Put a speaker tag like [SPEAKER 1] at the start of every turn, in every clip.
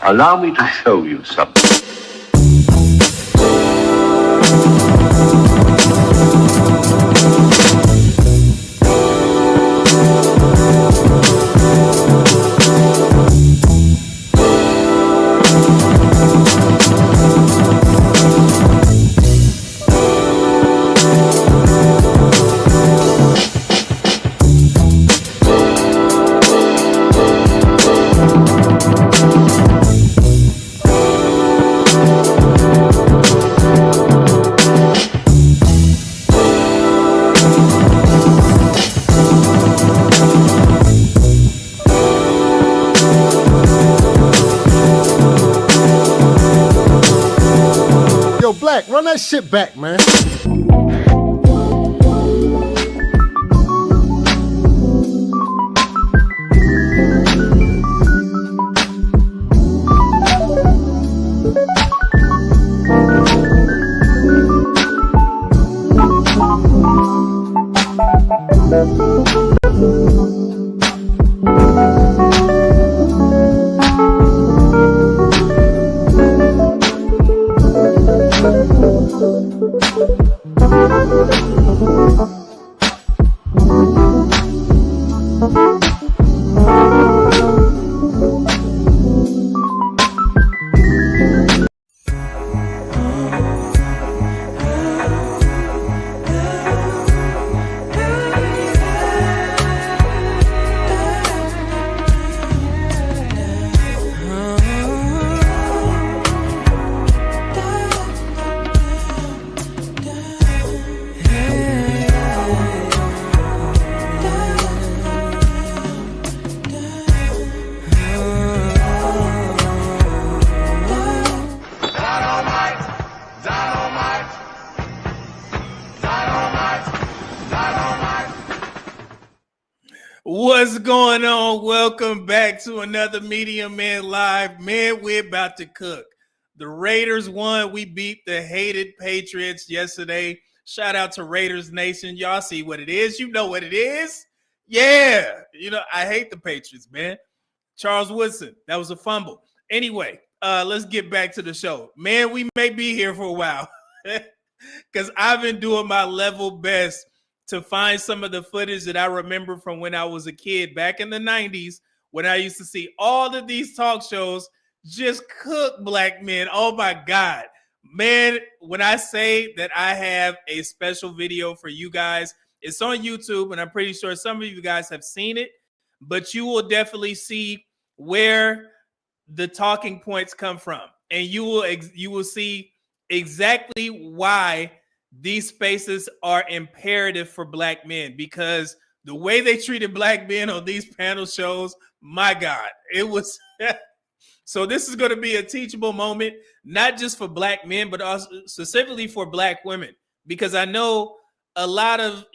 [SPEAKER 1] Allow me to show you something.
[SPEAKER 2] Black, run that shit back, man.
[SPEAKER 3] What's going on? Welcome back to another Media Man Live. Man, we're about to cook. The Raiders won. We beat the hated Patriots yesterday. Shout out to Raiders Nation. Y'all see what it is. You know what it is. Yeah. You know, I hate the Patriots, man. Charles Woodson, that was a fumble. Anyway, let's get back to the show. Man, we may be here for a while because I've been doing my level best to find some of the footage that I remember from when I was a kid back in the 90s when I used to see all of these talk shows just cook black men. Oh my God. Man, when I say that I have a special video for you guys, it's on YouTube and I'm pretty sure some of you guys have seen it, but you will definitely see where the talking points come from. And you will see exactly why these spaces are imperative for black men, because the way they treated black men on these panel shows, my God, it was. So this is going to be a teachable moment, not just for black men, but also specifically for black women, because I know a lot of,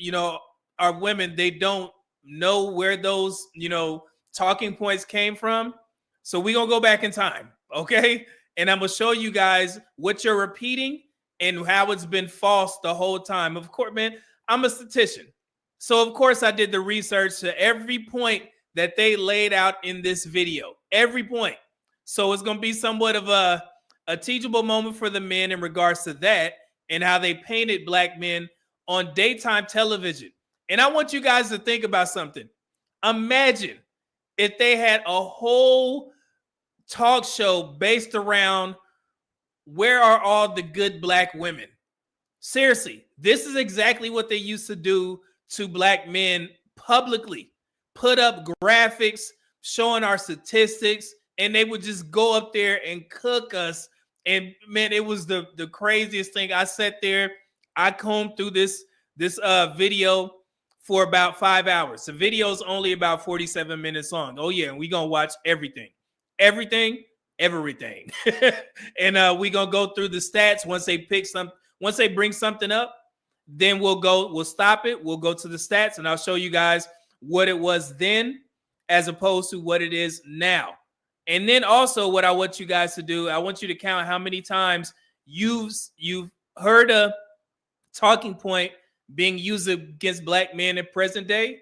[SPEAKER 3] our women, they don't know where those, talking points came from. So we're going to go back in time. Okay. And I'm going to show you guys what you're repeating and how it's been false the whole time. Of course, man, I'm a statistician. So, of course, I did the research to every point that they laid out in this video. Every point. So it's going to be somewhat of a teachable moment for the men in regards to that and how they painted black men on daytime television. And I want you guys to think about something. Imagine if they had a whole talk show based around where are all the good black women? Seriously, this is exactly what they used to do to black men publicly. Put up graphics showing our statistics, and they would just go up there and cook us. And man, it was the craziest thing. I sat there, I combed through this video for about 5 hours. The video is only about 47 minutes long. Oh yeah, and we're gonna watch everything. Everything. And we're gonna go through the stats. Once they bring something up, then we'll stop it, we'll go to the stats, and I'll show you guys what it was then as opposed to what it is now. And then also what I want you guys to do, I want you to count how many times you've heard a talking point being used against black men in present day,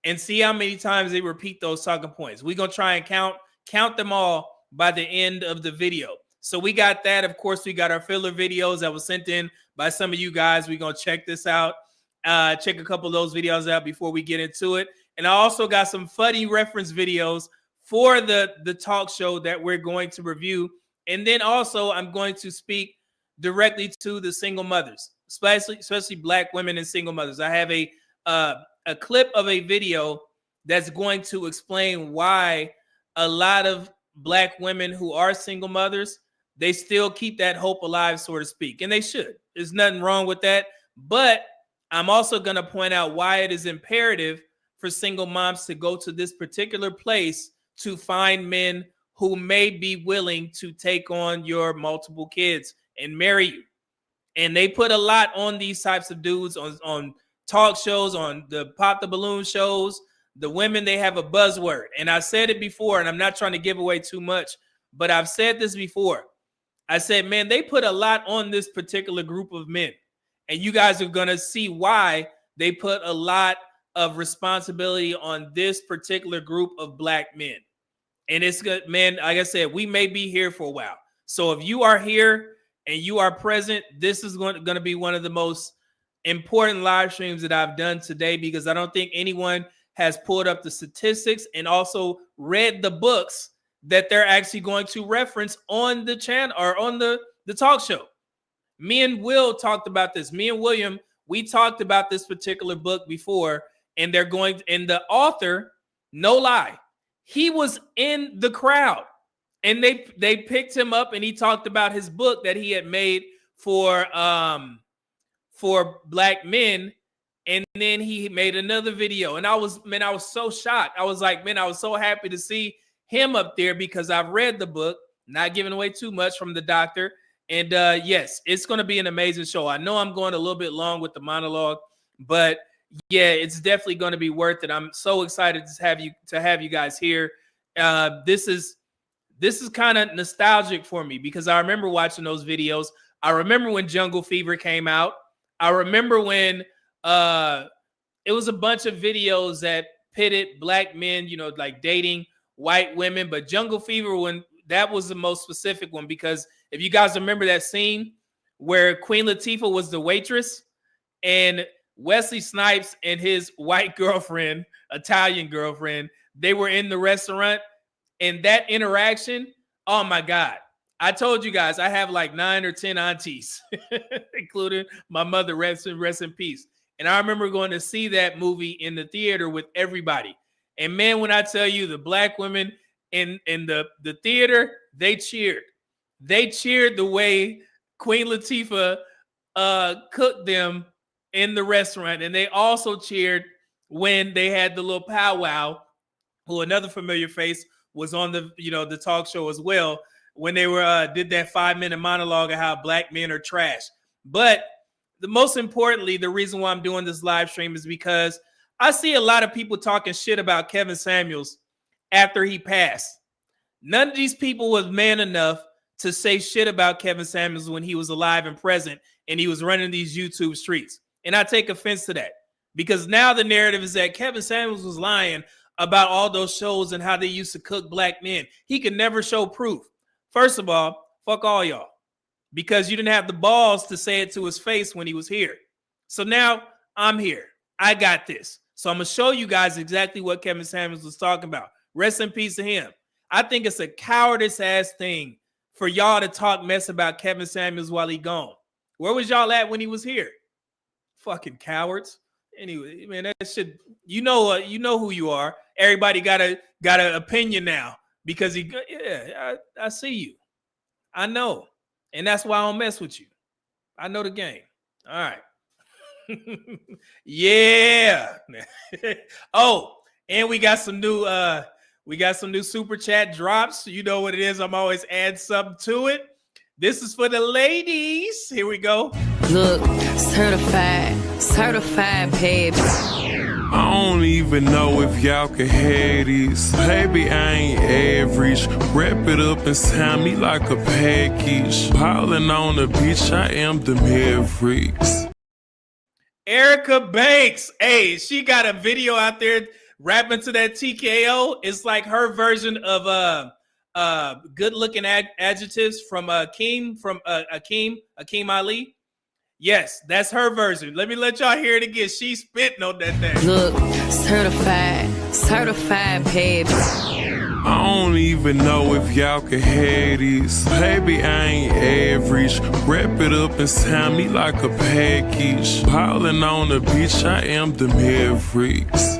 [SPEAKER 3] and see how many times they repeat those talking points. We're gonna try and count them all by the end of the video. So we got that. Of course, we got our filler videos that was sent in by some of you guys. We're going to check this out. Check a couple of those videos out before we get into it. And I also got some funny reference videos for the talk show that we're going to review. And then also I'm going to speak directly to the single mothers, especially Black women and single mothers. I have a clip of a video that's going to explain why a lot of Black women who are single mothers, they still keep that hope alive, so to speak. And they should. There's nothing wrong with that. But I'm also going to point out why it is imperative for single moms to go to this particular place to find men who may be willing to take on your multiple kids and marry you. And they put a lot on these types of dudes on talk shows, on the Pop the Balloon shows. The women, they have a buzzword. And I said it before, and I'm not trying to give away too much, but I've said this before. I said, man, they put a lot on this particular group of men. And you guys are going to see why they put a lot of responsibility on this particular group of Black men. And it's good, man. Like I said, we may be here for a while. So if you are here and you are present, this is going to be one of the most important live streams that I've done today, because I don't think anyone has pulled up the statistics and also read the books that they're actually going to reference on the channel or on the talk show. Me and Will talked about this. Me and William, we talked about this particular book before, and the author, no lie, he was in the crowd, and they picked him up, and he talked about his book that he had made for Black men. And then he made another video, and I was so shocked. I was like, man, I was so happy to see him up there, because I've read the book, not giving away too much from the doctor. And yes, it's going to be an amazing show. I know I'm going a little bit long with the monologue, but yeah, it's definitely going to be worth it. I'm so excited to have you guys here. This is kind of nostalgic for me, because I remember watching those videos. I remember when Jungle Fever came out. I remember when it was a bunch of videos that pitted Black men, like dating white women. But Jungle Fever, when that was the most specific one, because if you guys remember that scene where Queen Latifah was the waitress and Wesley Snipes and his white girlfriend, Italian girlfriend, they were in the restaurant, and that interaction, oh my God. I told you guys, I have like 9 or 10 aunties, including my mother, rest in peace. And I remember going to see that movie in the theater with everybody. And man, when I tell you, the Black women in the theater, they cheered. They cheered the way Queen Latifah cooked them in the restaurant. And they also cheered when they had the little powwow, who another familiar face was on the talk show as well, when they did that 5-minute monologue of how Black men are trash. But the most importantly, the reason why I'm doing this live stream is because I see a lot of people talking shit about Kevin Samuels after he passed. None of these people was man enough to say shit about Kevin Samuels when he was alive and present and he was running these YouTube streets. And I take offense to that, because now the narrative is that Kevin Samuels was lying about all those shows and how they used to cook Black men. He could never show proof. First of all, fuck all y'all, because you didn't have the balls to say it to his face when he was here. So now I'm here. I got this. So I'm going to show you guys exactly what Kevin Samuels was talking about. Rest in peace to him. I think it's a cowardice ass thing for y'all to talk mess about Kevin Samuels while he gone. Where was y'all at when he was here? Fucking cowards. Anyway, man, that shit, you know who you are. Everybody got an opinion now because I see you. I know. And that's why I don't mess with you. I know the game. All right. Yeah. Oh, and we got some new super chat drops. You know what it is. I'm always add something to it. This is for the ladies. Here we go.
[SPEAKER 4] Look, certified babe.
[SPEAKER 5] I don't even know if y'all can hear this. Baby, I ain't average. Wrap it up and sound me like a package. Piling on the bitch, I am the Mavericks.
[SPEAKER 3] Erica Banks. Hey, she got a video out there rapping to that TKO. It's like her version of good looking adjectives from Akeem Ali. Yes, that's her version. Let me let y'all hear it again. She's spitting on that thing.
[SPEAKER 4] Look, certified page.
[SPEAKER 5] I don't even know if y'all can hear this. Baby, I ain't average. Wrap it up and sign me like a package. Piling on a bitch, I am the Mavericks.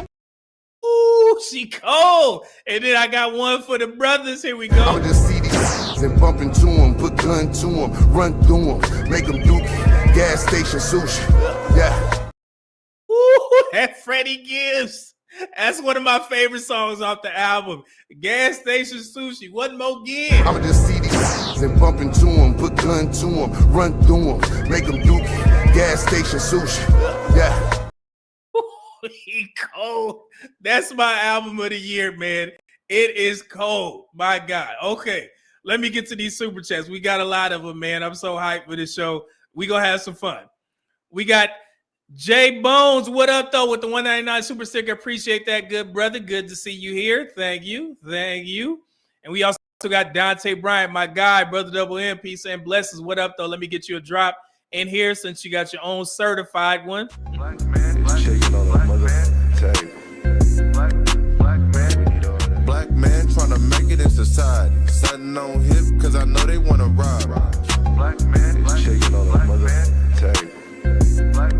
[SPEAKER 3] Ooh, she cold. And then I got one for the brothers. Here we go.
[SPEAKER 6] I'ma just see these and bump into them, put gun to them, run through them, make them dookie, gas station sushi. Yeah.
[SPEAKER 3] Ooh, that Freddie Gibbs. That's one of my favorite songs off the album. Gas Station Sushi. What more give?
[SPEAKER 6] I'ma just see these and bump into them, put gun to them, run through them, make them dookie, gas station sushi. Yeah.
[SPEAKER 3] He cold. That's my album of the year, man. It is cold. My God. Okay, let me get to these super chats. We got a lot of them, man. I'm so hyped for this show. We gonna have some fun. We got Jay Bones. What up, though, with the 199 super sticker? Appreciate that, good brother. Good to see you here. Thank you. Thank you. And we also got Dante Bryant, my guy, brother Double M. Peace and blessings. What up, though? Let me get you a drop in here since you got your own certified one.
[SPEAKER 7] Black man, it's shaking on the mother table. Black man trying to make it in society. Sitting on hip because I know they want to rob. Black man, it's shaking on the mother table. Black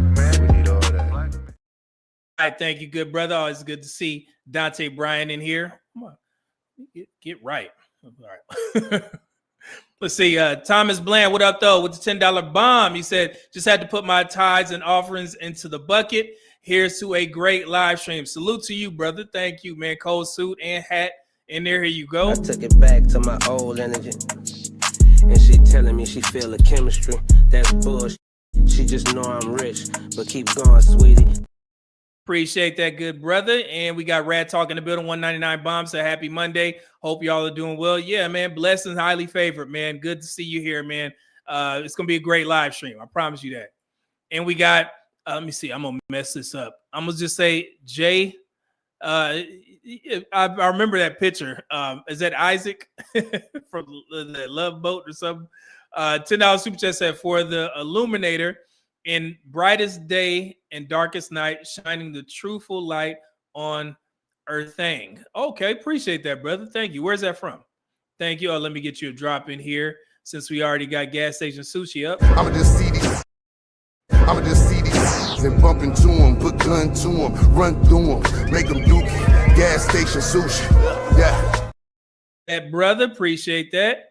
[SPEAKER 7] man, we need all that.
[SPEAKER 3] All right, thank you, good brother. Always good to see Dante Bryant in here. Come on, get right. All right. Let's see. Thomas Bland, what up, though, with the $10 bomb? He said, just had to put my tithes and offerings into the bucket. Here's to a great live stream. Salute to you, brother. Thank you, man. Cold suit and hat in there. Here you go.
[SPEAKER 8] I took it back to my old energy. And she telling me she feel the chemistry. That's bullshit. She just know I'm rich. But keep going, sweetie.
[SPEAKER 3] Appreciate that, good brother. And we got Rad Talk in the building, 199 Bomb. So happy Monday. Hope y'all are doing well. Yeah, man. Blessings, highly favored, man. Good to see you here, man. It's going to be a great live stream. I promise you that. And we got, let me see. I'm going to mess this up. I'm going to just say, Jay. I remember that picture. Is that Isaac from the Love Boat or something? $10 super chat said, for the illuminator in brightest day and darkest night, shining the truthful light on earthing. Okay, appreciate that, brother. Thank you. Where's that from? Thank you. Oh, let me get you a drop in here since we already got gas station sushi up.
[SPEAKER 6] I'ma just see these. I'ma just see these and bump into them, put gun to them, run through them, make them dookie, gas station sushi. Yeah.
[SPEAKER 3] That brother, appreciate that.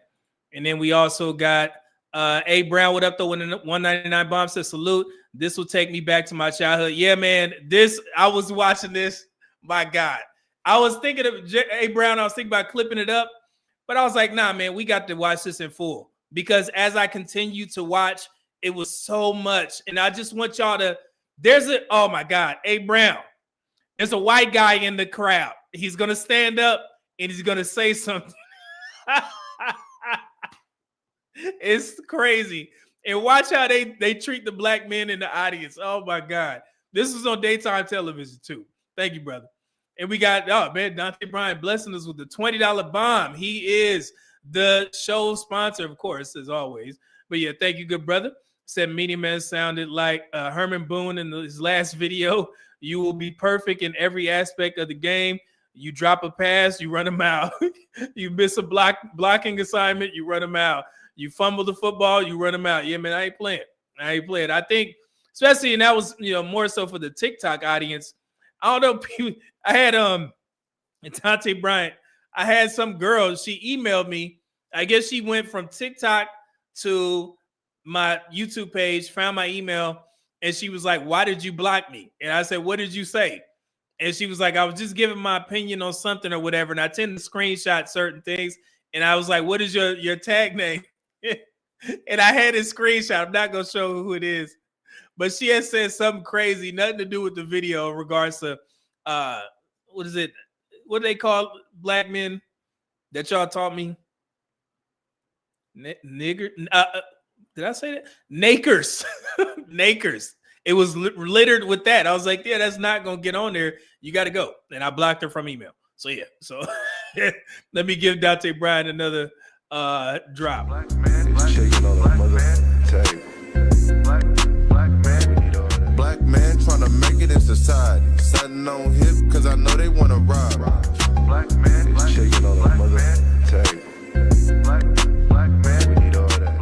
[SPEAKER 3] And then we also got A Brown, what up, though, 199 Bomb says, salute. This will take me back to my childhood. Yeah, man. I was watching this. My God. I was thinking of A Brown. I was thinking about clipping it up. But I was like, nah, man, we got to watch this in full. Because as I continue to watch, it was so much. And I just want y'all to, oh my God, A Brown. There's a white guy in the crowd. He's going to stand up and he's going to say something. It's crazy. And watch how they treat the black men in the audience. Oh my God. This was on daytime television too. Thank you, brother. And we got, oh man, Dante Bryant blessing us with the $20 bomb. He is the show sponsor, of course, as always. But yeah, thank you, good brother. Said Media Man sounded like Herman Boone in his last video. You will be perfect in every aspect of the game. You drop a pass, you run them out. You miss a blocking assignment, you run them out. You fumble the football, you run them out. Yeah, man, I ain't playing. I think, especially, and that was, more so for the TikTok audience. I don't know. People, I had Dante Bryant. I had some girl. She emailed me. I guess she went from TikTok to my YouTube page, found my email, and she was like, "Why did you block me?" And I said, "What did you say?" And she was like, "I was just giving my opinion on something or whatever." And I tend to screenshot certain things. And I was like, "What is your tag name?" And I had a screenshot. I'm not gonna show who it is, but she had said something crazy, nothing to do with the video in regards to what is it? What do they call black men that y'all taught me? Nigger? Did I say that? Nakers. Nakers. It was littered with that. I was like, yeah, that's not gonna get on there. You got to go. And I blocked her from email. So yeah. So Let me give Dante Bryan another drop.
[SPEAKER 7] Black man trying to make it in society. Sitting on hip cause I know they wanna rob. Black man shaking on the mother table. Black man, we need all that.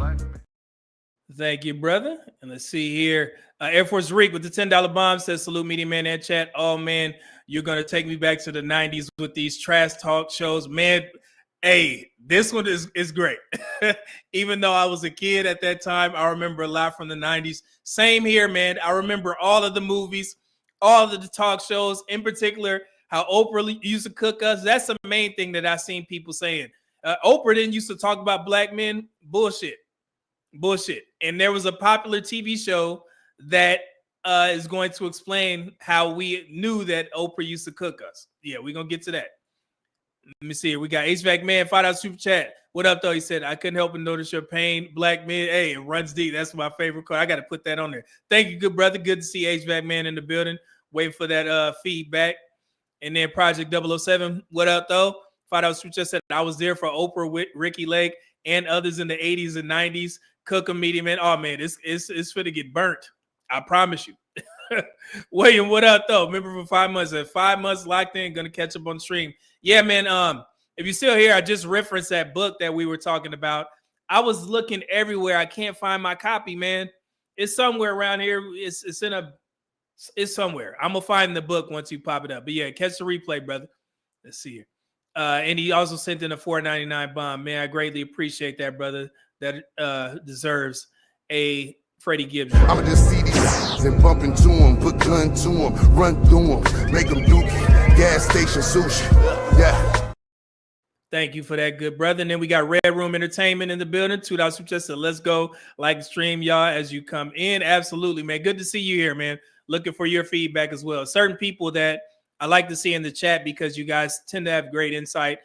[SPEAKER 3] Thank you, brother. And let's see here. Air Force Reek with the $10 bomb says, salute Media Man and chat. Oh, man, you're going to take me back to the 90s with these trash talk shows. Man, hey, this one is great. Even though I was a kid at that time, I remember a lot from the 90s. Same here, man. I remember all of the movies, all of the talk shows, in particular, how Oprah used to cook us. That's the main thing that I've seen people saying. Oprah didn't used to talk about black men. Bullshit. And there was a popular TV show that is going to explain how we knew that Oprah used to cook us. Yeah, we're going to get to that. Let me see here. We got HVAC Man, $5 super chat. What up, though? He said, I couldn't help but notice your pain. Black men. Hey, it runs deep. That's my favorite quote. I got to put that on there. Thank you, good brother. Good to see HVAC Man in the building. Waiting for that feedback. And then Project 007. What up, though? $5 super chat said, I was there for Oprah with Ricky Lake and others in the 80s and 90s. Cook a Media Man. Oh, man, it's finna get burnt. I promise you. William, what up, though? Remember for 5 months. 5 months locked in, gonna catch up on the stream. Yeah, man. If you're still here, I just referenced that book that we were talking about. I was looking everywhere. I can't find my copy, man. It's somewhere around here. It's somewhere. I'm gonna find the book once you pop it up. But yeah, catch the replay, brother. Let's see here. And he also sent in a $4.99 bomb. Man, I greatly appreciate that, brother. That deserves a Freddie Gibbs.
[SPEAKER 6] I'ma just see these and bump into them, put gun to them, run through them, make them dookie, gas station sushi. Yeah.
[SPEAKER 3] Thank you for that, good brother. And then we got Red Room Entertainment in the building. $2 super chat. So let's go. Like the stream, y'all, as you come in. Absolutely, man. Good to see you here, man. Looking for your feedback as well. Certain people that I like to see in the chat because you guys tend to have great insight.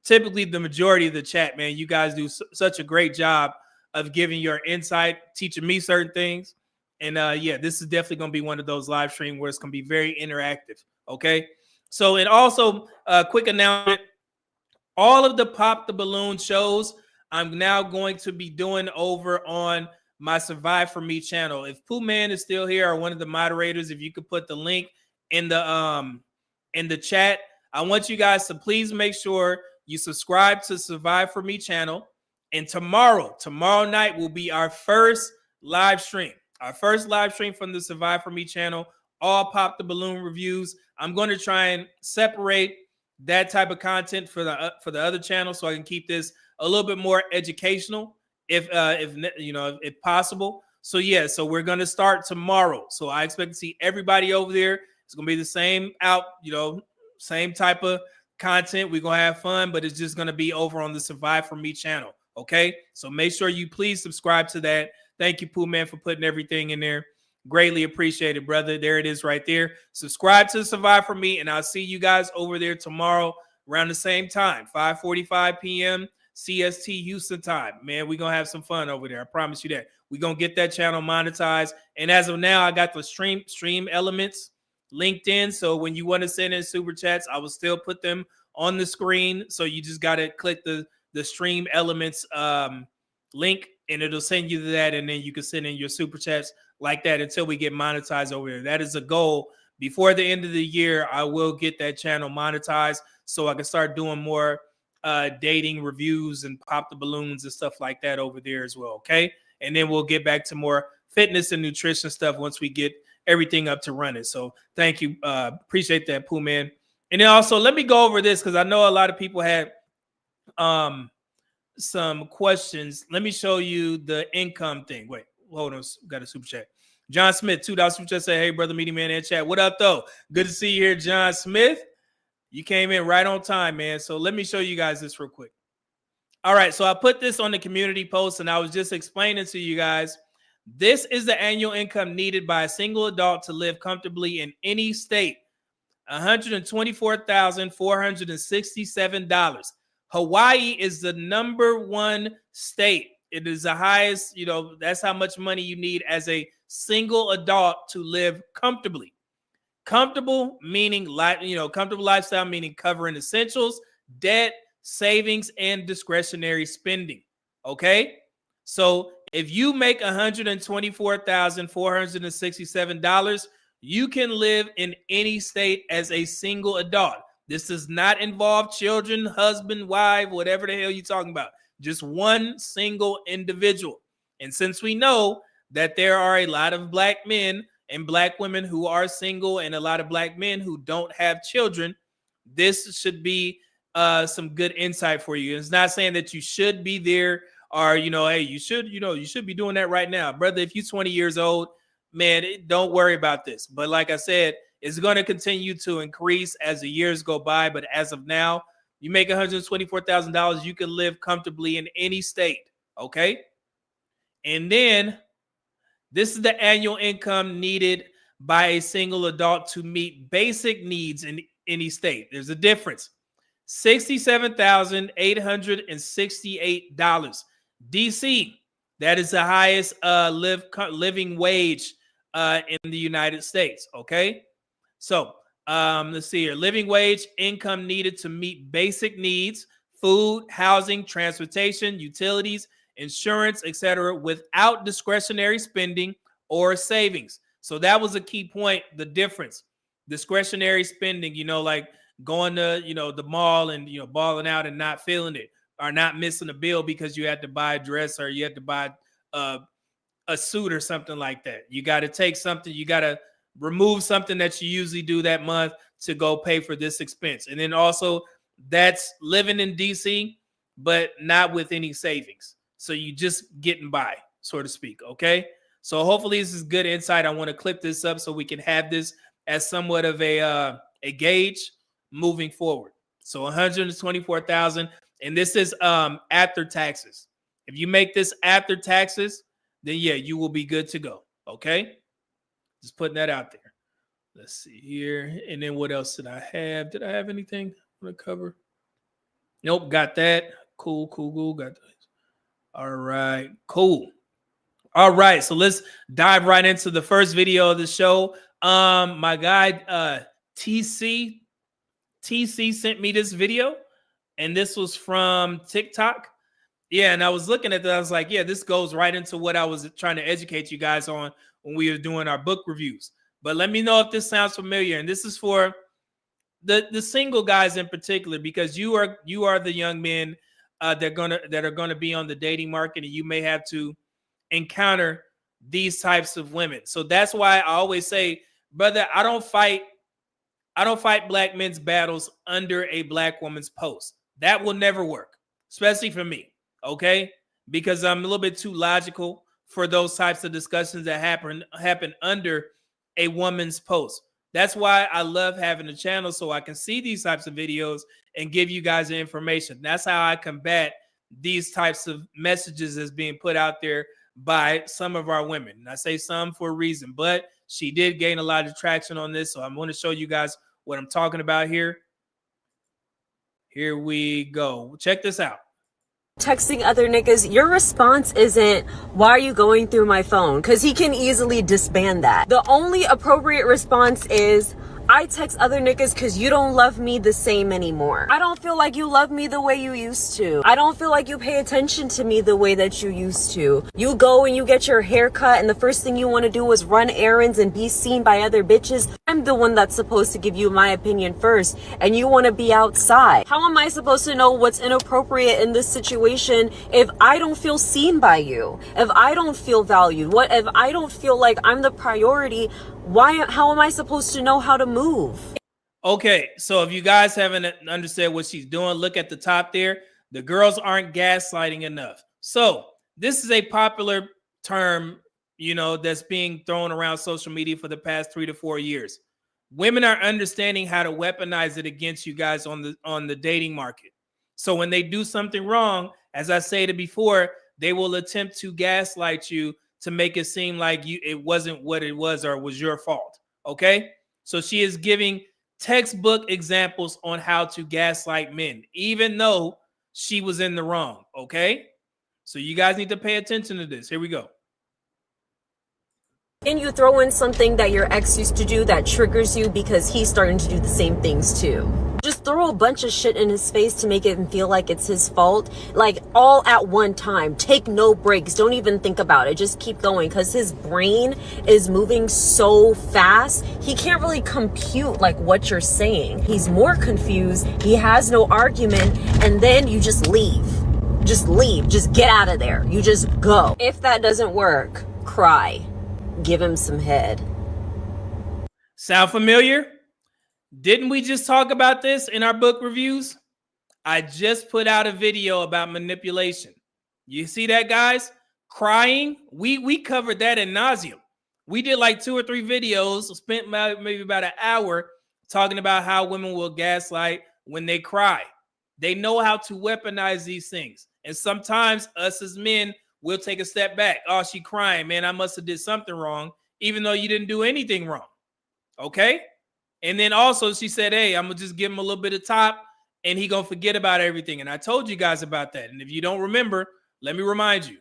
[SPEAKER 3] Typically, the majority of the chat, man, you guys do such a great job of giving your insight, teaching me certain things. And yeah, this is definitely going to be one of those live streams where it's going to be very interactive. Okay. So, and also a quick announcement, all of the Pop the Balloon shows, I'm now going to be doing over on my Survive For Me channel. If Pooh Man is still here or one of the moderators, if you could put the link in the chat, I want you guys to please make sure you subscribe to Survive For Me channel. And tomorrow night will be our first live stream. Our first live stream from the Survive For Me channel. All Pop the Balloon reviews. I'm going to try and separate that type of content for the other channel so I can keep this a little bit more educational, if possible. So yeah, so we're going to start tomorrow. So I expect to see everybody over there. It's going to be the same same type of content. We're going to have fun, but it's just going to be over on the Survive For Me channel. Okay, so make sure you please subscribe to that. Thank you, Pooh Man, for putting everything in there. Greatly appreciated, brother. There it is right there. Subscribe to Survive For Me, and I'll see you guys over there tomorrow around the same time, 5:45 p.m. CST Houston time. Man, we're going to have some fun over there. I promise you that. We're going to get that channel monetized. And as of now, I got the stream elements linked in. So when you want to send in super chats, I will still put them on the screen. So you just got to click the stream elements link, and it'll send you to that. And then you can send in your super chats like that until we get monetized over there. That is a goal. Before the end of the year, I will get that channel monetized so I can start doing more dating reviews and Pop the Balloons and stuff like that over there as well. Okay. And then we'll get back to more fitness and nutrition stuff once we get everything up to running. So thank you. Appreciate that, Pooh Man. And then also let me go over this because I know a lot of people had some questions. Let me show you the income thing. Wait, hold on. Got a super chat. John Smith, $2 super chat, say, hey, brother, Media Man in chat. What up, though? Good to see you here, John Smith. You came in right on time, man. So let me show you guys this real quick. All right, so I put this on the community post, and I was just explaining to you guys, this is the annual income needed by a single adult to live comfortably in any state, $124,467. Hawaii is the #1 state. It is the highest, that's how much money you need as a single adult to live comfortably. Comfortable meaning, comfortable lifestyle meaning covering essentials, debt, savings, and discretionary spending. Okay? So if you make $124,467, you can live in any state as a single adult. This does not involve children, husband, wife, whatever the hell you're talking about. Just one single individual. And since we know that there are a lot of black men and black women who are single and a lot of black men who don't have children, this should be some good insight for you. It's not saying that you should be there or, hey, you should be doing that right now. Brother, if you're 20 years old, man, don't worry about this. But like I said, it's going to continue to increase as the years go by. But as of now, you make $124,000, you can live comfortably in any state. Okay. And then this is the annual income needed by a single adult to meet basic needs in any state. There's a difference. $67,868. DC, that is the highest living wage in the United States. Okay. So let's see here. Living wage income needed to meet basic needs, food, housing, transportation, utilities, insurance, etc., without discretionary spending or savings. So that was a key point, the difference. Discretionary spending, like going to, the mall and, balling out and not feeling it, or not missing a bill because you had to buy a dress or you had to buy a suit or something like that. You got to take something, you got to remove something that you usually do that month to go pay for this expense. And then also that's living in DC, but not with any savings. So you just getting by, so to speak. Okay. So hopefully this is good insight. I want to clip this up so we can have this as somewhat of a gauge moving forward. So 124,000, and this is after taxes. If you make this after taxes, then yeah, you will be good to go. Okay. Just putting that out there. Let's see here. And then what else did I have? Did I have anything I want to cover? Nope. Got that. Cool. Got that. All right. Cool. All right. So let's dive right into the first video of the show. My guy, TC sent me this video, and this was from TikTok. Yeah. And I was looking at that. I was like, yeah, this goes right into what I was trying to educate you guys on when we were doing our book reviews. But let me know if this sounds familiar. And this is for the single guys in particular, because you are the young men that are gonna be on the dating market, and you may have to encounter these types of women. So that's why I always say, brother, I don't fight black men's battles under a black woman's post. That will never work, especially for me. Okay, because I'm a little bit too logical for those types of discussions that happen under a woman's post. That's why I love having a channel, so I can see these types of videos and give you guys the information. That's how I combat these types of messages that's being put out there by some of our women. And I say some for a reason, but she did gain a lot of traction on this. So I'm going to show you guys what I'm talking about here. Here we go. Check this out.
[SPEAKER 9] Texting other niggas, your response isn't, why are you going through my phone? Because he can easily disband that. The only appropriate response is, I text other niggas because you don't love me the same anymore. I don't feel like you love me the way you used to. I don't feel like you pay attention to me the way that you used to. You go and you get your hair cut, and the first thing you want to do is run errands and be seen by other bitches. I'm the one that's supposed to give you my opinion first, and you want to be outside. How am I supposed to know what's inappropriate in this situation if I don't feel seen by you? If I don't feel valued? What if I don't feel like I'm the priority? How am I supposed to know how to move?
[SPEAKER 3] Okay, so if you guys haven't understood what she's doing, look at the top there. The girls aren't gaslighting enough. So this is a popular term, that's being thrown around social media for the past 3 to 4 years. Women are understanding how to weaponize it against you guys on the dating market. So when they do something wrong, as I stated before, they will attempt to gaslight you to make it seem like it wasn't what it was or it was your fault. Okay. So she is giving textbook examples on how to gaslight men, even though she was in the wrong. Okay. So you guys need to pay attention to this. Here we go.
[SPEAKER 9] And you throw in something that your ex used to do that triggers you because he's starting to do the same things too. Just throw a bunch of shit in his face to make him feel like it's his fault. Like all at one time. Take no breaks. Don't even think about it. Just keep going because his brain is moving so fast. He can't really compute like what you're saying. He's more confused. He has no argument. And then you just leave. Just leave. Just get out of there. You just go. If that doesn't work, cry. Give him some head.
[SPEAKER 3] Sound familiar? Didn't we just talk about this in our book reviews? I just put out a video about manipulation. You see that, guys? Crying. We covered that in nauseam. We did like 2 or 3 videos, spent maybe about an hour talking about how women will gaslight when they cry. They know how to weaponize these things. And sometimes us as men will take a step back. Oh, she crying. Man, I must have did something wrong, even though you didn't do anything wrong. Okay? And then also she said, hey, I'm going to just give him a little bit of top and he going to forget about everything. And I told you guys about that. And if you don't remember, let me remind you.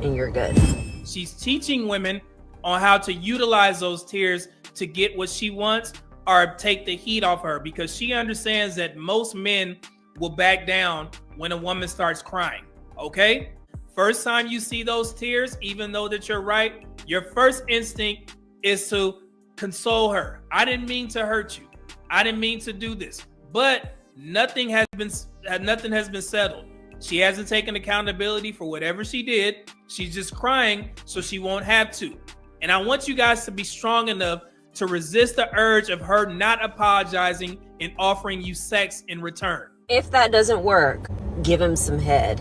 [SPEAKER 9] And you're good.
[SPEAKER 3] She's teaching women on how to utilize those tears to get what she wants or take the heat off her, because she understands that most men will back down when a woman starts crying. Okay? First time you see those tears, even though that you're right, your first instinct is to console her. I didn't mean to hurt you. I didn't mean to do this. But nothing has been settled. She hasn't taken accountability for whatever she did. She's just crying so she won't have to. And I want you guys to be strong enough to resist the urge of her not apologizing and offering you sex in return.
[SPEAKER 9] If that doesn't work, give him some head.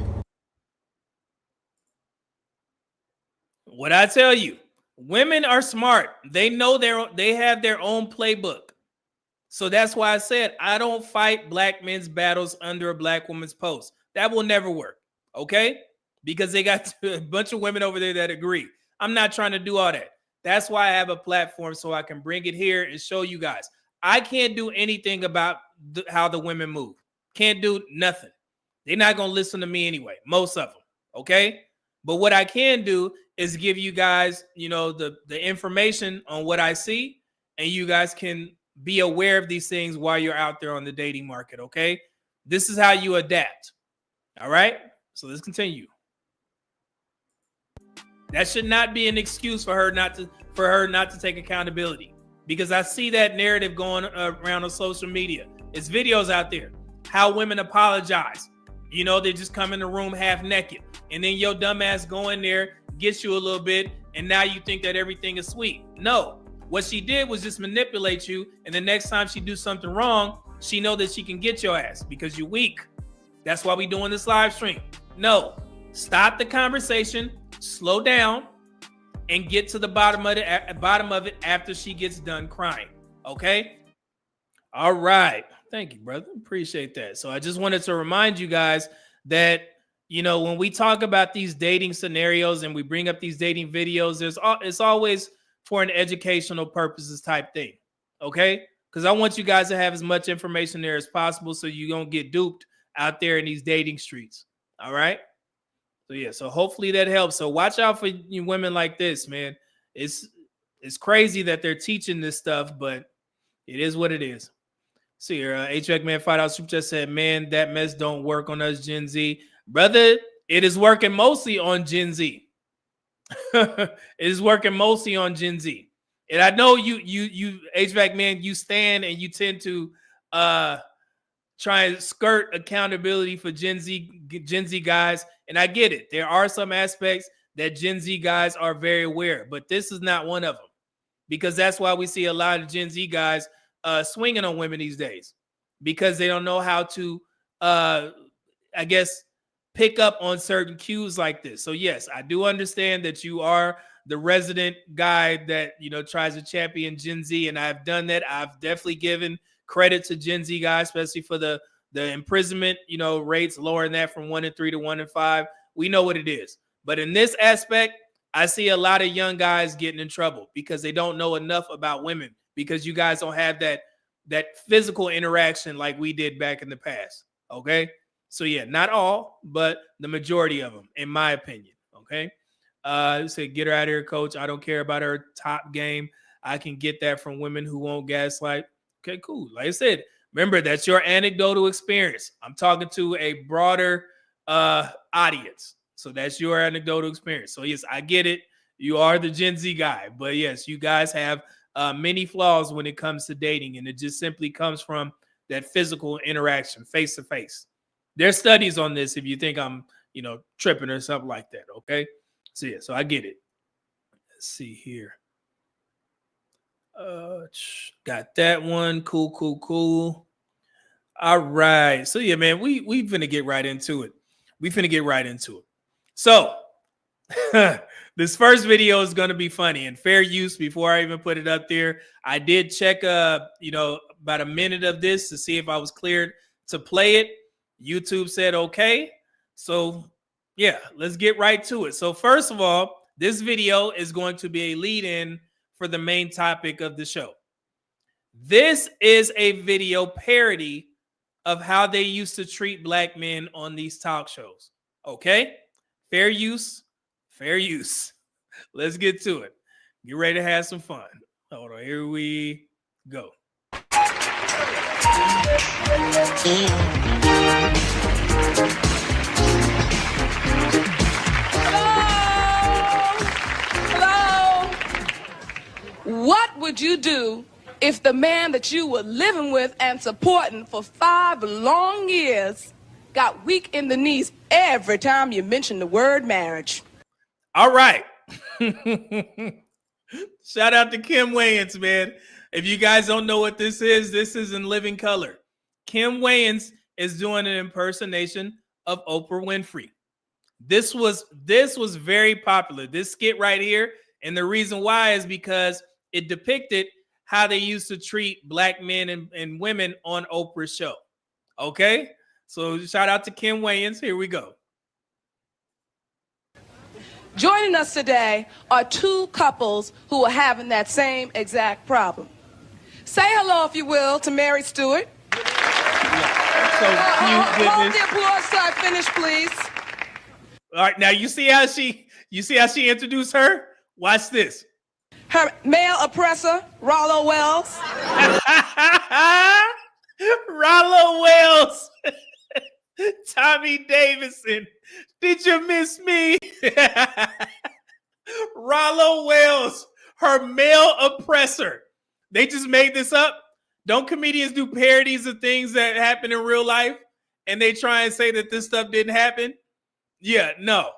[SPEAKER 3] What I tell you, women are smart. They know they have their own playbook. So that's why I said I don't fight black men's battles under a black woman's post. That will never work, okay? Because they got a bunch of women over there that agree. I'm not trying to do all that. That's why I have a platform so I can bring it here and show you guys. I can't do anything about how the women move. Can't do nothing. They're not going to listen to me anyway, most of them, okay? But what I can do is give you guys, the information on what I see, and you guys can be aware of these things while you're out there on the dating market, okay? This is how you adapt. All right? So let's continue. That should not be an excuse for her not to take accountability, because I see that narrative going around on social media. It's videos out there how women apologize. They just come in the room half naked, and then your dumb ass go in there, gets you a little bit, and now you think that everything is sweet. No, what she did was just manipulate you, and the next time she do something wrong, she know that she can get your ass because you're weak. That's why we doing this live stream. No, stop the conversation, slow down, and get to the bottom of it after she gets done crying. Okay? All right. Thank you, brother. Appreciate that. So I just wanted to remind you guys that, when we talk about these dating scenarios and we bring up these dating videos, it's always for an educational purposes type thing. Okay? Because I want you guys to have as much information there as possible so you don't get duped out there in these dating streets. All right? So yeah, so hopefully that helps. So watch out for you women like this, man. It's crazy that they're teaching this stuff, but it is what it is. See here, HVAC Man Fight Out Super just said, man, that mess don't work on us Gen Z. Brother, it is working mostly on Gen Z. It is working mostly on Gen Z. And I know you HVAC Man, you stand and you tend to try and skirt accountability for Gen Z guys. And I get it. There are some aspects that Gen Z guys are very aware, but this is not one of them, because that's why we see a lot of Gen Z guys swinging on women these days, because they don't know how to, pick up on certain cues like this. So yes, I do understand that you are the resident guy that, tries to champion Gen Z. And I've done that. I've definitely given credit to Gen Z guys, especially for the imprisonment, rates, lowering that from 1 in 3 to 1 in 5. We know what it is. But in this aspect, I see a lot of young guys getting in trouble because they don't know enough about women, because you guys don't have that physical interaction like we did back in the past. Okay. So yeah, not all, but the majority of them, in my opinion. Okay. Say, get her out of here, coach. I don't care about her top game. I can get that from women who won't gaslight. Okay, cool. Like I said, Remember, that's your anecdotal experience. I'm talking to a broader audience. So that's your anecdotal experience. So yes, I get it. You are the Gen Z guy. But yes, you guys have many flaws when it comes to dating. And it just simply comes from that physical interaction, face to face. There's studies on this if you think I'm, tripping or something like that. Okay. So yeah, so I get it. Let's see here. Got that one. Cool. All right. So yeah, man, we finna get right into it. So this first video is gonna be funny and fair use. Before I even put it up there, I did check about a minute of this to see if I was cleared to play it. YouTube said okay. So yeah, let's get right to it. So first of all, this video is going to be a lead-in for the main topic of the show. This is a video parody of how they used to treat black men on these talk shows. Okay? Fair use. Let's get to it. Get ready to have some fun. Hold on, here we go.
[SPEAKER 10] Hello? What would you do if the man that you were living with and supporting for 5 long years got weak in the knees every time you mention the word marriage?
[SPEAKER 3] All right. Shout out to Kim Wayans, man. If you guys don't know what this is in living color. Kim Wayans is doing an impersonation of Oprah Winfrey. This was very popular. This skit right here. And the reason why is because it depicted how they used to treat black men and women on Oprah's show. Okay? So shout out to Kim Wayans. Here we go.
[SPEAKER 10] Joining us today are 2 couples who are having that same exact problem. Say hello, if you will, to Mary Stewart.
[SPEAKER 3] So cute,
[SPEAKER 10] hold the applause till I finish, please.
[SPEAKER 3] All right, now you see how she introduced her? Watch this.
[SPEAKER 10] Her male oppressor, Rollo Wells.
[SPEAKER 3] Rollo Wells. Tommy Davidson. Did you miss me? Rollo Wells, her male oppressor. They just made this up. Don't comedians do parodies of things that happen in real life and they try and say that this stuff didn't happen? Yeah, no.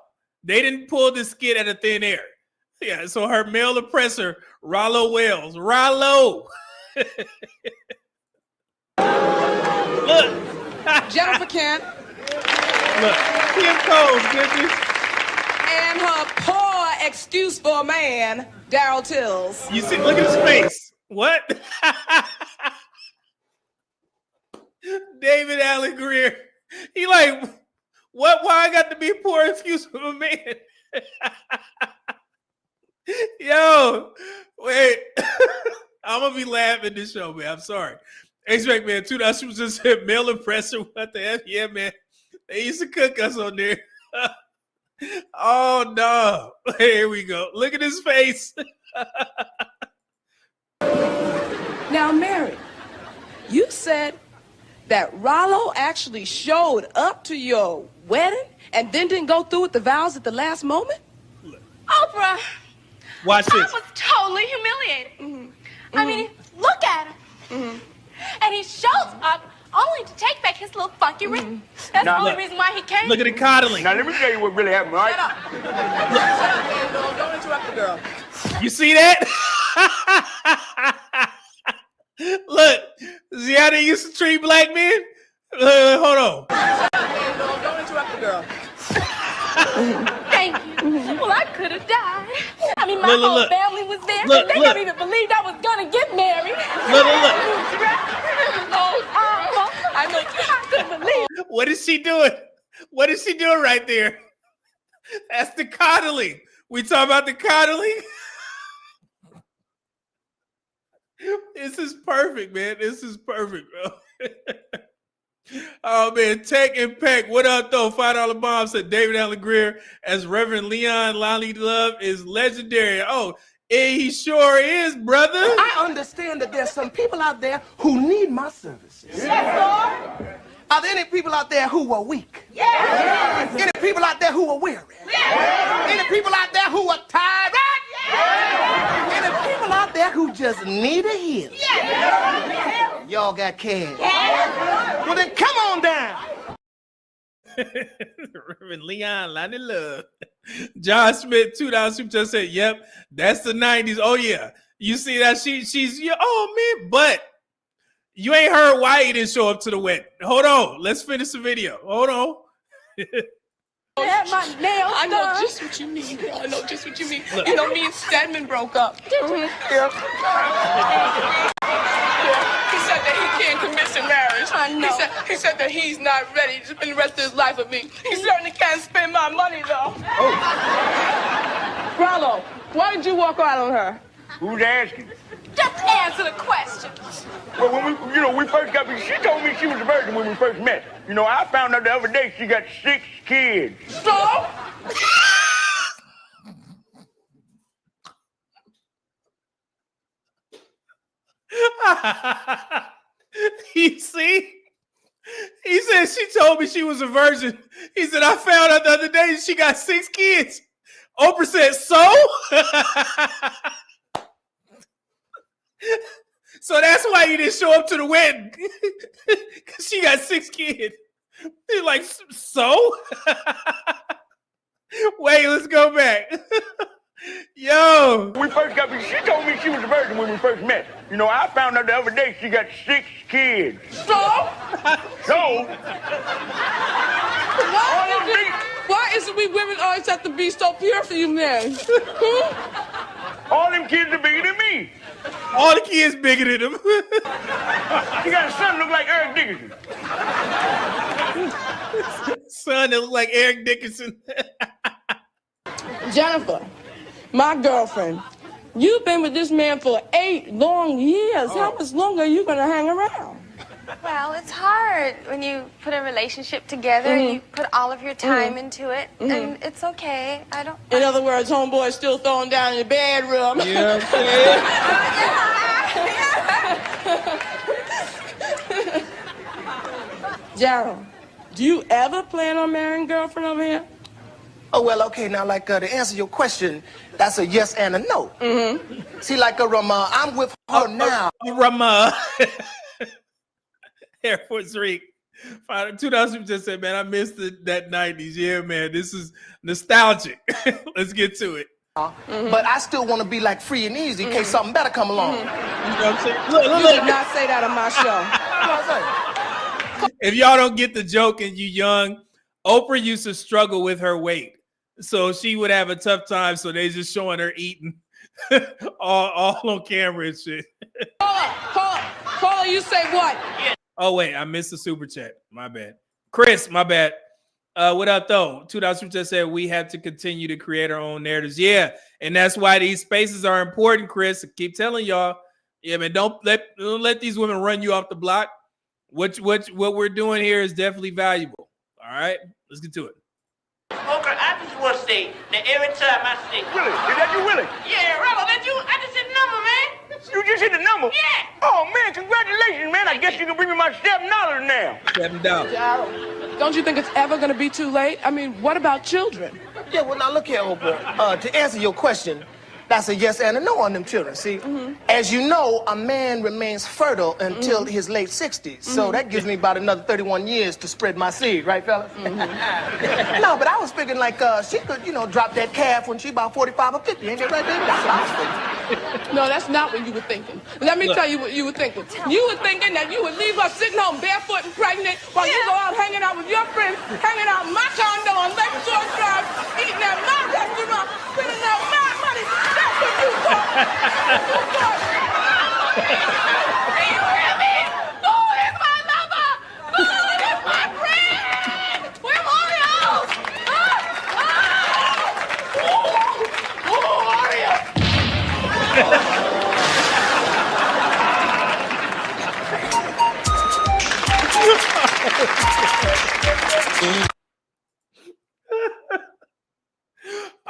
[SPEAKER 3] They didn't pull this skit out of thin air. Yeah, so her male oppressor, Rollo Wells. Rollo. Look.
[SPEAKER 10] Jennifer Kent.
[SPEAKER 3] Look. Kim Cole, goodness.
[SPEAKER 10] And her poor excuse for a man, Daryl Tills.
[SPEAKER 3] You see, look at his face. What? David Allen Greer. He like, what? Why I got to be a poor excuse for a man? Yo, wait. I'm gonna be laughing this show, man. I'm sorry. X-Ray, man, 2 that was just said male oppressor. What the F? Yeah, man. They used to cook us on there. Oh no. Here we go. Look at his face.
[SPEAKER 10] Now, Mary, you said that Rollo actually showed up to your wedding and then didn't go through with the vows at the last moment?
[SPEAKER 11] Oprah,
[SPEAKER 3] watch
[SPEAKER 11] Tom
[SPEAKER 3] this.
[SPEAKER 11] was totally humiliated.
[SPEAKER 10] Mm-hmm.
[SPEAKER 11] I mean, look at him.
[SPEAKER 10] Mm-hmm.
[SPEAKER 11] And he shows up only to take back his little funky ring. That's the only reason why he came.
[SPEAKER 3] Look at the coddling.
[SPEAKER 1] Now, let me tell you what really happened, right?
[SPEAKER 10] Shut up. Shut up, man. Don't interrupt the girl.
[SPEAKER 3] You see that? Look, see how they used to treat black men? Hold on.
[SPEAKER 10] Shut up, man. Don't interrupt the girl.
[SPEAKER 11] Thank you. Well, I could have died. I mean, my
[SPEAKER 3] Look.
[SPEAKER 11] whole family was there.
[SPEAKER 3] Look,
[SPEAKER 11] They
[SPEAKER 3] look.
[SPEAKER 11] don't even believe I was gonna get married.
[SPEAKER 3] Look.
[SPEAKER 11] I know. I couldn't believe it.
[SPEAKER 3] What is she doing? What is she doing right there? That's the coddling. We talk about the coddling. This is perfect, man. This is perfect, bro. Oh man, Tech Impact. What up though? $5 bomb said David Allen Greer as Reverend Leon Lolly Love is legendary. Oh, He sure is, brother.
[SPEAKER 12] I understand that there's some people out there who need my services.
[SPEAKER 11] Yes, Lord.
[SPEAKER 12] Are there any people out there who are weak?
[SPEAKER 11] Yes.
[SPEAKER 12] Any people out there who are weary?
[SPEAKER 11] Yes.
[SPEAKER 12] Any people out there who are tired?
[SPEAKER 11] Yes.
[SPEAKER 12] Any people out there who just need a heal?
[SPEAKER 11] Yes.
[SPEAKER 12] Y'all got cash.
[SPEAKER 11] Yes.
[SPEAKER 12] Well, then come on down.
[SPEAKER 3] Reverend Leon, Lonnie Love. John Smith, $2 super chat said, yep, that's the 90s. Oh, yeah. You see that? She's, yeah, oh, man, but you ain't heard why he didn't show up to the wedding. Hold on. Let's finish the video. Hold on.
[SPEAKER 10] I had my nails I know done. Just what you mean. I know just what you mean.
[SPEAKER 3] Look.
[SPEAKER 10] You know, me and Stedman broke up.
[SPEAKER 12] Yeah.
[SPEAKER 10] He said that he can't commit to marriage. I know. He said that he's not ready to spend the rest of his life with me. He certainly can't spend my money, though.
[SPEAKER 12] Oh.
[SPEAKER 10] Rollo, why did you walk out on her?
[SPEAKER 1] Who's asking?
[SPEAKER 11] Just answer the question.
[SPEAKER 1] Well, when we first got married, she told me she was a virgin when we first met. You know, I found out the other day she got 6 kids.
[SPEAKER 10] So?
[SPEAKER 3] You see? He said she told me she was a virgin. He said, I found out the other day she got 6 kids. Oprah said, so? So that's why you didn't show up to the wedding. Because she got 6 kids. He's like, so? Wait, let's go back. Yo.
[SPEAKER 1] We first got married, she told me she was a virgin when we first met. You know, I found out the other day she got 6 kids.
[SPEAKER 10] So?
[SPEAKER 1] So?
[SPEAKER 10] Why is it we women always have to be so pure for you men?
[SPEAKER 1] All them kids are bigger than me.
[SPEAKER 3] All the kids bigger than him.
[SPEAKER 1] She got a son look like Eric Dickerson.
[SPEAKER 3] Son that look like Eric Dickerson.
[SPEAKER 10] Jennifer, my girlfriend, you've been with this man for 8 long years. How much longer are you going to hang around?
[SPEAKER 11] Well, it's hard when you put a relationship together and you put all of your time into it, and it's okay.
[SPEAKER 10] In other words, homeboy's still throwing down in the bedroom.
[SPEAKER 3] Yeah.
[SPEAKER 10] Gerald, do you ever plan on marrying a girlfriend over here?
[SPEAKER 12] Oh, well, okay, now, like, to answer your question, that's a yes and a no. See, like, I'm with her now.
[SPEAKER 3] Rama. Air Force Reek. $2 just said, man, I missed that 90s. Yeah, man, this is nostalgic. Let's get to it.
[SPEAKER 12] But I still want to be, like, free and easy in case something better come along.
[SPEAKER 3] You know what I'm saying? Look.
[SPEAKER 10] You did not say that on my show.
[SPEAKER 3] If y'all don't get the joke and you young, Oprah used to struggle with her weight. So she would have a tough time, so they just showing her eating all on camera and shit.
[SPEAKER 10] Paula, you say what?
[SPEAKER 3] Oh, wait, I missed the super chat. My bad. Chris, my bad. What up, though? $2 super chat said we have to continue to create our own narratives. Yeah, and that's why these spaces are important, Chris. I keep telling y'all. Yeah, man, don't let these women run you off the block. What we're doing here is definitely valuable. All right, let's get to it.
[SPEAKER 13] Okay, I just want to say that every time I say
[SPEAKER 1] Willie, is that you, Willie?
[SPEAKER 13] yeah, Rollo, that you, I just hit the number, man.
[SPEAKER 1] You just hit the number?
[SPEAKER 13] Yeah.
[SPEAKER 1] Oh, man, congratulations, man. I guess you can bring me my $7 now.
[SPEAKER 3] $7.
[SPEAKER 10] Don't you think it's ever going to be too late? I mean, what about children?
[SPEAKER 12] Yeah, well, now, look here, Oprah. To answer your question, that's a yes and a no on them children. See, as you know, a man remains fertile until his late 60s. So that gives me about another 31 years to spread my seed, right, fellas? No, but I was figuring, like, she could, drop that calf when she about 45 or 50. Ain't that right, baby? That's what I was thinking.
[SPEAKER 10] No, that's not what you were thinking. Let me tell you what you were thinking. You were thinking that you would leave her sitting home barefoot and pregnant while you go out hanging out with your friends, hanging out in my condo on Lakeshore Drive, eating at my restaurant, spending out my money. That's what you thought.
[SPEAKER 11] Do you hear me? Who is my lover? Who is my friend? We're Oreos.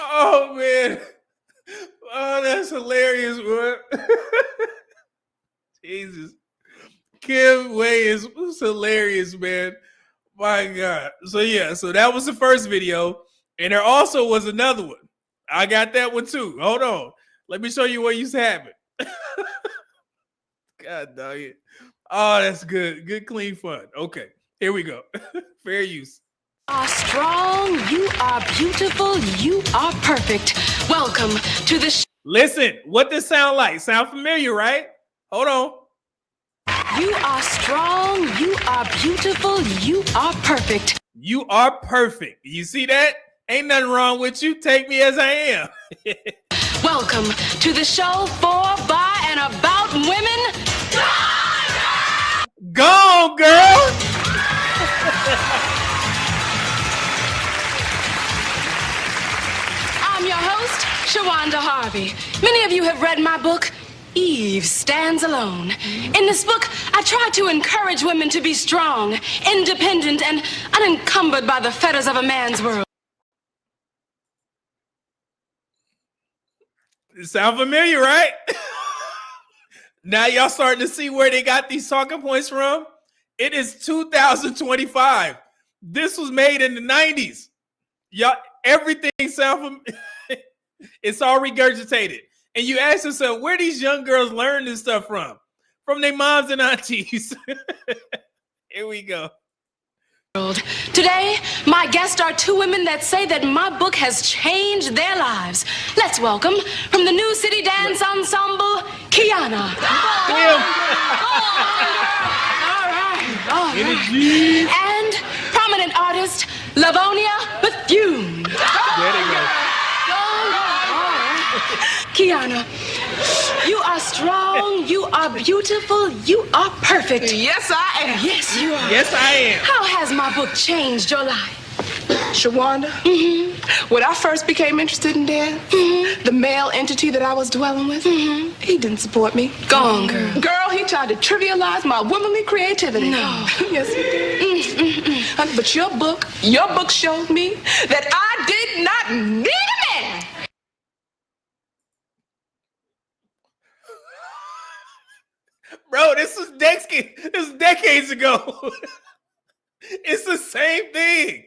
[SPEAKER 3] Oh, man. Oh, that's is hilarious, bro. Jesus. Kim Way is hilarious, man. My God. So yeah, so that was the first video. And there also was another one. I got that one too. Hold on. Let me show you what used to happen. God dog it. Oh, that's good. Good, clean fun. Okay, here we go. Fair use.
[SPEAKER 14] You are strong, you are beautiful, you are perfect. Welcome to the
[SPEAKER 3] Listen, what this sound like? Sound familiar, right? Hold on.
[SPEAKER 14] You are strong, you are beautiful, you are perfect.
[SPEAKER 3] You are perfect. You see that? Ain't nothing wrong with you. Take me as I am.
[SPEAKER 14] Welcome to the show for, by, and about women.
[SPEAKER 3] Go on, girl.
[SPEAKER 14] I'm your host, Shawanda Harvey. Many of you have read my book, Eve Stands Alone. In this book, I try to encourage women to be strong, independent, and unencumbered by the fetters of a man's world.
[SPEAKER 3] It sound familiar, right? Now y'all starting to see where they got these talking points from? It is 2025. This was made in the 90s. Y'all, everything sound familiar. It's all regurgitated. And you ask yourself, where these young girls learn this stuff from? From their moms and aunties. Here we go.
[SPEAKER 14] Today, my guests are two women that say that my book has changed their lives. Let's welcome, from the New City Dance Ensemble, Kiana. All right. And prominent artist, Lavonia Bethune.
[SPEAKER 3] There they go.
[SPEAKER 14] Kiana, you are strong, you are beautiful, you are perfect.
[SPEAKER 10] Yes, I am.
[SPEAKER 14] Yes, you are.
[SPEAKER 3] Yes, I am.
[SPEAKER 14] How has my book changed your life?
[SPEAKER 10] Shawanda, when I first became interested in dance, the male entity that I was dwelling with, he didn't support me.
[SPEAKER 14] Go on, girl.
[SPEAKER 10] Girl, he tried to trivialize my womanly creativity.
[SPEAKER 14] No.
[SPEAKER 10] Yes, he did. But your book showed me that I did not need a man.
[SPEAKER 3] Bro, this was decades ago. It's the same thing.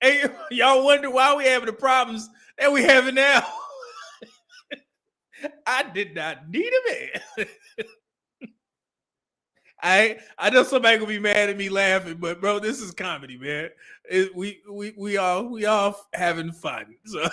[SPEAKER 3] Hey, y'all wonder why we having the problems that we having now. I did not need a man. I know somebody gonna be mad at me laughing, but bro, this is comedy, man. We all having fun. So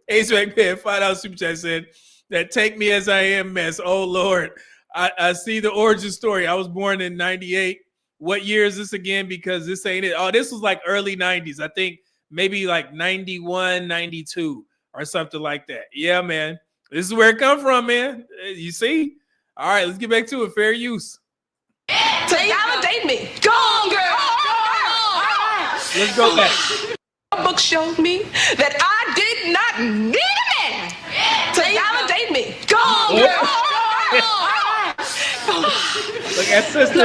[SPEAKER 3] Ace man, $5 super chat said that take me as I am mess. Oh Lord. I see the origin story. I was born in 98. What year is this again? Because this ain't it. Oh, this was like early 90s. I think maybe like 91, 92 or something like that. Yeah, man. This is where it come from, man. You see? All right, let's get back to it. Fair use.
[SPEAKER 10] To validate me. Go on, girl.
[SPEAKER 3] Let's go back.
[SPEAKER 10] Your book showed me that I did not need a man. To validate me. Go on, girl.
[SPEAKER 3] Look at sister.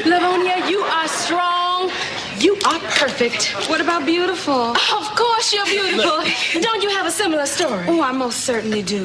[SPEAKER 14] Lavonia, you are strong. You are perfect.
[SPEAKER 15] What about beautiful?
[SPEAKER 14] Of course you're beautiful. Don't you have a similar story?
[SPEAKER 15] Oh, I most certainly do.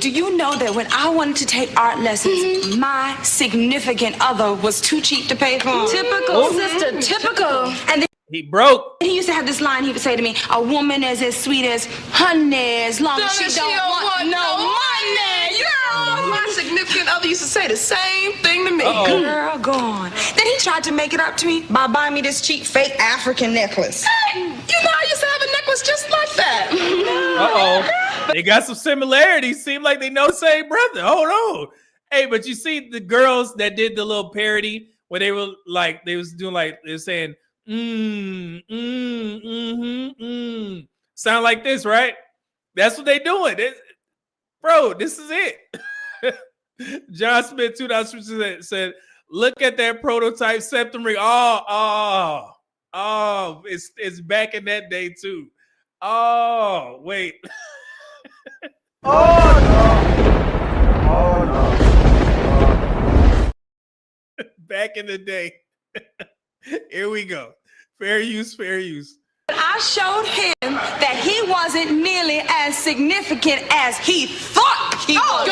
[SPEAKER 15] Do you know that when I wanted to take art lessons, my significant other was too cheap to pay for them?
[SPEAKER 14] Typical, sister, typical.
[SPEAKER 15] And then
[SPEAKER 3] he broke.
[SPEAKER 15] He used to have this line he would say to me, a woman is as sweet as honey as long as she don't want no money.
[SPEAKER 10] Yeah, my significant other used to say the same thing to me.
[SPEAKER 15] Girl, go on. Then he tried to make it up to me by buying me this cheap fake African necklace.
[SPEAKER 10] Hey, you know I used to have a necklace just like that.
[SPEAKER 3] Uh-oh. They got some similarities. Seem like they know the same brother. Hold on. Hey, but you see the girls that did the little parody where they were like, they was doing like, they were saying, sound like this, right? That's what they doing. Bro, this is it. John Smith, $2 said, look at that prototype septum ring. Oh, it's back in that day too. Oh, wait. Back in the day. Here we go. Fair use, fair use.
[SPEAKER 15] I showed him that he wasn't nearly as significant as he thought he was.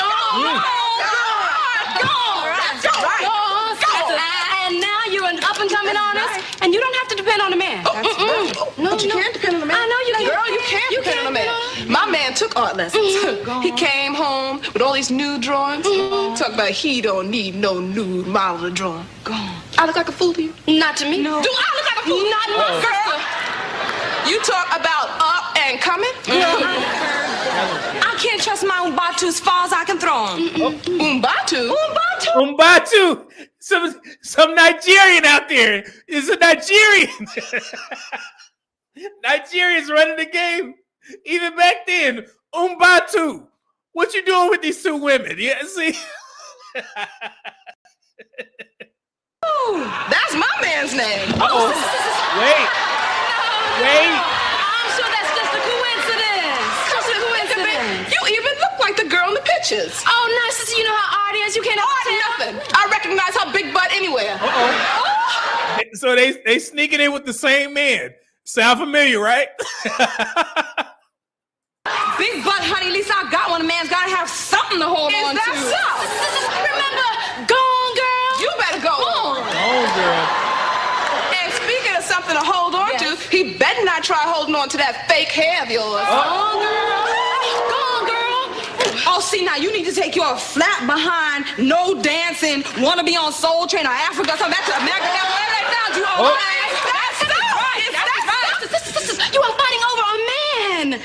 [SPEAKER 14] And now you're an up-and-coming artist, and you don't have to depend on a man.
[SPEAKER 10] No, but you can't depend on a man.
[SPEAKER 14] I know you can.
[SPEAKER 10] Girl, you can't depend on a man. My man took art lessons. He came home with all these nude drawings. Talk about he don't need no nude model to draw. I look like a fool to you?
[SPEAKER 14] Not to me.
[SPEAKER 10] No. Do I look like a fool?
[SPEAKER 14] Not my
[SPEAKER 10] girl. You talk about up and coming?
[SPEAKER 15] I can't trust my Umbatu as far as I can throw him.
[SPEAKER 10] Umbatu?
[SPEAKER 3] Umbatu. Some Nigerian out there. It's a Nigerian. Nigerians running the game. Even back then, Umbatu. What you doing with these two women? Yeah, see?
[SPEAKER 10] That's my man's name.
[SPEAKER 3] Uh-oh. Wait.
[SPEAKER 14] I'm sure that's just a coincidence.
[SPEAKER 10] You even look like the girl in the pictures.
[SPEAKER 14] Oh, nice to see. You know how art is. You can't
[SPEAKER 10] nothing. I recognize her big butt anywhere.
[SPEAKER 3] Uh-oh. So they sneaking in with the same man. Sound familiar, right?
[SPEAKER 15] Big butt, honey. At least I got one. A man's got to have something to hold on to.
[SPEAKER 10] Is that so?
[SPEAKER 14] Remember, gone girl.
[SPEAKER 10] You better go on.
[SPEAKER 3] Gone girl.
[SPEAKER 10] And speaking of something to hold on to, he better not try holding on to that fake hair of yours.
[SPEAKER 15] Gone girl. Gone girl. Oh, see, now you need to take your flat behind, no dancing, wanna be on Soul Train or Africa, come back to America, whatever they found you.
[SPEAKER 14] You are fighting over a man.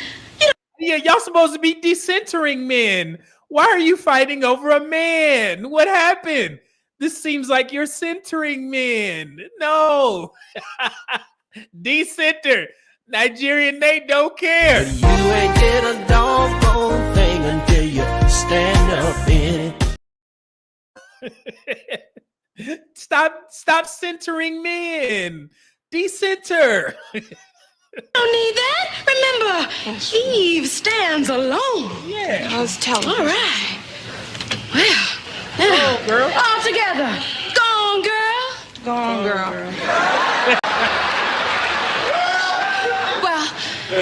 [SPEAKER 3] Yeah, y'all supposed to be decentering men. Why are you fighting over a man? What happened? This seems like you're centering men. No. Decenter. Nigerian Nate don't care.
[SPEAKER 16] You ain't did a doggone thing until you stand up in
[SPEAKER 3] it. Stop centering men. Decenter.
[SPEAKER 14] Don't need that. Remember, Eve stands alone.
[SPEAKER 3] Yeah.
[SPEAKER 15] I was telling
[SPEAKER 14] All right. Well, now,
[SPEAKER 3] girl.
[SPEAKER 14] all together. Gone, girl.
[SPEAKER 15] Gone girl.
[SPEAKER 14] Well,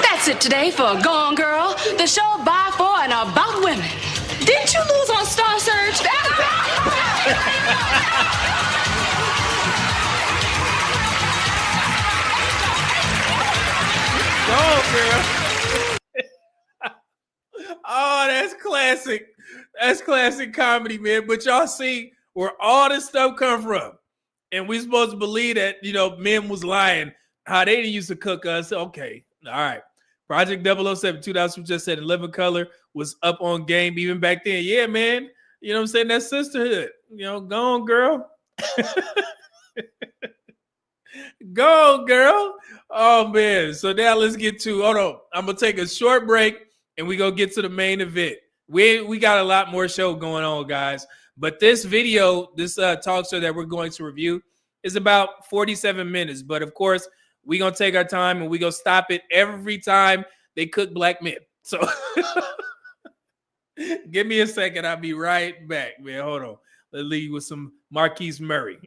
[SPEAKER 14] that's it today for Gone Girl, the show by, for, and about women.
[SPEAKER 15] Didn't you lose on Star Search?
[SPEAKER 3] Gone girl. Oh, that's classic. That's classic comedy, man. But y'all see where all this stuff come from. And we supposed to believe that, men was lying. How they didn't used to cook us. Okay. All right. Project 007, 2000, we just said in living color was up on game even back then. Yeah, man. You know what I'm saying? That sisterhood. Go on, girl. Go on, girl. Oh, man. So now let's get to, hold on. I'm going to take a short break and we going to get to the main event. We got a lot more show going on, guys. But this video, this talk show that we're going to review is about 47 minutes. But, of course, we're going to take our time and we're going to stop it every time they cook black men. So give me a second. I'll be right back, man. Hold on. Let's leave with some Marquise Murray.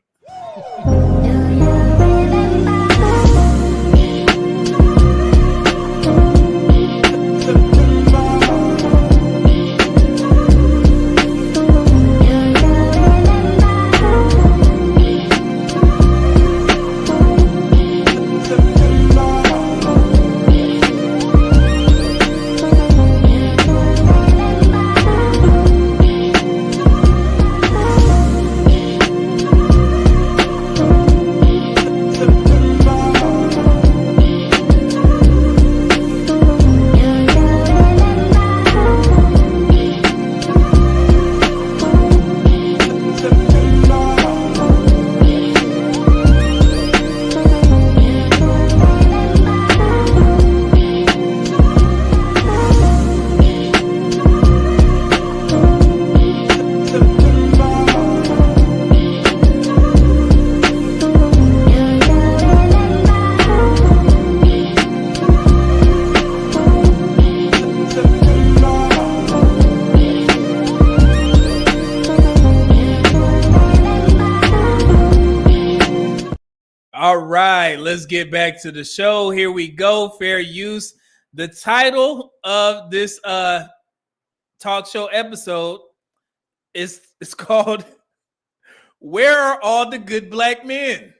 [SPEAKER 3] right, let's get back to the show. Here we go. Fair use. The title of this talk show episode is called "Where Are All the Good Black Men?"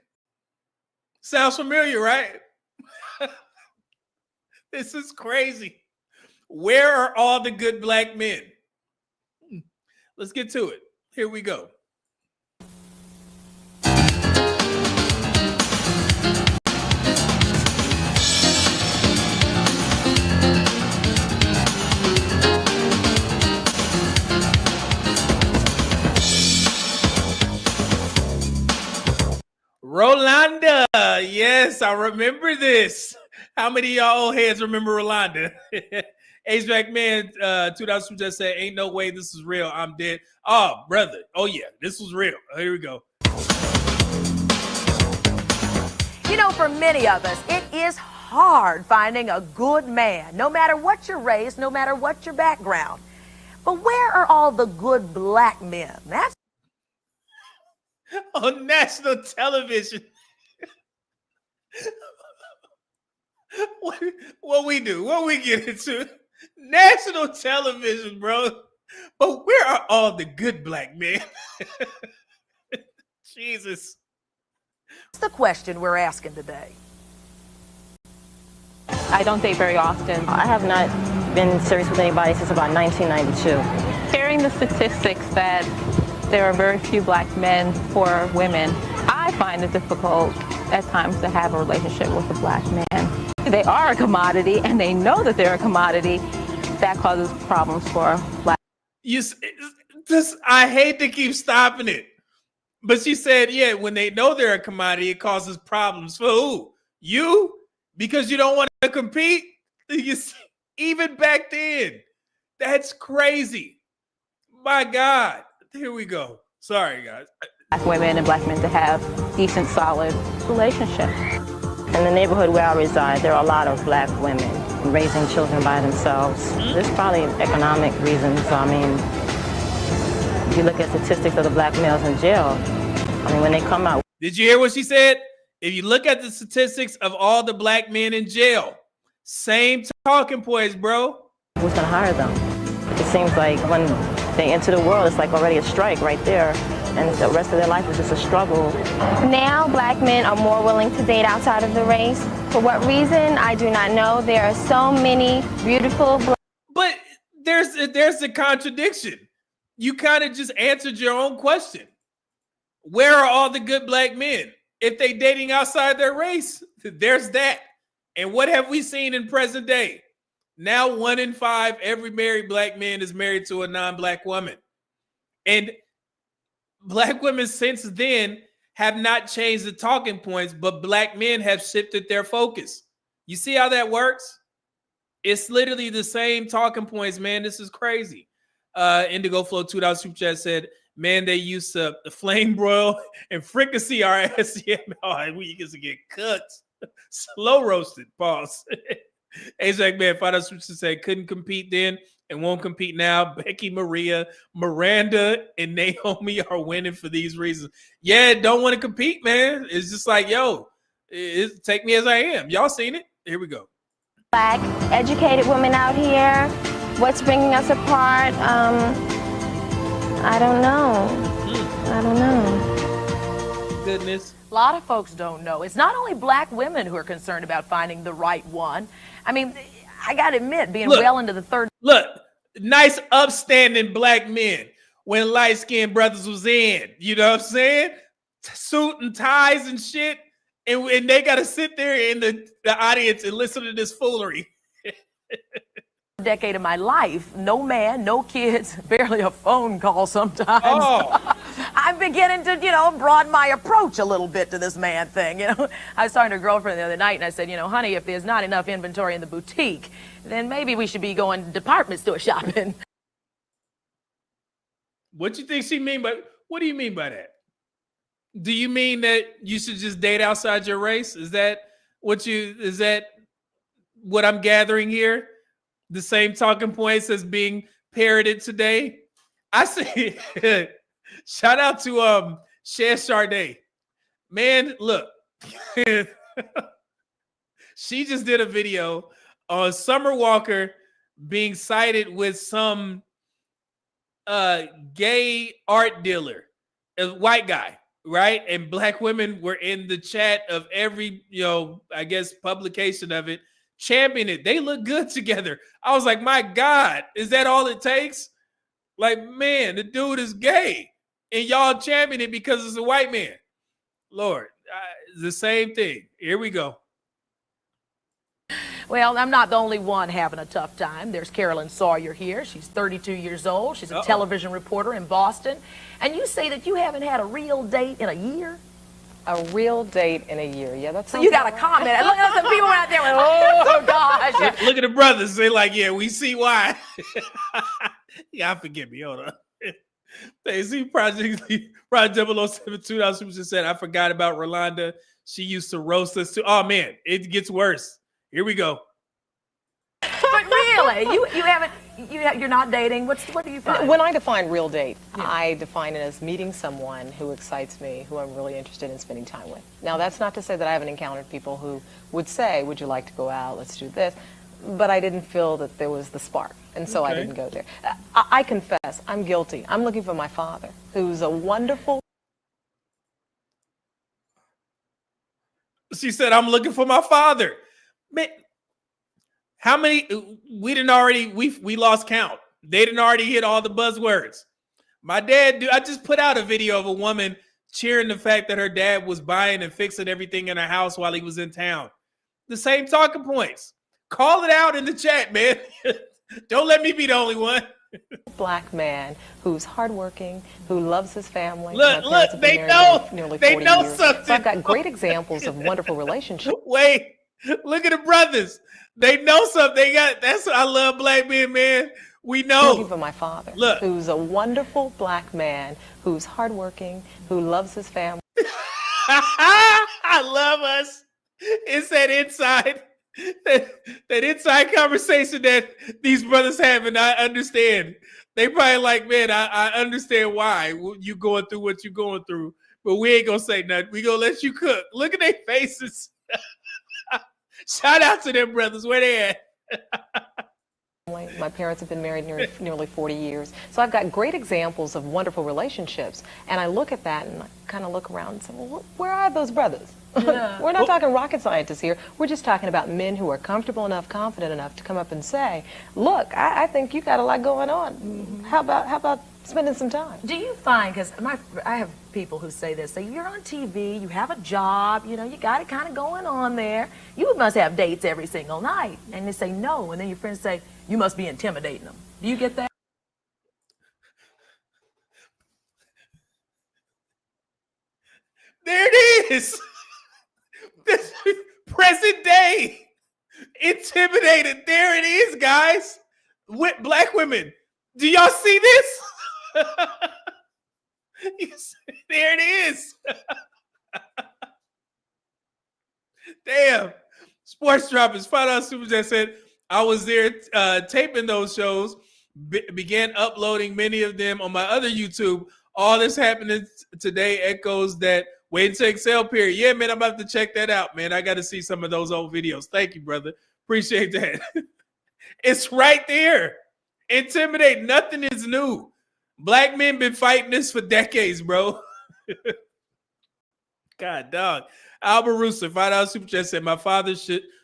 [SPEAKER 3] Sounds familiar, right? This is crazy. Where are all the good black men? Let's get to it. Here we go. Rolanda. Yes, I remember this. How many of y'all old heads remember Rolanda? HVAC man, 2000 just said, ain't no way this is real. I'm dead. Oh, brother. Oh, yeah, this was real. Here we go.
[SPEAKER 17] You know, for many of us, it is hard finding a good man, no matter what your race, no matter what your background. But where are all the good black men? That's
[SPEAKER 3] on national television. What we do? What we get into? National television, bro. But where are all the good black men? Jesus.
[SPEAKER 17] That's the question we're asking today.
[SPEAKER 18] I don't date very often. I have not been serious with anybody since about 1992. Hearing the statistics that there are very few black men for women, I find it difficult at times to have a relationship with a black man. They are a commodity, and they know that they're a commodity. That causes problems for black.
[SPEAKER 3] I hate to keep stopping it, but she said, yeah, when they know they're a commodity, it causes problems for who? You? Because you don't want to compete? Even back then, that's crazy. My God. Here we go. Sorry, guys.
[SPEAKER 18] Black women and black men to have decent, solid relationships. In the neighborhood where I reside, there are a lot of black women raising children by themselves. There's probably economic reasons. I mean, if you look at statistics of the black males in jail, I mean, when they come out.
[SPEAKER 3] Did you hear what she said? If you look at the statistics of all the black men in jail, same talking points, bro.
[SPEAKER 18] Who's going to hire them? It seems like when they enter the world, it's like already a strike right there. And the rest of their life is just a struggle.
[SPEAKER 19] Now, black men are more willing to date outside of the race. For what reason, I do not know. There are so many beautiful black.
[SPEAKER 3] But there's a contradiction. You kind of just answered your own question. Where are all the good black men? If they dating outside their race, there's that. And what have we seen in present day? Now 1 in 5, every married black man is married to a non-black woman. And black women since then have not changed the talking points, but black men have shifted their focus. You see how that works? It's literally the same talking points, man. This is crazy. Indigo Flow $2 super chat said, man, they used to flame broil and fricassee our ass. Yeah, we used to get cooked. Slow roasted. Pause. Azak man, $5 super chat said, couldn't compete then and won't compete now. Becky, Maria, Miranda, and Naomi are winning for these reasons. Yeah, don't want to compete, man. It's just like, yo, take me as I am. Y'all seen it? Here we go.
[SPEAKER 19] Black, educated women out here. What's bringing us apart? I don't know. I don't know.
[SPEAKER 3] Goodness.
[SPEAKER 17] A lot of folks don't know. It's not only black women who are concerned about finding the right one. I mean, I got to admit, being well into the third.
[SPEAKER 3] Look, nice, upstanding black men when light-skinned brothers was in. You know what I'm saying? Suit and ties and shit. And they got to sit there in the audience and listen to this foolery.
[SPEAKER 17] Decade of my life, no man, no kids, barely a phone call sometimes.
[SPEAKER 3] Oh.
[SPEAKER 17] I'm beginning to, broaden my approach a little bit to this man thing. I was talking to a girlfriend the other night and I said, honey, if there's not enough inventory in the boutique, then maybe we should be going department store shopping.
[SPEAKER 3] What you think she mean by, what do you mean by that? Do you mean that you should just date outside your race? Is that what I'm gathering here? The same talking points as being parroted today? I say, shout out to Cher Sade. Man, look, She just did a video on Summer Walker being cited with some gay art dealer, a white guy, right? And black women were in the chat of every, I guess, publication of it, championing it. They look good together. I was like, my God, is that all it takes? Like, man, the dude is gay, and y'all champion it because it's a white man. Lord, it's the same thing. Here we go.
[SPEAKER 17] Well, I'm not the only one having a tough time. There's Carolyn Sawyer here. She's 32 years old. She's a television reporter in Boston. And you say that you haven't had a real date in a year?
[SPEAKER 20] A real date in a year. Yeah, that's
[SPEAKER 17] so you got a comment. Look at some people out there like, oh, gosh.
[SPEAKER 3] Look at the brothers. They're like, yeah, we see why. Yeah, forgive me. Hold on. They see Project 0072. Now she just said, I forgot about Rolanda. She used to roast us too. Oh, man, it gets worse. Here we go.
[SPEAKER 17] But really, you're not dating. What do you find?
[SPEAKER 20] When I define real date, I define it as meeting someone who excites me, who I'm really interested in spending time with. Now, that's not to say that I haven't encountered people who would say, would you like to go out? Let's do this. But I didn't feel that there was the spark, and so I didn't go there. I confess, I'm guilty. I'm looking for my father, who's a wonderful...
[SPEAKER 3] She said, I'm looking for my father. Man, how many we lost count. They didn't already hit all the buzzwords. My dad, I just put out a video of a woman cheering the fact that her dad was buying and fixing everything in her house while he was in town. The same talking points. Call it out in the chat, man. Don't let me be the only one.
[SPEAKER 20] Black man who's hardworking, who loves his family.
[SPEAKER 3] Look, they know. They know
[SPEAKER 20] years.
[SPEAKER 3] something.
[SPEAKER 20] So I've got great examples of wonderful relationships.
[SPEAKER 3] Wait, look at the brothers. They know something. That's what I love black men, man. We know.
[SPEAKER 20] Looking for my father, who's a wonderful black man, who's hardworking, who loves his family.
[SPEAKER 3] I love us. It's that inside. That inside conversation that these brothers have, and I understand. They probably like, man, I understand why you going through what you're going through, but we ain't gonna say nothing. We gonna let you cook. Look at their faces. Shout out to them brothers. Where they at?
[SPEAKER 20] My parents have been married nearly 40 years. So I've got great examples of wonderful relationships. And I look at that and I kind of look around and say, well, where are those brothers? Yeah. We're not talking rocket scientists here. We're just talking about men who are comfortable enough, confident enough to come up and say, look, I think you got a lot going on. Mm-hmm. How about spending some time?
[SPEAKER 17] Do you find, because I have people who say this, you're on TV, you have a job, you got it kind of going on there. You must have dates every single night. And they say no, and then your friends say, you must be intimidating them. Do you get that?
[SPEAKER 3] There it is. This present day. Intimidated. There it is, guys. With black women. Do y'all see this? There it is. Damn. Sports Droppers. Find out Super Chat said, I was there taping those shows, began uploading many of them on my other YouTube. All this happening today echoes that wait until Excel period. Yeah, man, I'm about to check that out, man. I got to see some of those old videos. Thank you, brother. Appreciate that. It's right there. Intimidate. Nothing is new. Black men been fighting this for decades, bro. God, dog. Albert Rooster, $5 Super Chat said, my father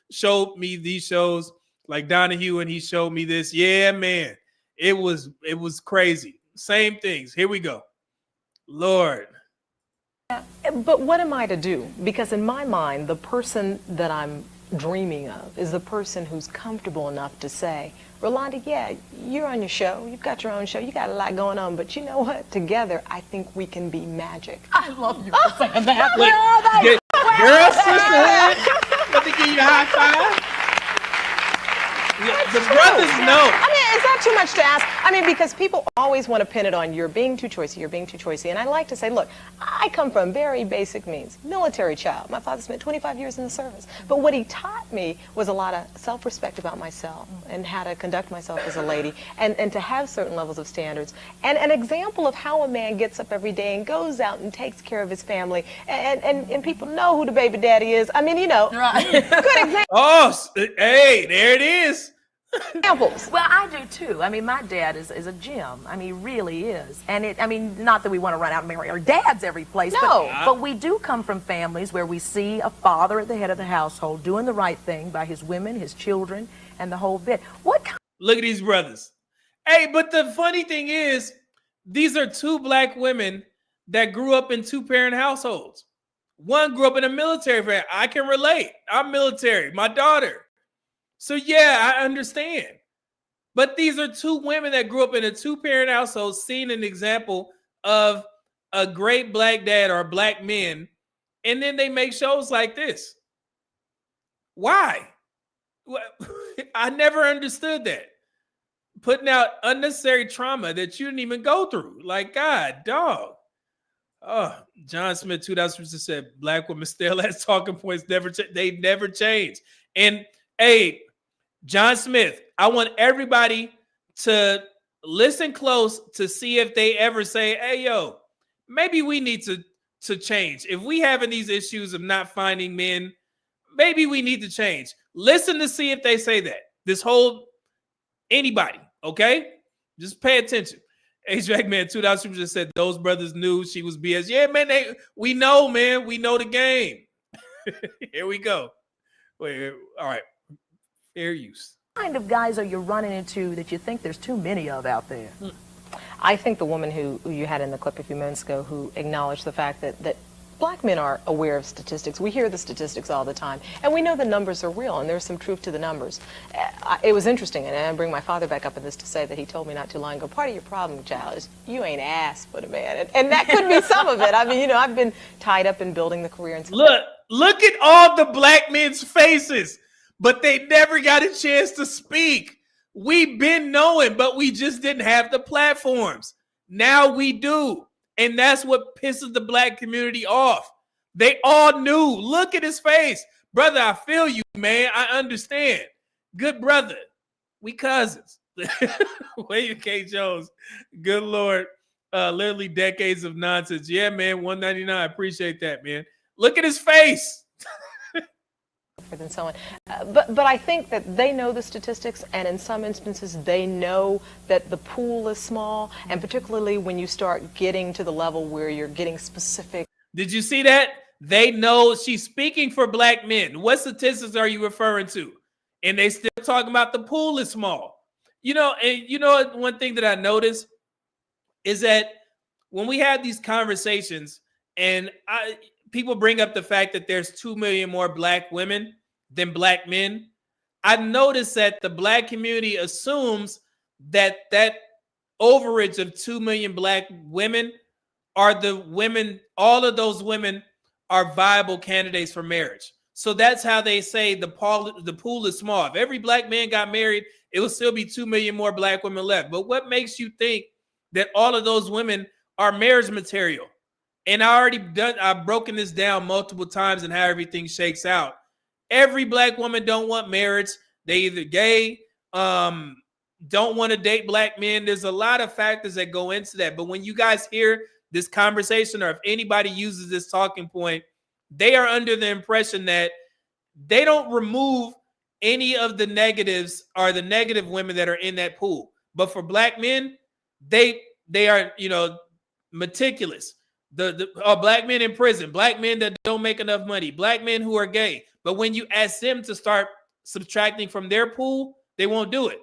[SPEAKER 3] showed me these shows like Donahue, and he showed me this. Yeah, man. It was crazy. Same things. Here we go. Lord.
[SPEAKER 20] But what am I to do? Because in my mind, the person that I'm dreaming of is the person who's comfortable enough to say, Rolanda, yeah, you're on your show. You've got your own show. You got a lot going on. But you know what? Together, I think we can be magic.
[SPEAKER 17] I love you for saying that. Where are they?
[SPEAKER 3] Girl, sisterhood. Let me give you a high five. The brothers know.
[SPEAKER 20] I mean, Is that too much to ask? I mean, because people always want to pin it on you're being too choicy, you're being too choicy. And I like to say, look, I come from very basic means. Military child. My father spent 25 years in the service. But what he taught me was a lot of self-respect about myself and how to conduct myself as a lady and to have certain levels of standards. And an example of how a man gets up every day and goes out and takes care of his family. And people know who the baby daddy is. I mean, you know, good example.
[SPEAKER 3] Oh, hey, there it is.
[SPEAKER 20] Examples.
[SPEAKER 17] Well, I do too. I mean, my dad is a gem. I mean, he really is. And I mean, not that we want to run out and marry our dads every place.
[SPEAKER 20] No.
[SPEAKER 17] But we do come from families where we see a father at the head of the household doing the right thing by his women, his children, and the whole bit.
[SPEAKER 3] Look at these brothers. Hey, but the funny thing is, these are two black women that grew up in two-parent households. One grew up in a military family. I can relate. I'm military. My daughter. So yeah, I understand. But these are two women that grew up in a two-parent household, seeing an example of a great black dad or black men, and then they make shows like this. Why? I never understood that. Putting out unnecessary trauma that you didn't even go through. Like, God, dog. Oh, John Smith, 2000 said, black women still has talking points. They never change. And hey, John Smith, I want everybody to listen close to see if they ever say, hey, yo, maybe we need to change. If we having these issues of not finding men, maybe we need to change. Listen to see if they say that. This whole, anybody, okay? Just pay attention. HVAC Man 2000 just said those brothers knew she was BS. Yeah, man, we know, man. We know the game. Here we go. Wait, all right. Fair use.
[SPEAKER 17] What kind of guys are you running into that you think there's too many of out there?
[SPEAKER 20] I think the woman who you had in the clip a few minutes ago who acknowledged the fact that black men are aware of statistics. We hear the statistics all the time, and we know the numbers are real, and there's some truth to the numbers. It was interesting, and I bring my father back up in this to say that he told me not too long ago, part of your problem, child, is you ain't asked for the man, and that could be some of it. I mean, you know, I've been tied up in building the career. And
[SPEAKER 3] Look at all the black men's faces, but they never got a chance to speak. We've been knowing, but we just didn't have the platforms. Now we do. And that's what pisses the black community off. They all knew. Look at his face. Brother, I feel you, man. I understand. Good brother. We cousins. William K. Jones. Good Lord. Literally decades of nonsense. Yeah, man. 199. Appreciate that, man. Look at his face.
[SPEAKER 20] And so on. But I think that they know the statistics, and in some instances they know that the pool is small, and particularly when you start getting to the level where you're getting specific.
[SPEAKER 3] Did you see that? They know she's speaking for black men. What statistics are you referring to? And they still talking about the pool is small. You know, and you know one thing that I noticed is that when we have these conversations and people bring up the fact that there's 2 million more black women than black men, I noticed that the black community assumes that overage of 2 million black women are the women, all of those women are viable candidates for marriage. So that's how they say the pool is small. If every black man got married, it would still be 2 million more black women left. But what makes you think that all of those women are marriage material? And I've broken this down multiple times and how everything shakes out. Every black woman don't want marriage. They either gay, don't want to date black men. There's a lot of factors that go into that. But when you guys hear this conversation, or if anybody uses this talking point, they are under the impression that they don't remove any of the negatives or the negative women that are in that pool. But for black men, they are, you know, meticulous. The black men in prison, black men that don't make enough money, black men who are gay. But when you ask them to start subtracting from their pool, they won't do it.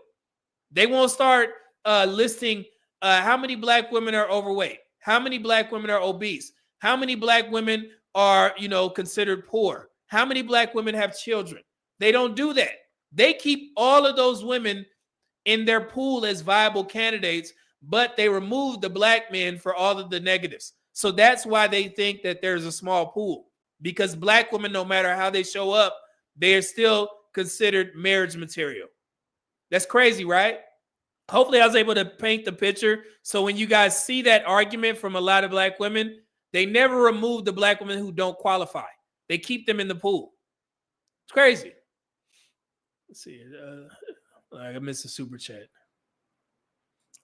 [SPEAKER 3] They won't start listing how many black women are overweight, how many black women are obese, how many black women are, you know, considered poor, how many black women have children. They don't do that. They keep all of those women in their pool as viable candidates, but they remove the black men for all of the negatives. So that's why they think that there's a small pool, because black women, no matter how they show up, they are still considered marriage material. That's crazy, right? hopefully I was able to paint the picture. So when you guys see that argument from a lot of black women, they never remove the black women who don't qualify. They keep them in the pool. It's crazy. Let's see. I missed a super chat.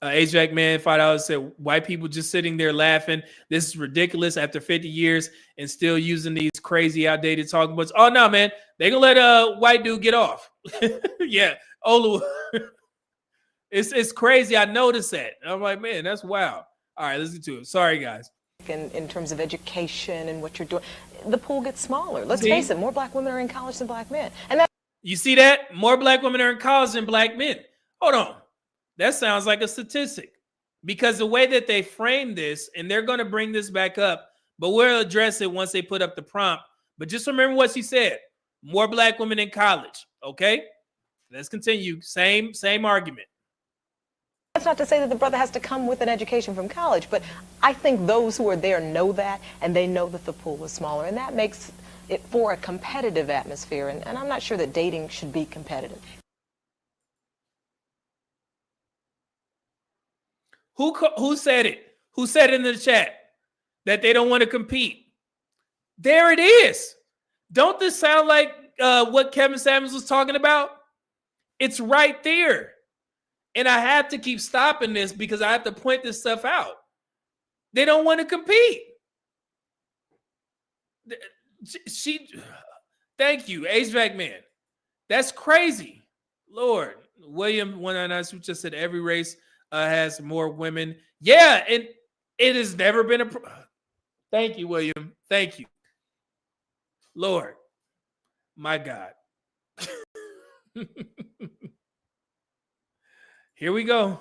[SPEAKER 3] HVAC man, $5 said, white people just sitting there laughing. This is ridiculous after 50 years and still using these crazy outdated talking points. Oh, no, man. They going to let a white dude get off. Yeah. Olu. It's crazy. I noticed that. I'm like, man, that's wild. All right, let's get to it. Sorry, guys.
[SPEAKER 20] In terms of education and what you're doing, the pool gets smaller. Let's face it, more black women are in college than black men. And that
[SPEAKER 3] you see that? More black women are in college than black men. Hold on. That sounds like a statistic because the way that they frame this, and they're going to bring this back up, but we'll address it once they put up the prompt. But just remember what she said. More black women in college. Okay? Let's continue. Same argument.
[SPEAKER 20] That's not to say that the brother has to come with an education from college, but I think those who are there know that, and they know that the pool is smaller, and that makes it for a competitive atmosphere, and I'm not sure that dating should be competitive.
[SPEAKER 3] Who said it? Who said it in the chat that they don't want to compete? There it is. Don't this sound like what Kevin Samuels was talking about? It's right there. And I have to keep stopping this because I have to point this stuff out. They don't want to compete. Thank you, HVAC man. That's crazy. Lord, William 199 just said every race has more women. Yeah, and it has never been a. Thank you, William. Thank you, Lord. My God. Here we go.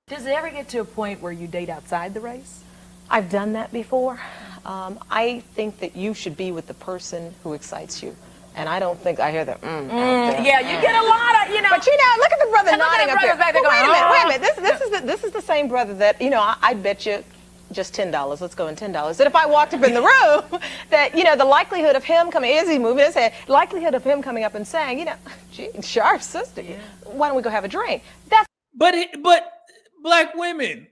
[SPEAKER 17] Does it ever get to a point where you date outside the race?
[SPEAKER 20] I've done that before. I think that you should be with the person who excites you. And I don't think I hear the
[SPEAKER 17] Yeah, you get a lot of,
[SPEAKER 20] But look at the brother nodding up here.
[SPEAKER 17] Back there
[SPEAKER 20] Well, wait a minute. This is the same brother that, I bet you just $10. Let's go in $10. That if I walked up in the room, that, the likelihood of him coming, is he moving his head? Likelihood of him coming up and saying, gee, sharp sister, why don't we go have a drink? That's.
[SPEAKER 3] But black women,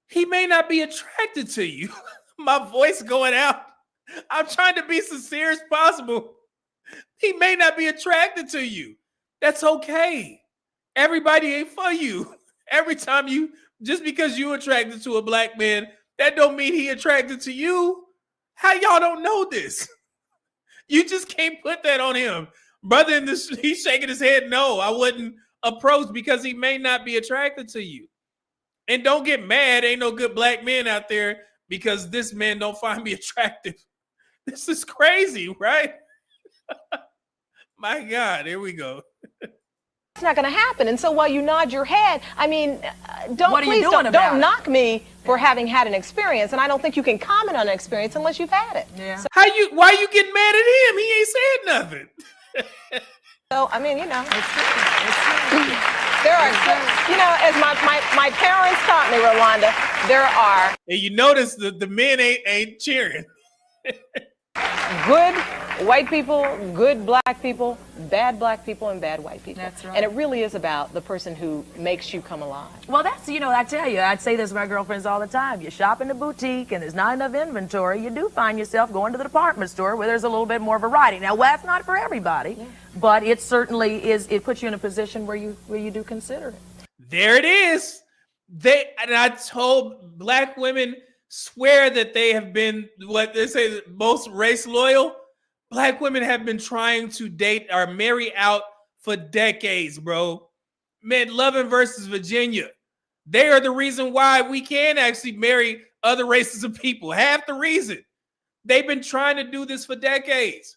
[SPEAKER 3] he may not be attracted to you. My voice going out. I'm trying to be sincere as possible. He may not be attracted to you. That's okay. Everybody ain't for you. Every time just because you attracted to a black man, that don't mean he attracted to you. How y'all don't know this? You just can't put that on him. Brother, he's shaking his head. No, I wouldn't approach because he may not be attracted to you. And don't get mad. Ain't no good black men out there because this man don't find me attractive. This is crazy, right? My God, here we go.
[SPEAKER 20] It's not going to happen. And so while you nod your head, don't knock me for having had an experience. And I don't think you can comment on an experience unless you've had it.
[SPEAKER 17] Yeah.
[SPEAKER 20] So,
[SPEAKER 3] why you getting mad at him? He ain't said nothing.
[SPEAKER 20] So, there are, as my parents taught me, Rolanda, there are.
[SPEAKER 3] And you notice the men ain't cheering.
[SPEAKER 20] Good white people, good black people, bad black people, and bad white people.
[SPEAKER 17] That's right.
[SPEAKER 20] And it really is about the person who makes you come alive.
[SPEAKER 17] Well, that's, I tell you, I'd say this to my girlfriends all the time. You shop in the boutique and there's not enough inventory. You do find yourself going to the department store where there's a little bit more variety. Now, well, that's not for everybody, but it certainly is. It puts you in a position where you do consider it.
[SPEAKER 3] There it is. And I told black women swear that they have been what they say most race loyal. Black women have been trying to date or marry out for decades, bro. Man, Loving versus Virginia. They are the reason why we can actually marry other races of people. Half the reason. They've been trying to do this for decades.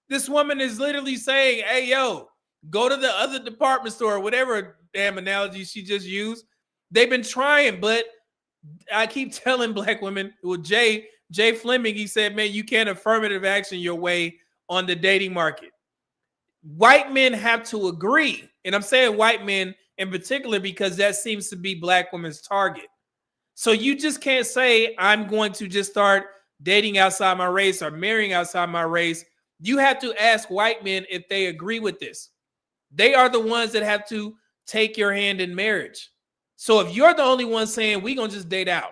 [SPEAKER 3] This woman is literally saying, hey, yo, go to the other department store, whatever damn analogy she just used. They've been trying, but I keep telling black women, well, Jay Fleming, he said, man, you can't affirmative action your way on the dating market. White men have to agree. And I'm saying white men in particular because that seems to be black women's target. So you just can't say, I'm going to just start dating outside my race or marrying outside my race. You have to ask white men if they agree with this. They are the ones that have to take your hand in marriage. So if you're the only one saying we're gonna just date out,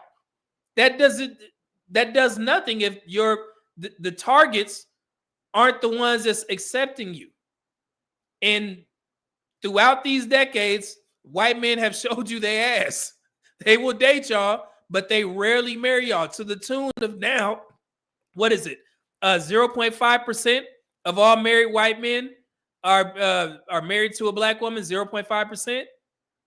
[SPEAKER 3] that does nothing if the targets aren't the ones that's accepting you. And throughout these decades, white men have showed you their ass. They will date y'all, but they rarely marry y'all, to the tune of now, what is it? 0.5% of all married white men are married to a black woman. 0.5%.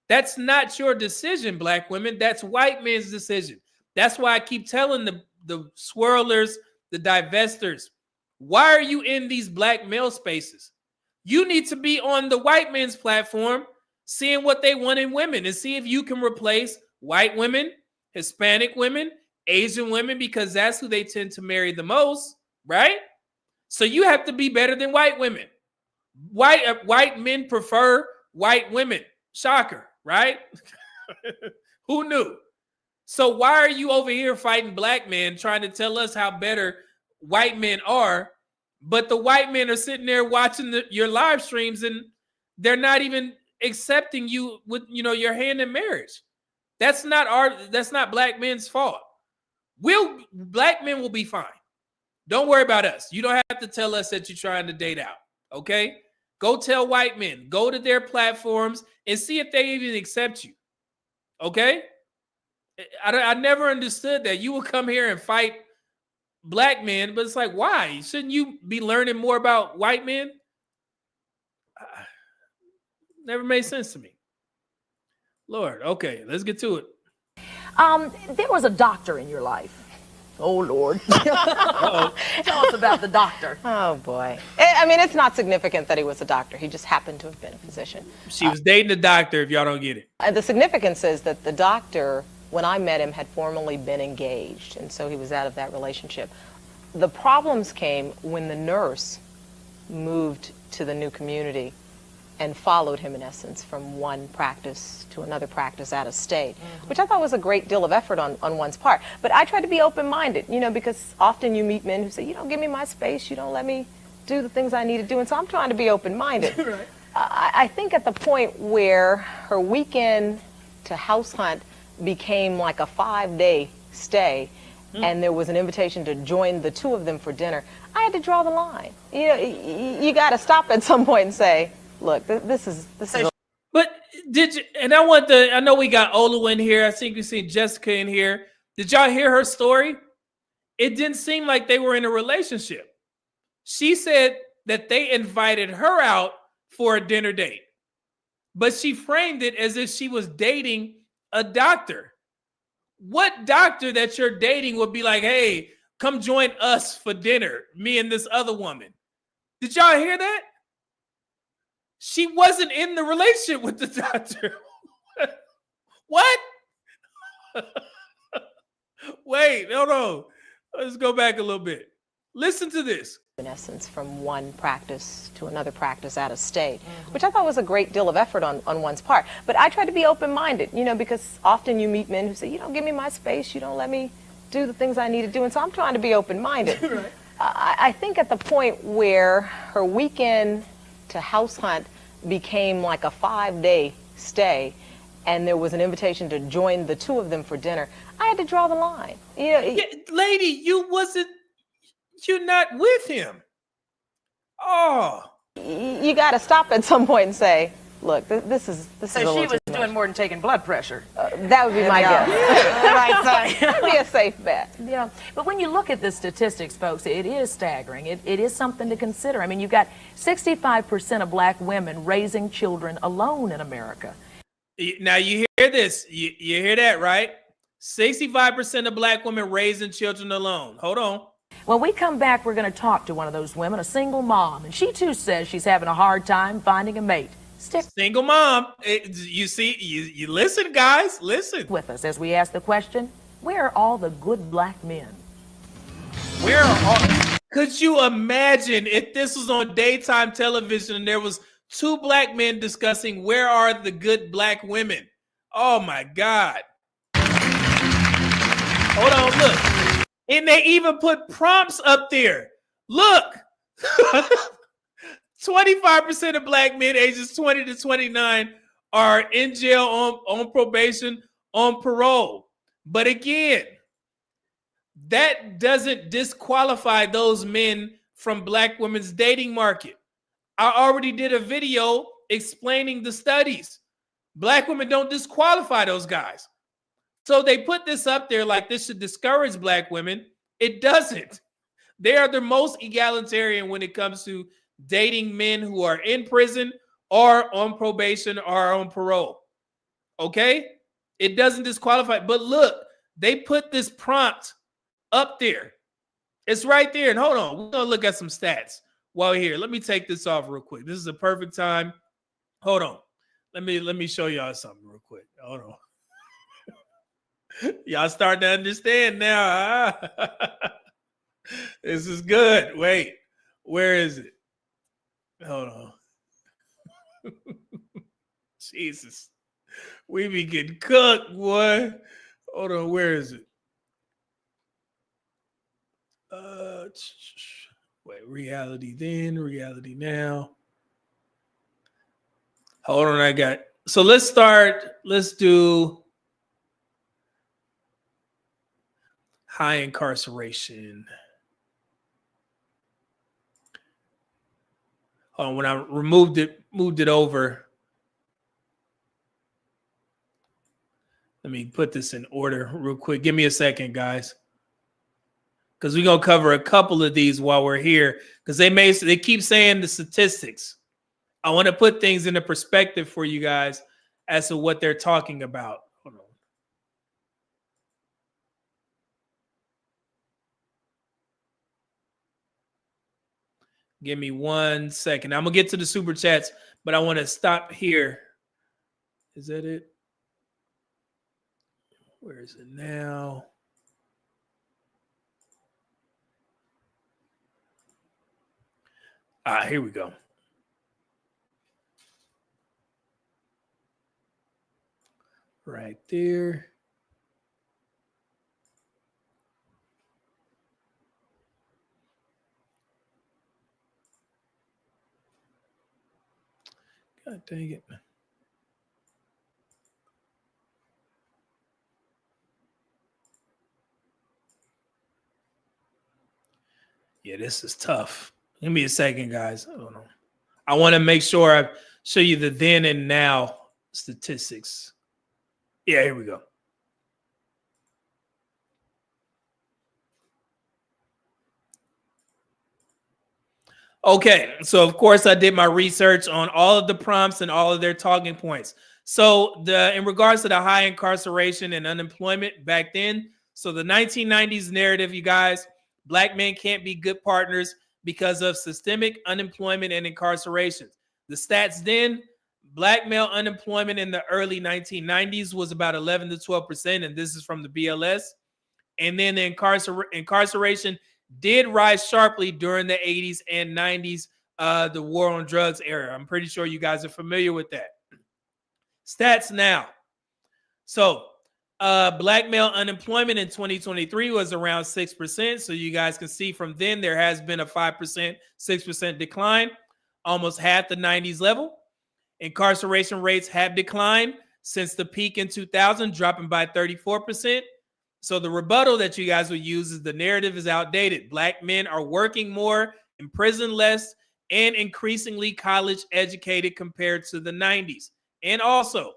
[SPEAKER 3] That's not your decision, black women. That's white men's decision. That's why I keep telling the swirlers, the divestors, why are you in these black male spaces? You need to be on the white men's platform, seeing what they want in women, and see if you can replace white women, Hispanic women, Asian women, because that's who they tend to marry the most, right? So you have to be better than white women. White men prefer white women. Shocker, right? Who knew? So why are you over here fighting black men, trying to tell us how better white men are, but the white men are sitting there watching your live streams and they're not even accepting you with your hand in marriage? That's not black men's fault. Black men will be fine. Don't worry about us. You don't have to tell us that you're trying to date out. Okay? Go tell white men. Go to their platforms and see if they even accept you. Okay? I never understood that. You will come here and fight black men, but it's like, why? Shouldn't you be learning more about white men? Never made sense to me. Lord, okay, let's get to it.
[SPEAKER 17] There was a doctor in your life. Oh, Lord. Tell us about the doctor.
[SPEAKER 20] Oh, boy. I mean, it's not significant that he was a doctor. He just happened to have been a physician.
[SPEAKER 3] She was dating a doctor, if y'all don't get it.
[SPEAKER 20] The significance is that the doctor, when I met him, had formerly been engaged, and so he was out of that relationship. The problems came when the nurse moved to the new community and followed him, in essence, from one practice to another practice out of state, which I thought was a great deal of effort on one's part. But I try to be open-minded, because often you meet men who say, you don't give me my space, you don't let me do the things I need to do, and so I'm trying to be open-minded. Right. I think at the point where her weekend to house hunt became like a 5-day stay, and there was an invitation to join the two of them for dinner, I had to draw the line. You got to stop at some point and say, look, this is.
[SPEAKER 3] But did you? And I know we got Olu in here. I think we see Jessica in here. Did y'all hear her story? It didn't seem like they were in a relationship. She said that they invited her out for a dinner date, but she framed it as if she was dating a doctor. What doctor that you're dating would be like, hey, come join us for dinner, me and this other woman? Did y'all hear that? She wasn't in the relationship with the doctor. What? Wait, hold on. Let's go back a little bit. Listen to this.
[SPEAKER 20] In essence, from one practice to another practice out of state, which I thought was a great deal of effort on one's part. But I try to be open-minded, because often you meet men who say, you don't give me my space, you don't let me do the things I need to do, and so I'm trying to be open-minded. Right. I think at the point where her weekend to house hunt became like a 5-day stay, and there was an invitation to join the two of them for dinner, I had to draw the line.
[SPEAKER 3] Yeah, lady, you're not with him. Oh.
[SPEAKER 20] You got to stop at some point and say, look, this is
[SPEAKER 17] So she was doing more than taking blood pressure.
[SPEAKER 20] That would be my guess. Right, that would be a safe bet.
[SPEAKER 17] Yeah, but when you look at the statistics, folks, it is staggering. It is something to consider. I mean, you've got 65% of black women raising children alone in America.
[SPEAKER 3] Now you hear this. You hear that, right? 65% of black women raising children alone. Hold on.
[SPEAKER 17] When we come back, we're going to talk to one of those women, a single mom, and she too says she's having a hard time finding a mate.
[SPEAKER 3] Single mom. You see, you listen, guys, listen.
[SPEAKER 17] With us as we ask the question, where are all the good black men?
[SPEAKER 3] Where are all? Could you imagine if this was on daytime television and there was two black men discussing where are the good black women? Oh my God. Hold on, look. And they even put prompts up there. Look. 25% of black men ages 20 to 29 are in jail on probation, on parole. But again, that doesn't disqualify those men from black women's dating market. I already did a video explaining the studies. Black women don't disqualify those guys. So they put this up there like this should discourage black women. It doesn't. They are the most egalitarian when it comes to dating men who are in prison or on probation or on parole. Okay? It doesn't disqualify. But look, they put this prompt up there. It's right there. And hold on, we're going to look at some stats while we're here. Let me take this off real quick. This is a perfect time. Hold on. Let me show y'all something real quick. Hold on. Y'all starting to understand now. Huh? This is good. Wait, where is it? Hold on. Jesus. We be getting cooked, boy. Hold on, where is it? Wait, reality then, reality now. Hold on, so let's do high incarceration. When I moved it over. Let me put this in order real quick. Give me a second, guys. Because we're going to cover a couple of these while we're here. Because they keep saying the statistics. I want to put things into perspective for you guys as to what they're talking about. Hold on. Give me 1 second. I'm going to get to the super chats, but I want to stop here. Is that it? Where is it now? Here we go. Right there. God dang it. Yeah, this is tough. Give me a second, guys. I don't know. I want to make sure I show you the then and now statistics. Yeah, here we go. Okay, so of course I did my research on all of the prompts and all of their talking points. So in regards to the high incarceration and unemployment back then, so the 1990s narrative, you guys, black men can't be good partners because of systemic unemployment and incarceration. The stats then, black male unemployment in the early 1990s was about 11 to 12%, and this is from the BLS. And then the incarceration did rise sharply during the 80s and 90s, the war on drugs era. I'm pretty sure you guys are familiar with that. Stats now. So black male unemployment in 2023 was around 6%. So you guys can see from then there has been a 5%, 6% decline, almost half the 90s level. Incarceration rates have declined since the peak in 2000, dropping by 34%. So the rebuttal that you guys will use is the narrative is outdated. Black men are working more, in prison less, and increasingly college educated compared to the 90s. And also,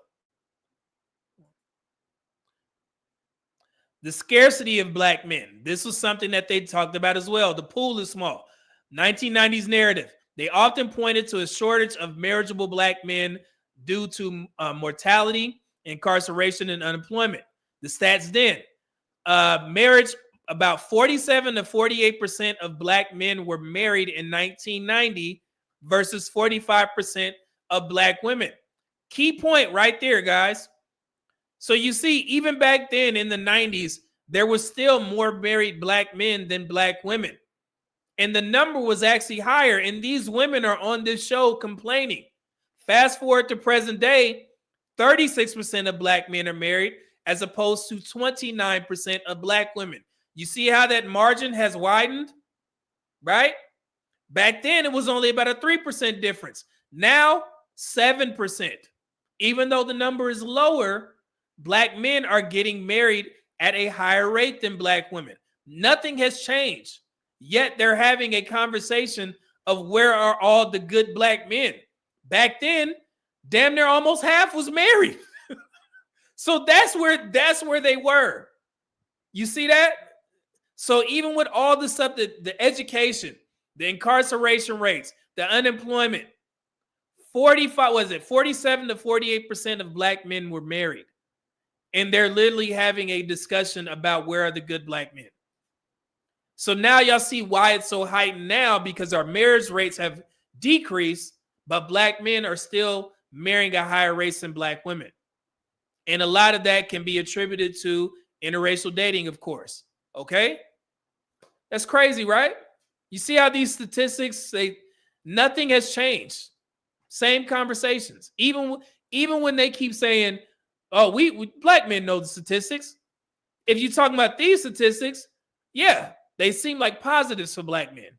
[SPEAKER 3] the scarcity of black men. This was something that they talked about as well. The pool is small. 1990s narrative. They often pointed to a shortage of marriageable black men due to mortality, incarceration, and unemployment. The stats then. Marriage, about 47 to 48% of black men were married in 1990 versus 45% of black women. Key point right there, guys. So you see, even back then in the 90s, there was still more married black men than black women. And the number was actually higher. And these women are on this show complaining. Fast forward to present day, 36% of black men are married as opposed to 29% of black women. You see how that margin has widened, right? Back then, it was only about a 3% difference. Now, 7%. Even though the number is lower, black men are getting married at a higher rate than black women. Nothing has changed. Yet they're having a conversation of where are all the good black men. Back then, damn near almost half was married. So that's where they were. You see that? So even with all the stuff, the education, the incarceration rates, the unemployment, 47 to 48% of black men were married. And they're literally having a discussion about where are the good black men. So now y'all see why it's so heightened now, because our marriage rates have decreased, but black men are still marrying at higher rates than black women. And a lot of that can be attributed to interracial dating, of course. Okay? That's crazy, right? You see how these statistics say nothing has changed. Same conversations. Even when they keep saying, oh, we black men know the statistics. If you're talking about these statistics, yeah, they seem like positives for black men.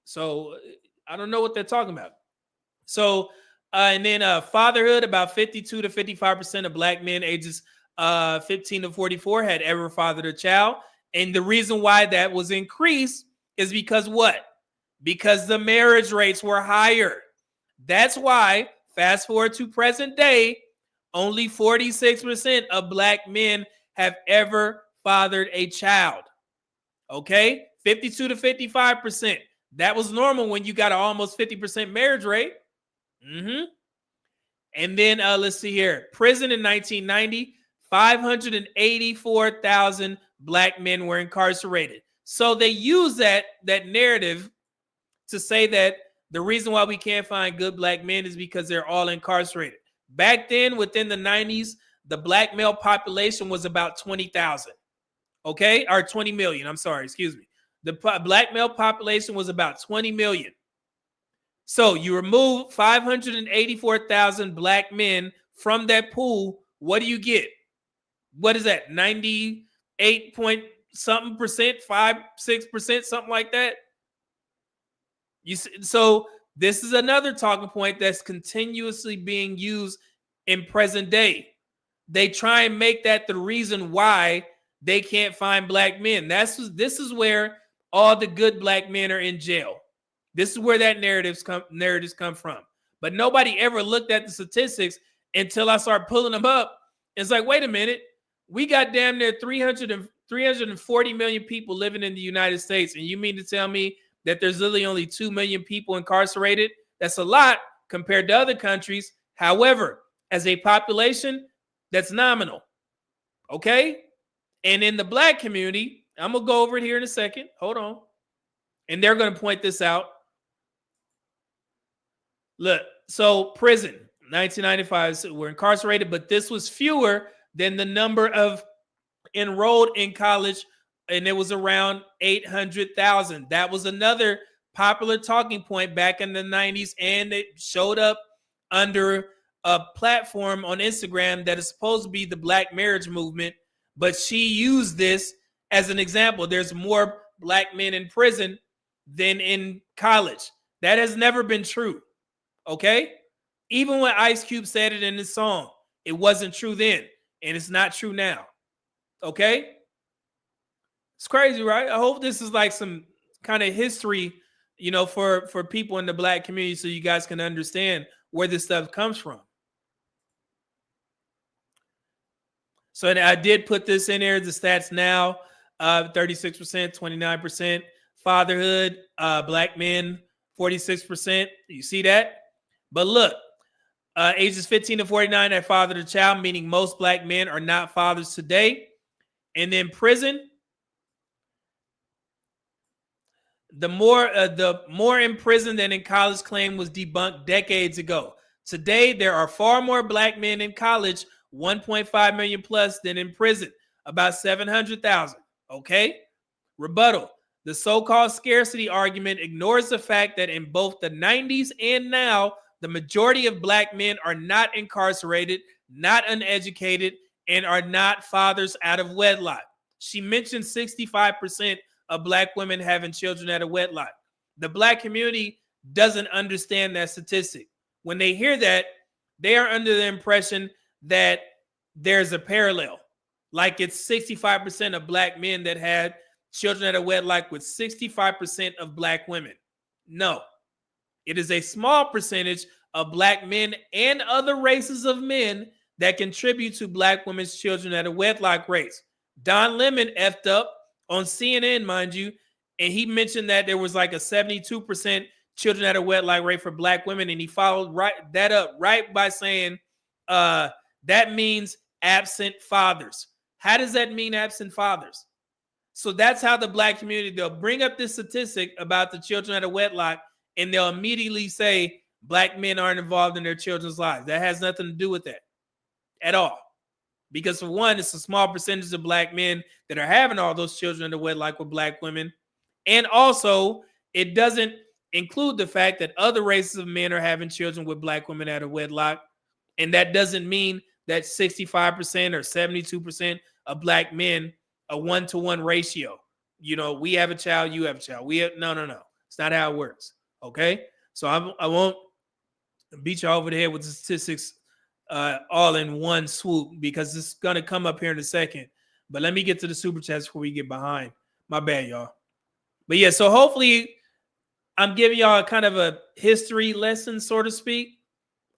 [SPEAKER 3] So I don't know what they're talking about. So, and then fatherhood, about 52 to 55% of black men ages 15 to 44 had ever fathered a child. And the reason why that was increased is because what? Because the marriage rates were higher. That's why, fast forward to present day, only 46% of black men have ever fathered a child. Okay? 52 to 55%. That was normal when you got an almost 50% marriage rate. And then let's see here. Prison in 1990, 584,000 black men were incarcerated. So they use that narrative to say that the reason why we can't find good black men is because they're all incarcerated. Back then, within the 90s, the black male population was about 20,000. Okay? Or 20 million. I'm sorry. Excuse me. The black male population was about 20 million. So you remove 584,000 black men from that pool. What do you get? What is that? 98 point something percent, 5-6%, something like that. You see, so this is another talking point that's continuously being used in present day. They try and make that the reason why they can't find black men. This is where all the good black men are in jail. This is where that narratives come from. But nobody ever looked at the statistics until I started pulling them up. It's like, wait a minute. We got damn near 340 million people living in the United States. And you mean to tell me that there's literally only 2 million people incarcerated? That's a lot compared to other countries. However, as a population, that's nominal. Okay? And in the black community, I'm going to go over it here in a second. Hold on. And they're going to point this out. Look, so prison, 1995, were incarcerated, but this was fewer than the number of enrolled in college, and it was around 800,000. That was another popular talking point back in the 90s, and it showed up under a platform on Instagram that is supposed to be the Black marriage movement, but she used this as an example. There's more black men in prison than in college. That has never been true. Okay? Even when Ice Cube said it in his song, it wasn't true then, and it's not true now. Okay? It's crazy, right? I hope this is like some kind of history, you know, for people in the black community so you guys can understand where this stuff comes from. So I did put this in there, the stats now, 36%, 29%. Fatherhood, black men, 46%. You see that? But look, ages 15 to 49 that fathered a child, meaning most black men are not fathers today. And then prison, the more in prison than in college claim was debunked decades ago. Today, there are far more black men in college, 1.5 million plus, than in prison, about 700,000. Okay? Rebuttal. The so-called scarcity argument ignores the fact that in both the 90s and now, the majority of black men are not incarcerated, not uneducated, and are not fathers out of wedlock. She mentioned 65% of black women having children out of wedlock. The black community doesn't understand that statistic. When they hear that, they are under the impression that there's a parallel. Like it's 65% of black men that had children at a wedlock with 65% of black women. No, it is a small percentage of black men and other races of men that contribute to black women's children at a wedlock race. Don Lemon effed up on CNN, mind you, and he mentioned that there was like a 72% children at a wedlock rate for black women, and he followed that up by saying that means absent fathers. How does that mean absent fathers? So that's how the black community, they'll bring up this statistic about the children at a wedlock, and they'll immediately say black men aren't involved in their children's lives. That has nothing to do with that at all. Because for one, it's a small percentage of black men that are having all those children in the wedlock with black women. And also, it doesn't include the fact that other races of men are having children with black women at a wedlock. And that doesn't mean that 65% or 72% of black men, a 1-to-1 ratio. You know, we have a child, you have a child. No. It's not how it works. Okay? So I won't beat you over the head with the statistics all in one swoop, because it's going to come up here in a second. But let me get to the super chats before we get behind. My bad, y'all. But yeah, so hopefully I'm giving y'all kind of a history lesson, so to speak,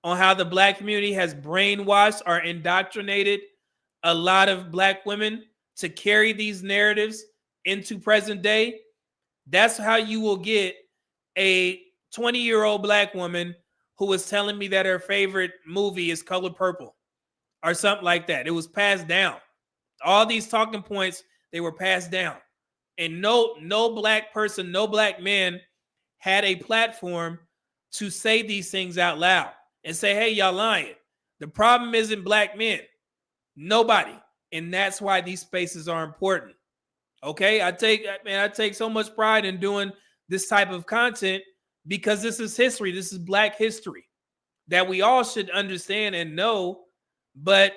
[SPEAKER 3] on how the black community has brainwashed or indoctrinated a lot of black women to carry these narratives into present day. That's how you will get a 20-year-old black woman who was telling me that her favorite movie is Color Purple or something like that. It was passed down. All these talking points, they were passed down. And no black person, no black man had a platform to say these things out loud and say, hey, y'all lying. The problem isn't black men. Nobody. And that's why these spaces are important. Okay? I take so much pride in doing this type of content, because this is history. This is black history that we all should understand and know. But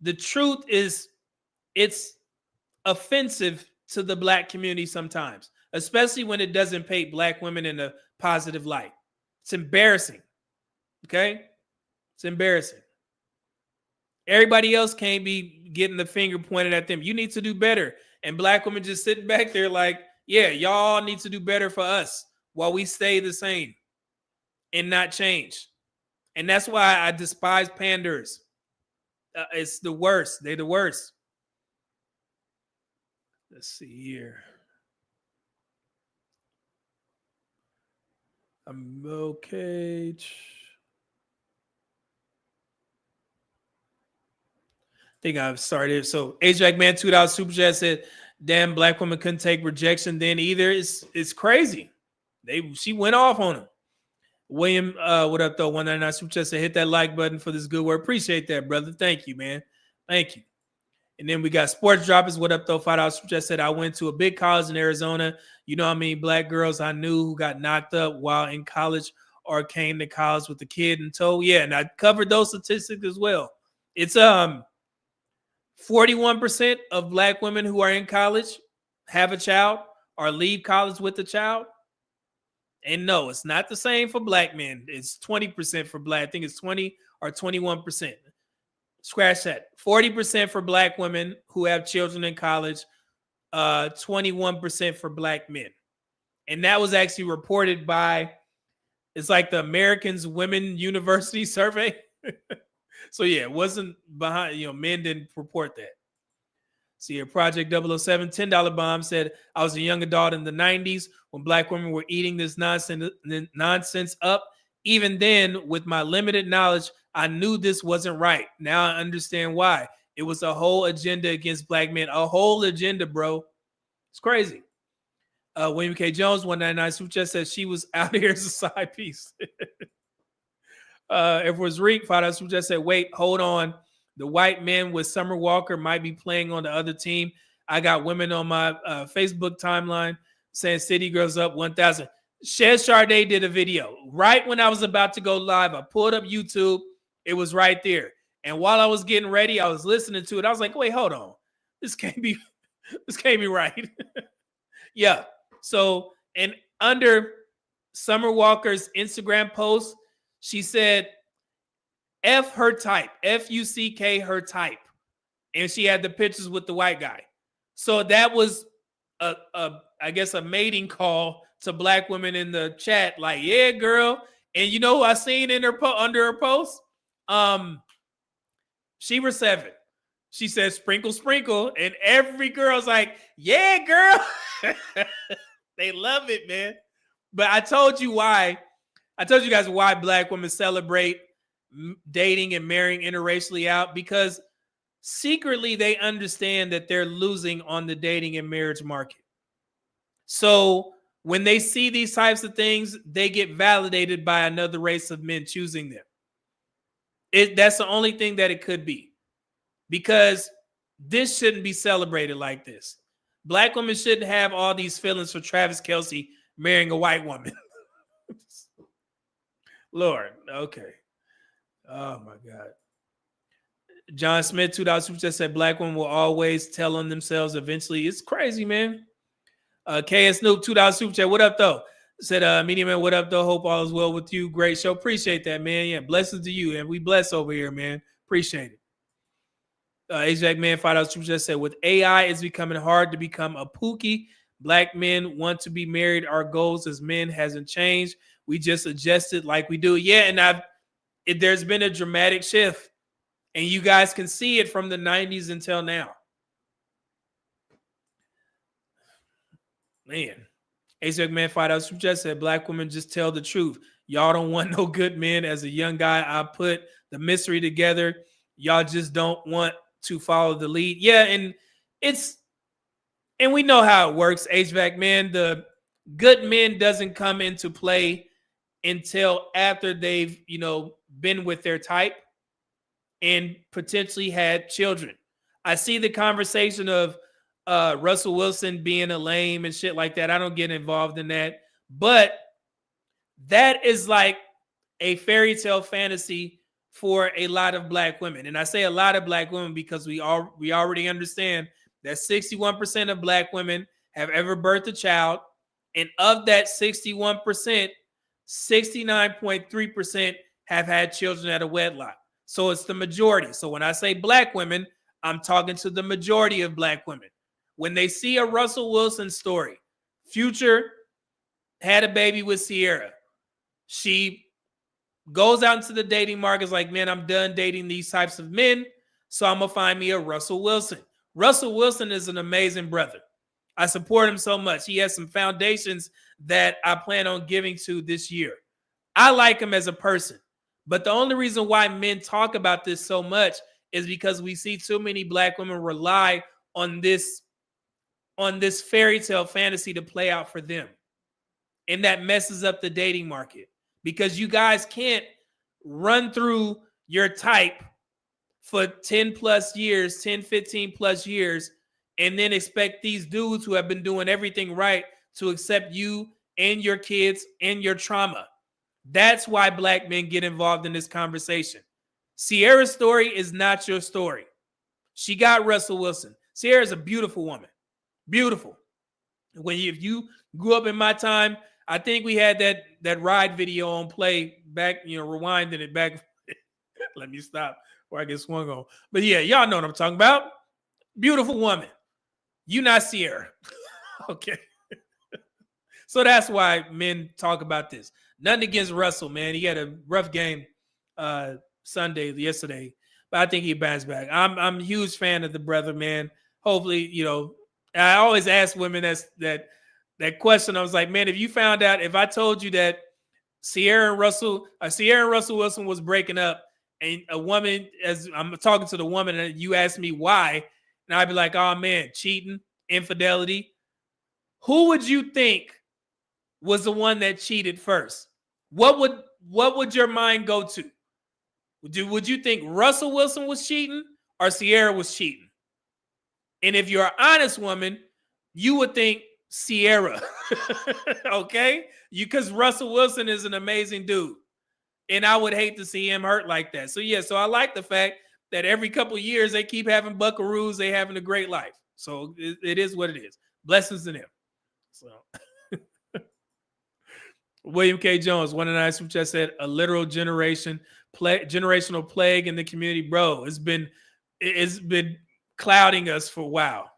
[SPEAKER 3] the truth is, it's offensive to the black community sometimes, especially when it doesn't paint black women in a positive light. It's embarrassing. Okay? It's embarrassing. Everybody else can't be getting the finger pointed at them. You need to do better. And black women just sitting back there like, yeah, y'all need to do better for us while we stay the same and not change. And that's why I despise panders. It's the worst. They're the worst. Let's see here. I'm okay. I think I've started. So Ajax Man $2 super chat said, damn, black women couldn't take rejection then either. It's crazy. She went off on him. William, what up though? 199 super chat said, hit that like button for this good work. Appreciate that, brother. Thank you, man. Thank you. And then we got Sports Droppers. What up though? $5 super chat said, I went to a big college in Arizona. You know how many black girls I knew who got knocked up while in college or came to college with a kid in tow? Yeah, and I covered those statistics as well. It's 41% of black women who are in college have a child or leave college with a child. And no, it's not the same for black men. It's 20% for black. I think it's 20 or 21%. Scratch that. 40% for black women who have children in college, 21% for black men. And that was actually reported by, it's like the Americans Women University Survey. So yeah, it wasn't behind, men didn't report that. See here, Project 007 $10 bomb said, I was a young adult in the 90s when black women were eating this nonsense up. Even then, with my limited knowledge, I knew this wasn't right. Now I understand why. It was a whole agenda against black men. A whole agenda, bro. It's crazy. William K. Jones, 199 super chat says she was out here as a side piece. If it was Reek, $5 super chat said, wait, hold on. The white man with Summer Walker might be playing on the other team. I got women on my Facebook timeline saying City Girls up 1,000. Shed Sade did a video right when I was about to go live. I pulled up YouTube. It was right there. And while I was getting ready, I was listening to it. I was like, wait, hold on. This can't be right. Yeah. So, and under Summer Walker's Instagram post, she said, F her type, F-U-C-K her type. And she had the pictures with the white guy. So that was I guess a mating call to black women in the chat, like, yeah, girl. And you know who I seen in her under her post? She was 7. She said, sprinkle, sprinkle. And every girl's like, yeah, girl. They love it, man. But I told you why. I told you guys why black women celebrate dating and marrying interracially out, because secretly they understand that they're losing on the dating and marriage market. So when they see these types of things, they get validated by another race of men choosing them. That's the only thing that it could be, because this shouldn't be celebrated like this. Black women shouldn't have all these feelings for Travis Kelce marrying a white woman. Lord, okay. Oh my God. John Smith, $2 super chat, said black women will always tell on themselves eventually. It's crazy, man. KS Snoop, $2 super chat. What up, though? Said, Media Man, what up, though? Hope all is well with you. Great show. Appreciate that, man. Yeah, blessings to you. And we bless over here, man. Appreciate it. HVAC Man, $5 super chat, said, with AI, it's becoming hard to become a pookie. Black men want to be married. Our goals as men hasn't changed. We just adjusted like we do. Yeah, and there's been a dramatic shift. And you guys can see it from the 90s until now. Man. HVAC Man, $5 super chat, said, black women just tell the truth. Y'all don't want no good men. As a young guy, I put the mystery together. Y'all just don't want to follow the lead. Yeah, and we know how it works, HVAC Man. The good men doesn't come into play until after they've, been with their type and potentially had children. I see the conversation of Russell Wilson being a lame and shit like that. I don't get involved in that. But that is like a fairy tale fantasy for a lot of black women. And I say a lot of black women because we already understand that 61% of black women have ever birthed a child. And of that 61%, 69.3% have had children at a wedlock. So it's the majority. So when I say black women, I'm talking to the majority of black women. When they see a Russell Wilson story, Future had a baby with Sierra. She goes out into the dating market, is like, man, I'm done dating these types of men, so I'm going to find me a Russell Wilson. Russell Wilson is an amazing brother. I support him so much. He has some foundations that I plan on giving to this year. I like him as a person. But the only reason why men talk about this so much is because we see too many black women rely on this fairy tale fantasy to play out for them. And that messes up the dating market, because you guys can't run through your type for 10 plus years, 10, 15 plus years, and then expect these dudes who have been doing everything right to accept you and your kids and your trauma. That's why black men get involved in this conversation. Sierra's story is not your story. She got Russell Wilson. Sierra's a beautiful woman. Beautiful. If you grew up in my time, I think we had that ride video on play back, rewinding it back. Let me stop before I get swung on. But yeah, y'all know what I'm talking about. Beautiful woman. You not Sierra. Okay. So that's why men talk about this. Nothing against Russell, man. He had a rough game yesterday, but I think he bounced back. I'm a huge fan of the brother, man. Hopefully, I always ask women that question. I was like, man, if I told you that Sierra and Russell Wilson was breaking up, and a woman, as I'm talking to the woman, and you ask me why, and I'd be like, oh man, cheating, infidelity. Who would you think was the one that cheated first? What would your mind go to? Would you think Russell Wilson was cheating or Sierra was cheating? And if you're an honest woman, you would think Sierra. Okay? Because Russell Wilson is an amazing dude. And I would hate to see him hurt like that. So yeah, so I like the fact that every couple of years they keep having buckaroos, they having a great life. So it is what it is. Blessings to them. So William K. Jones, 109 super chat, said, a literal generation generational plague in the community, bro. It's been clouding us for a while.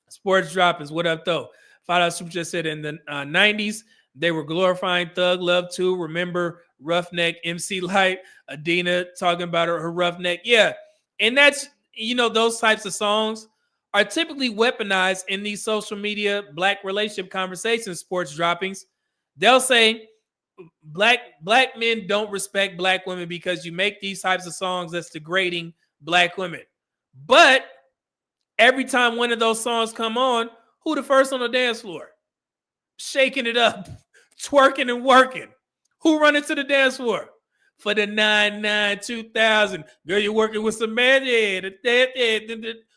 [SPEAKER 3] Sports droppings, what up though? $5 super chat said in the 90s they were glorifying thug love too. Remember Roughneck, MC Light, Adina talking about her roughneck. Yeah, and that's, you know, those types of songs are typically weaponized in these social media black relationship conversations. Sports droppings, they'll say black men don't respect black women because you make these types of songs that's degrading black women. But every time one of those songs come on, who the first on the dance floor? Shaking it up, twerking and working. Who running to the dance floor? For the 2000. Girl, you're working with some man.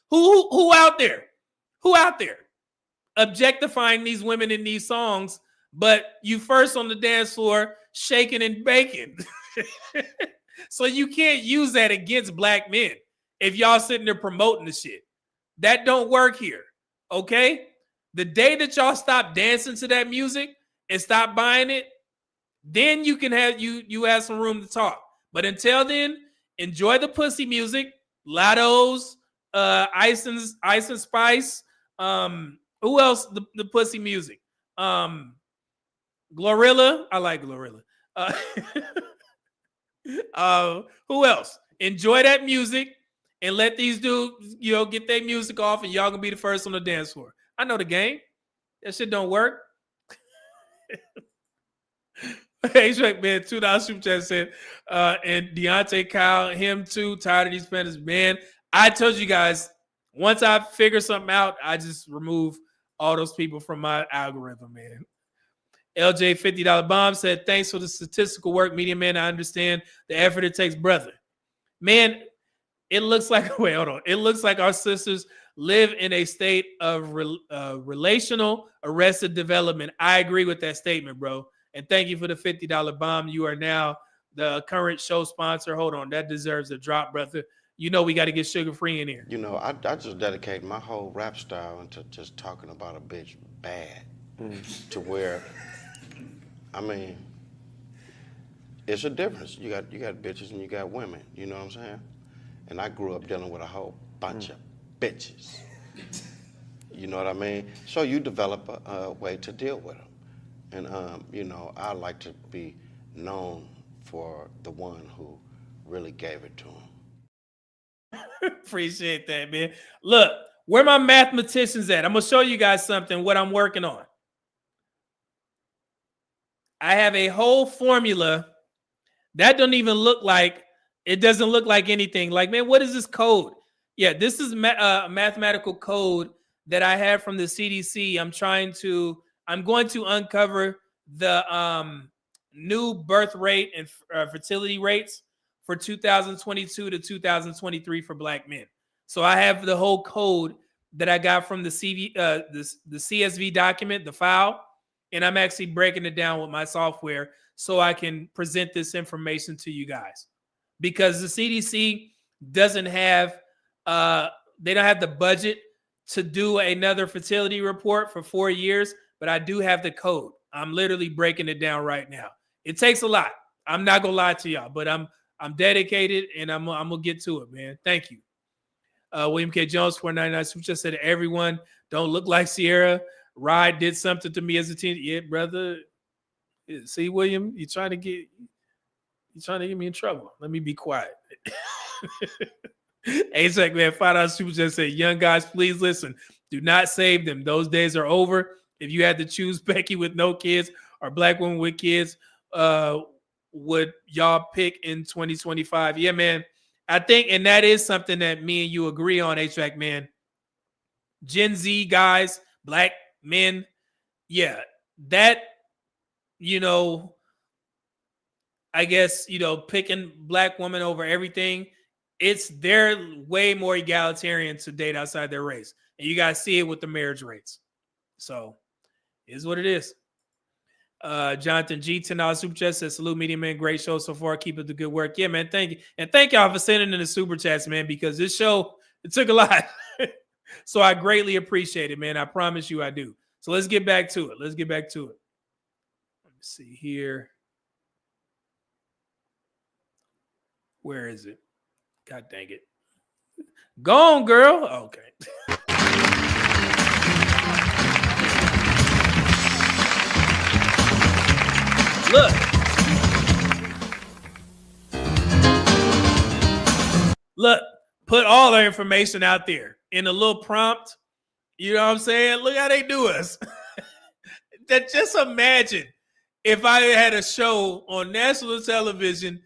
[SPEAKER 3] Who out there? Who out there? Objectifying these women in these songs, but you first on the dance floor shaking and baking. So you can't use that against black men if y'all sitting there promoting the shit. That don't work here, okay? The day that y'all stop dancing to that music and stop buying it, then you can have you have some room to talk. But until then, enjoy the pussy music, Lotto's, Ice and Spice. Who else? The pussy music. Glorilla. I like Glorilla. Who else? Enjoy that music and let these dudes, you know, get their music off, and y'all gonna be the first on the dance floor. I know the game. That shit don't work. Hey, man, $2 super chat said, and Deontay Kyle, him too, tired of these penalties. Man, I told you guys, once I figure something out, I just remove all those people from my algorithm, man. LJ $50 bomb said, thanks for the statistical work, media man. I understand the effort it takes, brother. Man, it looks like, wait, hold on. It looks like our sisters live in a state of relational arrested development. I agree with that statement, bro. And thank you for the $50 bomb. You are now the current show sponsor. Hold on. That deserves a drop, brother. You know we got to get sugar-free in here.
[SPEAKER 21] You know, I just dedicate my whole rap style into just talking about a bitch bad. To where, I mean, it's a difference. You got bitches and you got women. You know what I'm saying? And I grew up dealing with a whole bunch of bitches. You know what I mean? So you develop a way to deal with them. And, you know, I like to be known for the one who really gave it to him.
[SPEAKER 3] Appreciate that, man. Look, where my mathematicians at? I'm going to show you guys something, what I'm working on. I have a whole formula that doesn't even look like, it doesn't look like anything. Like, man, what is this code? Yeah, this is a mathematical code that I have from the CDC. I'm going to uncover the new birth rate and fertility rates for 2022 to 2023 for black men. So I have the whole code that I got from the CSV document, the file, and I'm actually breaking it down with my software so I can present this information to you guys. Because the CDC doesn't have, they don't have the budget to do another fertility report for 4 years, but I do have the code. I'm literally breaking it down right now. It takes a lot. I'm not gonna lie to y'all, but I'm dedicated and I'm gonna get to it, man. Thank you. William K. Jones, 499, who just said, everyone don't look like Sierra. Ride did something to me as a teen. Yeah, brother. See, William, you're trying to get me in trouble. Let me be quiet. ASAC, man, $5 super chat said, young guys, please listen. Do not save them. Those days are over. If you had to choose Becky with no kids or black woman with kids, would y'all pick in 2025? Yeah, man. I think, and that is something that me and you agree on, HVAC, man. Gen Z guys, black men, yeah, that, you know, I guess, you know, picking black women over everything, they're way more egalitarian to date outside their race. And you guys see it with the marriage rates. So, it is what it is. Jonathan G, $10 super chat says, salute media man, great show so far. Keep up the good work. Yeah, man, thank you. And thank y'all for sending in the super chats, man, because this show, it took a lot. So I greatly appreciate it, man. I promise you I do. So let's get back to it. Let me see here. Where is it? God dang it. Go on, girl. Okay. Look. Look, put all their information out there in a little prompt. You know what I'm saying? Look how they do us. That just imagine if I had a show on national television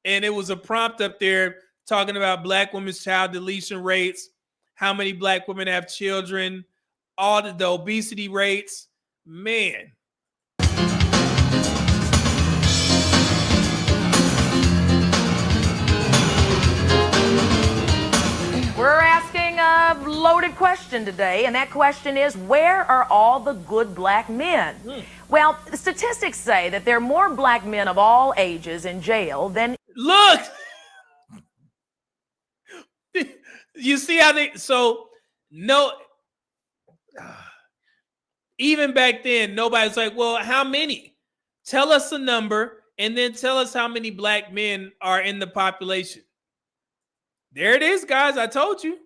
[SPEAKER 3] and it was a prompt up there talking about Black women's child deletion rates, how many Black women have children, all the obesity rates. Man.
[SPEAKER 17] We're asking a loaded question today, and that question is, where are all the good black men? Well, the statistics say that there are more black men of all ages in jail than...
[SPEAKER 3] Look! You see how they... So, no... Even back then, nobody's like, well, how many? Tell us a number, and then tell us how many black men are in the population. There it is, guys. I told you.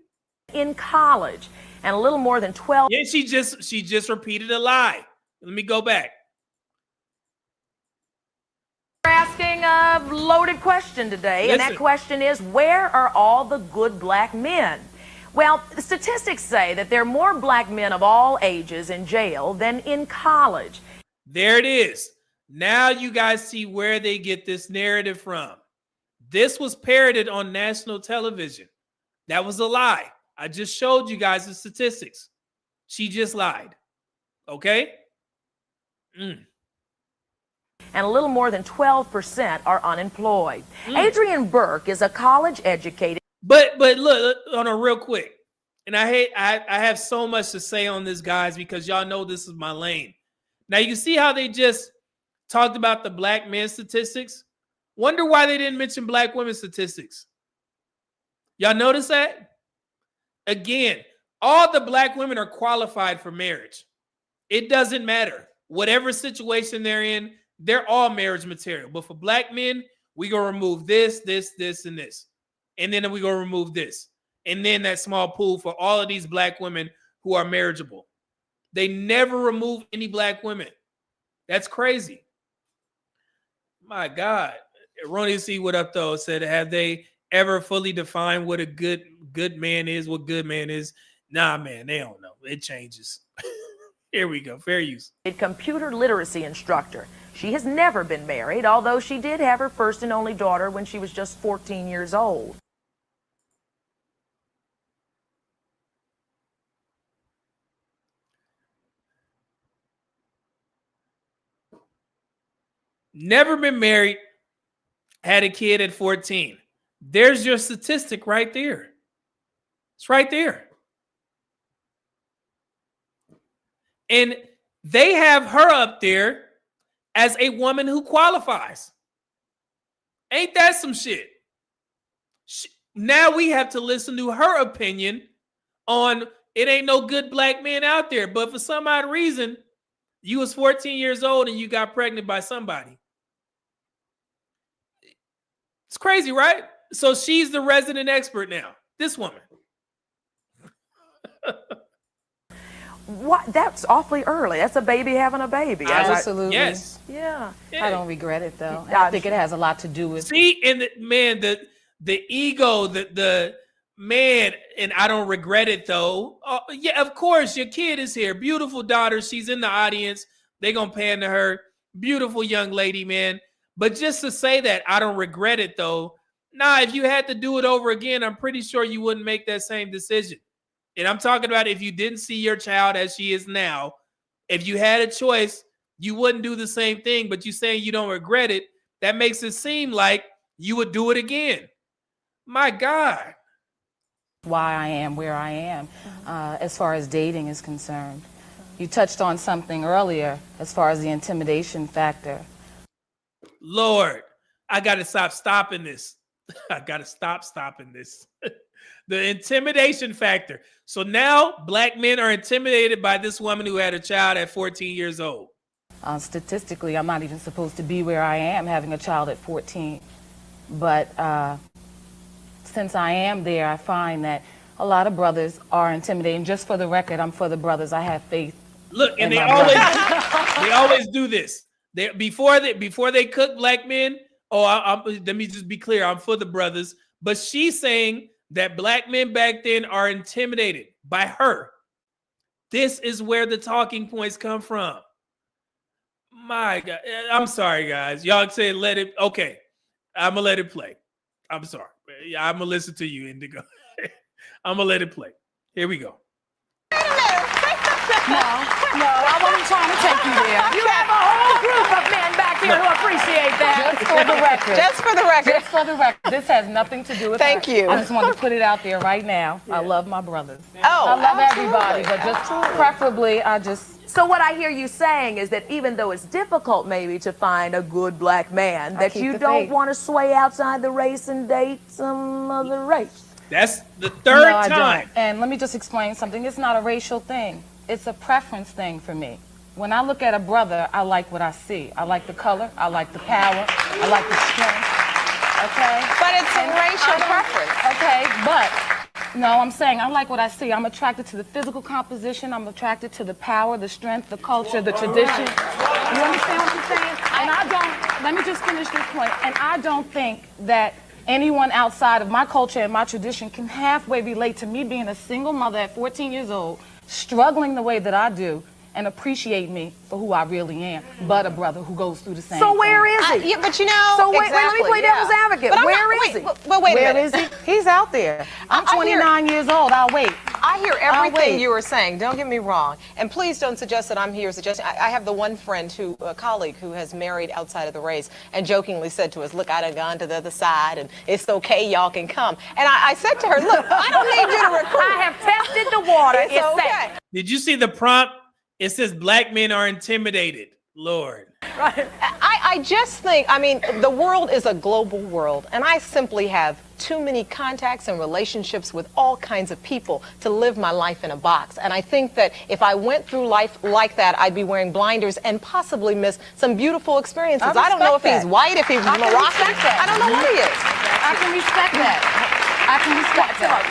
[SPEAKER 17] In college, and a little more than 12.
[SPEAKER 3] Yeah, she just repeated a lie. Let me go back.
[SPEAKER 17] We're asking a loaded question today, and that question is, where are all the good black men? Well, the statistics say that there are more black men of all ages in jail than in college.
[SPEAKER 3] There it is. Now you guys see where they get this narrative from. This was parroted on national television. That was a lie. I just showed you guys the statistics. She just lied. Okay?
[SPEAKER 17] And a little more than 12% are unemployed. Adrian Burke is a college-educated...
[SPEAKER 3] But look, on a real quick, and I have so much to say on this, guys, because y'all know this is my lane. Now, you see how they just talked about the black men statistics? Wonder why they didn't mention black women statistics. Y'all notice that? Again, all the black women are qualified for marriage. It doesn't matter. Whatever situation they're in, they're all marriage material. But for black men, we gonna remove this, this, this, and this. And then we gonna remove this. And then that small pool for all of these black women who are marriageable. They never remove any black women. That's crazy. My God. Ronnie C, what up though? Said, have they ever fully defined what a good man is, what good man is? Nah, man, they don't know. It changes. Here we go. Fair use.
[SPEAKER 17] A computer literacy instructor. She has never been married, although she did have her first and only daughter when she was just 14 years old.
[SPEAKER 3] Never been married, had a kid at 14. There's your statistic right there. It's right there. And they have her up there as a woman who qualifies. Ain't that some shit? Now we have to listen to her opinion on it ain't no good black men out there. But for some odd reason, you was 14 years old and you got pregnant by somebody. It's crazy, right? So she's the resident expert now. This woman.
[SPEAKER 17] What? That's awfully early. That's a baby having a baby.
[SPEAKER 20] Absolutely.
[SPEAKER 3] Yes.
[SPEAKER 17] Yeah.
[SPEAKER 20] I don't regret it though. I think it has a lot to do with.
[SPEAKER 3] See, and the ego, the man, and I don't regret it though. Yeah, of course, your kid is here. Beautiful daughter. She's in the audience. They're gonna pan to her. Beautiful young lady, man. But just to say that, I don't regret it though. Nah, if you had to do it over again, I'm pretty sure you wouldn't make that same decision. And I'm talking about if you didn't see your child as she is now, if you had a choice, you wouldn't do the same thing, but you saying you don't regret it, that makes it seem like you would do it again. My God.
[SPEAKER 20] Why I am where I am as far as dating is concerned. You touched on something earlier as far as the intimidation factor.
[SPEAKER 3] Lord, I got to stop stopping this. I got to stop stopping this. The intimidation factor. So now black men are intimidated by this woman who had a child at 14 years old.
[SPEAKER 20] Statistically, I'm not even supposed to be where I am having a child at 14.
[SPEAKER 17] But since I am there, I find that a lot of brothers are intimidating. Just for the record, I'm for the brothers. I have faith.
[SPEAKER 3] Look, and
[SPEAKER 17] in
[SPEAKER 3] they
[SPEAKER 17] my
[SPEAKER 3] always
[SPEAKER 17] brothers.
[SPEAKER 3] they always do this. They before they cook black men. Oh, let me just be clear. I'm for the brothers, but she's saying that black men back then are intimidated by her. This is where the talking points come from. My God, I'm sorry, guys. Y'all say let it. Okay, I'm gonna let it play. I'm sorry. I'm gonna listen to you, Indigo. I'm gonna let it play. Here we go.
[SPEAKER 17] No, I wasn't trying to take you there. You have a whole group of men back here who appreciate that. Just for the record.
[SPEAKER 20] Just for the record.
[SPEAKER 17] Just for the record. This has nothing to do with
[SPEAKER 20] Thank
[SPEAKER 17] her.
[SPEAKER 20] you.
[SPEAKER 17] I just wanted to put it out there right now. I love my brothers.
[SPEAKER 20] Oh,
[SPEAKER 17] I love
[SPEAKER 20] absolutely.
[SPEAKER 17] everybody, but just preferably, I just...
[SPEAKER 2] So what I hear you saying is that even though it's difficult maybe to find a good black man, that
[SPEAKER 17] keep
[SPEAKER 2] you
[SPEAKER 17] the
[SPEAKER 2] don't
[SPEAKER 17] faith.
[SPEAKER 2] want to sway outside the race and date some other race.
[SPEAKER 3] That's the third
[SPEAKER 17] No, I
[SPEAKER 3] time.
[SPEAKER 17] don't. And let me just explain something. It's not a racial thing. It's a preference thing for me. When I look at a brother, I like what I see. I like the color. I like the power. I like the strength. Okay?
[SPEAKER 20] But it's a racial preference.
[SPEAKER 17] Okay, but no, I'm saying I like what I see. I'm attracted to the physical composition. I'm attracted to the power, the strength, the culture, the tradition. You understand what I'm saying? And I don't, let me just finish this point. And I don't think that anyone outside of my culture and my tradition can halfway relate to me being a single mother at 14 years old, struggling the way that I do, and appreciate me for who I really am, but a brother who goes through the same
[SPEAKER 2] So where
[SPEAKER 17] thing.
[SPEAKER 2] is he?
[SPEAKER 20] Yeah, but you know,
[SPEAKER 2] So wait,
[SPEAKER 20] exactly,
[SPEAKER 2] let me play devil's advocate.
[SPEAKER 20] But
[SPEAKER 2] Where is he?
[SPEAKER 20] But wait a
[SPEAKER 17] Where
[SPEAKER 20] minute.
[SPEAKER 17] is he? He's out there. I'm
[SPEAKER 20] I hear-
[SPEAKER 17] 29 years old. I'll wait.
[SPEAKER 20] I hear
[SPEAKER 17] I'll
[SPEAKER 20] everything
[SPEAKER 17] wait.
[SPEAKER 20] you are saying. Don't get me wrong. And please don't suggest that I'm here suggesting. I have the one friend a colleague who has married outside of the race and jokingly said to us, look, I done gone to the other side and it's okay, y'all can come. And I said to her, look, I don't need you to recruit.
[SPEAKER 2] I have tested the water.
[SPEAKER 20] It's okay.
[SPEAKER 3] Did you see the prompt? It says black men are intimidated. Lord.
[SPEAKER 2] Right.
[SPEAKER 20] I just think, I mean, the world is a global world, and I simply have too many contacts and relationships with all kinds of people to live my life in a box. And I think that if I went through life like that, I'd be wearing blinders and possibly miss some beautiful experiences. I don't know if he's white, if he's Moroccan. I don't know what he is.
[SPEAKER 17] I can respect that. I can respect that.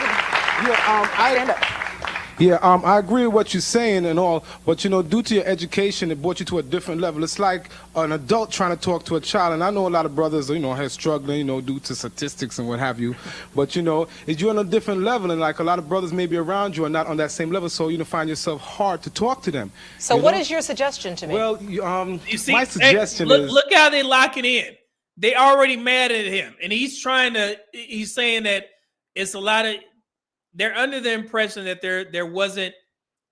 [SPEAKER 22] I agree with what you're saying and all, but you know, due to your education, it brought you to a different level. It's like an adult trying to talk to a child, and I know a lot of brothers, you know, are struggling, you know, due to statistics and what have you. But you know, you're on a different level, and like a lot of brothers maybe around you are not on that same level, so you find yourself hard to talk to them.
[SPEAKER 20] So what is your suggestion to me?
[SPEAKER 22] Well,
[SPEAKER 3] You see,
[SPEAKER 22] my suggestion
[SPEAKER 3] look,
[SPEAKER 22] is
[SPEAKER 3] look how they lock it in. They already mad at him, and he's saying that it's a lot of. They're under the impression that there wasn't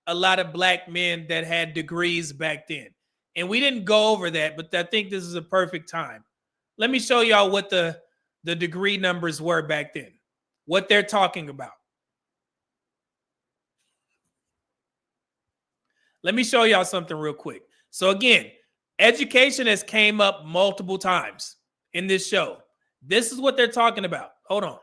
[SPEAKER 3] a lot of black men that had degrees back then. And we didn't go over that, but I think this is a perfect time. Let me show y'all what the degree numbers were back then, what they're talking about. Let me show y'all something real quick. So again, education has came up multiple times in this show. This is what they're talking about. Hold on.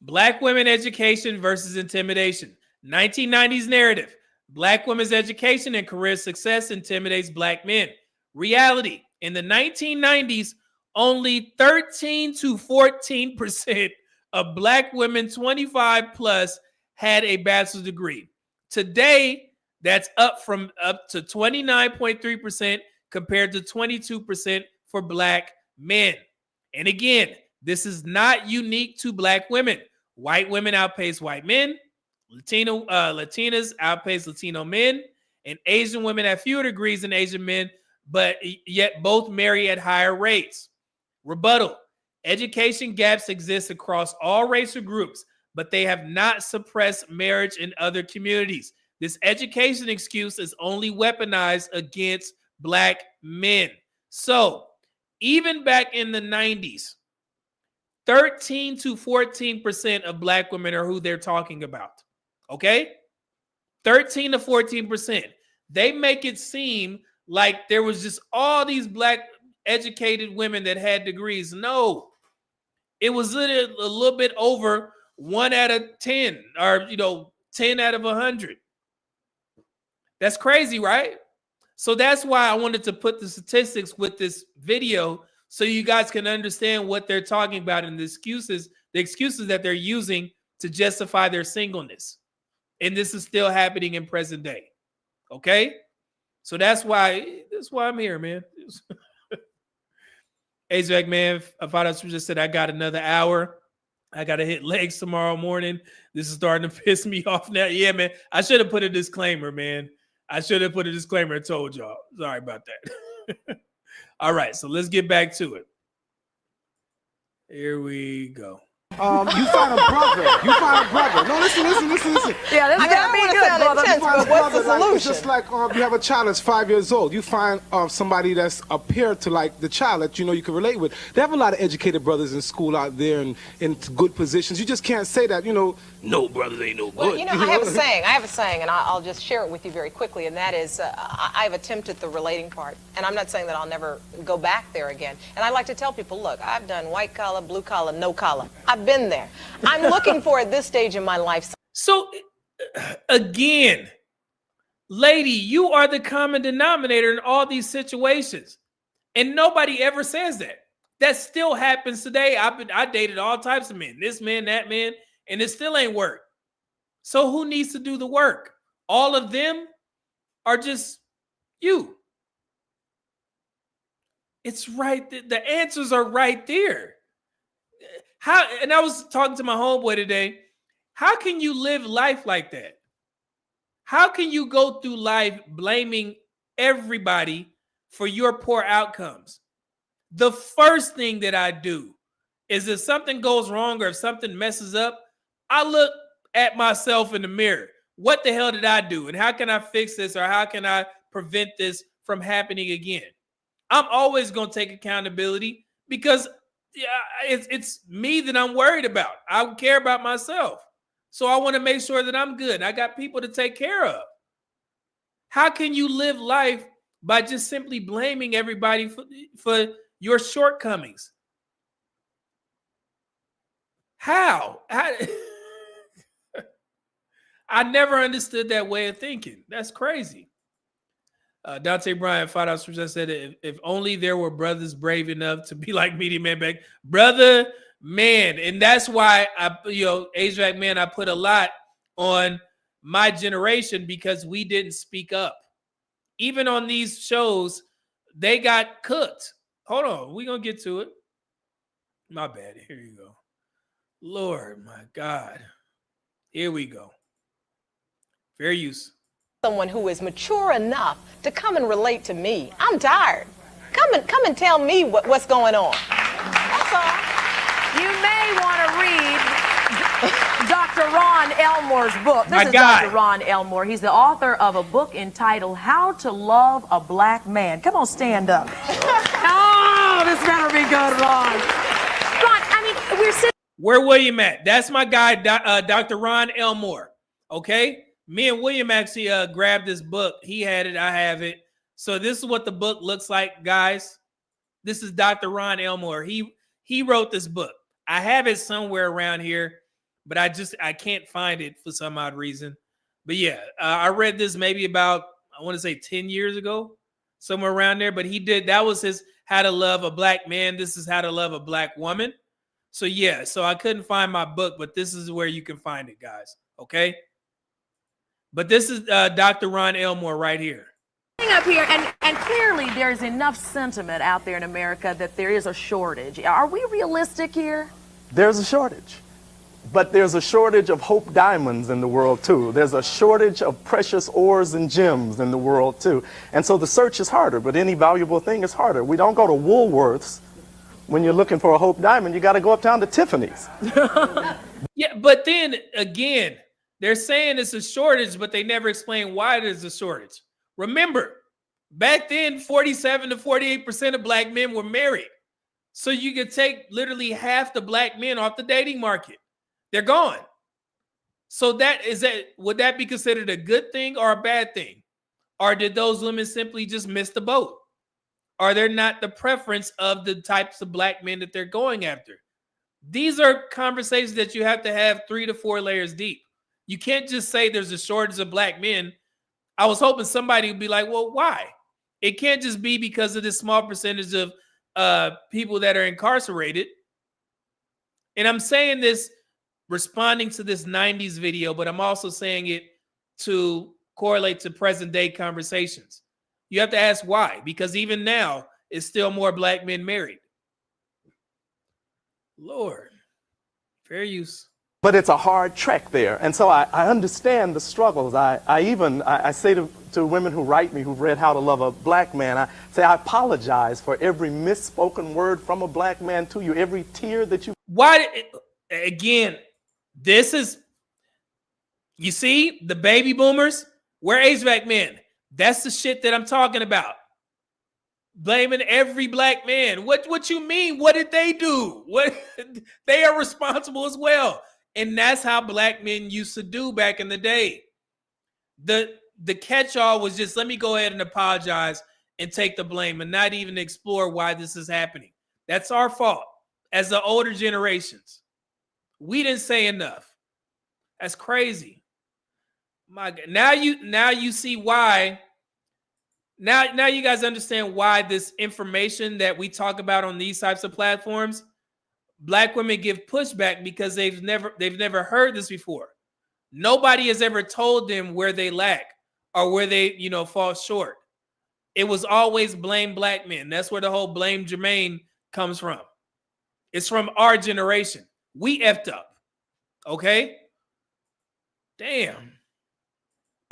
[SPEAKER 3] Black women education versus intimidation. 1990s narrative. Black women's education and career success intimidates black men. Reality. In the 1990s, only 13 to 14% of black women 25 plus had a bachelor's degree. Today, that's up to 29.3% compared to 22% for black men. And again, this is not unique to black women. White women outpace white men. Latinas outpace Latino men. And Asian women have fewer degrees than Asian men, but yet both marry at higher rates. Rebuttal. Education gaps exist across all racial groups, but they have not suppressed marriage in other communities. This education excuse is only weaponized against black men. So, even back in the 90s, 13 to 14% of black women are who they're talking about. Okay? 13 to 14%. They make it seem like there was just all these black educated women that had degrees. No. It was a little bit over 1 out of 10 or, 10 out of 100. That's crazy, right? So that's why I wanted to put the statistics with this video so you guys can understand what they're talking about and the excuses that they're using to justify their singleness. And this is still happening in present day. Okay? So that's why I'm here, man. HVAC man, I thought I just said I got another hour. I got to hit legs tomorrow morning. This is starting to piss me off now. Yeah, man. I should have put a disclaimer, man. I should have put a disclaimer and told y'all. Sorry about that. All right, so let's get back to it. Here we go.
[SPEAKER 22] You find a brother. No, listen.
[SPEAKER 17] Yeah, this is gonna be good, brother.
[SPEAKER 22] You find a
[SPEAKER 17] What's the
[SPEAKER 22] brother,
[SPEAKER 17] solution?
[SPEAKER 22] just like you have a child that's 5 years old. You find somebody that's a peer to like the child that you can relate with. They have a lot of educated brothers in school out there and in good positions. You just can't say that, no brothers ain't no good.
[SPEAKER 20] Well, I have a saying, and I'll just share it with you very quickly, and that is I've attempted the relating part, and I'm not saying that I'll never go back there again. And I like to tell people, look, I've done white collar, blue collar, no collar. I've been there. I'm looking for at this stage in my life.
[SPEAKER 3] So, again, lady, you are the common denominator in all these situations. And nobody ever says that. That still happens today. I dated all types of men, this man, that man, and it still ain't work. So who needs to do the work? All of them are just you. It's right. The answers are right there. And I was talking to my homeboy today. How can you live life like that? How can you go through life blaming everybody for your poor outcomes? The first thing that I do is if something goes wrong or if something messes up, I look at myself in the mirror. What the hell did I do? And how can I fix this, or how can I prevent this from happening again? I'm always going to take accountability because it's me that I'm worried about. I care about myself. So I want to make sure that I'm good. I got people to take care of. How can you live life by just simply blaming everybody for your shortcomings? How? I never understood that way of thinking. That's crazy. Dante Bryan, $5 just said, if only there were brothers brave enough to be like Media Man back. Brother, man. And that's why HVAC man, I put a lot on my generation because we didn't speak up. Even on these shows, they got cooked. Hold on. We're going to get to it. My bad. Here you go. Lord, my God. Here we go. Fair use.
[SPEAKER 20] Someone who is mature enough to come and relate to me. I'm tired. Come and tell me what's going on. That's all.
[SPEAKER 17] You may want to read Dr. Ron Elmore's book. This is Dr. Ron Elmore. He's the author of a book entitled How to Love a Black Man. Come on, stand up. Oh, this better be good, Ron. Ron, I mean, we're sitting.
[SPEAKER 3] Where William at? That's my guy, Dr. Ron Elmore. Okay? Me and William actually grabbed this book. He had it. I have it. So this is what the book looks like, guys. This is Dr. Ron Elmore. He wrote this book. I have it somewhere around here, but I can't find it for some odd reason. But yeah, I read this maybe about, I want to say 10 years ago, somewhere around there. But that was his How to Love a Black Man. This is How to Love a Black Woman. So yeah, so I couldn't find my book, but this is where you can find it, guys. Okay? But this is Dr. Ron Elmore right here.
[SPEAKER 17] Up here, and clearly there's enough sentiment out there in America that there is a shortage. Are we realistic here?
[SPEAKER 4] There's a shortage. But there's a shortage of hope diamonds in the world, too. There's a shortage of precious ores and gems in the world, too. And so the search is harder, but any valuable thing is harder. We don't go to Woolworths when you're looking for a hope diamond. You got to go uptown to Tiffany's.
[SPEAKER 3] Yeah, but then again, they're saying it's a shortage, but they never explain why there's a shortage. Remember, back then, 47 to 48% of black men were married. So you could take literally half the black men off the dating market. They're gone. So would that be considered a good thing or a bad thing? Or did those women simply just miss the boat? Are they not the preference of the types of black men that they're going after? These are conversations that you have to have 3 to 4 layers deep. You can't just say there's a shortage of black men. I was hoping somebody would be like, well, why? It can't just be because of this small percentage of people that are incarcerated. And I'm saying this responding to this 90s video, but I'm also saying it to correlate to present day conversations. You have to ask why, because even now, it's still more black men married. Lord, fair use.
[SPEAKER 4] But it's a hard trek there. And so I understand the struggles. I say to women who write me, who've read How to Love a Black Man, I say, I apologize for every misspoken word from a black man to you, every tear that you...
[SPEAKER 3] Again, this is, you see, the baby boomers, we're HVAC men. That's the shit that I'm talking about. Blaming every black man. What you mean? What did they do? What they are responsible as well. And that's how black men used to do back in the day. The catch-all was just, let me go ahead and apologize and take the blame and not even explore why this is happening. That's our fault as the older generations. We didn't say enough. That's crazy. My God. Now you see why. Now you guys understand why this information that we talk about on these types of platforms, black women give pushback because they've never heard this before. Nobody has ever told them where they lack or where they, fall short. It was always blame black men. That's where the whole blame Jermaine comes from. It's from our generation. We effed up. Okay? Damn.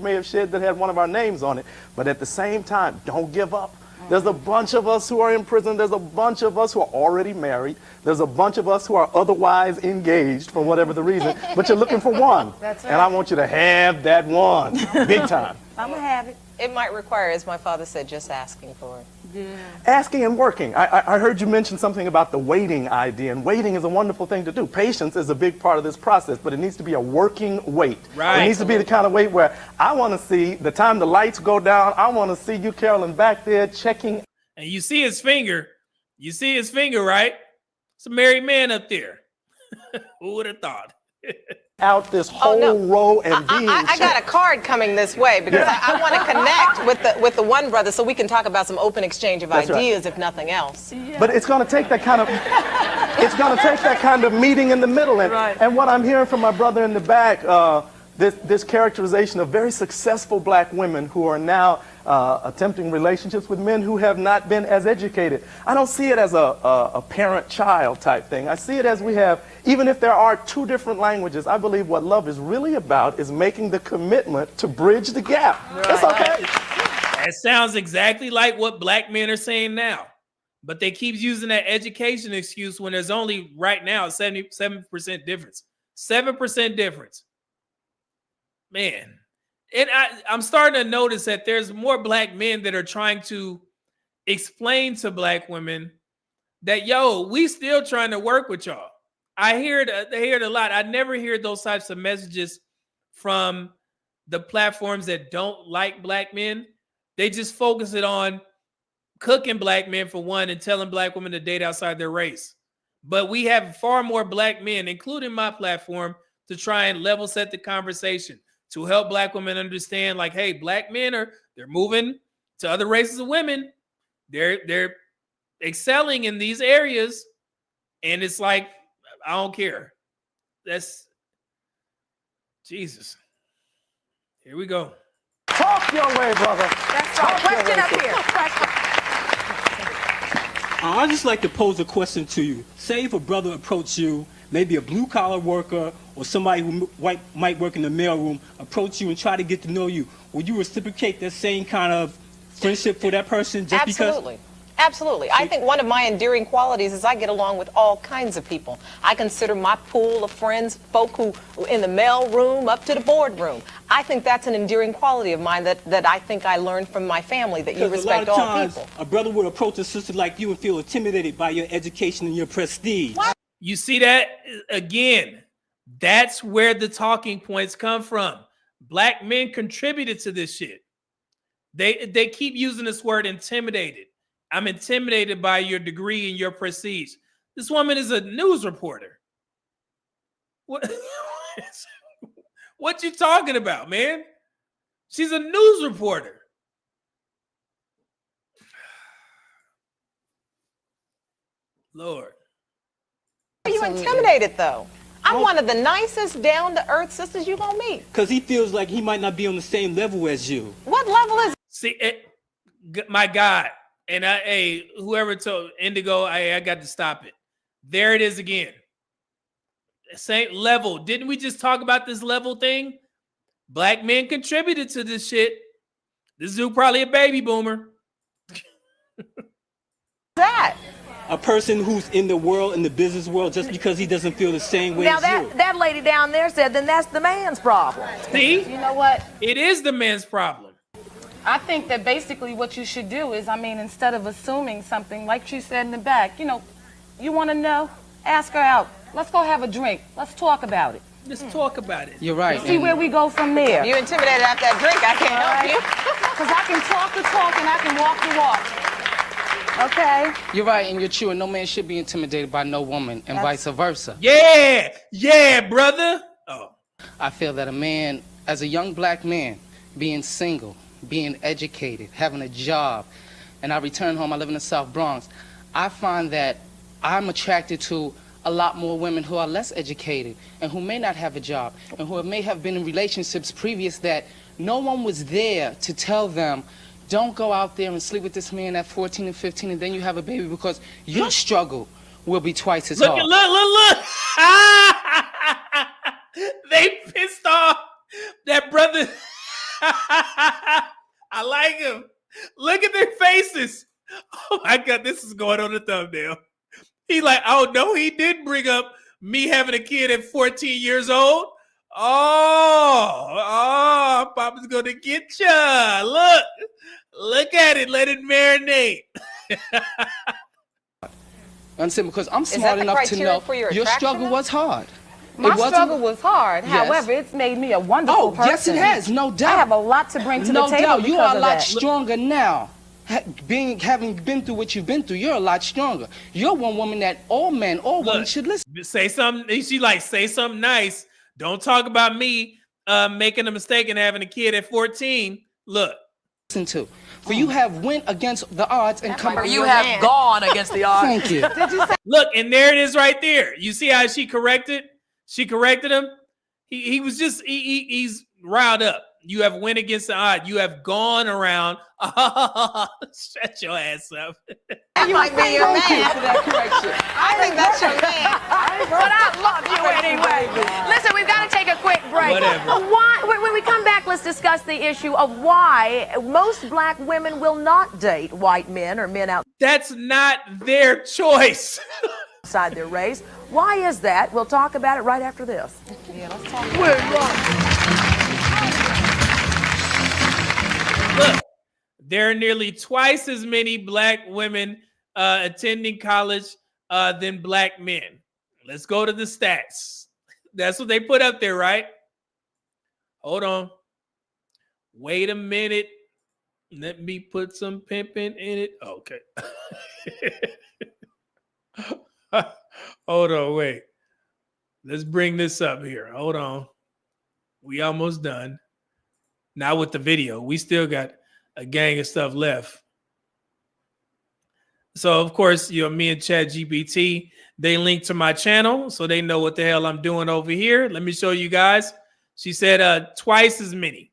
[SPEAKER 4] May have shed that had one of our names on it, but at the same time, don't give up. There's a bunch of us who are in prison. There's a bunch of us who are already married. There's a bunch of us who are otherwise engaged for whatever the reason, but you're looking for one. That's right. And I want you to have that one, big time.
[SPEAKER 20] I'm gonna have it. It might require, as my father said, just asking for it.
[SPEAKER 4] Yeah. Asking and working. I heard you mention something about the waiting idea, and waiting is a wonderful thing to do. Patience is a big part of this process, but it needs to be a working wait.
[SPEAKER 3] Right.
[SPEAKER 4] It needs to be the kind of wait where I want to see the time the lights go down, I want to see you, Carolyn, back there checking.
[SPEAKER 3] And you see his finger. You see his finger, right? It's a married man up there. Who would have thought?
[SPEAKER 4] Out this whole row and being
[SPEAKER 20] I got a card coming this way because I want to connect with the one brother so we can talk about some open exchange of ideas, if nothing else.
[SPEAKER 4] Yeah. But it's going to take that kind of meeting in the middle. And what I'm hearing from my brother in the back, this characterization of very successful black women who are now attempting relationships with men who have not been as educated. I don't see it as a parent-child type thing. I see it as we have, even if there are two different languages, I believe what love is really about is making the commitment to bridge the gap. Right. That's okay.
[SPEAKER 3] That sounds exactly like what black men are saying now. But they keep using that education excuse when there's only, right now, 77% difference. 7% difference. Man. And I'm starting to notice that there's more black men that are trying to explain to black women that, we still trying to work with y'all. I hear it a lot. I never hear those types of messages from the platforms that don't like black men. They just focus it on cooking black men for one and telling black women to date outside their race. But we have far more black men, including my platform, to try and level set the conversation, to help black women understand, like, hey, black men they're moving to other races of women. They're excelling in these areas. And it's like, I don't care. That's Jesus. Here we go.
[SPEAKER 4] Talk your way, brother.
[SPEAKER 17] That's right. Question up here.
[SPEAKER 5] I'd just like to pose a question to you. Say if a brother approached you, maybe a blue-collar worker or somebody who might work in the mailroom, approach you and try to get to know you. Would you reciprocate that same kind of friendship for that person just
[SPEAKER 20] Absolutely. Absolutely. I think one of my endearing qualities is I get along with all kinds of people. I consider my pool of friends folk who in the mail room up to the boardroom. I think that's an endearing quality of mine that I think I learned from my family, that you respect all people.
[SPEAKER 5] A brother would approach a sister like you and feel intimidated by your education and your prestige.
[SPEAKER 3] What? You see that? Again, that's where the talking points come from. Black men contributed to this shit. They keep using this word intimidated. I'm intimidated by your degree and your prestige. This woman is a news reporter. What you talking about, man? She's a news reporter. Lord.
[SPEAKER 20] Are you intimidated, though? I'm one of the nicest, down-to-earth sisters you're going to meet.
[SPEAKER 5] Because he feels like he might not be on the same level as you.
[SPEAKER 20] What level is
[SPEAKER 3] See, my God. And hey, whoever told Indigo, I got to stop it. There it is again. Same level. Didn't we just talk about this level thing? Black men contributed to this shit. This dude probably a baby boomer.
[SPEAKER 20] that?
[SPEAKER 5] A person who's in the world, in the business world, just because he doesn't feel the same way
[SPEAKER 17] Now
[SPEAKER 5] as you.
[SPEAKER 17] that lady down there said, then that's the man's problem.
[SPEAKER 3] See?
[SPEAKER 7] You know what?
[SPEAKER 3] It is the man's problem.
[SPEAKER 7] I think that basically what you should do is, I mean, instead of assuming something, like she said in the back, you know, you want to know? Ask her out. Let's go have a drink. Let's talk about it.
[SPEAKER 3] Let's talk about it.
[SPEAKER 8] You're right.
[SPEAKER 7] See where we go from there.
[SPEAKER 20] You intimidated after that drink, I can't help you.
[SPEAKER 7] Because I can talk the talk and I can walk the walk. Okay?
[SPEAKER 8] You're right, and you're true, and no man should be intimidated by no woman, and vice versa.
[SPEAKER 3] Yeah, brother. Oh.
[SPEAKER 8] I feel that a man, as a young black man, being single, being educated, having a job, and I return home, I live in the South Bronx, I find that I'm attracted to a lot more women who are less educated and who may not have a job and who may have been in relationships previous that no one was there to tell them, don't go out there and sleep with this man at 14 and 15 and then you have a baby because your struggle will be twice as hard.
[SPEAKER 3] Look. They pissed off that brother. I like him. Look at their faces. Oh my God, this is going on the thumbnail. He like, oh no, he did bring up me having a kid at 14 years old. Oh, Papa's gonna get ya. Look at it. Let it marinate.
[SPEAKER 8] Understand? Because I'm smart enough to know your struggle was hard.
[SPEAKER 7] My struggle was hard.
[SPEAKER 8] Yes.
[SPEAKER 7] However, it's made me a wonderful person.
[SPEAKER 8] Yes, it has. No doubt.
[SPEAKER 7] I have a lot to bring to the table.
[SPEAKER 8] No doubt. You are a lot
[SPEAKER 7] that.
[SPEAKER 8] stronger now. Having been through what you've been through, you're a lot stronger. You're one woman that all men, all women should listen.
[SPEAKER 3] Say something. She like, say something nice. Don't talk about me making a mistake and having a kid at 14. Look.
[SPEAKER 8] Listen to. For you have went against the odds and come.
[SPEAKER 17] You have gone against the odds.
[SPEAKER 8] Thank you.
[SPEAKER 7] Did you say?
[SPEAKER 3] Look, and there it is right there. You see how she corrected? She corrected him. He was just he's riled up. You have went against the odds. You have gone around. Shut your ass up.
[SPEAKER 20] That might be your man. For that correction. I think that's your man.
[SPEAKER 17] But I love you anyway. Listen, we've got to take a quick break.
[SPEAKER 3] Whatever.
[SPEAKER 17] When we come back, let's discuss the issue of why most black women will not date white men or men outside.
[SPEAKER 3] That's not their choice.
[SPEAKER 17] Outside their race. Why is that? We'll talk about it right after this.
[SPEAKER 7] Yeah, let's talk about it.
[SPEAKER 3] Look, there are nearly twice as many black women attending college than black men. Let's go to the stats. That's what they put up there, right? Hold on. Wait a minute. Let me put some pimping in it. Okay. Hold on, wait. Let's bring this up here. Hold on. We almost done. Not with the video. We still got a gang of stuff left. So, of course, me and ChatGPT, they link to my channel, so they know what the hell I'm doing over here. Let me show you guys. She said twice as many.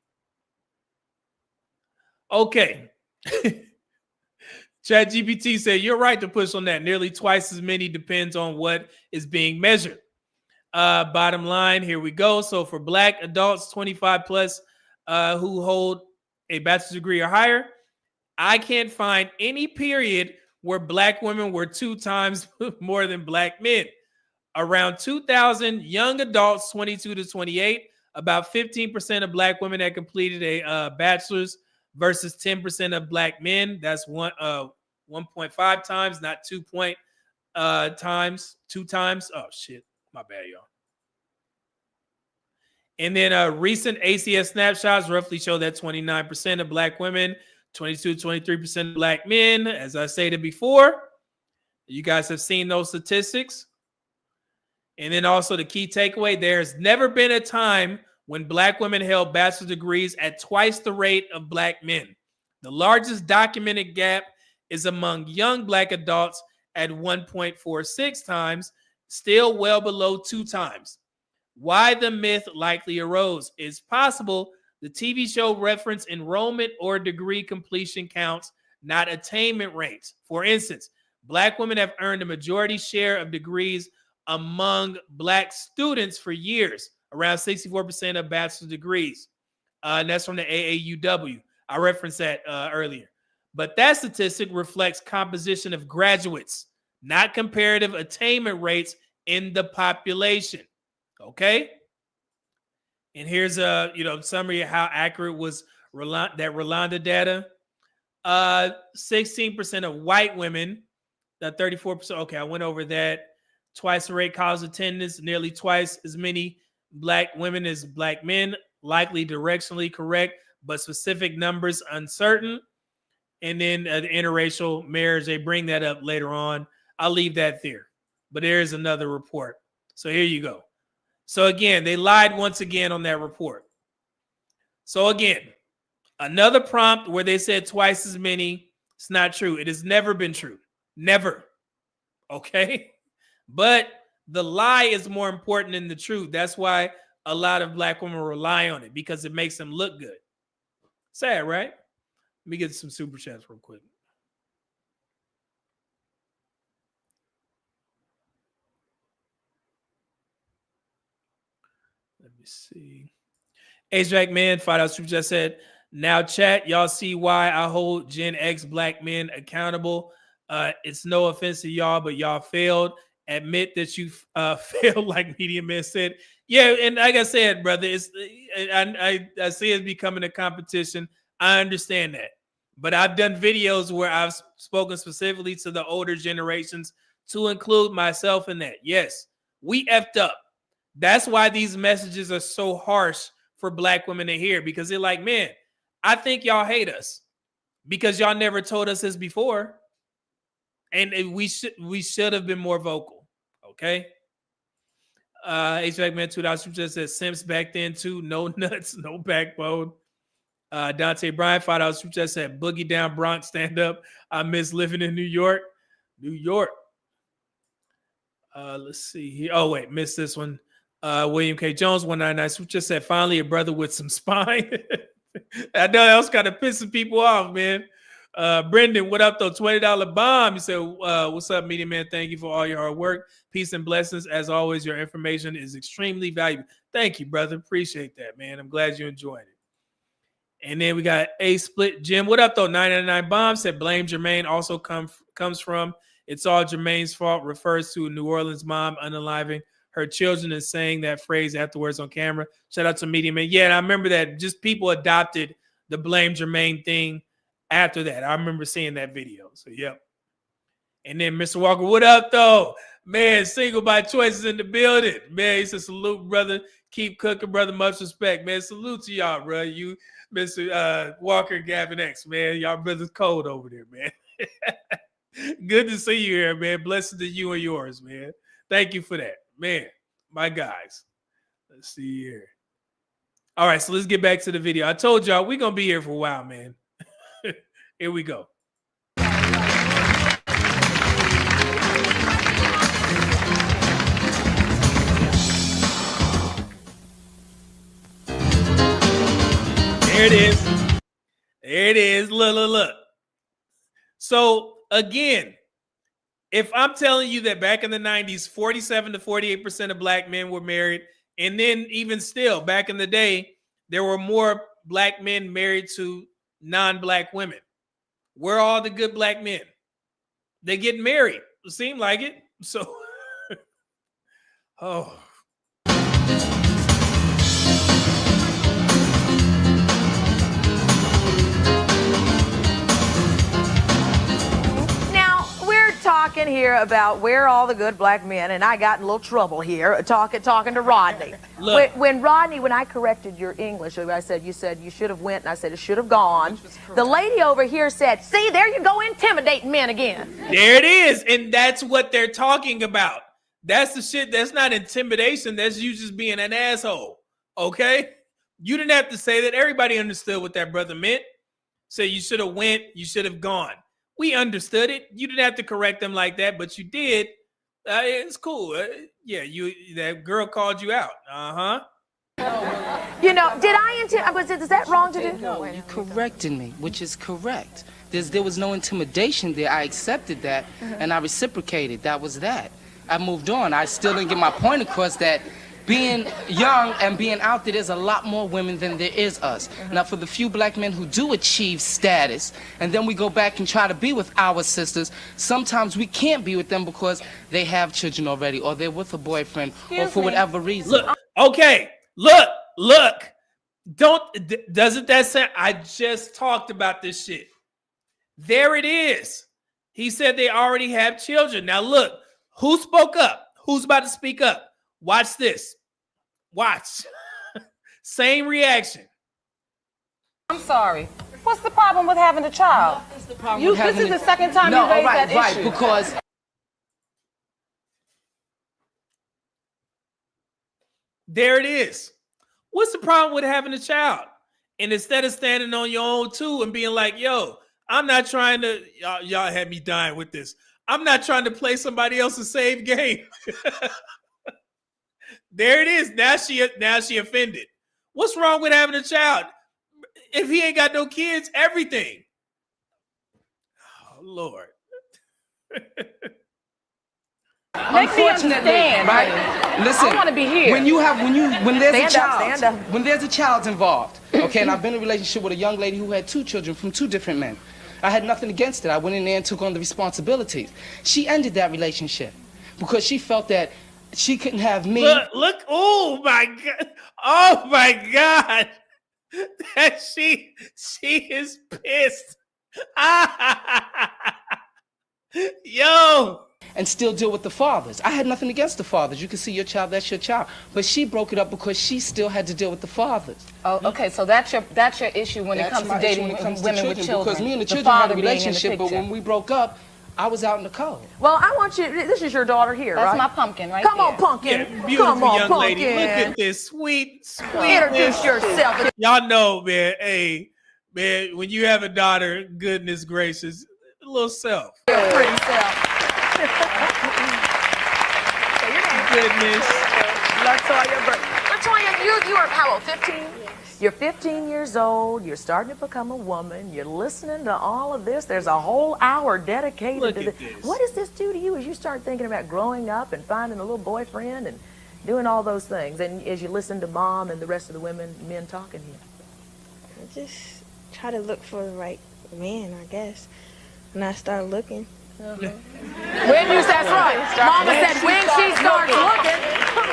[SPEAKER 3] Okay. ChatGPT said, you're right to push on that. Nearly twice as many depends on what is being measured. Bottom line, here we go. So for black adults, 25 plus, who hold a bachelor's degree or higher, I can't find any period where black women were 2 times more than black men. Around 2,000 young adults, 22 to 28, about 15% of black women that completed a bachelor's versus 10% of black men. That's 1.5 times, not 2 times. Oh, shit. My bad, y'all. And then recent ACS snapshots roughly show that 29% of black women, 22 to 23% of black men. As I stated before, you guys have seen those statistics. And then also the key takeaway, there's never been a time when black women held bachelor's degrees at twice the rate of black men. The largest documented gap is among young black adults at 1.46 times, still well below 2 times. Why the myth likely arose? It's possible the TV show referenced enrollment or degree completion counts, not attainment rates. For instance, Black women have earned a majority share of degrees among Black students for years, around 64% of bachelor's degrees. And that's from the AAUW. I referenced that earlier. But that statistic reflects composition of graduates, not comparative attainment rates in the population. Okay? And here's a summary of how accurate was that Rolanda data. 16% of white women, 34%. Okay, I went over that. Twice the rate college attendance, nearly twice as many Black women as Black men, likely directionally correct, but specific numbers uncertain. And then the interracial marriage, they bring that up later on. I'll leave that there. But there is another report. So here you go. So again, they lied once again on that report. So again, another prompt where they said twice as many. It's not true. It has never been true. Never. Okay? But the lie is more important than the truth. That's why a lot of Black women rely on it, because it makes them look good. Sad, right? Let me get some super chats real quick. Let me see. HVAC man, $5 super chat said, now chat, y'all see why I hold Gen X Black men accountable. It's no offense to y'all, but y'all failed. Admit that you failed, like Media Man said. Yeah, and like I said, brother, I see it becoming a competition. I understand that. But I've done videos where I've spoken specifically to the older generations to include myself in that. Yes, we effed up. That's why these messages are so harsh for Black women to hear, because they're like, man, I think y'all hate us because y'all never told us this before. And we should have been more vocal. Okay. HVAC man, $2 just says Simps back then too. No nuts, no backbone. Dante Bryan, $5 just said Boogie Down Bronx stand up. I miss living in New York. New York. Let's see here. Oh, wait, missed this one. William K. Jones, 199, just said finally a brother with some spine. I know that was kind of pissing people off, man. Brendan, what up though? $20 bomb. He said, what's up, Media Man? Thank you for all your hard work. Peace and blessings. As always, your information is extremely valuable. Thank you, brother. Appreciate that, man. I'm glad you enjoyed it. And then we got A Split Jim. What up though? 999 bomb said blame Jermaine also comes from it's all Jermaine's fault. Refers to a New Orleans mom unaliving her children and saying that phrase afterwards on camera. Shout out to Media Man. Yeah, and I remember that just people adopted the blame Jermaine thing after that. I remember seeing that video. So, yep. And then Mr. Walker, what up, though? Man, single by choice is in the building. Man, he said, salute, brother. Keep cooking, brother. Much respect, man. Salute to y'all, bro. You, Mr. Walker, Gavin X, man. Y'all brothers cold over there, man. Good to see you here, man. Blessings to you and yours, man. Thank you for that. Man, my guys. Let's see here. All right, so let's get back to the video. I told y'all we're going to be here for a while, man. Here we go. There it is. There it is. Look. So, again, if I'm telling you that back in the 90s, 47 to 48% of Black men were married, and then even still, back in the day, there were more Black men married to non-Black women. Where are all the good Black men? They get married. It seemed like it. So, oh.
[SPEAKER 17] Talking here about where are all the good Black men, and I got in a little trouble here talking to Rodney. When Rodney, when I corrected your English, I said you should have went, and I said it should have gone. The lady over here said, see, there you go, intimidating men again.
[SPEAKER 3] There it is, and that's what they're talking about. That's the shit. That's not intimidation. That's you just being an asshole. Okay, you didn't have to say that. Everybody understood what that brother meant. So you should have went. You should have gone. We understood it. You didn't have to correct them like that, but you did. It's cool. Yeah, that girl called you out.
[SPEAKER 17] You know, did I intend? Is that wrong to do?
[SPEAKER 8] No, you corrected me, which is correct. There was no intimidation there. I accepted that, and I reciprocated. That was that. I moved on. I still didn't get my point across that being young and being out there's a lot more women than there is us. Now, for the few black men who do achieve status, and then we go back and try to be with our sisters, sometimes we can't be with them because they have children already, or they're with a boyfriend, or for whatever reason.
[SPEAKER 3] Look, okay, look. Doesn't that sound? I just talked about this shit. There it is. He said they already have children. Now look, who spoke up? Who's about to speak up? Watch this. Watch. Same reaction.
[SPEAKER 7] I'm sorry. What's the problem with having a child? This is the second time you raised that issue.
[SPEAKER 8] Right, because
[SPEAKER 3] there it is. What's the problem with having a child? And instead of standing on your own too and being like, yo, I'm not trying to, y'all had me dying with this. I'm not trying to play somebody else's save game. There it is. Now she offended. What's wrong with having a child? If he ain't got no kids, everything. Oh, Lord.
[SPEAKER 7] Make me understand,
[SPEAKER 8] right? Listen,
[SPEAKER 7] I want to be here.
[SPEAKER 8] When there's
[SPEAKER 17] Stand up.
[SPEAKER 8] when there's a child involved, okay, and I've been in a relationship with a young lady who had 2 children from 2 different men. I had nothing against it. I went in there and took on the responsibilities. She ended that relationship because she felt that she couldn't have me.
[SPEAKER 3] Look, oh my God. That she is pissed. Yo.
[SPEAKER 8] And still deal with the fathers. I had nothing against the fathers. You can see your child, that's your child. But she broke it up because she still had to deal with the fathers.
[SPEAKER 7] Oh, okay, so that's your issue when it comes to dating women with children.
[SPEAKER 8] Because me and the children had a relationship, but when we broke up, I was out in the cold.
[SPEAKER 17] Well, I want you. This is your daughter here,
[SPEAKER 7] That's
[SPEAKER 17] right?
[SPEAKER 7] my pumpkin, right
[SPEAKER 17] Come
[SPEAKER 7] there.
[SPEAKER 17] on, pumpkin.
[SPEAKER 3] Yeah, beautiful
[SPEAKER 17] Come on,
[SPEAKER 3] young
[SPEAKER 17] pumpkin.
[SPEAKER 3] lady. Look at this sweet.
[SPEAKER 17] Introduce yourself.
[SPEAKER 3] Y'all know, man. Hey, man, when you have a daughter, goodness gracious, a little self.
[SPEAKER 17] Pretty self.
[SPEAKER 3] Goodness.
[SPEAKER 17] LaToya, you are how old? 15? You're 15 years old. You're starting to become a woman. You're listening to all of this. There's a whole hour dedicated to this. What does this do to you as you start thinking about growing up and finding a little boyfriend and doing all those things? And as you listen to mom and the rest of the men talking here.
[SPEAKER 6] I just try to look for the right man, I guess. When I start looking.
[SPEAKER 17] That's right. Mama said when she starts looking.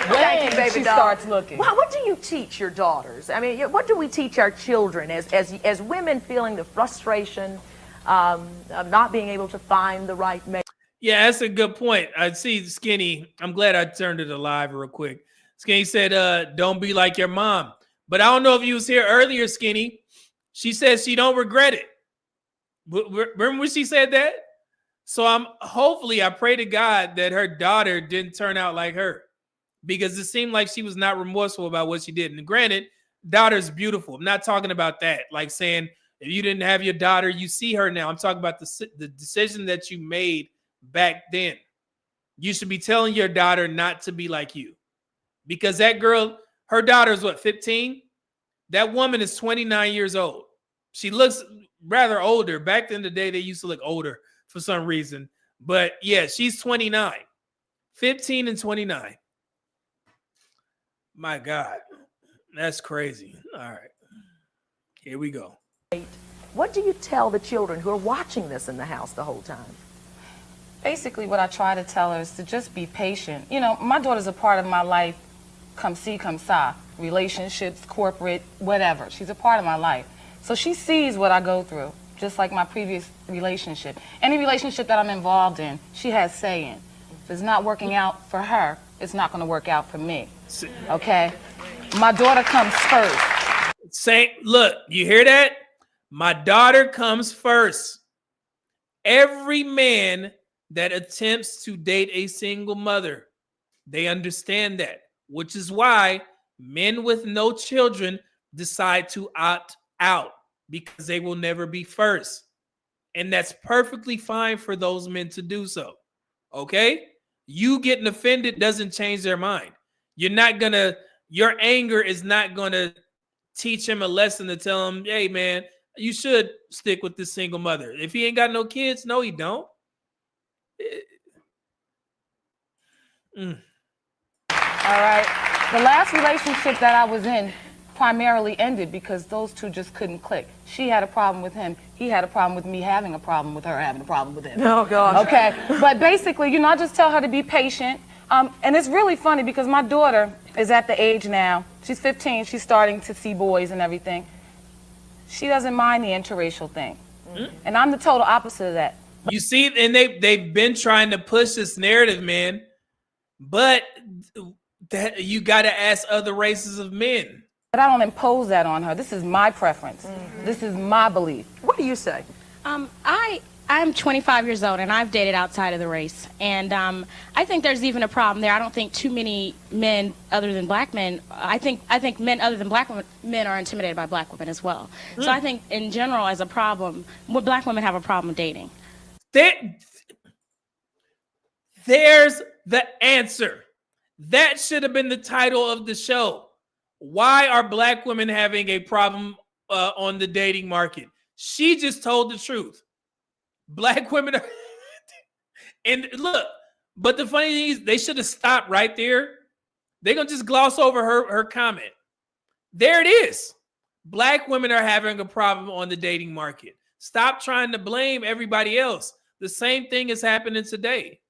[SPEAKER 17] Thank you, baby
[SPEAKER 7] she
[SPEAKER 17] doll.
[SPEAKER 7] starts looking.
[SPEAKER 17] Well, what do you teach your daughters? I mean, what do we teach our children as women feeling the frustration of not being able to find the right man?
[SPEAKER 3] Yeah, that's a good point. I see Skinny. I'm glad I turned it alive real quick. Skinny said, don't be like your mom. But I don't know if you was here earlier, Skinny. She said she don't regret it. Remember when she said that? So I pray to God that her daughter didn't turn out like her, because it seemed like she was not remorseful about what she did. And granted, daughter's beautiful. I'm not talking about that. Like saying, if you didn't have your daughter, you see her now. I'm talking about the decision that you made back then. You should be telling your daughter not to be like you, because that girl, her daughter is what, 15? That woman is 29 years old. She looks rather older. Back in the day, they used to look older for some reason. But yeah, she's 29. 15 and 29. My God. That's crazy. All right. Here we go.
[SPEAKER 17] What do you tell the children who are watching this in the house the whole time?
[SPEAKER 7] Basically, what I try to tell her is to just be patient. You know, my daughter's a part of my life, come see, come sa. Relationships, corporate, whatever. She's a part of my life. So she sees what I go through, just like my previous relationship. Any relationship that I'm involved in, she has say in. If it's not working out for her, it's not going to work out for me. Okay? My daughter comes first.
[SPEAKER 3] Look, you hear that? My daughter comes first. Every man that attempts to date a single mother, they understand that, which is why men with no children decide to opt out, because they will never be first. And that's perfectly fine for those men to do so. Okay? You getting offended doesn't change their mind. Your anger is not gonna teach him a lesson to tell him, hey man, you should stick with this single mother. If he ain't got no kids, no, he don't.
[SPEAKER 7] All right. The last relationship that I was in primarily ended because those two just couldn't click. She had a problem with him. He had a problem with me having a problem with her having a problem with him.
[SPEAKER 2] Oh, gosh.
[SPEAKER 7] Okay. But basically, I just tell her to be patient. And it's really funny because my daughter is at the age now. She's 15. She's starting to see boys and everything. She doesn't mind the interracial thing. Mm-hmm. And I'm the total opposite of that.
[SPEAKER 3] You see, and they've been trying to push this narrative, man. But that you got to ask other races of men.
[SPEAKER 7] But I don't impose that on her. This is my preference. Mm-hmm. This is my belief.
[SPEAKER 2] What do you say?
[SPEAKER 9] I'm 25 years old, and I've dated outside of the race. And I think there's even a problem there. I don't think too many men other than black men, I think men other than black men are intimidated by black women as well. Mm. So I think in general as a problem, black women have a problem dating.
[SPEAKER 3] There's the answer. That should have been the title of the show. Why are black women having a problem on the dating market? She just told the truth. Black women are... And look, but the funny thing is, they should have stopped right there. They're going to just gloss over her comment. There it is. Black women are having a problem on the dating market. Stop trying to blame everybody else. The same thing is happening today.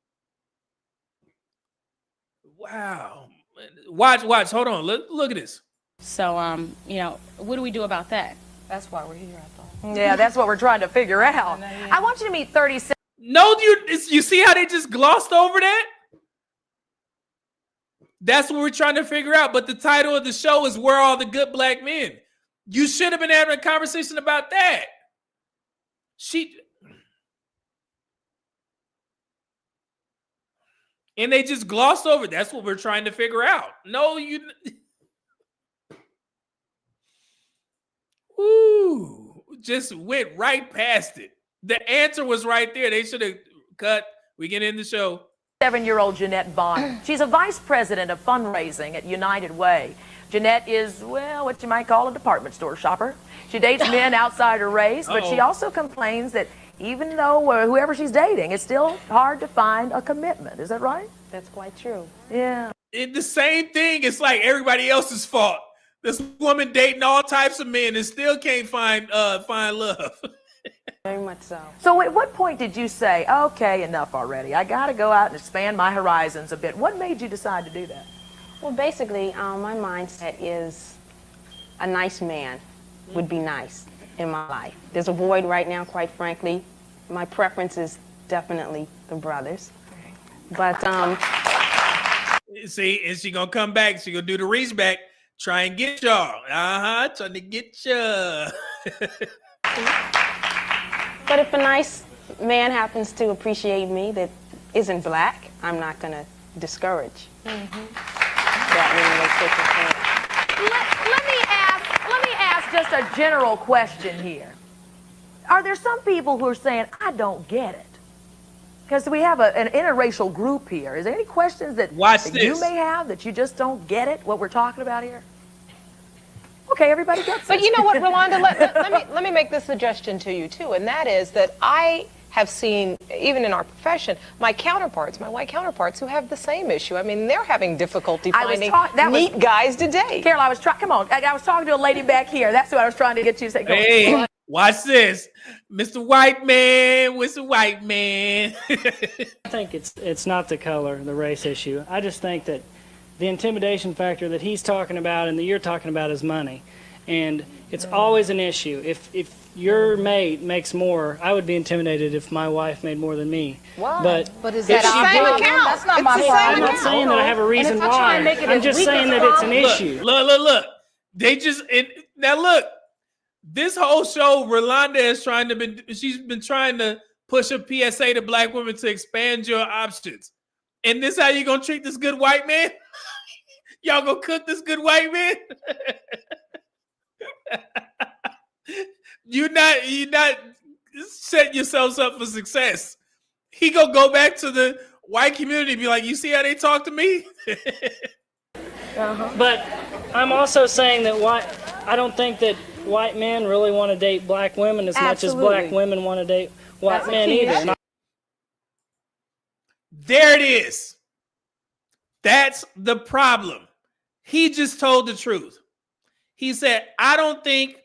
[SPEAKER 3] Wow. Watch. Hold on. Look at this.
[SPEAKER 9] So, what do we do about that?
[SPEAKER 7] That's why we're here, I thought.
[SPEAKER 2] Yeah, that's what we're trying to figure out. I want you to meet 36.
[SPEAKER 3] No, you see how they just glossed over that? That's what we're trying to figure out. But the title of the show is Where Are All the Good Black Men? You should have been having a conversation about that. And they just glossed over. That's what we're trying to figure out. No, Ooh, just went right past it. The answer was right there. They should have cut. We get in the show.
[SPEAKER 2] 7-year-old Jeanette Bonner. She's a vice president of fundraising at United Way. Jeanette is, well, what you might call a department store shopper. She dates men outside her race, but she also complains that even though whoever she's dating, it's still hard to find a commitment. Is that right?
[SPEAKER 20] That's quite true.
[SPEAKER 2] Yeah.
[SPEAKER 3] It's the same thing. It's like everybody else's fault. This woman dating all types of men and still can't find love.
[SPEAKER 20] Very much so.
[SPEAKER 2] So at what point did you say, okay, enough already. I got to go out and expand my horizons a bit. What made you decide to do that?
[SPEAKER 13] Well, basically, my mindset is a nice man would be nice in my life. There's a void right now, quite frankly. My preference is definitely the brothers. But,
[SPEAKER 3] see, and she gonna come back. She gonna do the reach back. Try and get y'all. Trying to get ya.
[SPEAKER 13] But if a nice man happens to appreciate me that isn't black, I'm not going to discourage that
[SPEAKER 2] Let me ask just a general question here. Are there some people who are saying, I don't get it? Because we have an interracial group here. Is there any questions that you may have that you just don't get it, what we're talking about here? Okay, everybody gets it.
[SPEAKER 20] But you know what, Rolanda, let me make this suggestion to you, too, and that is that I have seen, even in our profession, my white counterparts who have the same issue. I mean, they're having difficulty finding neat guys to date.
[SPEAKER 2] Carol, I was talking to a lady back here. That's what I was trying to get you to say.
[SPEAKER 3] Hey, watch this. Mr. White Man, Mr. White Man.
[SPEAKER 23] I think it's not the color, the race issue. I just think that the intimidation factor that he's talking about and that you're talking about is money. And it's always an issue. If your mate makes more, I would be intimidated if my wife made more than me.
[SPEAKER 20] Why?
[SPEAKER 13] But is that the same account?
[SPEAKER 7] That's not my problem.
[SPEAKER 23] I'm not saying that I have a reason why. I'm just saying that it's an issue.
[SPEAKER 3] Look. They just now look. This whole show, Rolanda she's been trying to push a PSA to black women to expand your options. And this how you gonna treat this good white man? Y'all gonna cook this good white man? You're not set yourselves up for success. He gonna go back to the white community and be like, you see how they talk to me?
[SPEAKER 23] But I'm also saying that I don't think that white men really want to date black women as much as black women want to date white men either.
[SPEAKER 3] There it is. That's the problem. He just told the truth. He said, I don't think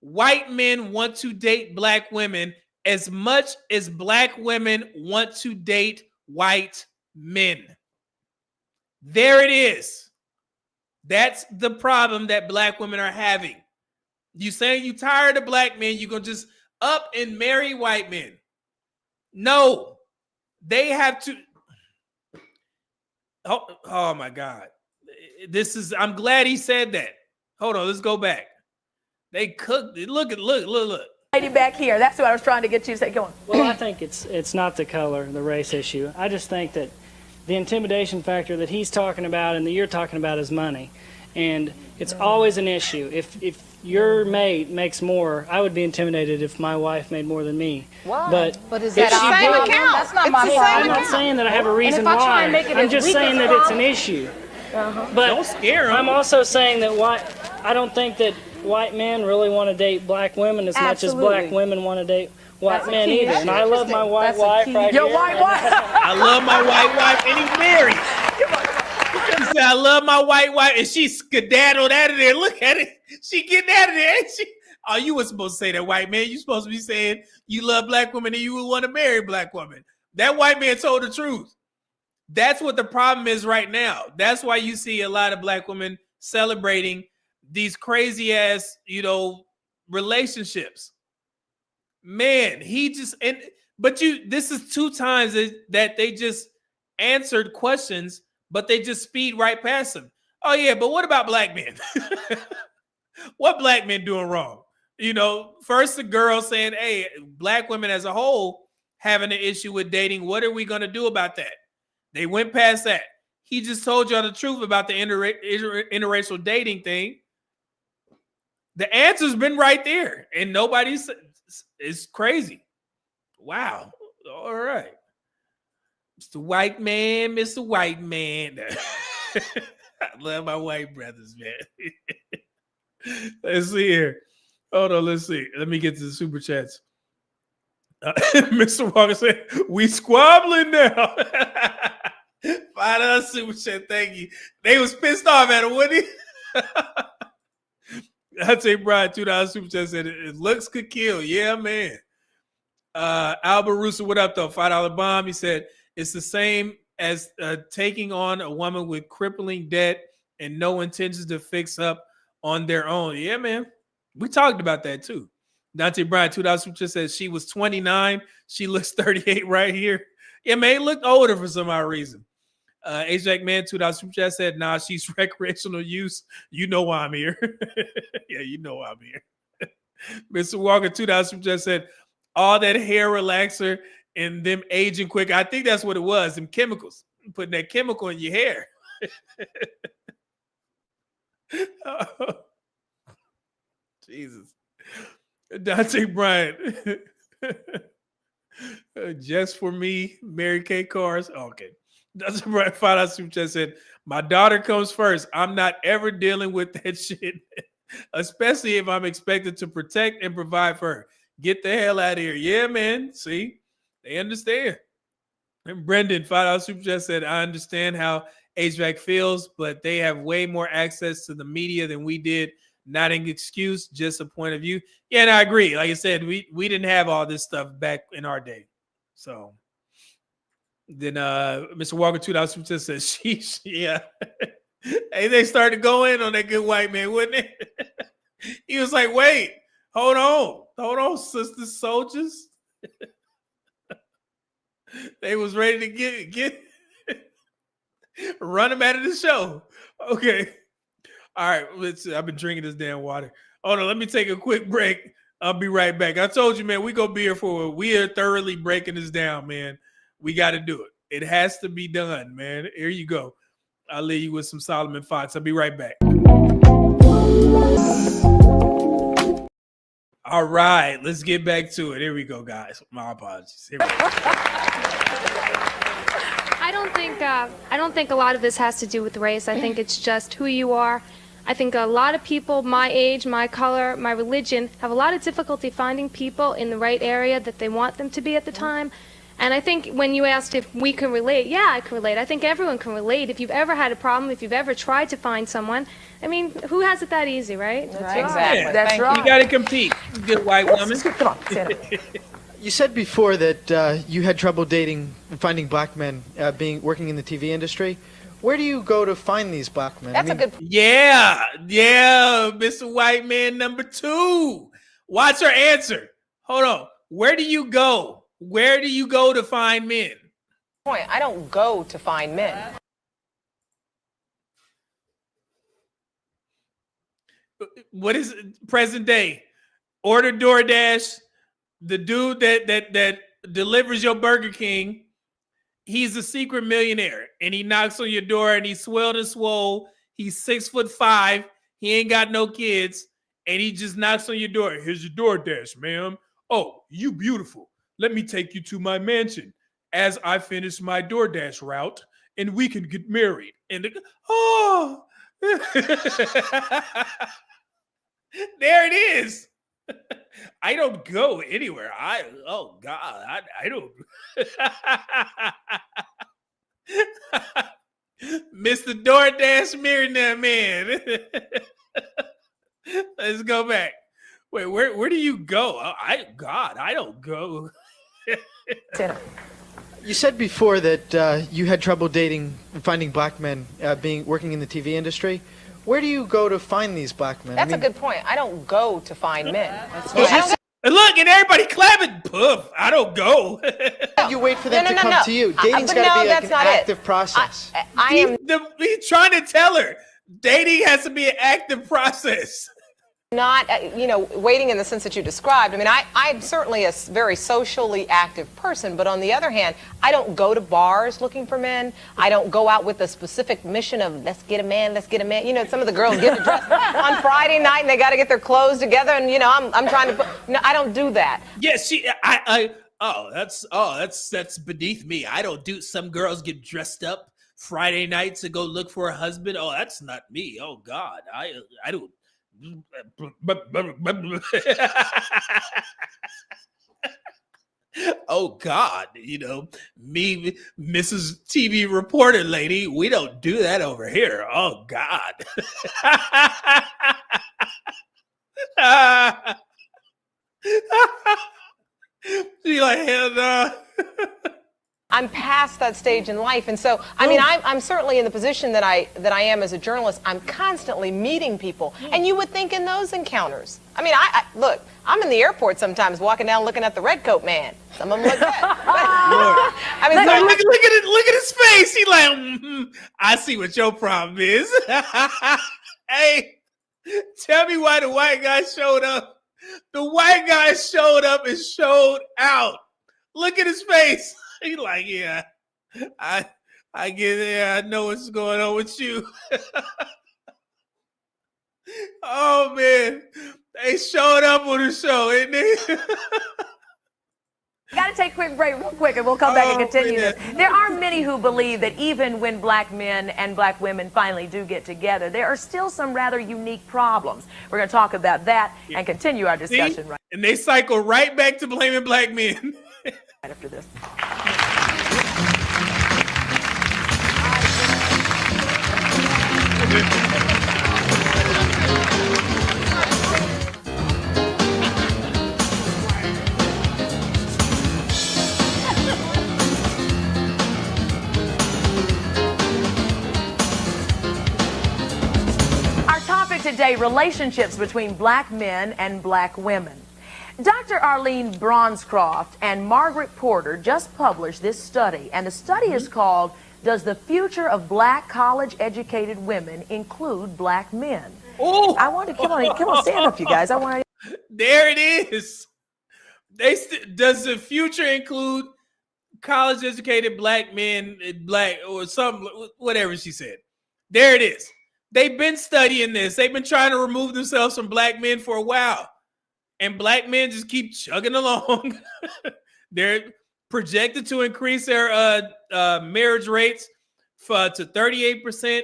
[SPEAKER 3] white men want to date black women as much as black women want to date white men. There it is. That's the problem that black women are having. You saying you tired of black men, you're going to just up and marry white men. No, they have to. Oh my God. I'm glad he said that. Hold on, let's go back. They cooked it. Look.
[SPEAKER 2] Lady back here. That's what I was trying to get you to say. Go on.
[SPEAKER 23] Well, I think it's not the color, the race issue. I just think that the intimidation factor that he's talking about and that you're talking about is money. And it's always an issue. If your mate makes more, I would be intimidated if my wife made more than me.
[SPEAKER 7] Why?
[SPEAKER 23] But
[SPEAKER 7] is that the same account? That's not my problem.
[SPEAKER 23] I'm not saying that I have a reason why. I'm just saying that it's an issue. But
[SPEAKER 3] don't scare him.
[SPEAKER 23] I'm also saying that I don't think that white men really want to date black women as much as black women want to date white men either. And I love my white wife right here.
[SPEAKER 2] Your white wife.
[SPEAKER 3] I love my white wife, and he's married. He said, I love my white wife, and she skedaddled out of there. Look at it. She getting out of there, ain't she? Oh, you were supposed to say that, white man. You supposed to be saying you love black women and you would want to marry black women. That white man told the truth. That's what the problem is right now. That's why you see a lot of black women celebrating these crazy ass, relationships. Man, this is 2 times that they just answered questions, but they just speed right past them. Oh yeah, but what about black men? What black men doing wrong? First the girl saying, hey, black women as a whole having an issue with dating. What are we going to do about that? They went past that. He just told y'all the truth about the interracial dating thing. The answer's been right there, and nobody's. It's crazy. Wow. All right. Mr. White Man, Mr. White Man. I love my white brothers, man. Let's see here. Hold on, let's see. Let me get to the super chats. Mr. Walker said, we squabbling now. $5 super chat, thank you. They was pissed off at him, wouldn't he? I'd say Brian, $2 super chat said, it looks could kill. Yeah, man. Albert Russo, what up, though? $5 bomb. He said, it's the same as taking on a woman with crippling debt and no intentions to fix up on their own. Yeah, man. We talked about that, too. Dante Bryan, $2 super chat says, she was 29. She looks 38 right here. Yeah, man, he looked older for some odd reason. H-Jack Man, $2 super chat said, nah, she's recreational use. You know why I'm here. Yeah, you know why I'm here. Mr. Walker, $2 super chat said, all that hair relaxer and them aging quick. I think that's what it was, them chemicals. Putting that chemical in your hair. Oh, Jesus. Dante Bryant. Just for me, Mary Kay Cars. Okay. Dante Bryant, $5 super chat said, my daughter comes first. I'm not ever dealing with that shit, especially if I'm expected to protect and provide for her. Get the hell out of here. Yeah, man. See, they understand. And Brendan, $5 super chat said, I understand how HVAC feels, but they have way more access to the media than we did. Not an excuse, just a point of view. Yeah, and I agree. Like I said, we didn't have all this stuff back in our day. So then Mr. Walker, $2 super chat says, sheesh, yeah. Hey, they started going on that good white man, wouldn't it? He was like, wait, hold on, sister soldiers. They was ready to get run him out of the show. Okay. All right. I've been drinking this damn water. Hold on. Let me take a quick break. I'll be right back. I told you, man, we gonna be here for we are thoroughly breaking this down, man. We got to do it. It has to be done, man. Here you go. I'll leave you with some Solomon Fox. I'll be right back. All right, let's get back to it. Here we go, guys. My apologies. Here we go.
[SPEAKER 1] I don't think a lot of this has to do with race. I think it's just who you are. I think a lot of people my age, my color, my religion have a lot of difficulty finding people in the right area that they want them to be at the time. And I think when you asked if we can relate, yeah, I can relate. I think everyone can relate. If you've ever had a problem, if you've ever tried to find someone, I mean, who has it that easy, right?
[SPEAKER 2] That's right.
[SPEAKER 1] Exactly.
[SPEAKER 3] Yeah,
[SPEAKER 2] That's right.
[SPEAKER 3] You got to compete, good white woman.
[SPEAKER 2] Come on, stand up.
[SPEAKER 11] You said before that you had trouble dating and finding black men working in the TV industry. Where do you go to find these black men?
[SPEAKER 7] That's a good.
[SPEAKER 3] Yeah, Mr. White Man number 2. Watch her answer. Hold on. Where do you go? Where do you go to find men?
[SPEAKER 20] Point. I don't go to find men.
[SPEAKER 3] What is present day? Order DoorDash. The dude that delivers your Burger King, he's a secret millionaire, and he knocks on your door, and he's swelled and swole. He's 6'5". He ain't got no kids, and he just knocks on your door. Here's your DoorDash, ma'am. Oh, you beautiful. Let me take you to my mansion as I finish my DoorDash route, and we can get married. And there it is. I don't go anywhere. Oh God, I don't. Mr. DoorDash millionaire man. Let's go back. Wait, where do you go? I don't go.
[SPEAKER 11] You said before that you had trouble dating and finding black men working in the TV industry. Where do you go to find these black men?
[SPEAKER 20] That's a good point. I don't go to find men.
[SPEAKER 3] Look, and everybody clapping. Poof, I don't go.
[SPEAKER 11] You wait for them to come to you. Dating's got to be like an active process.
[SPEAKER 3] He's trying to tell her. Dating has to be an active process.
[SPEAKER 20] Not, waiting in the sense that you described. I mean, I'm certainly a very socially active person, but on the other hand, I don't go to bars looking for men. I don't go out with a specific mission of let's get a man, let's get a man. You know, some of the girls get dressed on Friday night and they got to get their clothes together, and I'm trying to. No, I don't do that.
[SPEAKER 3] Yes, that's beneath me. I don't do. Some girls get dressed up Friday night to go look for a husband. Oh, that's not me. Oh God, I don't. Oh God, me, Mrs. TV reporter lady, we don't do that over here. Oh God. She like, hell no.
[SPEAKER 20] I'm past that stage in life, and so I mean, I'm certainly in the position that I am as a journalist. I'm constantly meeting people, and you would think in those encounters. I mean, I look. I'm in the airport sometimes, walking down, looking at the red coat man. Some of them look good. I mean,
[SPEAKER 3] look at his face. He like, I see what your problem is. Hey, tell me why the white guy showed up. The white guy showed up and showed out. Look at his face. He like, yeah, I get it. Yeah, I know what's going on with you. Oh man, they showed up on the show, ain't they?
[SPEAKER 2] Got to take a quick break real quick, and we'll come back and continue this. There are many who believe that even when black men and black women finally do get together, there are still some rather unique problems. We're going to talk about that and continue our discussion.
[SPEAKER 3] See? Right. And they cycle right back to blaming black men.
[SPEAKER 2] Right after this. Our topic today, relationships between black men and black women. Dr. Arlene Bronscroft and Margaret Porter just published this study, and the study is called, Does the Future of Black College-Educated Women Include Black Men?
[SPEAKER 3] Oh,
[SPEAKER 2] I want to, come on, stand up, you guys. I want to.
[SPEAKER 3] There it is. Does the future include college-educated black men, black, or something, whatever she said. There it is. They've been studying this. They've been trying to remove themselves from black men for a while. and black men just keep chugging along. They're projected to increase their marriage rates to 38%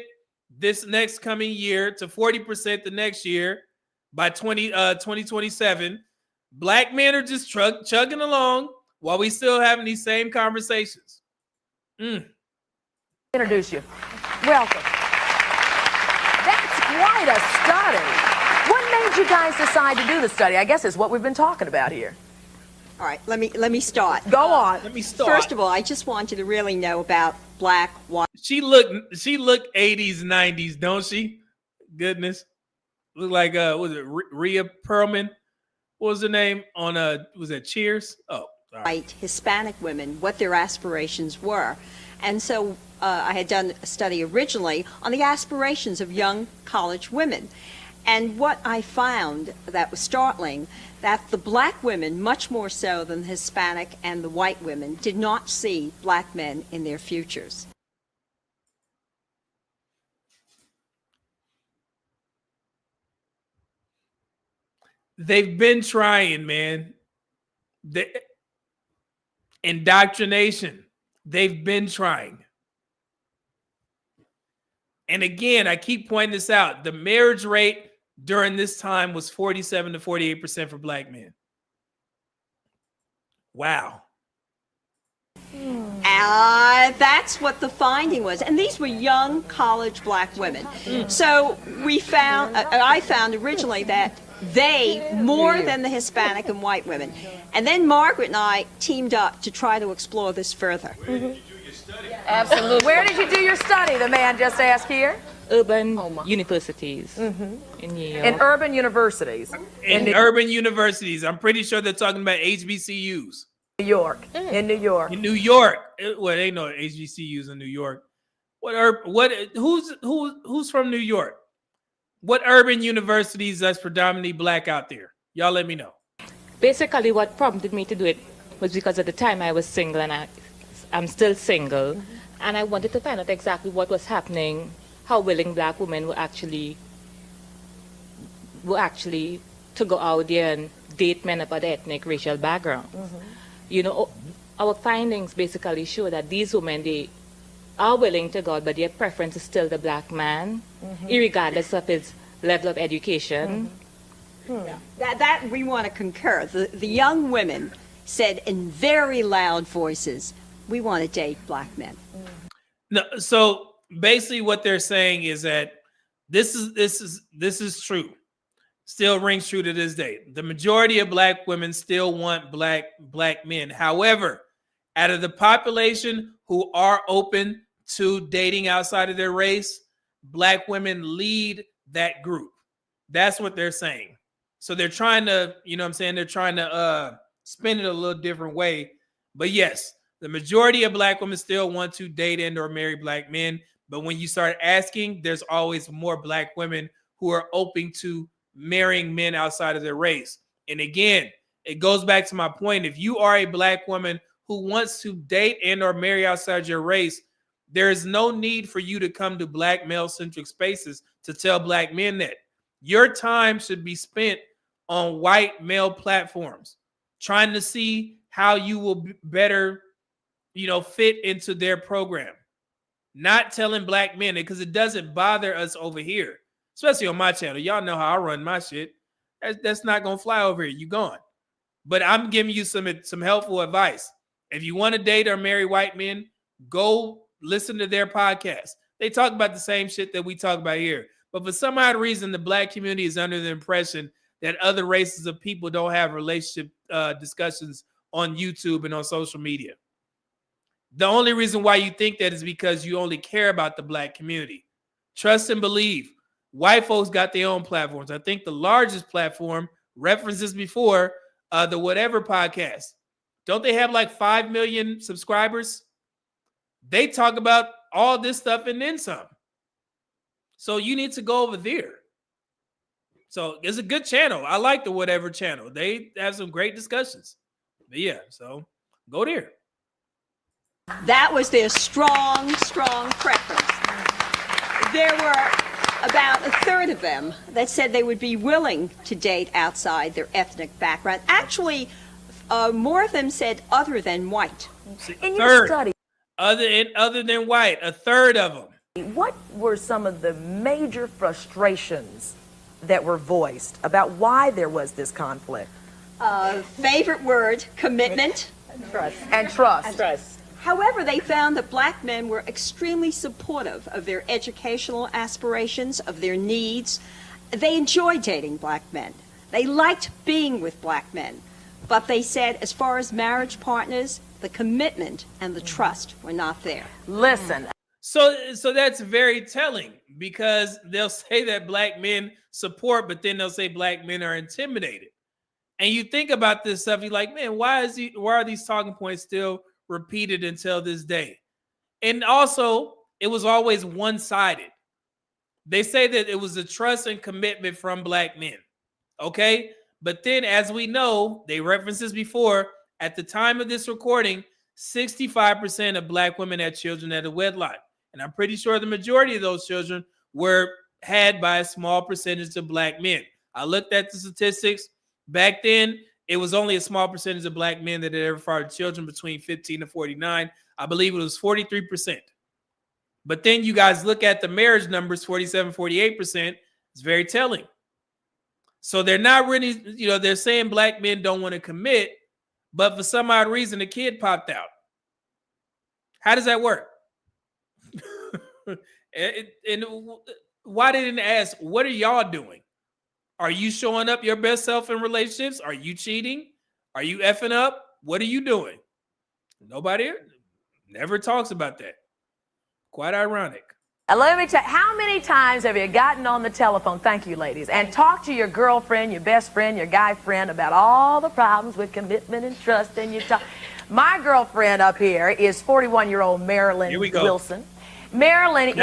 [SPEAKER 3] this next coming year, to 40% the next year by 2027. Black men are just chugging along while we still having these same conversations.
[SPEAKER 2] Introduce you. Welcome. That's quite a study. What made you guys decide to do the study? I guess is what we've been talking about here.
[SPEAKER 10] All right, let me start.
[SPEAKER 2] Go on.
[SPEAKER 3] Let me start.
[SPEAKER 10] First of all, I just wanted to really know about black, white.
[SPEAKER 3] She look 80s, 90s, don't she? Goodness. Look like was it Rhea Perlman? What was her name on was that Cheers? Oh, sorry.
[SPEAKER 10] White Hispanic women, what their aspirations were. And so I had done a study originally on the aspirations of young college women. And what I found that was startling, that the black women, much more so than the Hispanic and the white women, did not see black men in their futures.
[SPEAKER 3] They've been trying, man. Indoctrination. They've been trying. And again, I keep pointing this out. The marriage rate during this time was 47 to 48% for black men. Wow.
[SPEAKER 10] That's what the finding was. And these were young college black women. So we found, I found originally that they, more than the Hispanic and white women. And then Margaret and I teamed up to try to explore this further.
[SPEAKER 2] Absolutely. Where did you do your study? The man just asked here.
[SPEAKER 12] Urban universities in New York.
[SPEAKER 2] In urban universities.
[SPEAKER 3] In urban universities. I'm pretty sure they're talking about HBCUs.
[SPEAKER 2] New York. In New York.
[SPEAKER 3] In New York. Well, they know HBCUs in New York. Who's from New York? What urban universities that's predominantly black out there? Y'all let me know.
[SPEAKER 12] Basically, what prompted me to do it was because at the time I was single and I'm still single, and I wanted to find out exactly what was happening, how willing black women were actually to go out there and date men of other ethnic, racial backgrounds. You know, our findings basically show that these women, they are willing to go out, but their preference is still the black man, irregardless of his level of education.
[SPEAKER 10] That we want to concur. The young women said in very loud voices, we want to date black men.
[SPEAKER 3] No, so basically what they're saying is that this is true. Still rings true to this day. The majority of black women still want black men. However, out of the population who are open to dating outside of their race, black women lead that group. That's what they're saying. So they're trying to, you know what I'm saying? They're trying to spin it a little different way. But yes, the majority of black women still want to date and or marry black men. But when you start asking, there's always more black women who are open to marrying men outside of their race. And again, it goes back to my point. If you are a black woman who wants to date and or marry outside your race, there is no need for you to come to black male-centric spaces to tell black men that. Your time should be spent on white male platforms, trying to see how you will better, fit into their program. Not telling black men, because it doesn't bother us over here, especially on my channel. Y'all know how I run my shit. That's not going to fly over here. You gone. But I'm giving you some helpful advice. If you want to date or marry white men, go listen to their podcast. They talk about the same shit that we talk about here. But for some odd reason, the black community is under the impression that other races of people don't have relationship discussions on YouTube and on social media. The only reason why you think that is because you only care about the black community. Trust and believe. White folks got their own platforms. I think the largest platform, references before, the Whatever podcast. Don't they have like 5 million subscribers? They talk about all this stuff and then some. So you need to go over there. So it's a good channel. I like the Whatever channel. They have some great discussions. But yeah, so go there.
[SPEAKER 10] That was their strong preference. There were about a third of them that said they would be willing to date outside their ethnic background. Actually, more of them said other than white.
[SPEAKER 2] In your study,
[SPEAKER 3] other than white, a third of them.
[SPEAKER 2] what were some of the major frustrations that were voiced about why there was this conflict?
[SPEAKER 10] Favorite word, commitment.
[SPEAKER 2] And trust.
[SPEAKER 10] However, they found that black men were extremely supportive of their educational aspirations, of their needs. They enjoyed dating black men. They liked being with black men. But they said, as far as marriage partners, the commitment and the trust were not there.
[SPEAKER 2] Listen.
[SPEAKER 3] So that's very telling, because they'll say that black men support, but then they'll say black men are intimidated. And you think about this stuff, you're like, man, why are these talking points still repeated until this day? And also, it was always one-sided. They say that it was a trust and commitment from black men. Okay? But then, as we know, they referenced this before, at the time of this recording, 65% of black women had children at a wedlock. And I'm pretty sure the majority of those children were had by a small percentage of black men. I looked at the statistics. Back then, it was only a small percentage of black men that had ever fathered children between 15 and 49. I believe it was 43%. But then you guys look at the marriage numbers, 47, 48%. It's very telling. So they're not really, they're saying black men don't want to commit, but for some odd reason, a kid popped out. How does that work? And why didn't they ask, what are y'all doing? Are you showing up your best self in relationships? Are you cheating? Are you effing up? What are you doing? Nobody never talks about that. Quite ironic.
[SPEAKER 2] Let me tell you, how many times have you gotten on the telephone, thank you ladies, and talked to your girlfriend, your best friend, your guy friend about all the problems with commitment and trust, and you talk. My girlfriend up here is 41-year-old Marilyn Wilson. Marilyn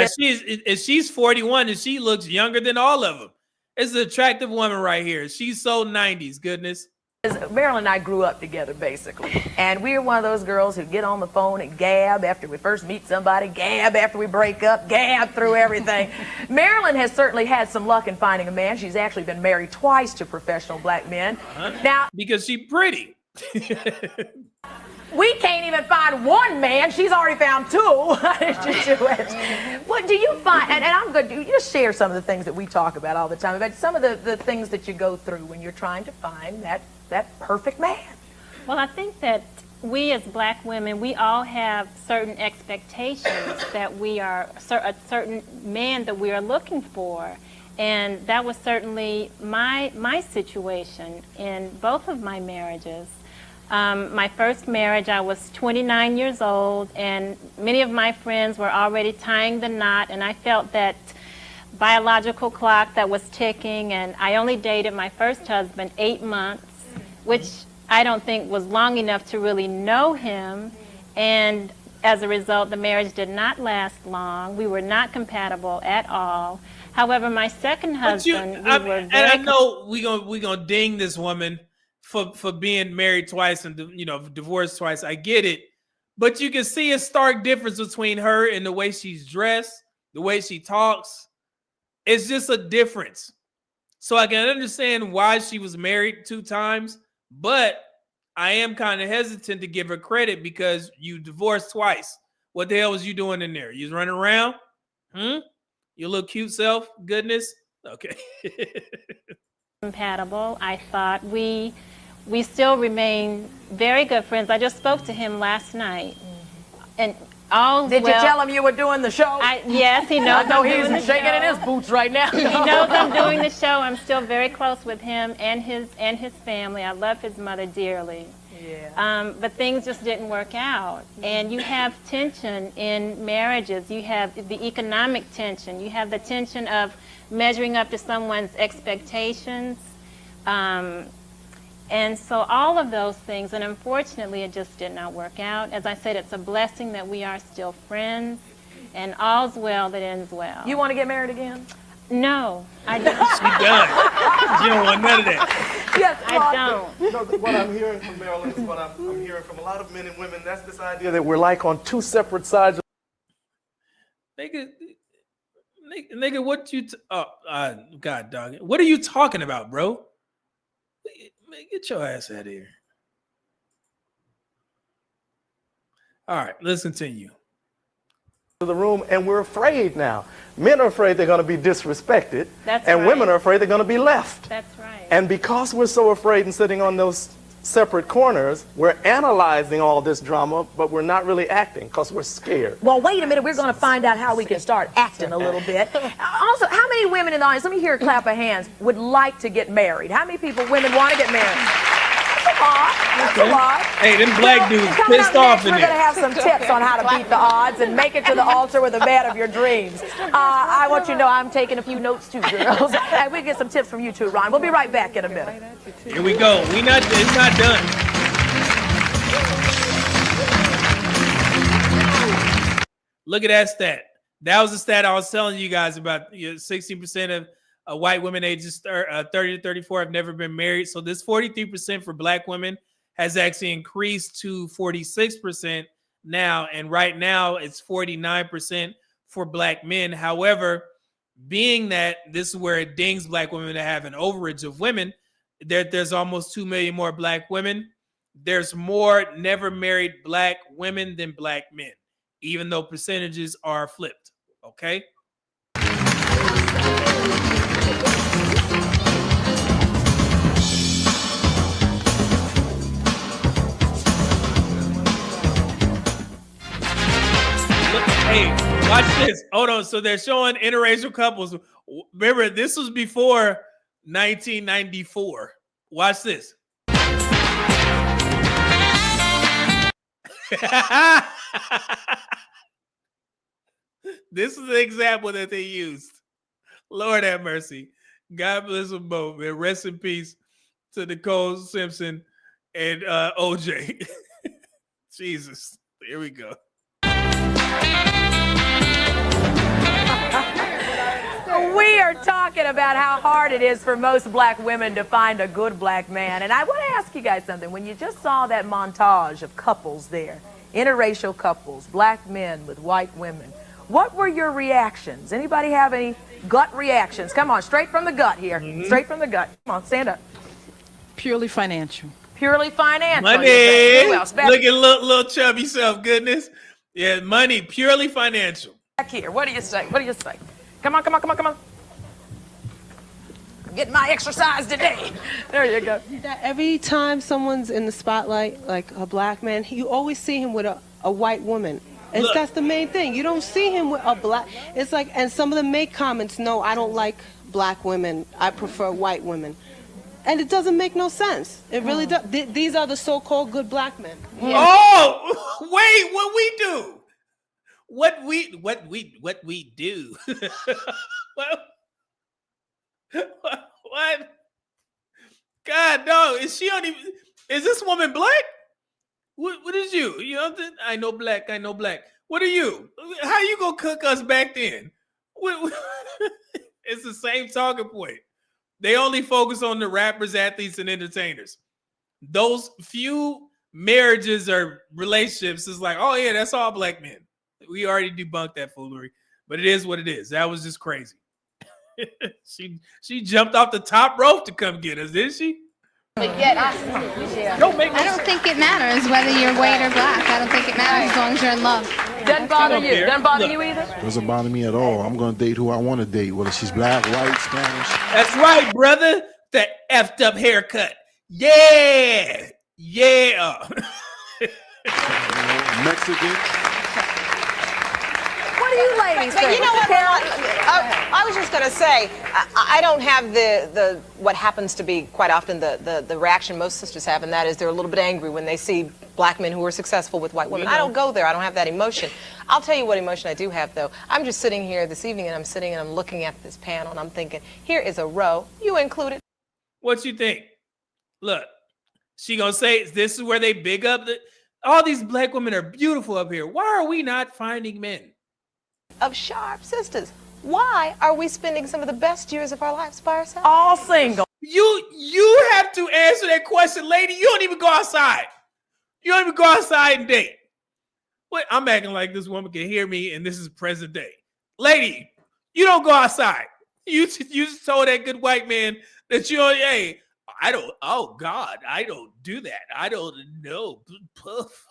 [SPEAKER 3] she's 41 and she looks younger than all of them. It's an attractive woman right here. She's so 90s, goodness.
[SPEAKER 2] Marilyn and I grew up together, basically. And we're one of those girls who get on the phone and gab after we first meet somebody, gab after we break up, gab through everything. Marilyn has certainly had some luck in finding a man. She's actually been married twice to professional black men. Now,
[SPEAKER 3] because she's pretty.
[SPEAKER 2] We can't even find one man. She's already found two. What do you find? And I'm going to just share some of the things that we talk about all the time, about some of the things that you go through when you're trying to find that perfect man.
[SPEAKER 14] Well, I think that we as black women, we all have certain expectations that we are, a certain man that we are looking for. And that was certainly my situation in both of my marriages. My first marriage, I was 29 years old, and many of my friends were already tying the knot, and I felt that biological clock that was ticking, and I only dated my first husband 8 months, which I don't think was long enough to really know him, and as a result, the marriage did not last long. We were not compatible at all. However, my second husband,
[SPEAKER 3] I know we're gonna ding this woman for being married twice and divorced twice. I get it, but you can see a stark difference between her and the way she's dressed, the way she talks. It's just a difference. So I can understand why she was married 2 times, but I am kind of hesitant to give her credit because you divorced twice. What the hell was you doing in there? You was running around? Your little cute self? Goodness? Okay.
[SPEAKER 14] Compatible. I thought we still remain very good friends. I just spoke to him last night. And
[SPEAKER 2] Did you tell him you were doing the show?
[SPEAKER 14] Yes, he knows.
[SPEAKER 2] I know
[SPEAKER 14] I'm
[SPEAKER 2] he's
[SPEAKER 14] doing the
[SPEAKER 2] shaking
[SPEAKER 14] show.
[SPEAKER 2] in his boots right now.
[SPEAKER 14] He knows I'm doing the show. I'm still very close with him and his family. I love his mother dearly.
[SPEAKER 2] Yeah.
[SPEAKER 14] But things just didn't work out. And you have tension in marriages. You have the economic tension. You have the tension of measuring up to someone's expectations. And so all of those things, and unfortunately it just did not work out. As I said, it's a blessing that we are still friends, and all's well that ends well.
[SPEAKER 2] You want to get married again?
[SPEAKER 14] No, I don't.
[SPEAKER 3] She done. You don't want none of that.
[SPEAKER 2] Yes,
[SPEAKER 14] I don't.
[SPEAKER 4] What I'm hearing from Marilyn is what I'm hearing from a lot of men and women. That's this idea that we're like on 2 separate sides.
[SPEAKER 3] Nigga, Nigga, what you? God, dog. What are you talking about, bro? Man, get your ass out of here. All right, let's continue.
[SPEAKER 4] The room, and we're afraid now. Men are afraid they're going to be disrespected, and women are afraid they're going to be left.
[SPEAKER 14] That's right.
[SPEAKER 4] And because we're so afraid and sitting on those separate corners, we're analyzing all this drama, but we're not really acting because we're scared.
[SPEAKER 2] Well, wait a minute. We're going to find out how we can start acting a little bit. Also, how many women in the audience, let me hear a clap of hands, would like to get married? How many women want to get married? That's a lot.
[SPEAKER 3] Hey, them black dudes pissed off in
[SPEAKER 2] We're
[SPEAKER 3] there.
[SPEAKER 2] going to have some tips on how to beat the odds and make it to the altar with the man of your dreams. I want you to know I'm taking a few notes too, girls. And we get some tips from you too, Ron. We'll be right back in a minute.
[SPEAKER 3] Here we go. It's not done. Look at that stat. That was the stat I was telling you guys about. 60% of white women ages 30 to 34 have never been married. So this 43% for black women has actually increased to 46% now. And right now it's 49% for black men. However, being that this is where it dings black women to have an overage of women, there's almost 2 million more black women. There's more never married black women than black men, even though percentages are flipped. Okay. Hey, watch this. Hold on. So they're showing interracial couples. Remember, this was before 1994. Watch this. This is the example that they used. Lord have mercy. God bless them both, man. Rest in peace to Nicole Simpson and OJ. Jesus. Here we go.
[SPEAKER 2] We are talking about how hard it is for most black women to find a good black man. And I want to ask you guys something. When you just saw that montage of couples there, interracial couples, black men with white women, what were your reactions? Anybody have any gut reactions? Come on, straight from the gut here. Straight from the gut. Come on, stand up.
[SPEAKER 15] Purely financial.
[SPEAKER 2] Purely financial.
[SPEAKER 3] Money.
[SPEAKER 2] Who else?
[SPEAKER 3] Look at little chubby self. Goodness. Yeah, money. Purely financial.
[SPEAKER 2] Back here. What do you say? What do you say? Come on, come on, come on, come on. I'm getting my exercise today. There you go.
[SPEAKER 16] Every time someone's in the spotlight, like a black man, you always see him with a white woman. And that's the main thing. You don't see him with a black. It's like, and some of them make comments, no, I don't like black women. I prefer white women. And it doesn't make no sense. It really does. These are the so-called good black men.
[SPEAKER 3] Oh, wait, what we do? What we do? What? God, no. Is this woman black? What is you? You know, I know black. What are you? How you gonna cook us back then? It's the same talking point. They only focus on the rappers, athletes, and entertainers. Those few marriages or relationships is like, oh yeah, that's all black men. We already debunked that foolery, but it is what it is. That was just crazy. She jumped off the top rope to come get us, didn't she?
[SPEAKER 18] I don't think it matters whether you're white or black. I don't think it matters as long as you're in love.
[SPEAKER 2] Doesn't bother you. Doesn't bother you either?
[SPEAKER 24] Doesn't bother me at all. I'm going to date who I want to date, whether she's black, white, Spanish.
[SPEAKER 3] That's right, brother. That effed up haircut. Yeah. Yeah.
[SPEAKER 24] Mexican.
[SPEAKER 2] What do you ladies think?
[SPEAKER 20] But you know what, I was just going to say, I don't have the what happens to be quite often the reaction most sisters have, and that is they're a little bit angry when they see black men who are successful with white women. I don't go there. I don't have that emotion. I'll tell you what emotion I do have, though. I'm just sitting here this evening, and I'm looking at this panel, and I'm thinking, here is a row, you included.
[SPEAKER 3] What you think? Look, she gonna say this is where they big up all these black women are beautiful up here. Why are we not finding men?
[SPEAKER 20] Of sharp sisters. Why are we spending some of the best years of our lives by ourselves?
[SPEAKER 2] All single.
[SPEAKER 3] You have to answer that question, lady. You don't even go outside. You don't even go outside and date. What? I'm acting like this woman can hear me, and this is present day. Lady, You don't go outside. You just told that good white man that hey, oh God, I don't do that. I don't know. Puff.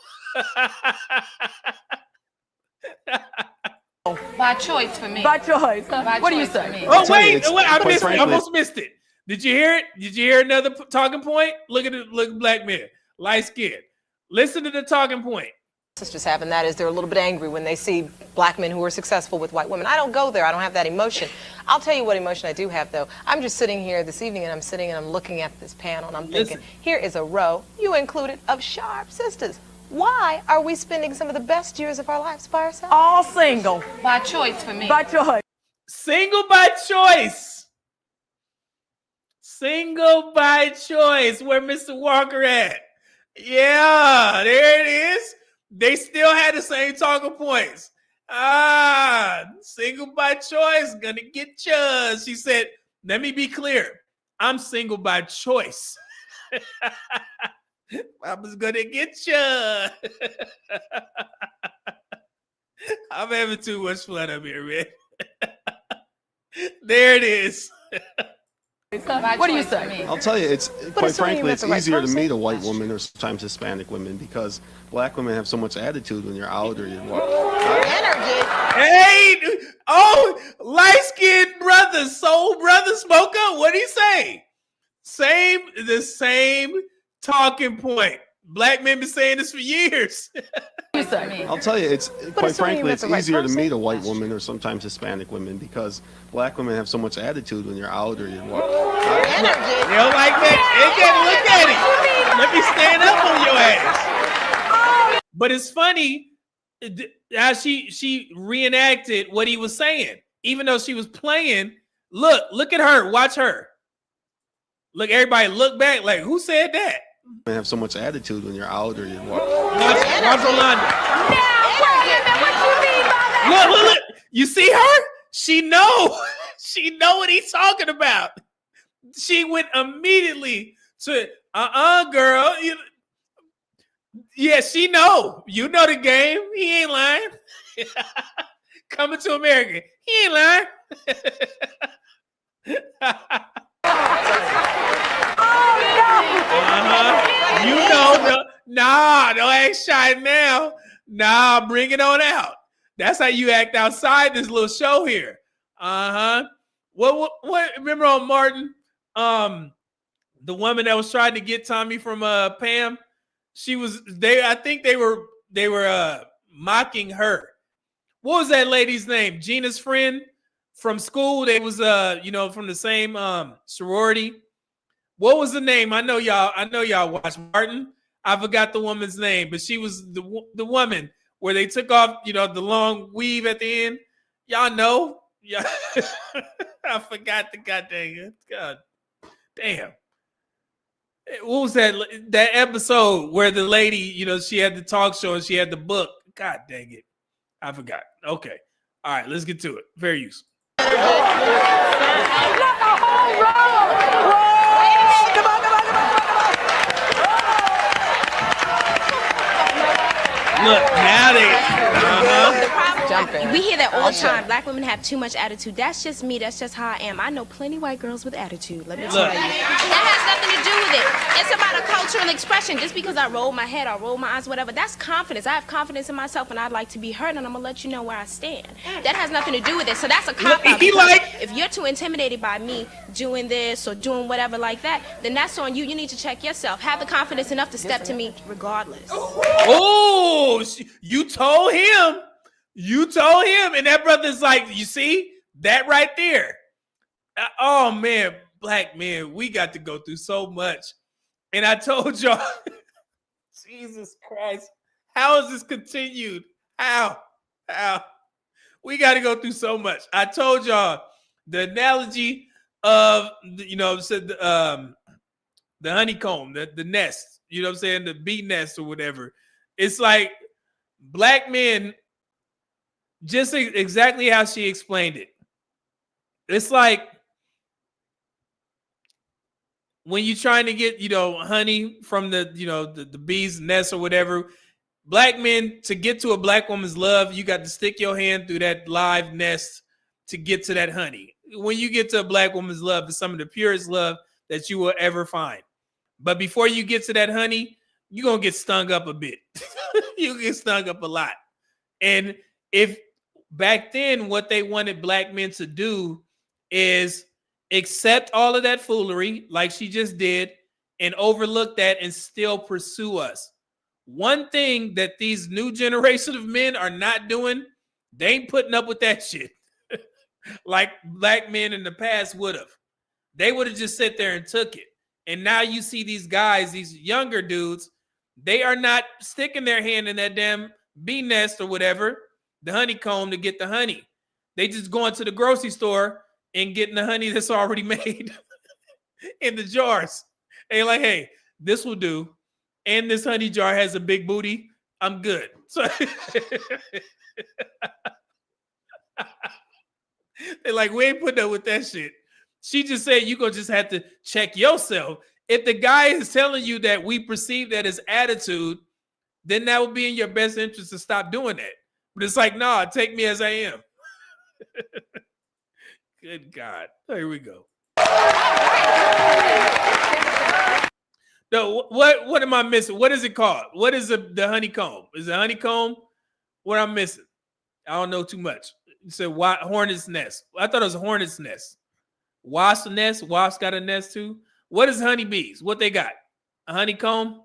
[SPEAKER 7] By choice for me.
[SPEAKER 2] By choice.
[SPEAKER 7] By
[SPEAKER 2] What do you
[SPEAKER 7] choice
[SPEAKER 2] say?
[SPEAKER 7] for me.
[SPEAKER 3] Oh wait, I almost missed it. Did you hear it? Did you hear another talking point? Look at it. Look, black men, light skin. Listen to the talking point.
[SPEAKER 20] Sisters have, and that is they're a little bit angry when they see black men who are successful with white women. I don't go there. I don't have that emotion. I'll tell you what emotion I do have, though. I'm just sitting here this evening, and I'm looking at this panel, and I'm thinking, here is a row, you included, of sharp sisters. Why are we spending some of the best years of our lives by ourselves?
[SPEAKER 2] All single.
[SPEAKER 7] By choice for me.
[SPEAKER 2] By choice.
[SPEAKER 3] Single by choice. Single by choice. Where Mr. Walker at? Yeah, there it is. They still had the same talking points. Single by choice, gonna get you. She said, let me be clear. I'm single by choice. I was gonna get you. I'm having too much fun up here, man. There it is.
[SPEAKER 2] What do you say?
[SPEAKER 5] I'll tell you, it's quite frankly, it's easier to meet a white woman or sometimes Hispanic women because black women have so much attitude when you're out or you're walking.
[SPEAKER 2] Energy.
[SPEAKER 3] Hey, light-skinned brother, soul brother, spoke up. What did he say? The same talking point. Black men been saying this for years.
[SPEAKER 5] I'll tell you, it's quite frankly, it's easier to meet a white woman or sometimes Hispanic women because black women have so much attitude when you're out or you're walking.
[SPEAKER 2] Energy.
[SPEAKER 3] You don't like that? Look at it. Let me stand up on your ass. But it's funny how she reenacted what he was saying, even though she was playing. Look at her. Watch her. Look, everybody look back like, who said that?
[SPEAKER 5] They have so much attitude when you're out or you're walking.
[SPEAKER 3] Watch Rolanda. Look. You see her? She know what he's talking about. She went immediately to, girl. Yeah, she know. You know the game. He ain't lying. Coming to America. He ain't lying. You know, nah, don't act shy now. Nah, bring it on out. That's how you act outside this little show here. What? Remember on Martin, the woman that was trying to get Tommy from Pam? I think they were mocking her. What was that lady's name? Gina's friend from school. They was from the same sorority. What was the name? I know y'all watched Martin. I forgot the woman's name, but she was the woman where they took off, the long weave at the end. Y'all know? Yeah. I forgot the goddamn. God damn. What was that episode where the lady, she had the talk show and she had the book? God dang it. I forgot. Okay. All right, let's get to it. Fair use. Look, now
[SPEAKER 9] We hear that all the time. Black women have too much attitude. That's just me. That's just how I am. I know plenty white girls with attitude. Let me tell you. That has nothing to do with it. It's about a cultural expression. Just because I roll my head, I roll my eyes, whatever, that's confidence. I have confidence in myself, and I'd like to be heard, and I'm going to let you know where I stand. That has nothing to do with it. So that's a cop-out. If you're too intimidated by me doing this or doing whatever like that, then that's on you. You need to check yourself. Have the confidence enough to step to me regardless.
[SPEAKER 3] Oh, you told him. And that brother's like, you see? That right there. Oh, man. Black men, we got to go through so much. And I told y'all, Jesus Christ, how has this continued? How? We got to go through so much. I told y'all the analogy of, the honeycomb, the nest, the bee nest or whatever. It's like black men, just exactly how she explained it. It's like when you're trying to get, honey from the bee's nest or whatever, black men, to get to a black woman's love, you got to stick your hand through that live nest to get to that honey. When you get to a black woman's love, it's some of the purest love that you will ever find. But before you get to that honey, you're going to get stung up a bit. You get stung up a lot. And if back then what they wanted black men to do is accept all of that foolery like she just did and overlook that and still pursue us. One thing that these new generation of men are not doing, they ain't putting up with that shit like black men in the past would have. They would have just sat there and took it. And now you see these guys, these younger dudes, they are not sticking their hand in that damn bee nest or whatever, the honeycomb to get the honey. They just going to the grocery store and getting the honey that's already made in the jars. And you're like, hey, this will do. And this honey jar has a big booty. I'm good. So they're like, we ain't putting up with that shit. She just said you're going to just have to check yourself. If the guy is telling you that we perceive that as attitude, then that would be in your best interest to stop doing that. But it's like, nah, take me as I am. Good God. Here we go. No, what am I missing? What is it called? What is the honeycomb? Is it honeycomb? What I'm missing? I don't know too much. You said hornet's nest. I thought it was a hornet's nest. Wasp nest. Wasp got a nest too. What is honeybees? What they got? A honeycomb?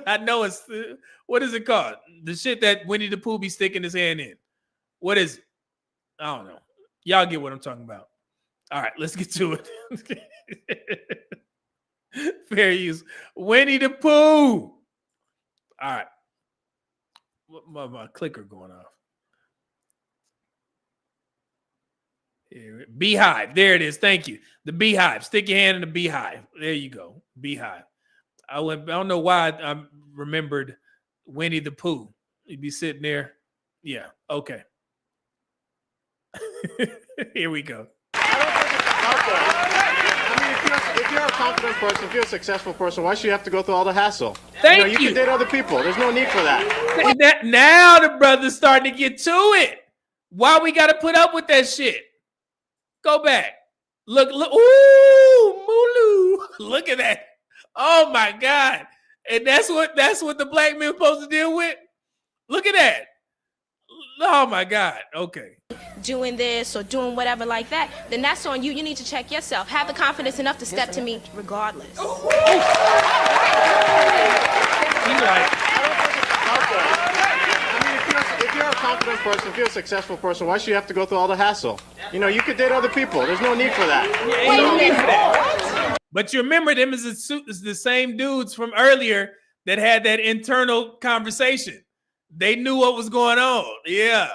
[SPEAKER 3] I know it's, what is it called? The shit that Winnie the Pooh be sticking his hand in. What is it? I don't know. Y'all get what I'm talking about. All right, let's get to it. Fair use. Winnie the Pooh. All right. My clicker going off. Here, beehive. There it is. Thank you. The beehive. Stick your hand in the beehive. There you go. Beehive. I don't know why I remembered Winnie the Pooh. He'd be sitting there. Yeah. Okay. Here we go.
[SPEAKER 8] If you're a confident person, if you're a successful person, why should you have to go through all the hassle?
[SPEAKER 3] Thank you.
[SPEAKER 8] You can date other people. There's no need for that.
[SPEAKER 3] Now the brother's starting to get to it. Why we got to put up with that shit? Go back. Look. Ooh, Mulu. Look at that. Oh my God. And that's what the black men supposed to deal with? Look at that. Oh my God. Okay.
[SPEAKER 9] Doing this or doing whatever like that, then that's on you. You need to check yourself. Have the confidence enough to step to me regardless.
[SPEAKER 8] If you're a confident person, if you're a successful person, why should you have to go through all the hassle? You could date other people. There's no need for that.
[SPEAKER 3] But you remember them as the same dudes from earlier that had that internal conversation. They knew what was going on. Yeah.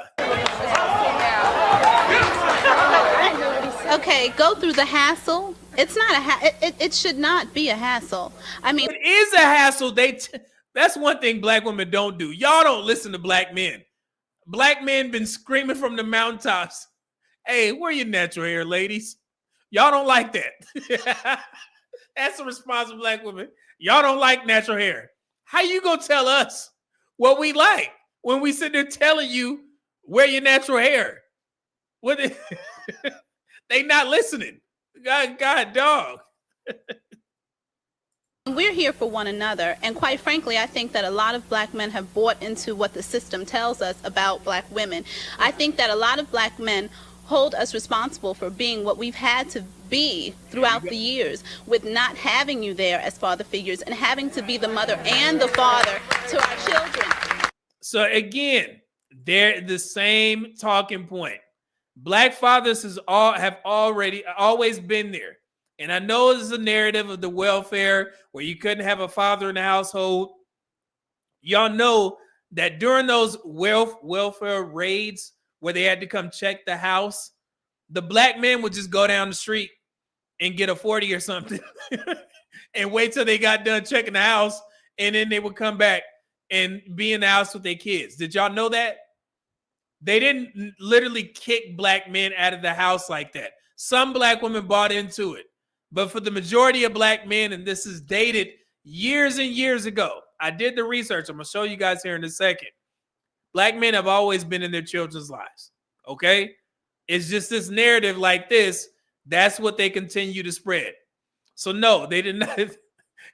[SPEAKER 19] Okay, go through the hassle. It's not it should not be a hassle. I mean,
[SPEAKER 3] it is a hassle. That's one thing black women don't do. Y'all don't listen to black men. Black men been screaming from the mountaintops. Hey, where your natural hair, ladies? Y'all don't like that. That's a response of black women. Y'all don't like natural hair. How you gonna tell us what we like when we sit there telling you wear your natural hair? What? They not listening. God, dog.
[SPEAKER 19] we're here for one another, and quite frankly, I think that a lot of black men have bought into what the system tells us about black women. I think that a lot of black men hold us responsible for being what we've had to be throughout the years, with not having you there as father figures and having to be the mother and the father to our children.
[SPEAKER 3] So again, they're the same talking point. Black fathers have always been there. And I know it's a narrative of the welfare where you couldn't have a father in the household. Y'all know that during those welfare raids where they had to come check the house, the black men would just go down the street and get a 40 or something and wait till they got done checking the house, and then they would come back and be in the house with their kids. Did y'all know that? They didn't literally kick black men out of the house like that. Some black women bought into it. But for the majority of black men, and this is dated years and years ago, I did the research. I'm going to show you guys here in a second. Black men have always been in their children's lives, okay? It's just this narrative like this. That's what they continue to spread. So no, they did not.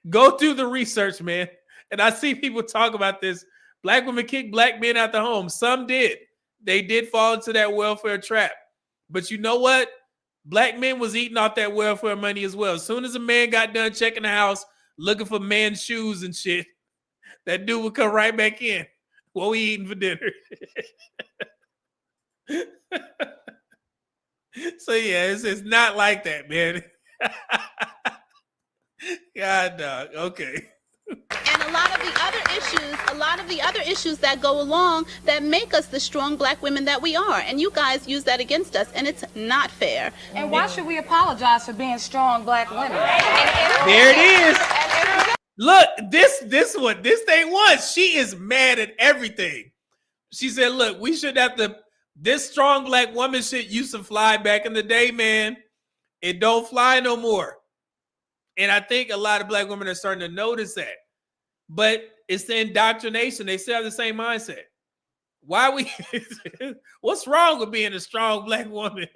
[SPEAKER 3] Go through the research, man. And I see people talk about this. Black women kick black men out the home. Some did. They did fall into that welfare trap. But you know what? Black men was eating off that welfare money as well. As soon as a man got done checking the house, looking for men's shoes and shit, that dude would come right back in. What we eating for dinner? So yeah, it's not like that, man. God, dog. Okay.
[SPEAKER 19] And a lot of the other issues that go along that make us the strong black women that we are. And you guys use that against us, and it's not fair.
[SPEAKER 7] And why should we apologize for being strong black women?
[SPEAKER 3] There it is. Look, this thing was. She is mad at everything. She said, look, we should have to, this strong black woman shit used to fly back in the day, man. It don't fly no more. And I think a lot of black women are starting to notice that. But it's the indoctrination. They still have the same mindset. Why we, what's wrong with being a strong black woman?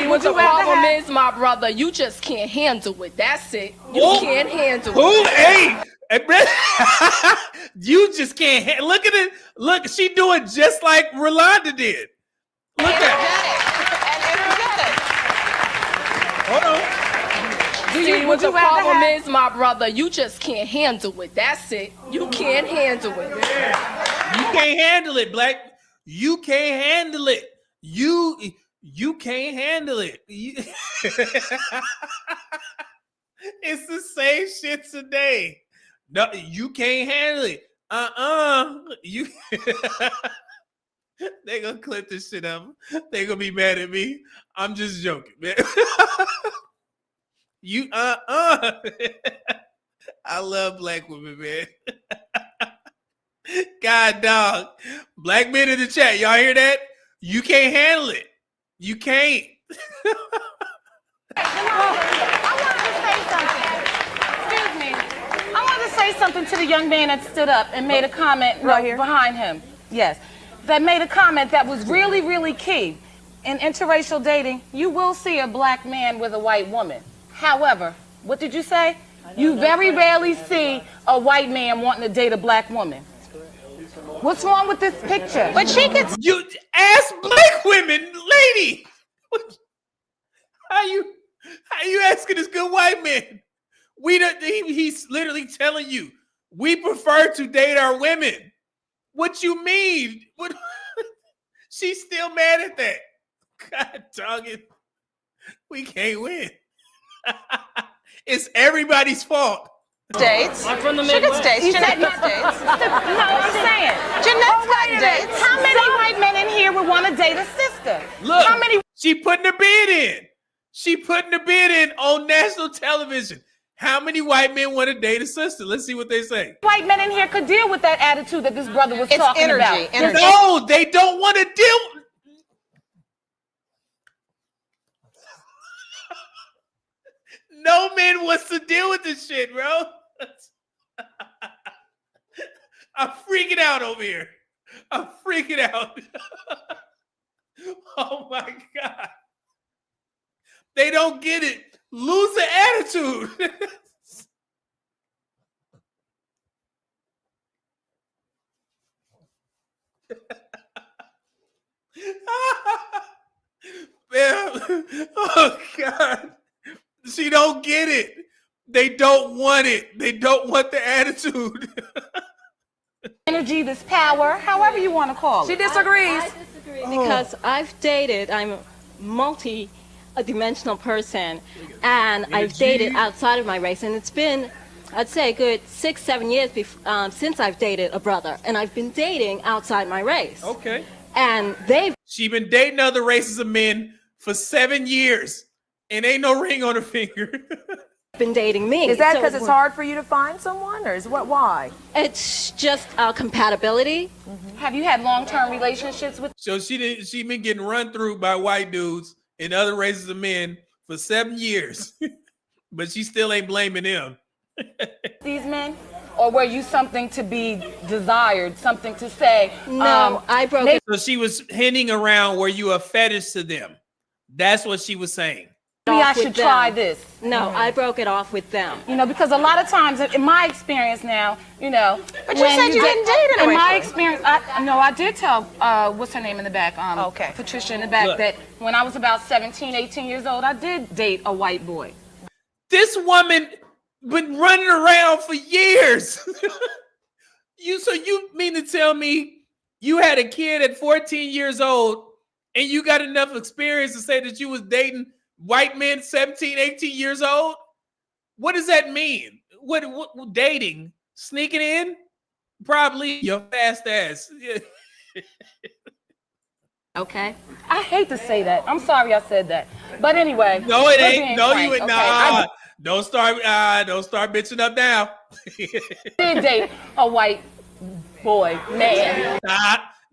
[SPEAKER 6] What the problem is, my brother, you just can't handle it. That's it. You can't handle
[SPEAKER 3] it.
[SPEAKER 6] Hey,
[SPEAKER 3] you just can't. Look at it. Look, she doing just like Rolanda did. Look at it. Hold on.
[SPEAKER 6] What the problem is, my brother, you just can't handle it. That's it. You can't handle it.
[SPEAKER 3] You can't handle it, black. You can't handle it. You can't handle it. It's the same shit today. No, you can't handle it. You. They gonna clip this shit up. They gonna be mad at me. I'm just joking, man. You I love black women, man. God, dog. Black men in the chat, y'all hear that? You can't handle it. You can't.
[SPEAKER 7] I wanted to say something to the young man that stood up and made a comment right here behind him. Yes. That made a comment that was really, really key. In interracial dating, you will see a black man with a white woman. However, what did you say? You very rarely see a white man wanting to date a black woman. What's wrong with this picture?
[SPEAKER 19] But she gets...
[SPEAKER 3] You ask black women, lady. How you asking this good white man? He's literally telling you, we prefer to date our women. What you mean? What? She's still mad at that. God dog it. We can't win. It's everybody's fault.
[SPEAKER 19] Dates.
[SPEAKER 3] I'm from the
[SPEAKER 19] She
[SPEAKER 3] Midwest.
[SPEAKER 19] gets dates. Jeanette gets dates.
[SPEAKER 7] No, I'm saying.
[SPEAKER 19] Jeanette's got dates.
[SPEAKER 7] How many white men in here would want to date a sister?
[SPEAKER 3] Look,
[SPEAKER 7] how many?
[SPEAKER 3] She putting her bid in. She putting the bid in on national television. How many white men want to date a sister? Let's see what they say.
[SPEAKER 7] White men in here could deal with that attitude that this brother was talking about.
[SPEAKER 19] Energy.
[SPEAKER 3] No, they don't want to deal. No man wants to deal with this shit, bro. I'm freaking out over here. I'm freaking out. Oh my God. They don't get it. Lose the attitude. Man. Oh God. She don't get it. They don't want it. They don't want the attitude.
[SPEAKER 7] Energy, this power, however you want to call it.
[SPEAKER 6] She disagrees.
[SPEAKER 17] I disagree because I'm a multi-dimensional person, and I've dated outside of my race, and it's been, I'd say, a good 6-7 years since I've dated a brother, and I've been dating outside my race.
[SPEAKER 3] Okay.
[SPEAKER 17] And
[SPEAKER 3] She been dating other races of men for 7 years, and ain't no ring on her finger.
[SPEAKER 17] Been dating me.
[SPEAKER 2] Is that because it's hard for you to find someone, or is what? Why?
[SPEAKER 17] It's just compatibility.
[SPEAKER 7] Mm-hmm. Have you had long-term relationships with?
[SPEAKER 3] So she been getting run through by white dudes and other races of men for 7 years, but she still ain't blaming them.
[SPEAKER 7] These men? or were you something to be desired, something to say?
[SPEAKER 17] No, I broke it.
[SPEAKER 3] So she was hinting around, were you a fetish to them? That's what she was saying.
[SPEAKER 7] Maybe I
[SPEAKER 17] off with
[SPEAKER 7] should try
[SPEAKER 17] them.
[SPEAKER 7] this.
[SPEAKER 17] No, I broke it off with them.
[SPEAKER 7] You know, because a lot of times, in my experience now, you know.
[SPEAKER 17] But you
[SPEAKER 7] when
[SPEAKER 17] said you didn't date
[SPEAKER 7] In
[SPEAKER 17] anyway.
[SPEAKER 7] my experience, I did tell, what's her name in the back?
[SPEAKER 20] Okay.
[SPEAKER 7] Patricia in the back,
[SPEAKER 3] Look.
[SPEAKER 7] that when I was about 17, 18 years old, I did date a white boy.
[SPEAKER 3] This woman been running around for years. So you mean to tell me you had a kid at 14 years old and you got enough experience to say that you was dating white men 17, 18 years old? What does that mean? What dating? Sneaking in? Probably your fast ass.
[SPEAKER 7] Okay. I hate to say that. I'm sorry I said that. But anyway.
[SPEAKER 3] No, it
[SPEAKER 7] we're
[SPEAKER 3] ain't.
[SPEAKER 7] being
[SPEAKER 3] No,
[SPEAKER 7] frank,
[SPEAKER 3] you ain't.
[SPEAKER 7] okay?
[SPEAKER 3] Nah. Don't start bitching up now.
[SPEAKER 7] I did date a white boy, man.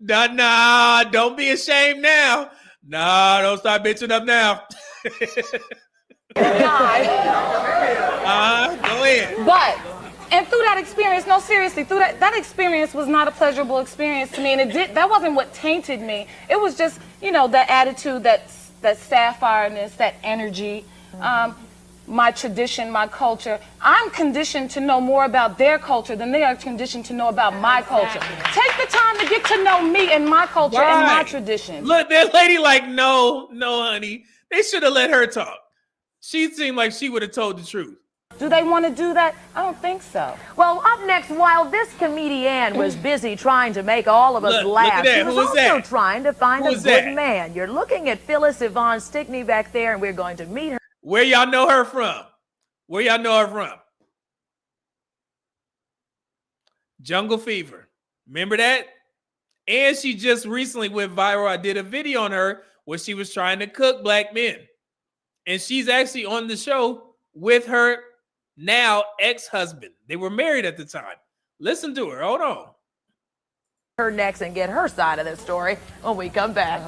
[SPEAKER 3] Nah, don't be ashamed now. Nah, don't start bitching up now. Go ahead.
[SPEAKER 7] But, and through that experience, no, seriously, through that experience was not a pleasurable experience to me, and that wasn't what tainted me. It was just, you know, that attitude, that sapphireness, that energy, my tradition, my culture. I'm conditioned to know more about their culture than they are conditioned to know about my culture. Take the time to get to know me and my culture and my tradition.
[SPEAKER 3] Look, that lady like, no, honey. They should have let her talk. She seemed like she would have told the truth.
[SPEAKER 7] Do they want to do that? I don't think so.
[SPEAKER 2] Well, up next, while this comedian was busy trying to make all of us laugh,
[SPEAKER 3] look at that.
[SPEAKER 2] she was
[SPEAKER 3] Who is
[SPEAKER 2] also
[SPEAKER 3] that?
[SPEAKER 2] trying to find
[SPEAKER 3] Who
[SPEAKER 2] a
[SPEAKER 3] is
[SPEAKER 2] good
[SPEAKER 3] that?
[SPEAKER 2] man. You're looking at Phyllis Yvonne Stickney back there, and we're going to meet her.
[SPEAKER 3] Where y'all know her from? Where y'all know her from? Jungle Fever. Remember that? And she just recently went viral. I did a video on her where she was trying to cook black men. And she's actually on the show with her now ex-husband. They were married at the time. Listen to her. Hold on.
[SPEAKER 2] Her next and get her side of the story when we come back.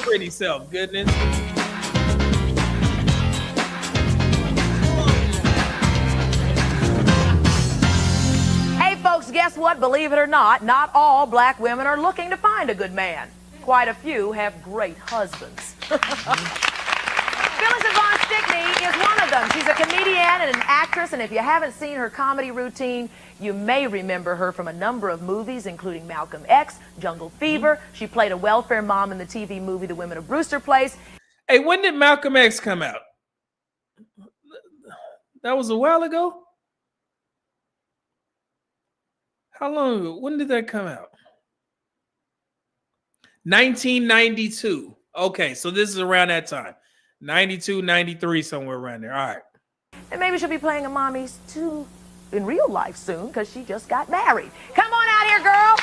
[SPEAKER 3] Pretty self, goodness.
[SPEAKER 2] Hey folks, guess what? Believe it or not all black women are looking to find a good man. Quite a few have great husbands. Phyllis Yvonne Stickney is one of them. She's a comedian and an actress, and if you haven't seen her comedy routine, you may remember her from a number of movies, including Malcolm X, Jungle Fever. She played a welfare mom in the TV movie The Women of Brewster Place.
[SPEAKER 3] Hey, when did Malcolm X come out? That was a while ago? How long ago? When did that come out? 1992. Okay, so this is around that time. 92, 93, somewhere around there. All right.
[SPEAKER 2] And maybe she'll be playing a mommy's too in real life soon because she just got married. Come on out here, girl.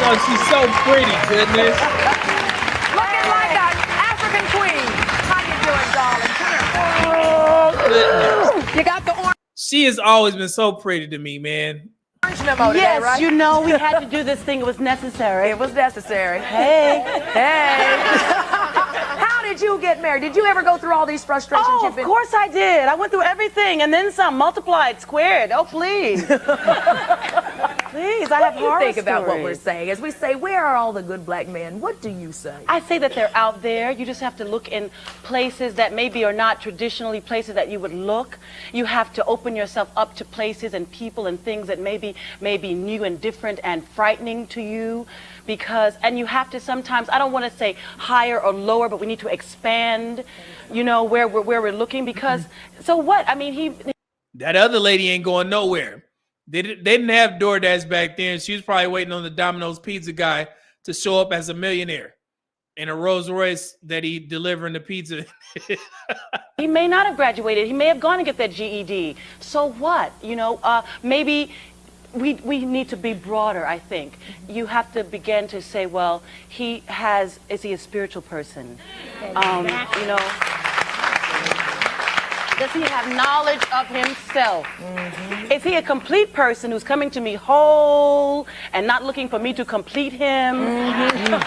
[SPEAKER 3] Oh, she's so pretty, goodness.
[SPEAKER 2] Looking like an African queen. How you doing, darling? Come here.
[SPEAKER 3] Oh, goodness.
[SPEAKER 2] You got the orange
[SPEAKER 3] She has always been so pretty to me, man.
[SPEAKER 2] memo today,
[SPEAKER 13] Yes,
[SPEAKER 2] right?
[SPEAKER 13] you know, we had to do this thing. It was necessary.
[SPEAKER 2] It was necessary.
[SPEAKER 13] Hey.
[SPEAKER 2] How did you get married? Did you ever go through all these frustrations
[SPEAKER 13] Oh,
[SPEAKER 2] you've
[SPEAKER 13] of
[SPEAKER 2] been...
[SPEAKER 13] course I did. I went through everything and then some, multiplied, squared. Oh, please. Please, I have
[SPEAKER 2] What do you
[SPEAKER 13] horror
[SPEAKER 2] think about what
[SPEAKER 13] stories.
[SPEAKER 2] we're saying? As we say, where are all the good black men? What do you say?
[SPEAKER 13] I say that they're out there. You just have to look in places that maybe are not traditionally places that you would look. You have to open yourself up to places and people and things that may be new and different and frightening to you. And you have to sometimes, I don't want to say higher or lower, but we need to expand, you know, where we're looking because, so what? I mean,
[SPEAKER 3] That other lady ain't going nowhere. They didn't have DoorDash back then. She was probably waiting on the Domino's pizza guy to show up as a millionaire in a Rolls Royce that he delivering the pizza.
[SPEAKER 13] He may not have graduated. He may have gone and get that GED. So what? You know, maybe we need to be broader, I think. You have to begin to say, well, is he a spiritual person? You know, Does he have knowledge of himself? Is he a complete person who's coming to me whole and not looking for me to complete him?
[SPEAKER 2] How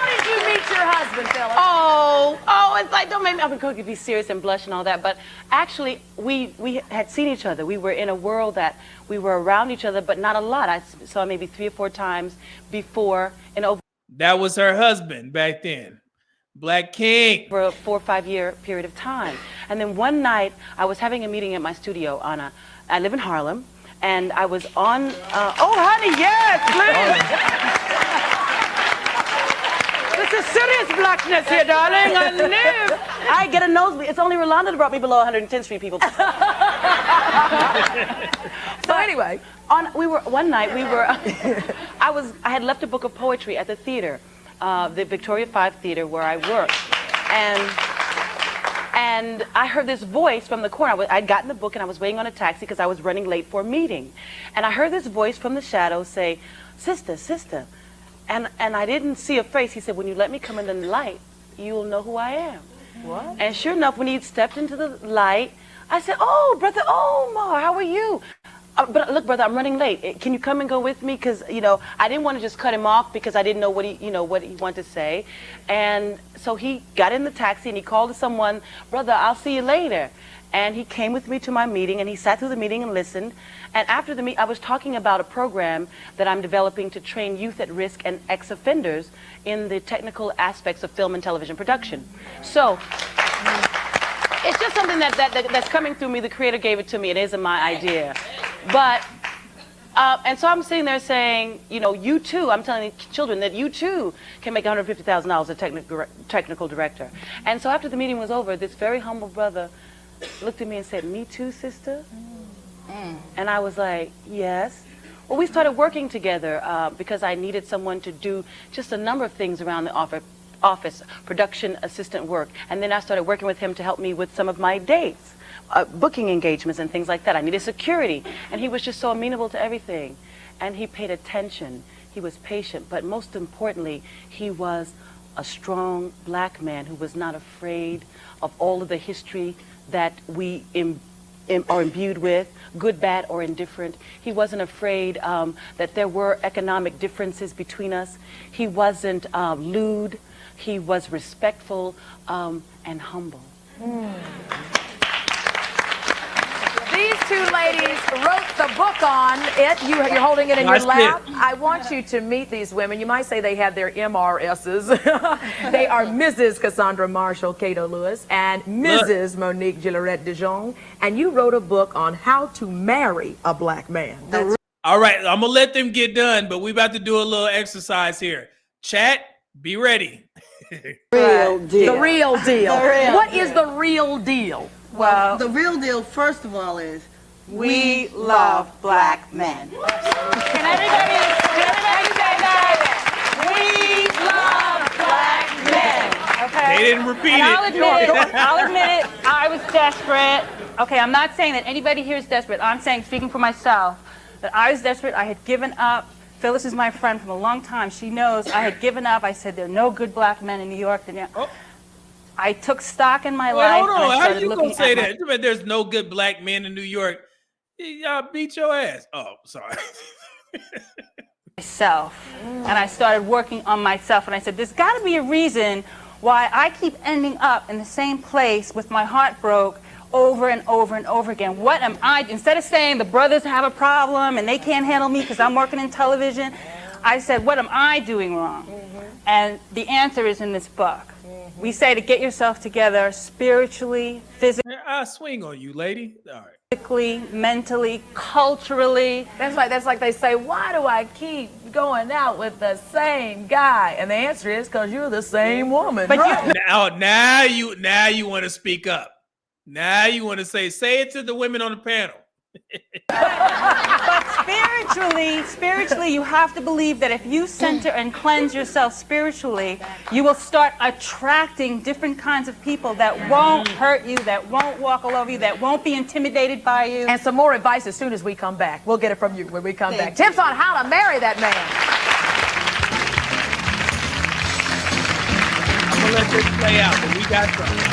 [SPEAKER 2] did you meet your husband, Phyllis?
[SPEAKER 13] Oh, it's like, don't make me, I'm going to be serious and blush and all that, but actually, we had seen each other. We were in a world that we were around each other, but not a lot. I saw maybe 3 or 4 times before in over.
[SPEAKER 3] That was her husband back then. Black King.
[SPEAKER 13] For a 4 or 5 year period of time. And then one night, I was having a meeting at my studio I live in Harlem, and I was on, oh honey, yes, please. This is serious blackness here, darling. I live. I get a nosebleed. It's only Rolanda that brought me below 110th Street, people.
[SPEAKER 2] So anyway,
[SPEAKER 13] one night I had left a book of poetry at the theater, the Victoria 5 Theater where I work, and I heard this voice from the corner. I'd gotten the book and I was waiting on a taxi because I was running late for a meeting, and I heard this voice from the shadows say, "Sister, sister." And I didn't see a face. He said, "When you let me come into the light, you'll know who I am."
[SPEAKER 2] What?
[SPEAKER 13] And sure enough, when he stepped into the light, I said, "Oh, Brother Omar, how are you?" But look, brother, I'm running late. Can you come and go with me? Because, I didn't want to just cut him off because I didn't know what he wanted to say. And so he got in the taxi and he called to someone, "Brother, I'll see you later." And he came with me to my meeting, and he sat through the meeting and listened. And after the meeting, I was talking about a program that I'm developing to train youth at risk and ex-offenders in the technical aspects of film and television production. So it's just something that's coming through me. The creator gave it to me. It isn't my idea. But, and so I'm sitting there saying, you too, I'm telling the children that you too can make $150,000 as a technical director. And so after the meeting was over, this very humble brother looked at me and said, "Me too, sister?" And I was like, "Yes." Well, we started working together because I needed someone to do just a number of things around the office, production assistant work. And then I started working with him to help me with some of my dates, booking engagements and things like that. I needed security. And he was just so amenable to everything. And he paid attention. He was patient. But most importantly, he was a strong black man who was not afraid of all of the history that we are imbued with, good, bad, or indifferent. He wasn't afraid that there were economic differences between us. He wasn't lewd. He was respectful and humble.
[SPEAKER 2] These two ladies wrote the book on it. You're holding it in your lap. I want you to meet these women. You might say they have their MRSs. They are Mrs. Cassandra Marshall Cato Lewis and Mrs. Monique Gillerette Dijon. And you wrote a book on how to marry a black man.
[SPEAKER 3] All right, I'm going to let them get done, but we're about to do a little exercise here. Chat, be ready.
[SPEAKER 2] Real deal. The real deal. What is the real deal?
[SPEAKER 1] Well, the real deal, first of all, is we love black men.
[SPEAKER 13] Can everybody say that? We love black men.
[SPEAKER 3] Okay. They didn't repeat
[SPEAKER 21] I'll admit it. I was desperate. Okay, I'm not saying that anybody here is desperate. I'm saying, speaking for myself, that I was desperate. I had given up. Phyllis is my friend from a long time. She knows I had given up. I said, there are no good black men in New York. I took stock in my life.
[SPEAKER 3] Hold on.
[SPEAKER 21] And I
[SPEAKER 3] How
[SPEAKER 21] started
[SPEAKER 3] you
[SPEAKER 21] looking
[SPEAKER 3] gonna say
[SPEAKER 21] at
[SPEAKER 3] that? There's no good black men in New York. Y'all beat your ass. Oh, sorry.
[SPEAKER 21] myself. And I started working on myself. And I said, there's got to be a reason why I keep ending up in the same place with my heart broke over and over and over again. What am I? Instead of saying the brothers have a problem and they can't handle me because I'm working in television, I said, what am I doing wrong? And the answer is in this book. We say to get yourself together spiritually, physically.
[SPEAKER 3] I swing on you, lady. All right.
[SPEAKER 21] Physically, mentally, culturally.
[SPEAKER 2] That's like they say, why do I keep going out with the same guy? And the answer is because you're the same woman.
[SPEAKER 21] But
[SPEAKER 2] right?
[SPEAKER 3] Now you want to speak up. Now you want to say it to the women on the panel.
[SPEAKER 21] But spiritually, you have to believe that if you center and cleanse yourself spiritually, you will start attracting different kinds of people that won't hurt you, that won't walk all over you, that won't be intimidated by you.
[SPEAKER 2] And some more advice as soon as we come back. We'll get it from you when we come back. Tips on how to marry that man.
[SPEAKER 3] gonna let this play out, but we got something.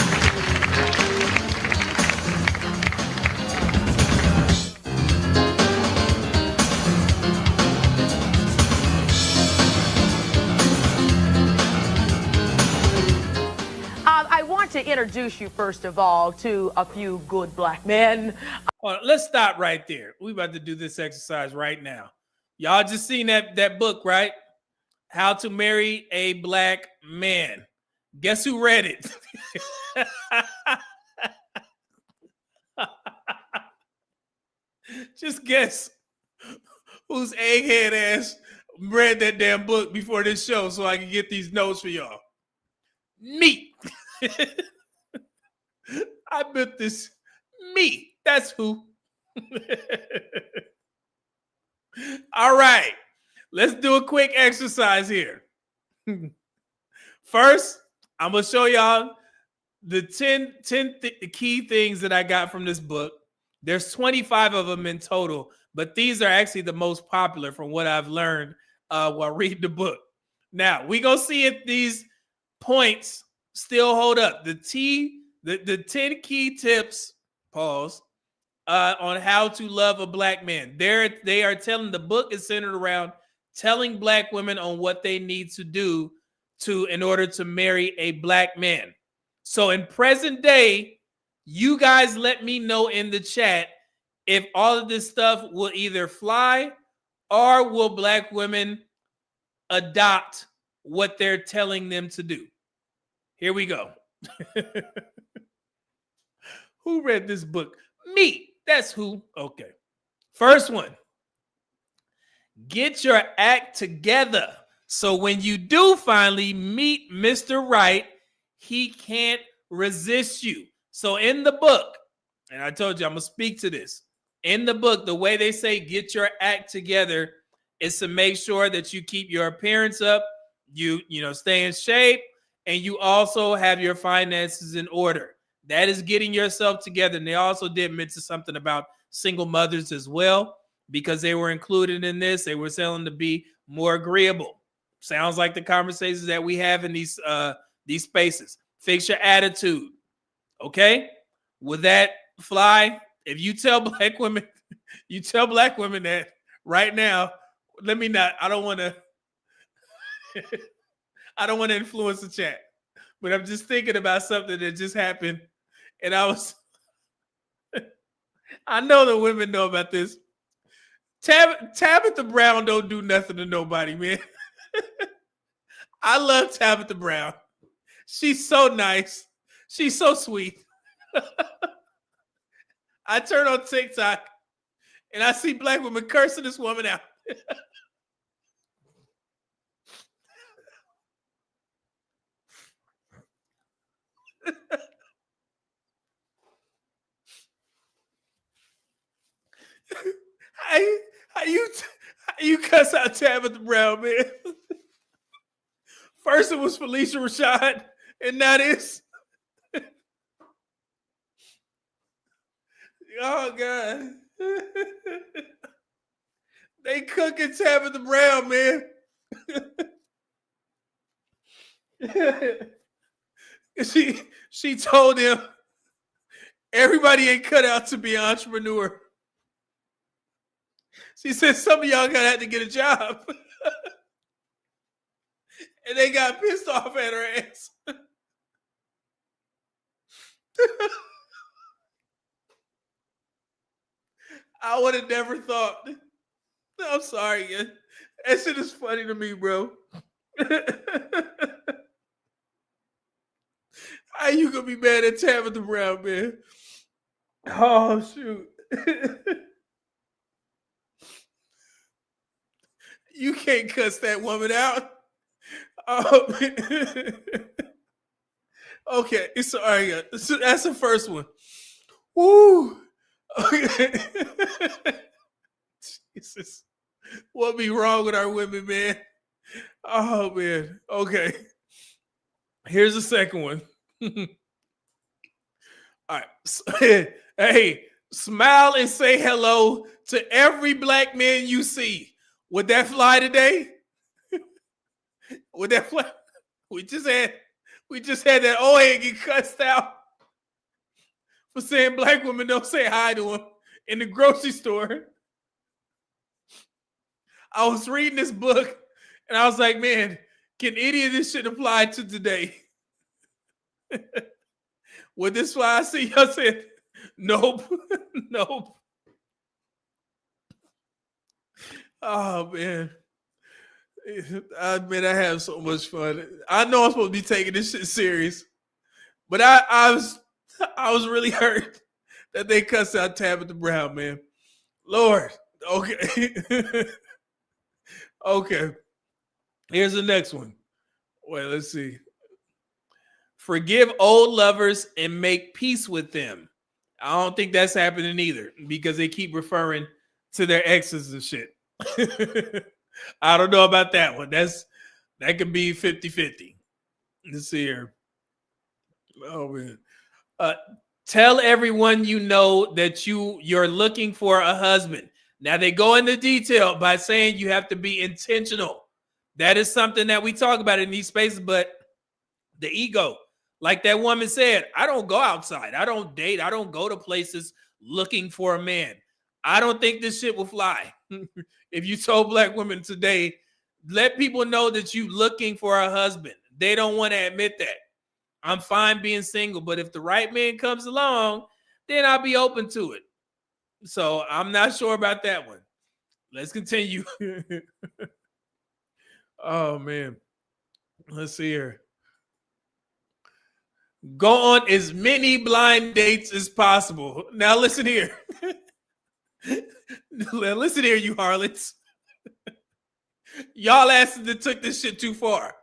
[SPEAKER 2] I want to introduce you, first of all, to a few good black men.
[SPEAKER 3] Let's stop right there. We about to do this exercise right now. Y'all just seen that book, right? How to Marry a Black Man. Guess who read it? Just guess whose egghead ass read that damn book before this show so I can get these notes for y'all. Me. I built this. Me. That's who. All right. Let's do a quick exercise here. First, I'm going to show y'all the 10 key things that I got from this book. There's 25 of them in total, but these are actually the most popular from what I've learned while reading the book. Now, we're going to see if these points still hold up. The 10 key tips, pause, on how to love a black man. They are telling, the book is centered around telling black women on what they need to do in order to marry a black man. So in present day, you guys let me know in the chat if all of this stuff will either fly or will black women adopt what they're telling them to do. Here we go. Who read this book? Me. That's who. Okay. First one. Get your act together. So when you do finally meet Mr. Right, he can't resist you. So in the book, and I told you I'm going to speak to this. In the book, the way they say get your act together is to make sure that you keep your appearance up, you stay in shape, and you also have your finances in order. That is getting yourself together. And they also did mention something about single mothers as well, because they were included in this. They were telling to be more agreeable. Sounds like the conversations that we have in these spaces. Fix your attitude. Okay? Would that fly? If you tell black women, that right now, I don't want to influence the chat, but I'm just thinking about something that just happened. And I know the women know about this. Tabitha Brown don't do nothing to nobody, man. I love Tabitha Brown. She's so nice. She's so sweet. I turn on TikTok and I see black women cursing this woman out. How you cuss out Tabitha Brown, man? First it was Felicia Rashad, and now this. Oh God. They cooking Tabitha Brown, man. She told him everybody ain't cut out to be an entrepreneur. She said some of y'all gonna have to get a job. And they got pissed off at her ass. I would have never thought. I'm sorry, man. That shit is funny to me, bro. How you gonna be mad at Tabitha Brown, man? Oh, shoot. You can't cuss that woman out. Okay, it's all right. So that's the first one. Woo. Okay. Jesus. What be wrong with our women, man? Oh, man. Okay. Here's the second one. All right. Hey, smile and say hello to every black man you see. Would that fly today? Would that fly? We just had We just had that old head get cussed out for saying black women don't say hi to him in the grocery store. I was reading this book and I was like, man, can any of this shit apply to today? Well, this is why I see y'all said, nope, nope. Oh, man. I admit I have so much fun. I know I'm supposed to be taking this shit serious, but I was really hurt that they cussed out Tabitha Brown, man. Lord, okay. Okay. Here's the next one. Wait, let's see. Forgive old lovers and make peace with them. I don't think that's happening either because they keep referring to their exes and shit. I don't know about that one. That could be 50-50. Let's see here. Oh, man. Tell everyone you know that you're looking for a husband. Now, they go into detail by saying you have to be intentional. That is something that we talk about in these spaces, but the ego, like that woman said, I don't go outside. I don't date. I don't go to places looking for a man. I don't think this shit will fly. If you told black women today, let people know that you looking for a husband. They don't want to admit that. I'm fine being single, but if the right man comes along, then I'll be open to it. So I'm not sure about that one. Let's continue. Oh, man. Let's see here. Go on as many blind dates as possible. Now listen here. Listen here, you harlots. Y'all asses that took this shit too far.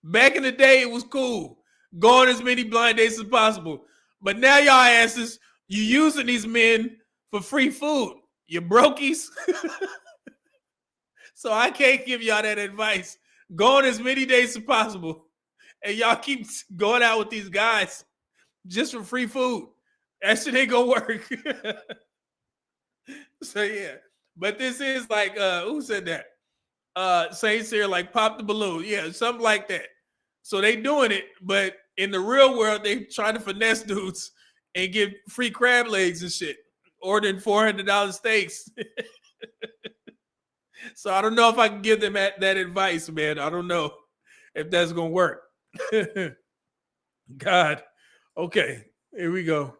[SPEAKER 3] Back in the day, it was cool. Go on as many blind dates as possible. But now y'all asses, you using these men for free food. You brokies. So I can't give y'all that advice. Go on as many dates as possible. And y'all keep going out with these guys just for free food. That shit ain't gonna work. So yeah. But this is like, who said that? Saints here, like pop the balloon. Yeah, something like that. So they doing it, but in the real world, they trying to finesse dudes and give free crab legs and shit. Ordering $400 steaks. So I don't know if I can give them that advice, man. I don't know if that's gonna work. God. Okay, here we go.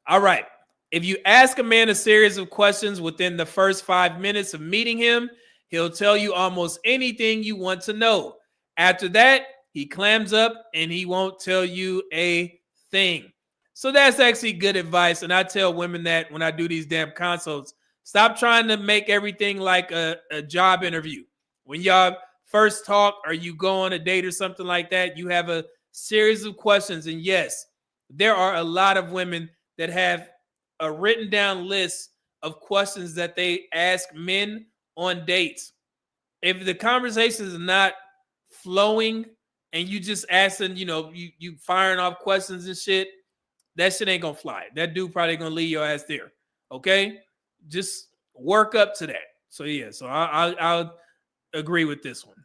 [SPEAKER 3] All right. If you ask a man a series of questions within the first 5 minutes of meeting him, he'll tell you almost anything you want to know. After that, he clams up and he won't tell you a thing. So that's actually good advice. And I tell women that when I do these damn consults, stop trying to make everything like a job interview. When y'all first talk or you go on a date or something like that, you have a series of questions. And yes, there are a lot of women that have a written down list of questions that they ask men on dates. If the conversation is not flowing and you just asking, you firing off questions and shit, that shit ain't gonna fly. That dude probably gonna leave your ass there. Okay? Just work up to that. So yeah, so I'll agree with this one.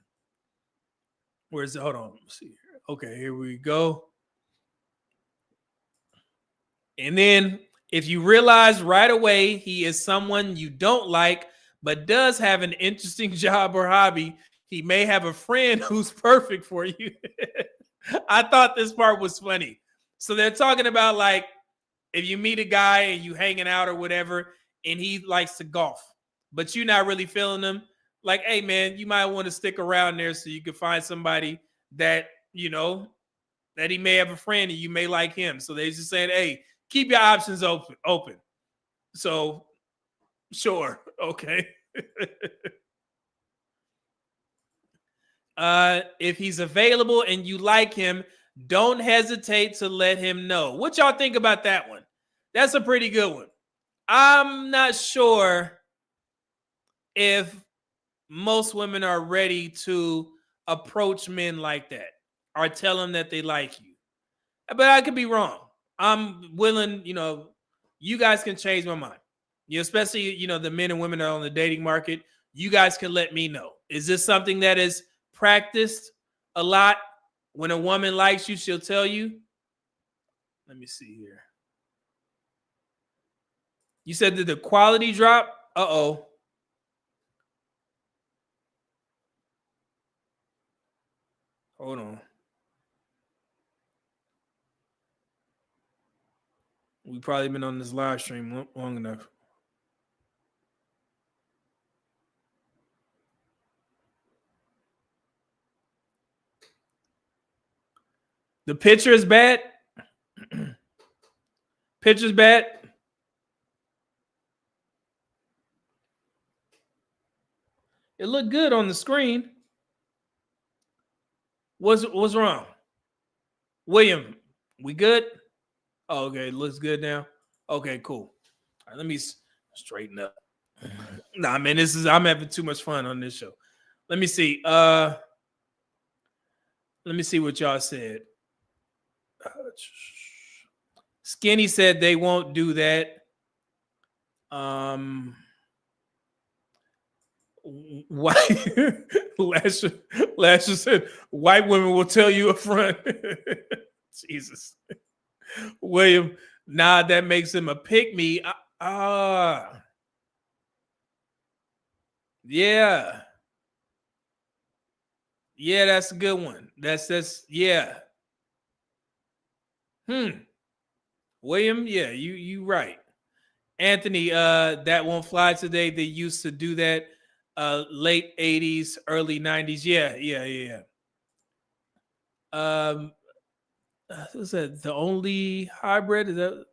[SPEAKER 3] Where's it? Hold on. Let's see here. Okay, here we go. And then if you realize right away he is someone you don't like, but does have an interesting job or hobby, he may have a friend who's perfect for you. I thought this part was funny. So they're talking about like if you meet a guy and you hanging out or whatever, and he likes to golf, but you're not really feeling him. Like, hey man, you might want to stick around there so you can find somebody that, that he may have a friend and you may like him. So they're just saying, hey, keep your options open. So, sure. Okay. If he's available and you like him, don't hesitate to let him know. What y'all think about that one? That's a pretty good one. I'm not sure if most women are ready to approach men like that or tell them that they like you. But I could be wrong. I'm willing, you guys can change my mind. Especially, the men and women that are on the dating market. You guys can let me know. Is this something that is practiced a lot When a woman likes you, she'll tell you. Let me see here. You said that the quality drop? Uh-oh. Hold on. We've probably been on this live stream long enough. The picture is bad. Picture's bad. It looked good on the screen. What's wrong? William, we good? Oh, okay, it looks good now. Okay, cool. All right, let me straighten up. Nah, man, I'm having too much fun on this show. Let me see. Let me see what y'all said. Skinny said they won't do that. White Lasher said white women will tell you up front. Jesus. William, nah, that makes him a pick-me. Yeah. Yeah, that's a good one. That's yeah. William, yeah, you right. Anthony, that won't fly today. They used to do that late 80s, early 90s. Yeah. What's that? The only hybrid? Is that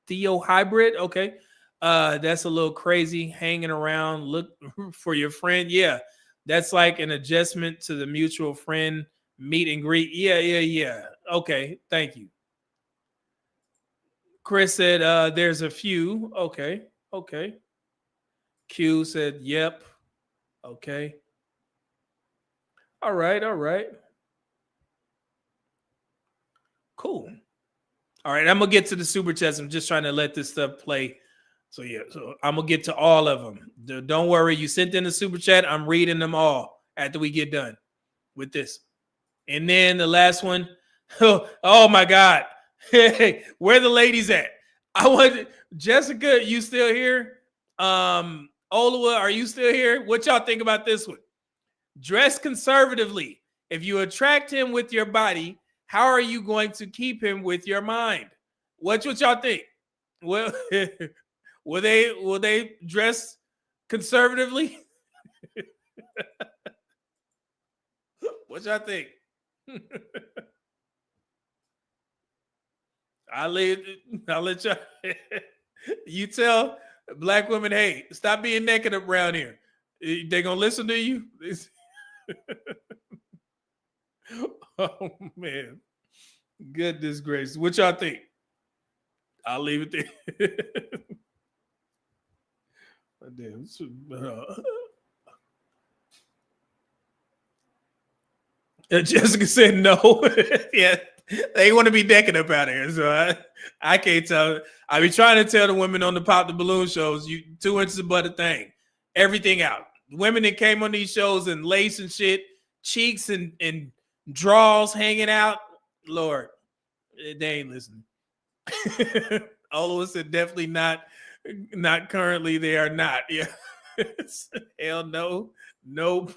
[SPEAKER 3] Theo hybrid? Okay. That's a little crazy. Hanging around, look for your friend. Yeah. That's like an adjustment to the mutual friend meet and greet. Yeah. Okay. Thank you. Chris said there's a few. Okay. Q said, yep. Okay. All right. Cool. All right, I'm going to get to the super chats. I'm just trying to let this stuff play. So I'm going to get to all of them. Don't worry. You sent in the super chat. I'm reading them all after we get done with this. And then the last one. Oh my God. Hey, where the ladies at? I want Jessica, you still here? Olawa, are you still here? What y'all think about this one? Dress conservatively. If you attract him with your body, how are you going to keep him with your mind? What y'all think? Well, will they dress conservatively? What y'all think? I'll let y'all. You tell black women, hey, stop being naked around here. They gonna listen to you? Oh man, goodness gracious! What y'all think? I'll leave it there. Damn. Jessica said no. Yeah, they want to be naked up out here, so I can't tell. I be trying to tell the women on the Pop the Balloon shows, you 2 inches of butter thing, everything out. Women that came on these shows and lace and shit, cheeks and draws hanging out. Lord, they ain't listening. Oliver said definitely not currently. They are not. Yeah. Hell no. Nope.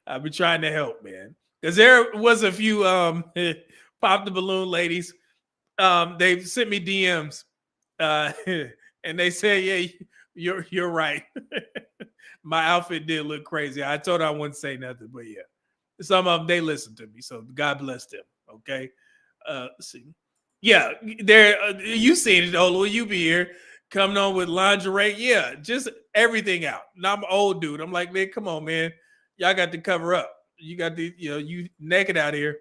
[SPEAKER 3] I've been trying to help, man. Because there was a few Pop the Balloon ladies. They sent me DMs. And they said, yeah, you're right. My outfit did look crazy. I told her I wouldn't say nothing, but yeah. Some of them, they listen to me. So God bless them. Okay. Let's see. Yeah, there. You seen it, Ola. You be here coming on with lingerie. Yeah, just everything out. Now I'm an old dude. I'm like, man, come on, man. Y'all got to cover up. You got to, you naked out here.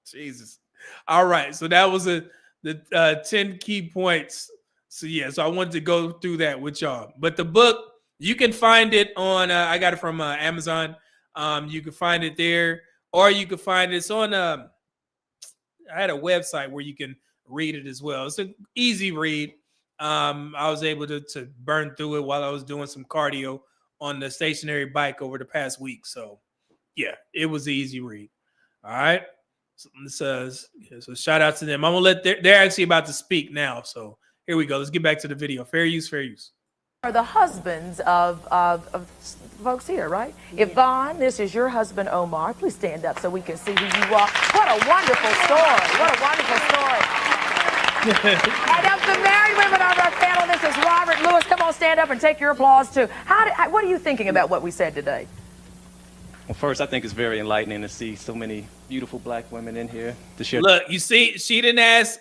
[SPEAKER 3] Jesus. All right. So that was the 10 key points. So yeah, so I wanted to go through that with y'all. But the book, you can find it on, I got it from Amazon. You can find it there, or you can find it's on, I had a website where you can read it as well. It's an easy read. I was able to burn through it while I was doing some cardio on the stationary bike over the past week. So yeah, it was an easy read. All right. So shout out to them. I'm gonna let they're actually about to speak now. So here we go. Let's get back to the video. Fair use, fair use.
[SPEAKER 2] Are the husbands of folks here, right? Yvonne, this is your husband, Omar. Please stand up so we can see who you are. What a wonderful story. What a wonderful story. And of the married women on our panel, this is Robert Lewis. Come on, stand up and take your applause, too. What are you thinking about what we said today?
[SPEAKER 11] Well, first, I think it's very enlightening to see so many beautiful black women in here to share.
[SPEAKER 3] Look, you see, she didn't ask.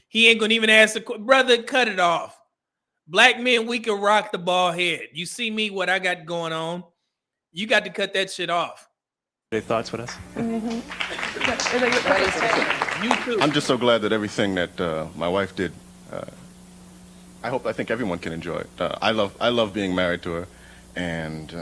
[SPEAKER 3] He ain't gonna even ask the brother. Cut it off. Black men, we can rock the ball head. You see me, what I got going on. You got to cut that shit off.
[SPEAKER 11] Their thoughts with us.
[SPEAKER 3] You too.
[SPEAKER 12] I'm just so glad that everything that my wife did. I think everyone can enjoy it. I love being married to her, and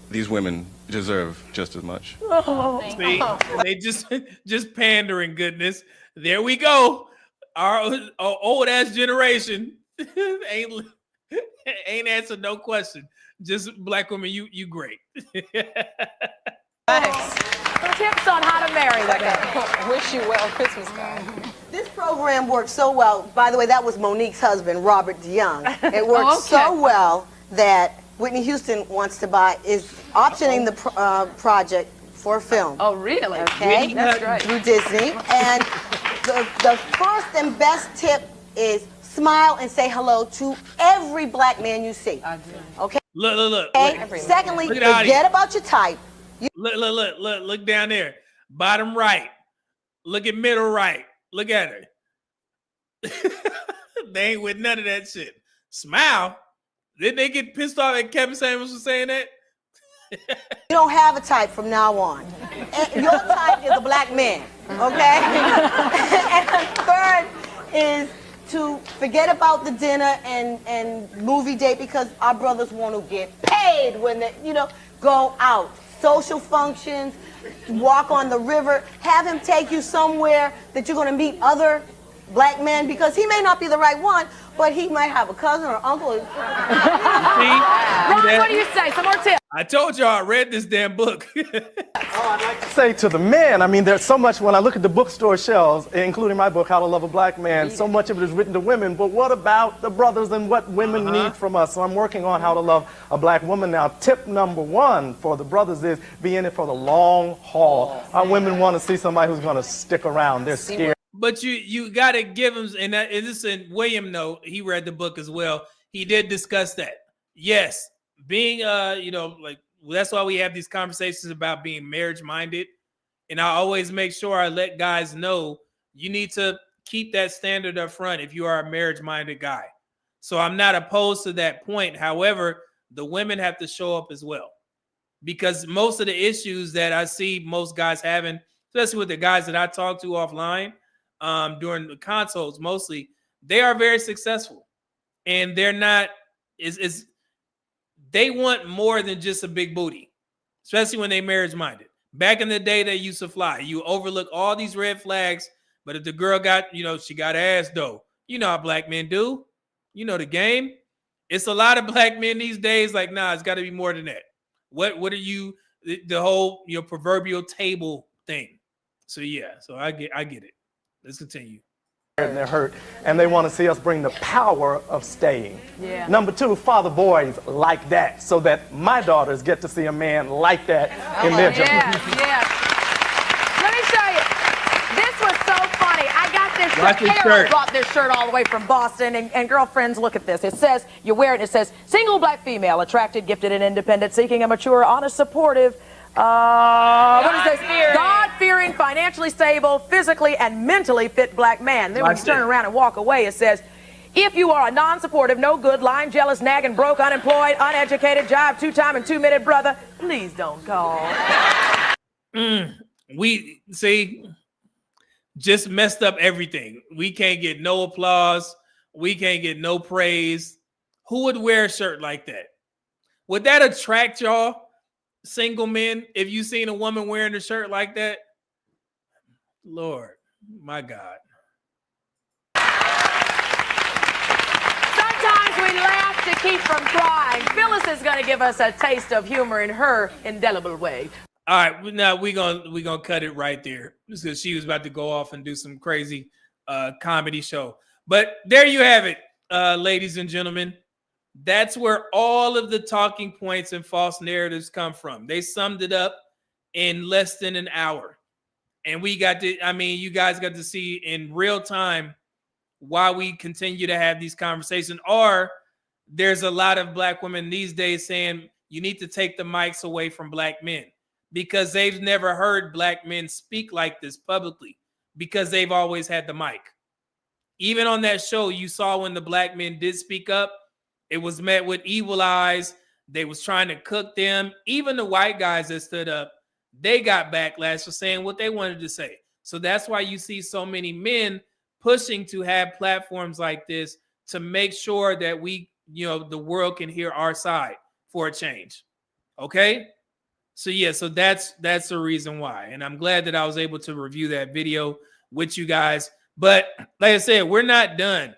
[SPEAKER 12] these women deserve just as much.
[SPEAKER 3] Oh, see, they just pandering goodness. There we go. Our old ass generation ain't answered no question. Just black women, you great.
[SPEAKER 2] Thanks. Tips on how to marry that guy.
[SPEAKER 1] Wish you well, Christmas card. This program worked so well. By the way, that was Monique's husband, Robert DeYoung. It worked so well that Whitney Houston is optioning the project for a film.
[SPEAKER 2] Oh, really?
[SPEAKER 1] Okay,
[SPEAKER 2] that's right.
[SPEAKER 1] Through Disney. And the first and best tip is smile and say hello to every black man you see. I do. Okay.
[SPEAKER 3] Look.
[SPEAKER 1] Okay? Secondly, forget about your type.
[SPEAKER 3] Look down there. Bottom right. Look at middle right. Look at her. They ain't with none of that shit. Smile. Didn't they get pissed off at Kevin Samuels for saying that?
[SPEAKER 1] You don't have a type from now on. And your type is a black man, okay? And third is to forget about the dinner and movie date because our brothers want to get paid when they, go out. Social functions, walk on the river, have him take you somewhere that you're going to meet other black men because he may not be the right one, but he might have a cousin or uncle.
[SPEAKER 2] Ron, what do you say? Some more tips.
[SPEAKER 3] I told y'all I read this damn book.
[SPEAKER 4] I'd like to say to the men, I mean, there's so much when I look at the bookstore shelves, including my book, How to Love a Black Man, so much of it is written to women, but what about the brothers and what women need from us? So I'm working on How to Love a Black Woman now. Tip number one for the brothers is be in it for the long haul. Our women want to see somebody who's going to stick around. They're scared.
[SPEAKER 3] But you got to give him, and this is William, though, he read the book as well. He did discuss that. Yes, being, that's why we have these conversations about being marriage-minded. And I always make sure I let guys know you need to keep that standard up front if you are a marriage-minded guy. So I'm not opposed to that point. However, the women have to show up as well. Because most of the issues that I see most guys having, especially with the guys that I talk to offline, during the consults mostly, they are very successful. And they're not, they want more than just a big booty, especially when they marriage-minded. Back in the day, they used to fly. You overlook all these red flags, but if the girl got, she got ass though. You know how black men do. You know the game. It's a lot of black men these days like, nah, it's got to be more than that. What are you, the whole, proverbial table thing. So yeah, so I get it. Let's continue.
[SPEAKER 4] And they're hurt, and they want to see us bring the power of staying.
[SPEAKER 2] Yeah.
[SPEAKER 4] Number two, father boys like that, so that my daughters get to see a man like that in their generation.
[SPEAKER 2] Yes. Let me show you. This was so funny. I got this shirt. Carol brought this shirt all the way from Boston, and girlfriends, look at this. It says, you wear it, it says, single black female, attracted, gifted, and independent, seeking a mature, honest, supportive, what is this? God-fearing, financially stable, physically and mentally fit black man. Then when you turn around and walk away, it says, if you are a non-supportive, no good, lying, jealous, nagging, broke, unemployed, uneducated, job, two-time and two-minute brother, please don't call.
[SPEAKER 3] We see, just messed up everything. We can't get no applause. We can't get no praise. Who would wear a shirt like that? Would that attract y'all? Single men, if you seen a woman wearing a shirt like that, Lord, my God.
[SPEAKER 2] Sometimes we laugh to keep from crying. Phyllis is going to give us a taste of humor in her indelible way.
[SPEAKER 3] All right, now we're gonna cut it right there because she was about to go off and do some crazy comedy show. But there you have it, ladies and gentlemen. That's where all of the talking points and false narratives come from. They summed it up in less than an hour. And we got to, I mean, you guys got to see in real time why we continue to have these conversations. Or there's a lot of black women these days saying you need to take the mics away from black men because they've never heard black men speak like this publicly because they've always had the mic. Even on that show, you saw when the black men did speak up, it was met with evil eyes. They was trying to cook them. Even the white guys that stood up, they got backlash for saying what they wanted to say. So that's why you see so many men pushing to have platforms like this to make sure that we, the world can hear our side for a change. Okay? So yeah, so that's the reason why. And I'm glad that I was able to review that video with you guys. But like I said, we're not done.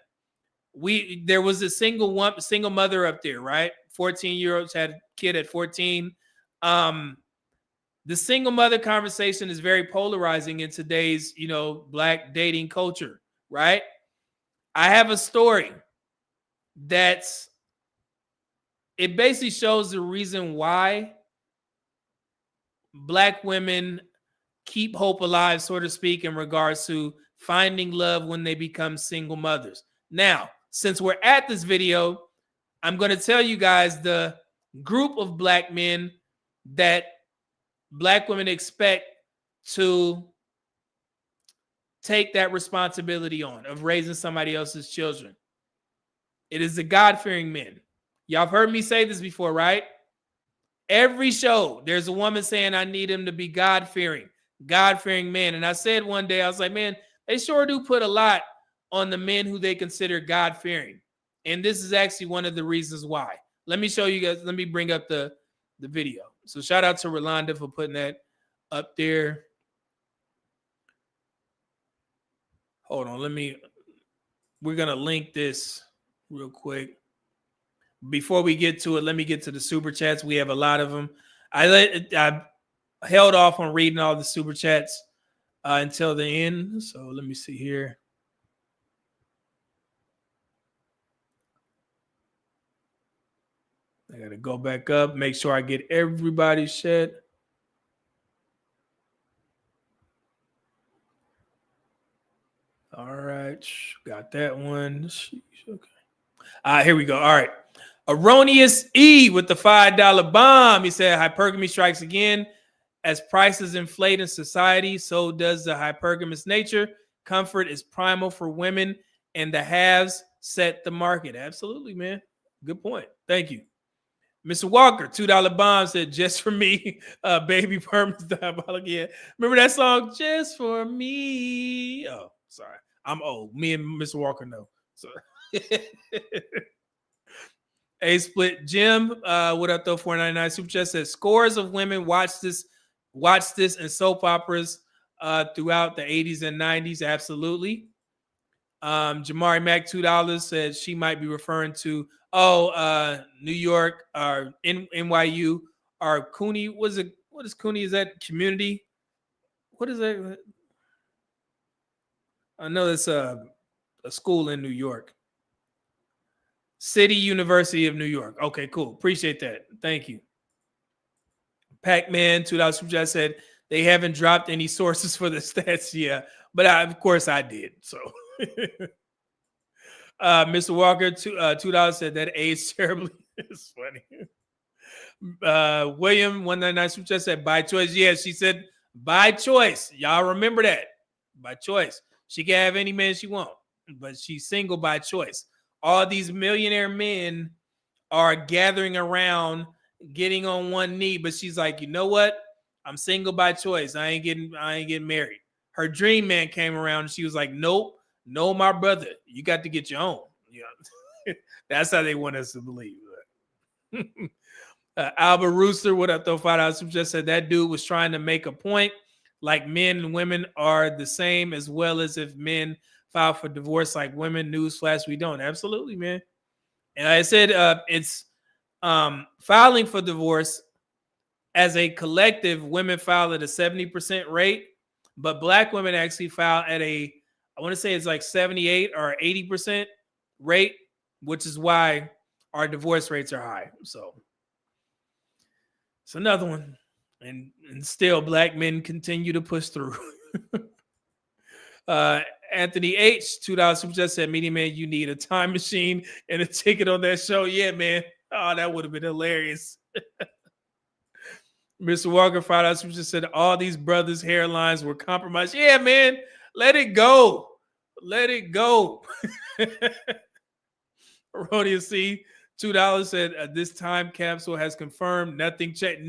[SPEAKER 3] There was a single mother up there, right? 14-year-olds had a kid at 14. The single mother conversation is very polarizing in today's, black dating culture, right? I have a story it basically shows the reason why black women keep hope alive, so to speak, in regards to finding love when they become single mothers. Now, since we're at this video, I'm going to tell you guys the group of black men that black women expect to take that responsibility on of raising somebody else's children. It is the God-fearing men. Y'all have heard me say this before, right? Every show, there's a woman saying, I need him to be God-fearing men. And I said one day, I was like, man, they sure do put a lot on the men who they consider God-fearing. And this is actually one of the reasons why. Let me show you guys. Let me bring up the video. So shout out to Rolanda for putting that up there. Hold on. We're going to link this real quick. Before we get to it, let me get to the super chats. We have a lot of them. I held off on reading all the super chats until the end. So let me see here. I got to go back up, make sure I get everybody's chat. All right, got that one. Okay. Here we go. All right. Erroneous E with the $5 bomb. He said, hypergamy strikes again. As prices inflate in society, so does the hypergamous nature. Comfort is primal for women, and the haves set the market. Absolutely, man. Good point. Thank you. Mr. Walker, $2 bomb, said, just for me, baby permits diabolical. Yeah. Remember that song, Just for Me? Oh, sorry. I'm old. Me and Mr. Walker know. So A split Jim, what up though? $4.99 super chat says scores of women watch this in soap operas throughout the 80s and 90s. Absolutely. Jamari Mack, $2, said she might be referring to New York or NYU or CUNY. What is CUNY? Is that community? What is that? I know it's a school in New York. City University of New York. Okay, cool. Appreciate that. Thank you. Pac-Man, $2 super chat, said they haven't dropped any sources for the stats yet, but of course I did. So Mr. Walker, $2 said that aged terribly. It's funny. William, $1.99 super chat, said by choice. Yeah, she said by choice. Y'all remember that. By choice. She can have any man she wants, but she's single by choice. All these millionaire men are gathering around, getting on one knee, but she's like, you know what? I'm single by choice. I ain't getting married. Her dream man came around and she was like, nope, no, my brother, you got to get your own. Yeah. That's how they want us to believe. Albert Rooster, what up though? $5 just said that dude was trying to make a point like men and women are the same, as well as if men file for divorce like women. Newsflash, we don't. Absolutely, man. And I said it's filing for divorce as a collective. Women file at a 70% rate, but black women actually file at I want to say it's like 78 or 80% rate, which is why our divorce rates are high. So it's another one. And still black men continue to push through. Anthony H, $2 super chat said, Media Man, you need a time machine and a ticket on that show. Yeah, man. Oh, that would have been hilarious. Mr. Walker, $5 super chat said, all these brothers' hairlines were compromised. Yeah, man. Let it go. Let it go. Rodia C, $2 said, this time capsule has confirmed nothing changed.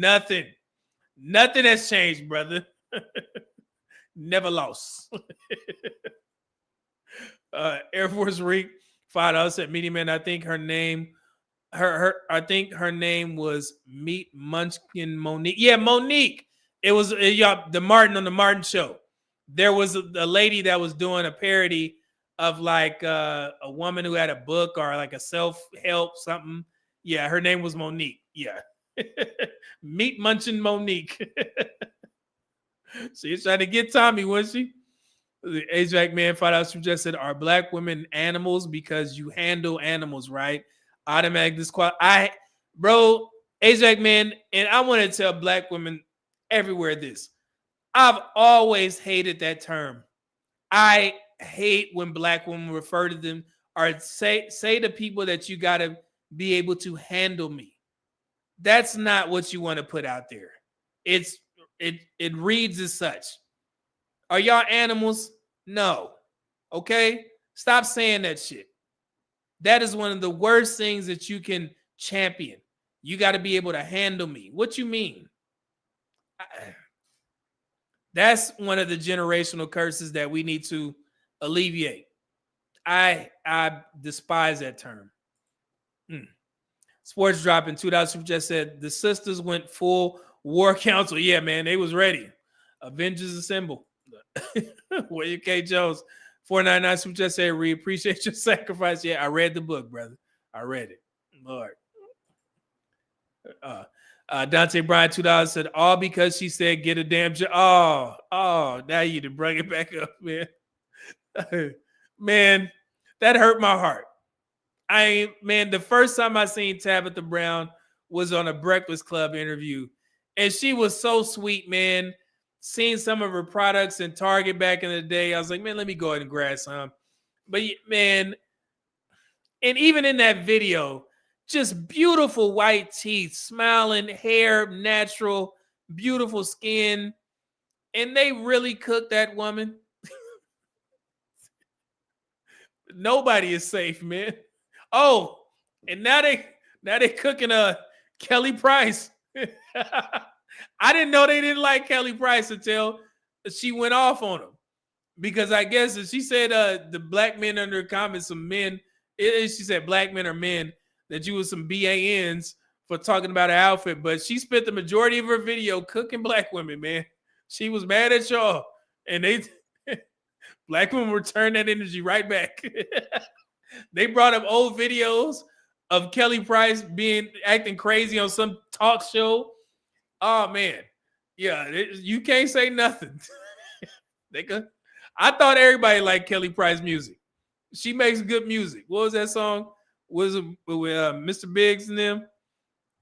[SPEAKER 3] Nothing has changed, brother. Never lost. Air Force Reek, $5 said, Media Man, I think her name was Meat Munchkin Monique. Yeah, Monique. It was the Martin show. There was a lady that was doing a parody of like a woman who had a book or like a self-help something. Yeah, her name was Monique. Yeah. Meat Munching Monique. She's trying to get Tommy, was she? The AJAC man $5 suggested, are black women animals because you handle animals, right? Automatic disqualify. Bro, AJAC man, and I want to tell black women everywhere this. I've always hated that term. I hate when black women refer to them or say to people that you got to be able to handle me. That's not what you want to put out there. It reads as such. Are y'all animals? No. Okay? Stop saying that shit. That is one of the worst things that you can champion. You got to be able to handle me. What you mean? That's one of the generational curses that we need to alleviate. I despise that term. Sports dropping $2 super chat said the sisters went full war council. Yeah, man, they was ready. Avengers assemble. William K. Jones, $4.99 super chat said, we appreciate your sacrifice. Yeah, I read the book, brother. I read it. Lord. Dante Bryan, $2 said, all because she said get a damn job. Oh, now you to bring it back up, man. Man, that hurt my heart. The first time I seen Tabitha Brown was on a Breakfast Club interview, and she was so sweet, man. Seeing some of her products in Target back in the day, I was like, man, let me go ahead and grab some. But man, and even in that video, just beautiful white teeth, smiling, hair, natural, beautiful skin. And they really cooked that woman. Nobody is safe, man. Oh, and now they cooking Kelly Price. I didn't know they didn't like Kelly Price until she went off on him. Because I guess she said the black men under the comments, some men, she said black men are men, that you was some BANs for talking about her outfit. But she spent the majority of her video cooking black women, man. She was mad at y'all. And black women returned that energy right back. They brought up old videos of Kelly Price acting crazy on some talk show. Oh man, yeah, you can't say nothing. I thought everybody liked Kelly Price music. She makes good music. What was that song? Was it with Mr. Biggs and them?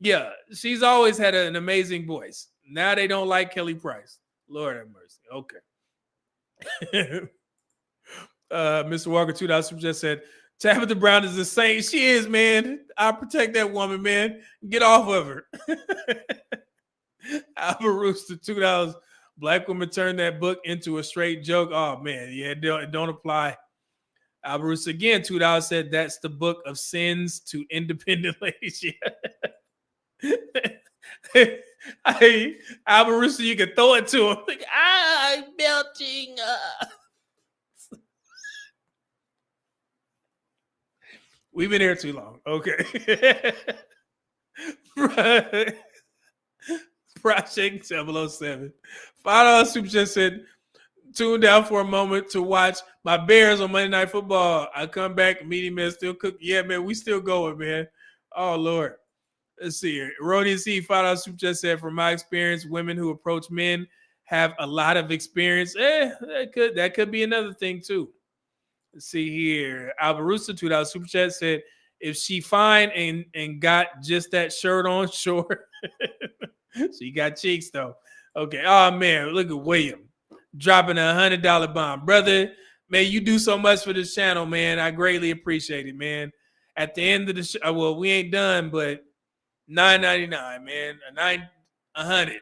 [SPEAKER 3] Yeah, she's always had an amazing voice. Now they don't like Kelly Price. Lord have mercy. Okay. Mr. Walker, $2 just said, Tabitha Brown is a saint. She is, man. I'll protect that woman, man. Get off of her. Albert Rooster, $2. Black women turned that book into a straight joke. Oh, man. Yeah, it don't apply. Albert Rooster, again, $2 said, that's the book of sins to independent ladies. Hey, Albert Rooster, you can throw it to him. Like, I'm melting. We've been here too long. Okay. Project 707. $5 super chat said, tuned out for a moment to watch my Bears on Monday Night Football. I come back, media man still cooking. Yeah, man, we still going, man. Oh, Lord. Let's see here. Rodian C. $5 super chat said, from my experience, women who approach men have a lot of experience. That could be another thing, too. Let's see here. Alvarusa, $2 super chat said, if she fine and got just that shirt on, sure. She got cheeks, though. Okay. Oh, man, look at William dropping a $100 bomb. Brother, man, you do so much for this channel, man. I greatly appreciate it, man. At the end of the show, well, we ain't done, but $9.99, man. $100.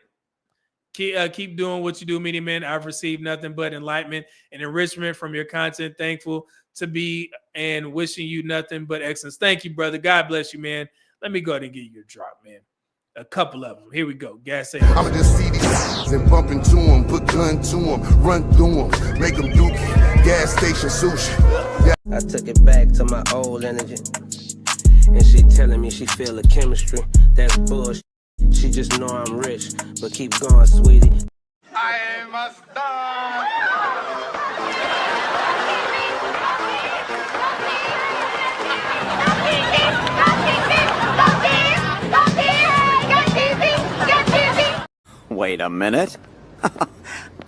[SPEAKER 3] Keep doing what you do, media man. I've received nothing but enlightenment and enrichment from your content. Thankful to be and wishing you nothing but excellence. Thank you, brother. God bless you, man. Let me go ahead and get you a drop, man. A couple of them. Here we go. Gas station.
[SPEAKER 10] I'ma just see these and bump into them, put gun to them, run through them, make them dookie. Gas station sushi.
[SPEAKER 14] I took it back to my old energy, and she telling me she feel the chemistry. That's bullshit. She just know I'm rich, but keep going, sweetie.
[SPEAKER 10] I am a star.
[SPEAKER 22] Wait a minute.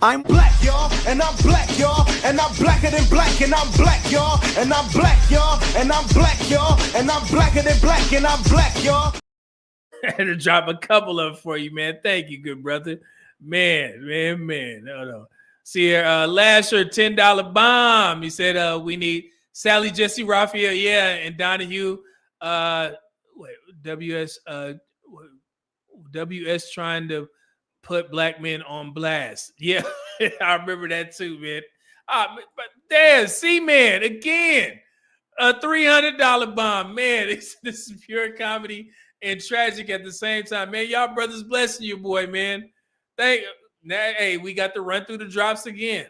[SPEAKER 10] I'm black, y'all, and I'm black, y'all, and I'm blacker than black, and I'm black, y'all, and I'm black, y'all, and I'm black, y'all, and I'm blacker than black, and I'm black, y'all.
[SPEAKER 3] I had to drop a couple of them for you, man. Thank you, good brother. Man. No. See here, Lasher, $10 bomb. He said we need Sally, Jesse, Raphael, yeah, and Donahue. WS trying to put black men on blast. Yeah, I remember that too, man. But damn, C-Man, again, a $300 bomb. Man, this is pure comedy and tragic at the same time. Man, y'all brothers blessing you, boy, man. Hey, we got to run through the drops again.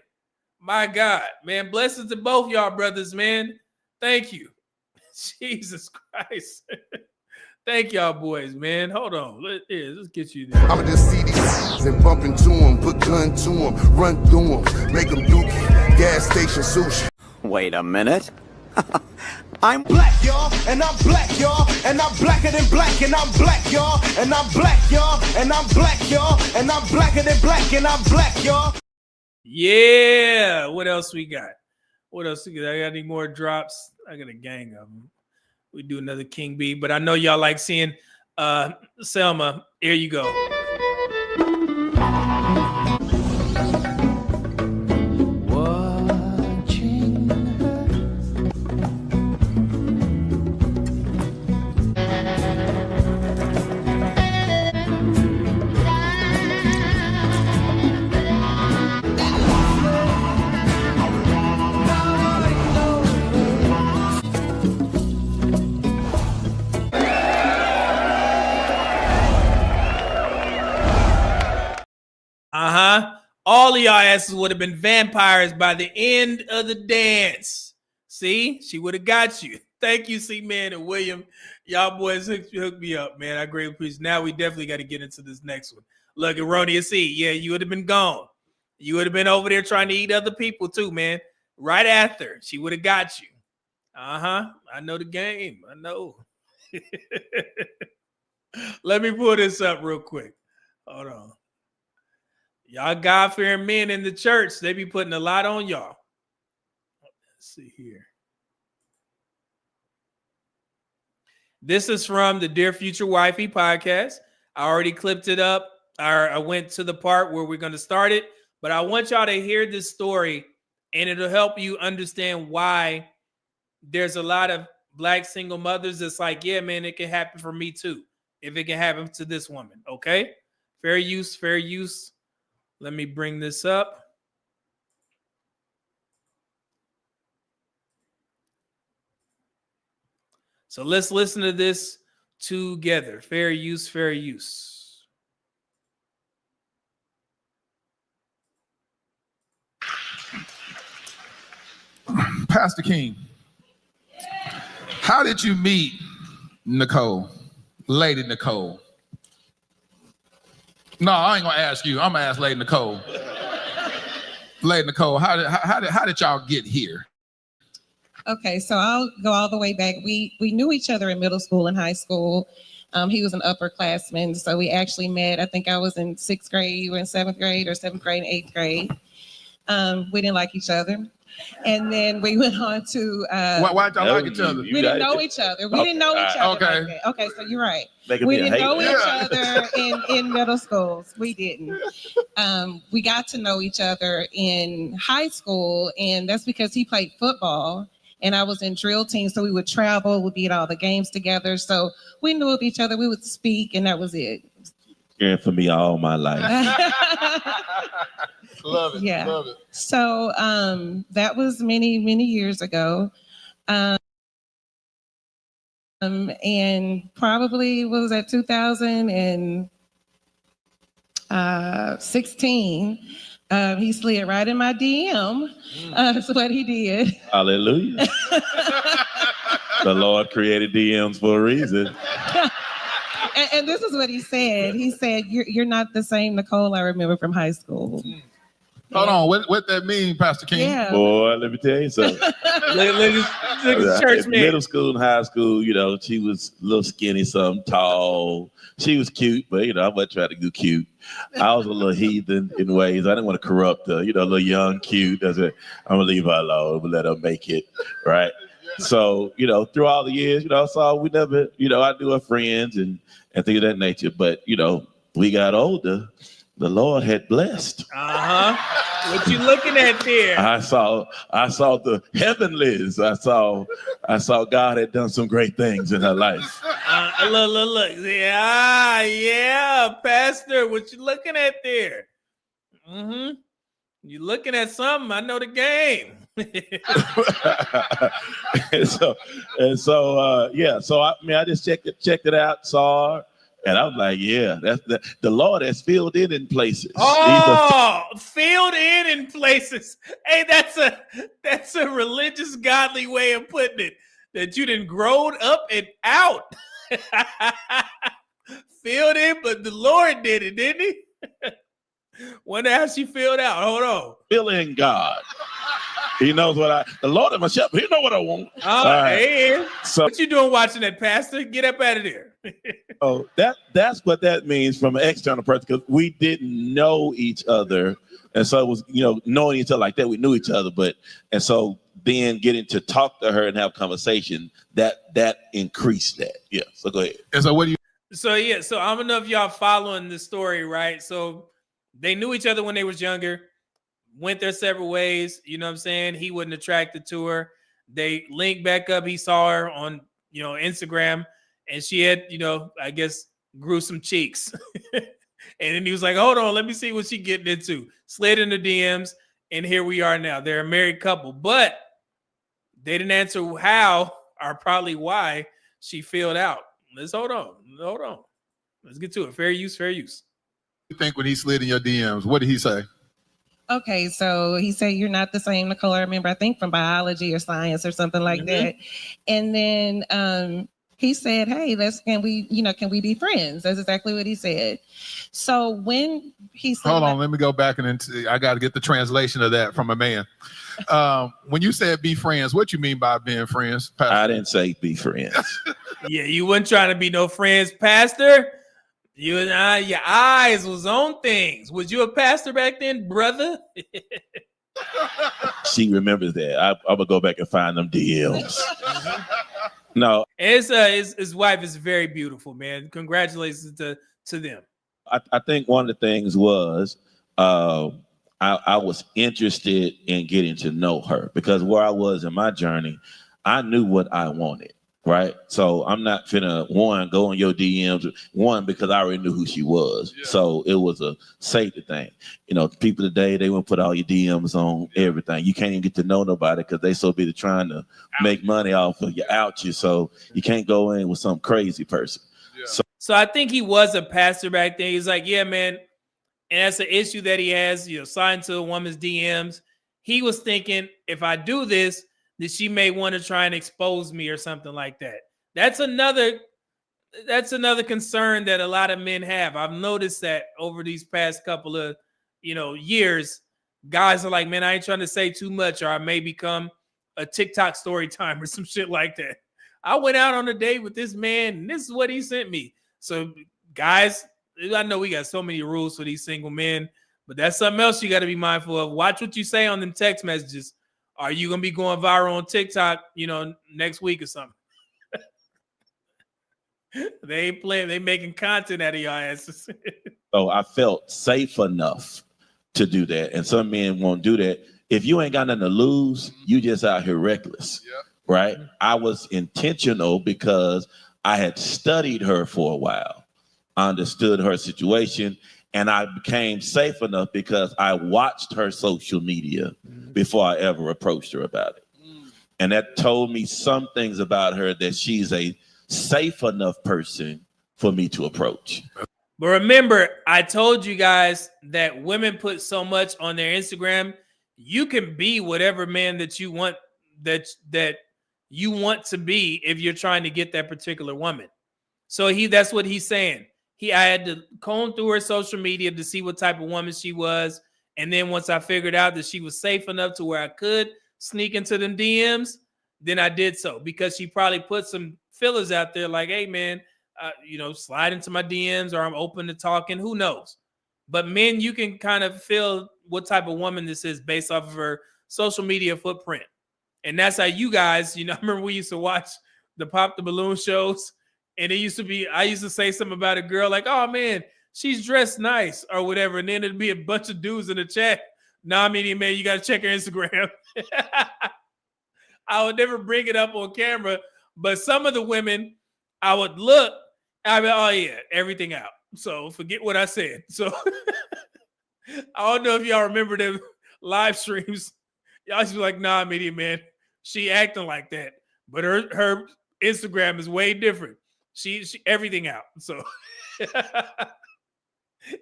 [SPEAKER 3] My God, man, blessings to both y'all brothers, man. Thank you. Jesus Christ. Thank y'all boys, man. Hold on. Let's get you there.
[SPEAKER 10] I'ma just see these and bump into them, put gun to them, run through them, make them dookie. Gas station sushi.
[SPEAKER 22] Wait a minute.
[SPEAKER 10] I'm black, y'all, and I'm black, y'all, and I'm blacker than black, and I'm black, y'all, and I'm black, y'all, and I'm black, y'all, and I'm blacker than black, and I'm black, y'all.
[SPEAKER 3] Yeah. What else we got? I got any more drops? I got a gang of them. We do another King B, but I know y'all like seeing Selma. Here you go. All of y'all asses would have been vampires by the end of the dance. See, she would have got you. Thank you, C-Man and William. Y'all boys hooked me up, man. I greatly appreciate it. Now we definitely got to get into this next one. Look, Erroneous C. Yeah, you would have been gone. You would have been over there trying to eat other people too, man. Right after, she would have got you. I know the game. I know. Let me pull this up real quick. Hold on. Y'all God-fearing men in the church, they be putting a lot on y'all. Let's see here. This is from the Dear Future Wifey podcast. I already clipped it up. I went to the part where we're going to start it, but I want y'all to hear this story, and it'll help you understand why there's a lot of black single mothers that's like, yeah, man, it can happen for me too, if it can happen to this woman, okay? Fair use, fair use. Let me bring this up. So let's listen to this together. Fair use, fair use.
[SPEAKER 23] Pastor King, how did you meet Nicole, Lady Nicole? No, I ain't gonna ask you. I'm gonna ask Lady Nicole. Lady Nicole, how did y'all get here?
[SPEAKER 15] Okay, so I'll go all the way back. We knew each other in middle school and high school. He was an upperclassman, so we actually met. I think I was in 6th grade, you were in 7th grade, or 7th grade and 8th grade. We didn't like each other. And then we went on to...
[SPEAKER 23] why'd y'all like each other?
[SPEAKER 15] We didn't know each other. We didn't know each other like that. Okay, so you're right. We didn't know each other in middle schools. We didn't. We got to know each other in high school, and that's because he played football. And I was in drill team, so we would travel, we'd be at all the games together. So we knew of each other, we would speak, and that was it.
[SPEAKER 16] Caring for me all my life.
[SPEAKER 23] Love it,
[SPEAKER 15] yeah.
[SPEAKER 23] love it.
[SPEAKER 15] So that was many, many years ago. And probably, what was that, 2016. He slid right in my DM. That's what he did.
[SPEAKER 16] Hallelujah. The Lord created DMs for a reason.
[SPEAKER 15] And this is what he said. He said, "You're not the same Nicole I remember from high school."
[SPEAKER 23] Hold on, what that mean, Pastor King?
[SPEAKER 15] Yeah.
[SPEAKER 16] Boy, let me tell you something.
[SPEAKER 3] Church man.
[SPEAKER 16] Middle school and high school, she was a little skinny, something tall. She was cute, but I wasn't trying to do cute. I was a little heathen in ways. I didn't want to corrupt her, a little young, cute. I said, I'm gonna leave her alone. I'm gonna let her make it, right? So, through all the years, so we never, I knew her friends and things of that nature. But, we got older. The Lord had blessed.
[SPEAKER 3] What you looking at there?
[SPEAKER 16] I saw the heavenlies. I saw God had done some great things in her life.
[SPEAKER 3] Look. Yeah, Pastor, what you looking at there? You looking at something? I know the game.
[SPEAKER 16] So I just checked it out, saw her. And I was like, yeah, that's the Lord has filled in places.
[SPEAKER 3] Filled in places. Hey, that's a religious, godly way of putting it. That you done grown up and out. Filled in, but the Lord did it, didn't he? Wonder how she filled out. Hold on.
[SPEAKER 16] Filling God. He knows the Lord is my shepherd. He know what I want.
[SPEAKER 3] Hey, so what you doing watching that, Pastor? Get up out of there.
[SPEAKER 16] That's what that means from an external person, because we didn't know each other. And so it was, knowing each other like that, we knew each other. And so then getting to talk to her and have conversation, that increased that. Yeah. So go ahead.
[SPEAKER 23] And so what do you?
[SPEAKER 3] So I don't know if y'all following the story, right? So they knew each other when they was younger. Went their separate ways, you know what I'm saying? He wasn't attracted to her. They linked back up. He saw her on, Instagram, and she had, I guess, grew some cheeks. And then he was like, hold on, let me see what she getting into. Slid in the DMs, and here we are now. They're a married couple, but they didn't answer how or probably why she filled out. Let's hold on. Let's get to it. Fair use.
[SPEAKER 23] You think when he slid in your DMs, what did he say?
[SPEAKER 15] Okay, so he said, "You're not the same Nicole I remember, I think from biology or science or something like that." And then he said, "Hey, can we be friends?" That's exactly what he said. So when he said,
[SPEAKER 23] hold on, let me go back I got to get the translation of that from a man. When you said be friends, what you mean by being friends, Pastor?
[SPEAKER 16] I didn't say be friends.
[SPEAKER 3] Yeah, you weren't trying to be no friends, Pastor. You and I, your eyes was on things. Was you a pastor back then, brother?
[SPEAKER 16] She remembers that. I'm gonna go back and find them DMs. No,
[SPEAKER 3] his wife is very beautiful, man. Congratulations to them.
[SPEAKER 16] I think one of the things was I was interested in getting to know her, because where I was in my journey, I knew what I wanted. Right. So I'm not finna go on your DMs, because I already knew who she was. Yeah. So it was a safety thing. People today, they want to put all your DMs on everything. You can't even get to know nobody because they so busy trying to make money off of you, So you can't go in with some crazy person.
[SPEAKER 23] Yeah.
[SPEAKER 3] So I think he was a pastor back then. He's like, yeah, man. And that's an issue that he has, signed to a woman's DMs. He was thinking, if I do this, that she may want to try and expose me or something like that. That's another concern that a lot of men have. I've noticed that over these past couple of, years, guys are like, man, I ain't trying to say too much, or I may become a TikTok story time or some shit like that. I went out on a date with this man, and this is what he sent me. So, guys, I know we got so many rules for these single men, but that's something else you got to be mindful of. Watch what you say on them text messages. Are you gonna be going viral on TikTok, next week or something? They ain't playing. They making content out of your asses.
[SPEAKER 16] So I felt safe enough to do that, and some men won't do that. If you ain't got nothing to lose, you just out here reckless, right? I was intentional because I had studied her for a while. I understood her situation, and I became safe enough because I watched her social media before I ever approached her about it. And that told me some things about her, that she's a safe enough person for me to approach.
[SPEAKER 3] But remember, I told you guys that women put so much on their Instagram. You can be whatever man that you want, that you want to be, if you're trying to get that particular woman. So that's what he's saying. I had to comb through her social media to see what type of woman she was. And then once I figured out that she was safe enough to where I could sneak into them DMs, then I did so, because she probably put some fillers out there like, hey man, slide into my DMs, or I'm open to talking, who knows? But men, you can kind of feel what type of woman this is based off of her social media footprint. And that's how you guys, I remember we used to watch the Pop the Balloon shows, and I used to say something about a girl like, oh man, she's dressed nice or whatever. And then it'd be a bunch of dudes in the chat. Nah, media man, you got to check her Instagram. I would never bring it up on camera, but some of the women, I would look, I'd be, oh yeah, everything out. So forget what I said. So I don't know if y'all remember them live streams. Y'all should be like, nah, media man, she acting like that. But her Instagram is way different. She everything out. So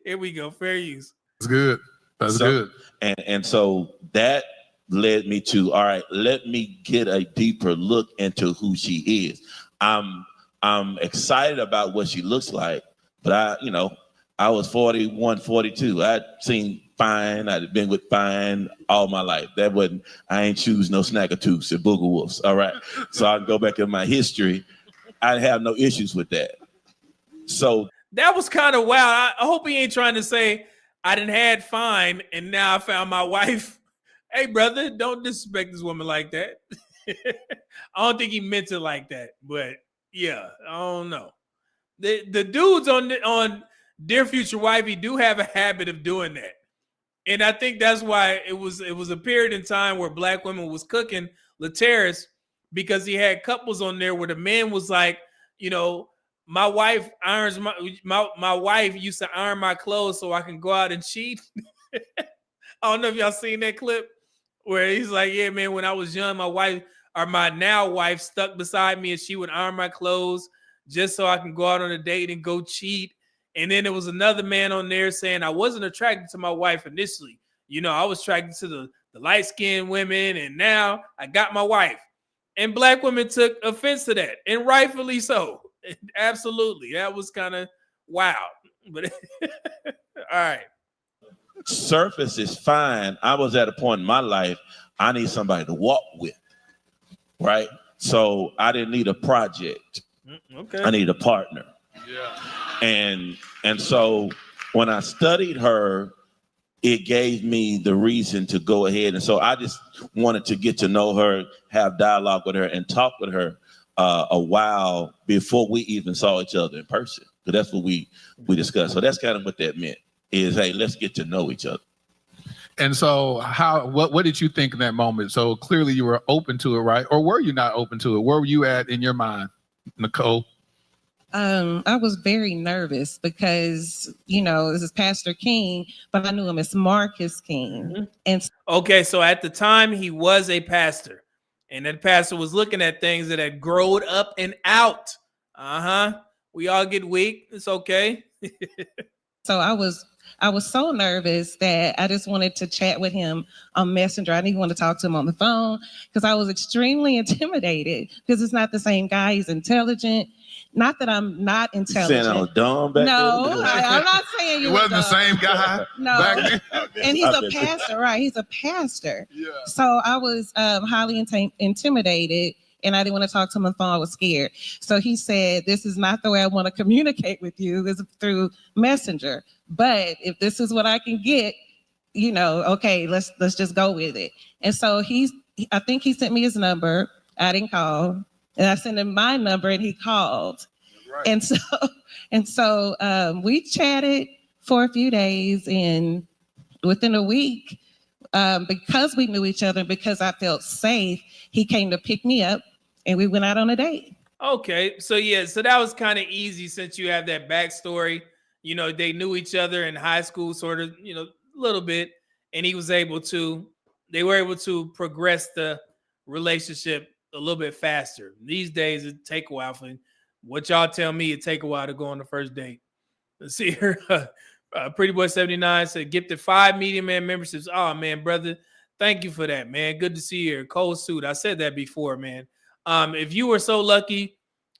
[SPEAKER 3] here we go. Fair use.
[SPEAKER 23] That's good. That's good.
[SPEAKER 16] And so that led me to, all right, let me get a deeper look into who she is. I'm excited about what she looks like, but I was 41, 42. I'd seen fine. I'd been with fine all my life. I ain't choose no Snaggletooths and Booger Wolves. All right. So I can go back in my history. I have no issues with that. So
[SPEAKER 3] that was kind of wild. I hope he ain't trying to say I done had fine and now I found my wife. Hey, brother, don't disrespect this woman like that. I don't think he meant it like that, but yeah, I don't know. The dudes on Dear Future Wifey do have a habit of doing that. And I think that's why it was a period in time where black women was cooking Lateris, because he had couples on there where the man was like, my wife irons my wife used to iron my clothes so I can go out and cheat. I don't know if y'all seen that clip where he's like, yeah, man, when I was young, my wife, or my now wife, stuck beside me and she would iron my clothes just so I can go out on a date and go cheat. And then there was another man on there saying I wasn't attracted to my wife initially. I was attracted to the light-skinned women, and now I got my wife. And black women took offense to that, and rightfully so. Absolutely. That was kind of wild. But all right.
[SPEAKER 16] Surface is fine. I was at a point in my life, I need somebody to walk with, right? So I didn't need a project.
[SPEAKER 3] Okay.
[SPEAKER 16] I need a partner. Yeah. And so when I studied her, it gave me the reason to go ahead. And so I just wanted to get to know her, have dialogue with her, and talk with her a while before we even saw each other in person. So that's what we discussed. So that's kind of what that meant, is, hey, let's get to know each other.
[SPEAKER 23] And so what did you think in that moment? So clearly you were open to it, right? Or were you not open to it? Where were you at in your mind, Nicole?
[SPEAKER 15] I was very nervous because, this is Pastor King, but I knew him as Marcus King.
[SPEAKER 3] Mm-hmm.
[SPEAKER 15] And
[SPEAKER 3] okay, so at the time he was a pastor, and that pastor was looking at things that had grown up and out. We all get weak. It's okay.
[SPEAKER 15] So I was so nervous that I just wanted to chat with him on Messenger. I didn't even want to talk to him on the phone because I was extremely intimidated because it's not the same guy. He's intelligent. Not that I'm not
[SPEAKER 16] You saying
[SPEAKER 15] intelligent.
[SPEAKER 16] I was dumb back
[SPEAKER 15] No,
[SPEAKER 16] then?
[SPEAKER 15] I'm not saying you
[SPEAKER 23] It
[SPEAKER 15] were
[SPEAKER 23] wasn't the
[SPEAKER 15] dumb.
[SPEAKER 23] same guy
[SPEAKER 15] No.
[SPEAKER 23] back then.
[SPEAKER 15] And he's a pastor, right? He's a pastor. Yeah. So I was highly intimidated, and I didn't want to talk to him on the phone. I was scared. So he said, "This is not the way I want to communicate with you. This is through Messenger. But if this is what I can get, you know, okay, let's just go with it." And so I think he sent me his number. I didn't call, and I sent him my number, and he called. Right. And so we chatted for a few days, and within a week, because we knew each other, because I felt safe, he came to pick me up, and we went out on a date.
[SPEAKER 3] Okay, so that was kind of easy since you have that backstory. You know, they knew each other in high school, sort of, you know, a little bit, and they were able to progress the relationship a little bit faster. These days, it take a while for what y'all tell me. It take a while to go on the first date. Let's see here. Pretty Boy 79 said, gifted 5 Media Man memberships. Oh, man, brother. Thank you for that, man. Good to see you here. Cold suit. I said that before, man. If you were so lucky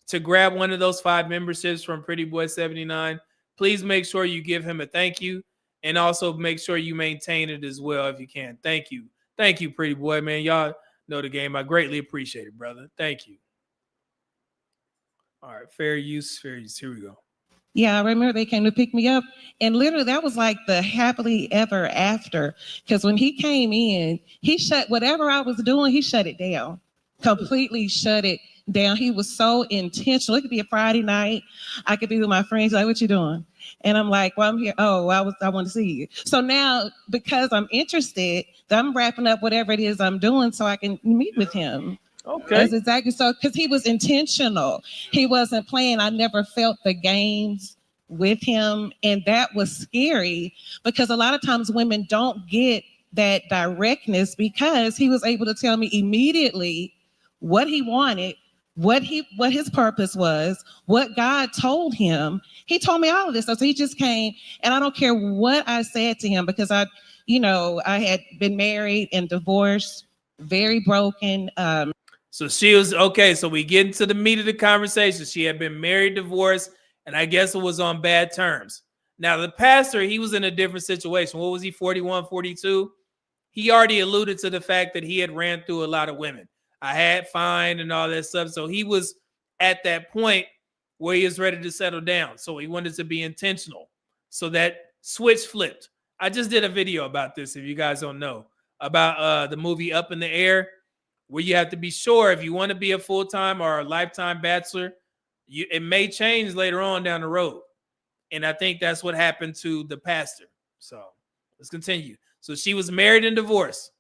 [SPEAKER 3] to grab one of those 5 memberships from Pretty Boy 79, please make sure you give him a thank you, and also make sure you maintain it as well if you can. Thank you. Thank you, Pretty Boy, man. Y'all know the game. I greatly appreciate it, brother. Thank you. All right, fair use. Here we go.
[SPEAKER 15] Yeah, I remember they came to pick me up, and literally that was like the happily ever after, because when he came in, he shut whatever I was doing, he shut it down, completely shut it down. He was so intentional. It could be a Friday night. I could be with my friends, like, what you doing? And I'm like, well, I'm here. Oh, I want to see you. So now, because I'm interested, I'm wrapping up whatever it is I'm doing so I can meet with him.
[SPEAKER 3] Okay.
[SPEAKER 15] That's exactly so, because he was intentional. He wasn't playing. I never felt the games with him, and that was scary because a lot of times women don't get that directness, because he was able to tell me immediately what he wanted, what his purpose was, what God told him. He told me all of this. So he just came, and I don't care what I said to him, because I had been married and divorced, very broken.
[SPEAKER 3] So she was okay. So we get into the meat of the conversation. She had been married, divorced, and I guess it was on bad terms. Now, the pastor, he was in a different situation. What was he, 41, 42? He already alluded to the fact that he had ran through a lot of women. I had fine and all that stuff. So he was at that point where he was ready to settle down. So he wanted to be intentional. So that switch flipped. I just did a video about this, if you guys don't know, about the movie Up in the Air, where you have to be sure if you want to be a full-time or a lifetime bachelor, it may change later on down the road. And I think that's what happened to the pastor. So let's continue. So she was married and divorced.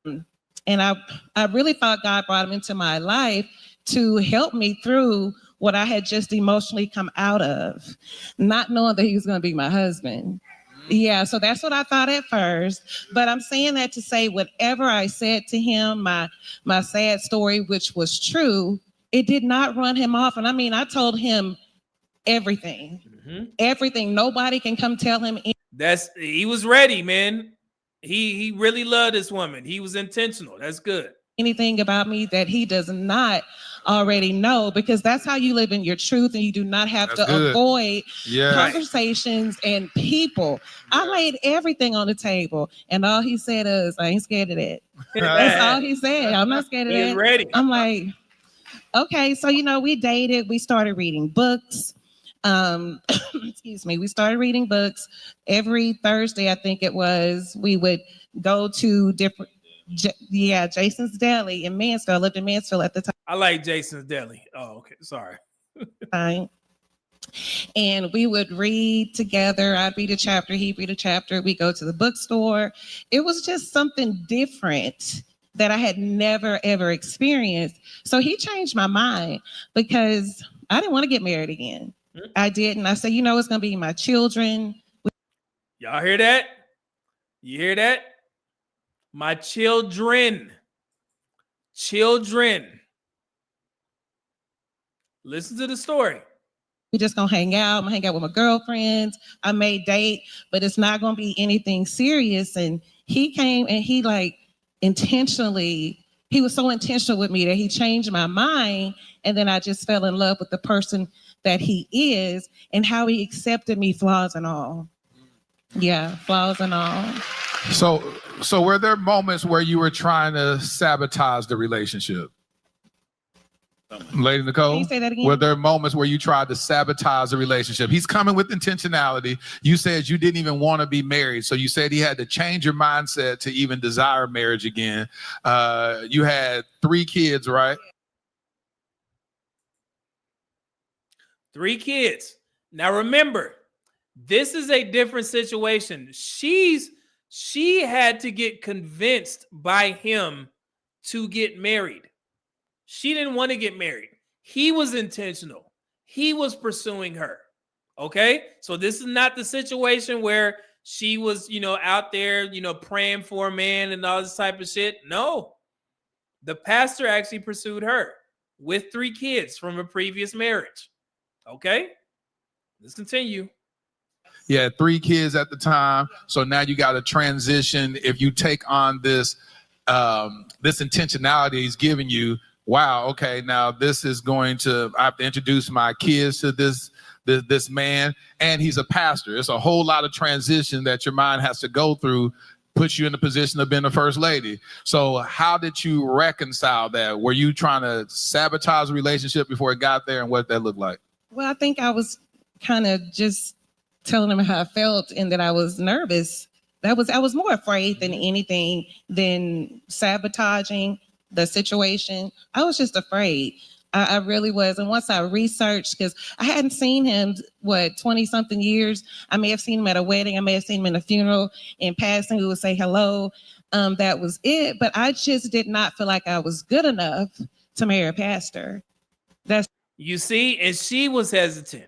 [SPEAKER 15] And I really thought God brought him into my life to help me through what I had just emotionally come out of, not knowing that he was going to be my husband. Yeah, so that's what I thought at first. But I'm saying that to say whatever I said to him, my sad story, which was true, it did not run him off. And I mean, I told him everything. Mm-hmm. Everything. Nobody can come tell him.
[SPEAKER 3] He was ready, man. He really loved this woman. He was intentional. That's good.
[SPEAKER 15] Anything about me that he does not already know, because that's how you live in your truth, and you do not have to avoid conversations and people. I laid everything on the table, and all he said is, I ain't scared of that. That's all he said. I'm not scared of that.
[SPEAKER 3] Ready.
[SPEAKER 15] I'm like, okay, so we dated, we started reading books. Excuse me, we started reading books every Thursday, I think it was. We would go to different Jason's Deli in Mansfield. I lived in Mansfield at the time.
[SPEAKER 3] I like Jason's Deli. Oh, okay. Sorry.
[SPEAKER 15] And we would read together. I'd read a chapter, he'd read a chapter. We go to the bookstore. It was just something different that I had never, ever experienced. So he changed my mind, because I didn't want to get married again. Mm-hmm. I didn't. I said, it's going to be my children.
[SPEAKER 3] Y'all hear that? You hear that? My children. Listen to the story.
[SPEAKER 15] We just gonna hang out. I'm gonna hang out with my girlfriends. I may date, but it's not gonna be anything serious. And he came, and he was so intentional with me that he changed my mind. And then I just fell in love with the person that he is and how he accepted me, flaws and all. Yeah, flaws and all.
[SPEAKER 23] So were there moments where you were trying to sabotage the relationship? Lady Nicole,
[SPEAKER 15] Can you say that again?
[SPEAKER 23] were there moments where you tried to sabotage the relationship? He's coming with intentionality. You said you didn't even want to be married. So you said he had to change your mindset to even desire marriage again. You had 3 kids, right?
[SPEAKER 3] 3 kids. Now remember, this is a different situation. She had to get convinced by him to get married. She didn't want to get married. He was intentional. He was pursuing her. Okay? So this is not the situation where she was, out there, praying for a man and all this type of shit. No. The pastor actually pursued her with 3 kids from a previous marriage. Okay? Let's continue.
[SPEAKER 23] You had 3 kids at the time. So now you got to transition. If you take on this intentionality he's giving you, wow, okay, now this is going to, I have to introduce my kids to this man, and he's a pastor. It's a whole lot of transition that your mind has to go through, puts you in the position of being a first lady. So how did you reconcile that? Were you trying to sabotage the relationship before it got there, and what did that look like?
[SPEAKER 15] Well, I think I was kind of just telling him how I felt and that I was nervous. I was more afraid than anything than sabotaging the situation. I was just afraid. I really was. And once I researched, because I hadn't seen him, 20-something years. I may have seen him at a wedding. I may have seen him in a funeral. In passing, we would say hello. That was it. But I just did not feel like I was good enough to marry a pastor.
[SPEAKER 3] You see, and she was hesitant.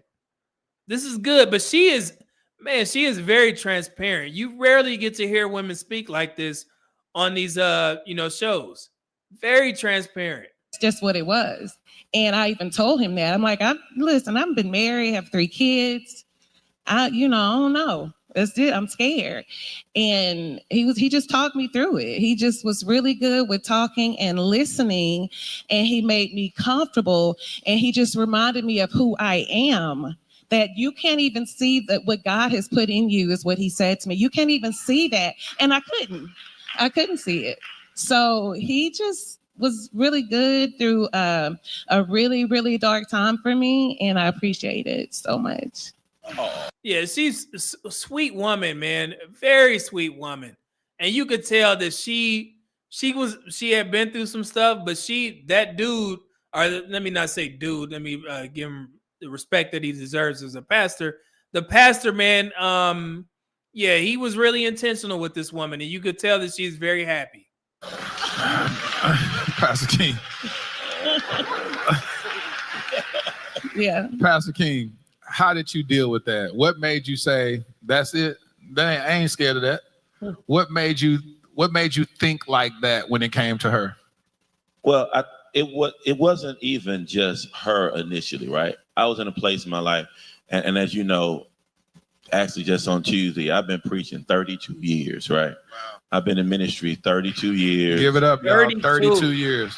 [SPEAKER 3] This is good, but she is very transparent. You rarely get to hear women speak like this on these shows. Very transparent.
[SPEAKER 15] It's just what it was. And I even told him that. I'm like, listen, I've been married, have 3 kids. I don't know. That's it. I'm scared. And he just talked me through it. He just was really good with talking and listening. And he made me comfortable. And he just reminded me of who I am. That you can't even see that what God has put in you is what he said to me. You can't even see that. And I couldn't see it. So he just was really good through a really, really dark time for me. And I appreciate it so much.
[SPEAKER 3] Yeah, she's a sweet woman, man. Very sweet woman. And you could tell that she had been through some stuff, but that dude, or let me not say dude, let me give him the respect that he deserves as a pastor. The pastor, man, he was really intentional with this woman, and you could tell that she's very happy.
[SPEAKER 23] Pastor King.
[SPEAKER 15] Yeah.
[SPEAKER 23] Pastor King, how did you deal with that? What made you say, that's it? I ain't scared of that. What made you think like that when it came to her?
[SPEAKER 16] Well, it wasn't even just her initially, right? I was in a place in my life, and as you know, actually just on Tuesday, I've been preaching 32 years, right? Wow. I've been in ministry 32 years.
[SPEAKER 23] Give it up, y'all. 32 years.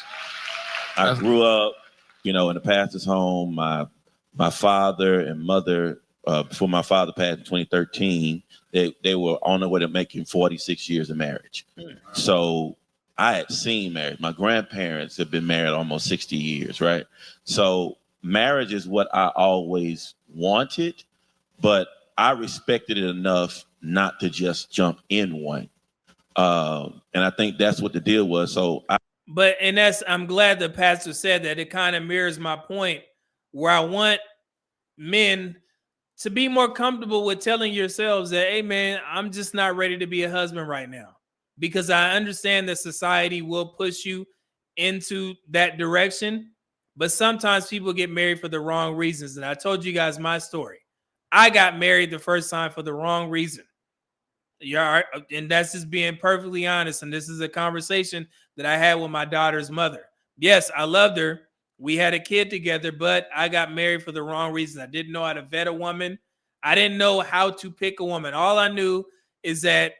[SPEAKER 16] I grew up, in a pastor's home. My father and mother, before my father passed in 2013, they were on their way to making 46 years of marriage. So I had seen marriage. My grandparents have been married almost 60 years, right? So marriage is what I always wanted, but I respected it enough not to just jump in one. And I think that's what the deal was.
[SPEAKER 3] I'm glad the pastor said that. It kind of mirrors my point where I want men to be more comfortable with telling yourselves that, hey man, I'm just not ready to be a husband right now. Because I understand that society will push you into that direction, but sometimes people get married for the wrong reasons. And I told you guys my story. I got married the first time for the wrong reason. Yeah, and that's just being perfectly honest. And this is a conversation that I had with my daughter's mother. Yes, I loved her. We had a kid together, but I got married for the wrong reason. I didn't know how to vet a woman. I didn't know how to pick a woman. All I knew is that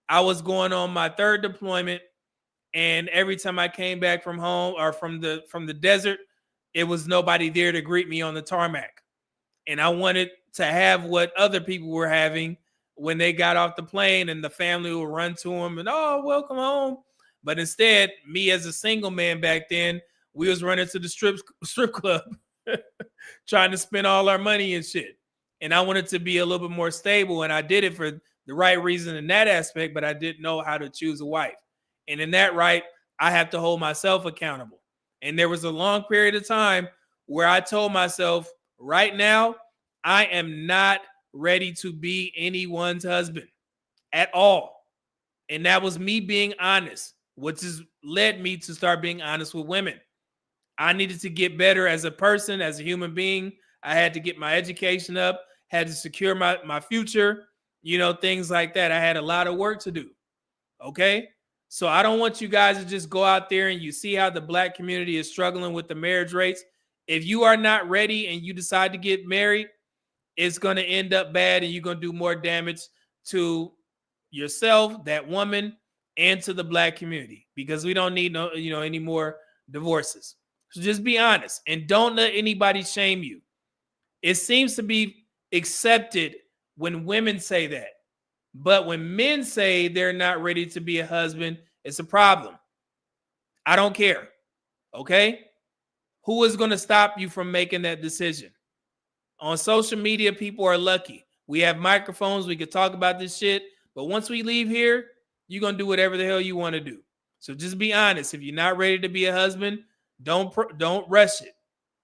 [SPEAKER 3] I was going on my 3rd deployment, and every time I came back from home or from the desert, it was nobody there to greet me on the tarmac. And I wanted to have what other people were having when they got off the plane, and the family would run to them and, oh, welcome home. But instead, me as a single man back then, we was running to the strip club trying to spend all our money and shit. And I wanted to be a little bit more stable, and I did it for the right reason in that aspect, but I didn't know how to choose a wife. And in that right, I have to hold myself accountable. And there was a long period of time where I told myself, right now, I am not ready to be anyone's husband at all. And that was me being honest, which has led me to start being honest with women. I needed to get better as a person, as a human being. I had to get my education up, had to secure my future, you know, things like that. I had a lot of work to do. Okay. So I don't want you guys to just go out there and you see how the Black community is struggling with the marriage rates. If you are not ready and you decide to get married, it's going to end up bad, and you're going to do more damage to yourself, that woman, and to the Black community, because we don't need any more divorces. So just be honest and don't let anybody shame you. It seems to be accepted when women say that. But when men say they're not ready to be a husband, it's a problem. I don't care. Okay? Who is going to stop you from making that decision? On social media, people are lucky. We have microphones. We could talk about this shit. But once we leave here, you're going to do whatever the hell you want to do. So just be honest. If you're not ready to be a husband, don't rush it.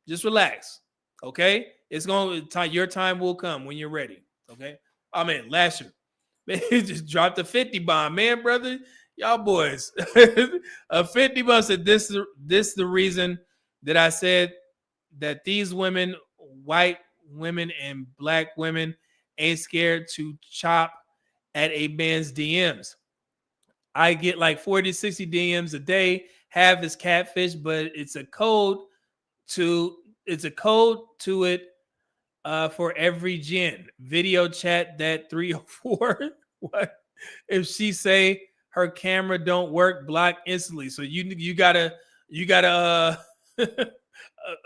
[SPEAKER 3] Just relax. Okay? Your time will come when you're ready. Okay? Oh, man, Lasher. Man, he just dropped a 50 bomb. Man, brother, y'all boys. A 50 bomb said this the reason that I said that these women, white women and Black women, ain't scared to chop at a man's DMs. I get like 40 to 60 DMs a day. Half is catfish, but it's a code to it for every gen. Video chat that 304. What if she say her camera don't work? Block instantly. So you gotta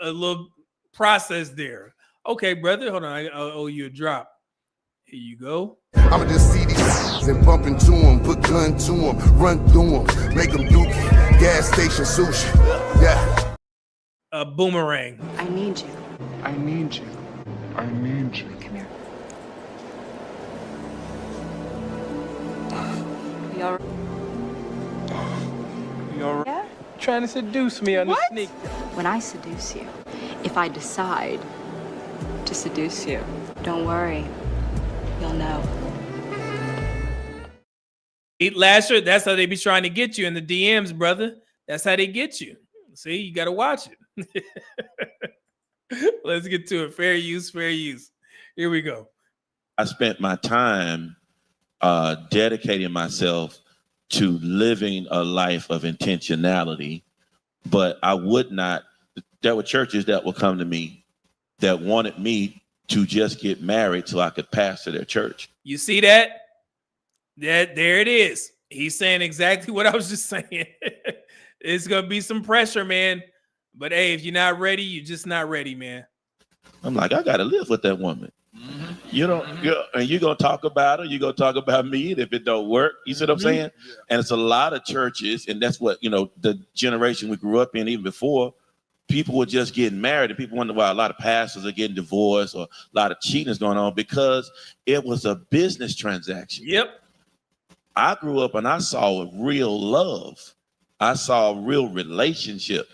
[SPEAKER 3] a little process there. Okay, brother, hold on. I owe you a drop. Here you go.
[SPEAKER 10] I'ma just see these and bump into them, put gun to them, run through them, make them dookie, gas station sushi. Yeah.
[SPEAKER 3] A boomerang.
[SPEAKER 5] I need you.
[SPEAKER 10] I need you. I need you.
[SPEAKER 5] Come here. You're
[SPEAKER 18] Yeah? Trying to seduce me on the sneak.
[SPEAKER 5] When I seduce you, if I decide to seduce you, don't worry. You'll know.
[SPEAKER 3] Eat Lasher, that's how they be trying to get you in the DMs, brother. That's how they get you. See, you got to watch it. Let's get to it. Fair use, fair use. Here we go.
[SPEAKER 16] I spent my time dedicating myself to living a life of intentionality, but I would not. There were churches that would come to me that wanted me to just get married so I could pastor their church.
[SPEAKER 3] You see that? There it is. He's saying exactly what I was just saying. It's going to be some pressure, man. But hey, if you're not ready, you're just not ready, man.
[SPEAKER 16] I'm like, I got to live with that woman. Mm-hmm. You're going to talk about her. You're going to talk about me. And if it don't work, you see what I'm saying? Yeah. And it's a lot of churches. And that's what, the generation we grew up in, even before, people were just getting married, and people wonder why a lot of pastors are getting divorced or a lot of cheating is going on, because it was a business transaction.
[SPEAKER 3] Yep.
[SPEAKER 16] I grew up and I saw real love. I saw real relationship.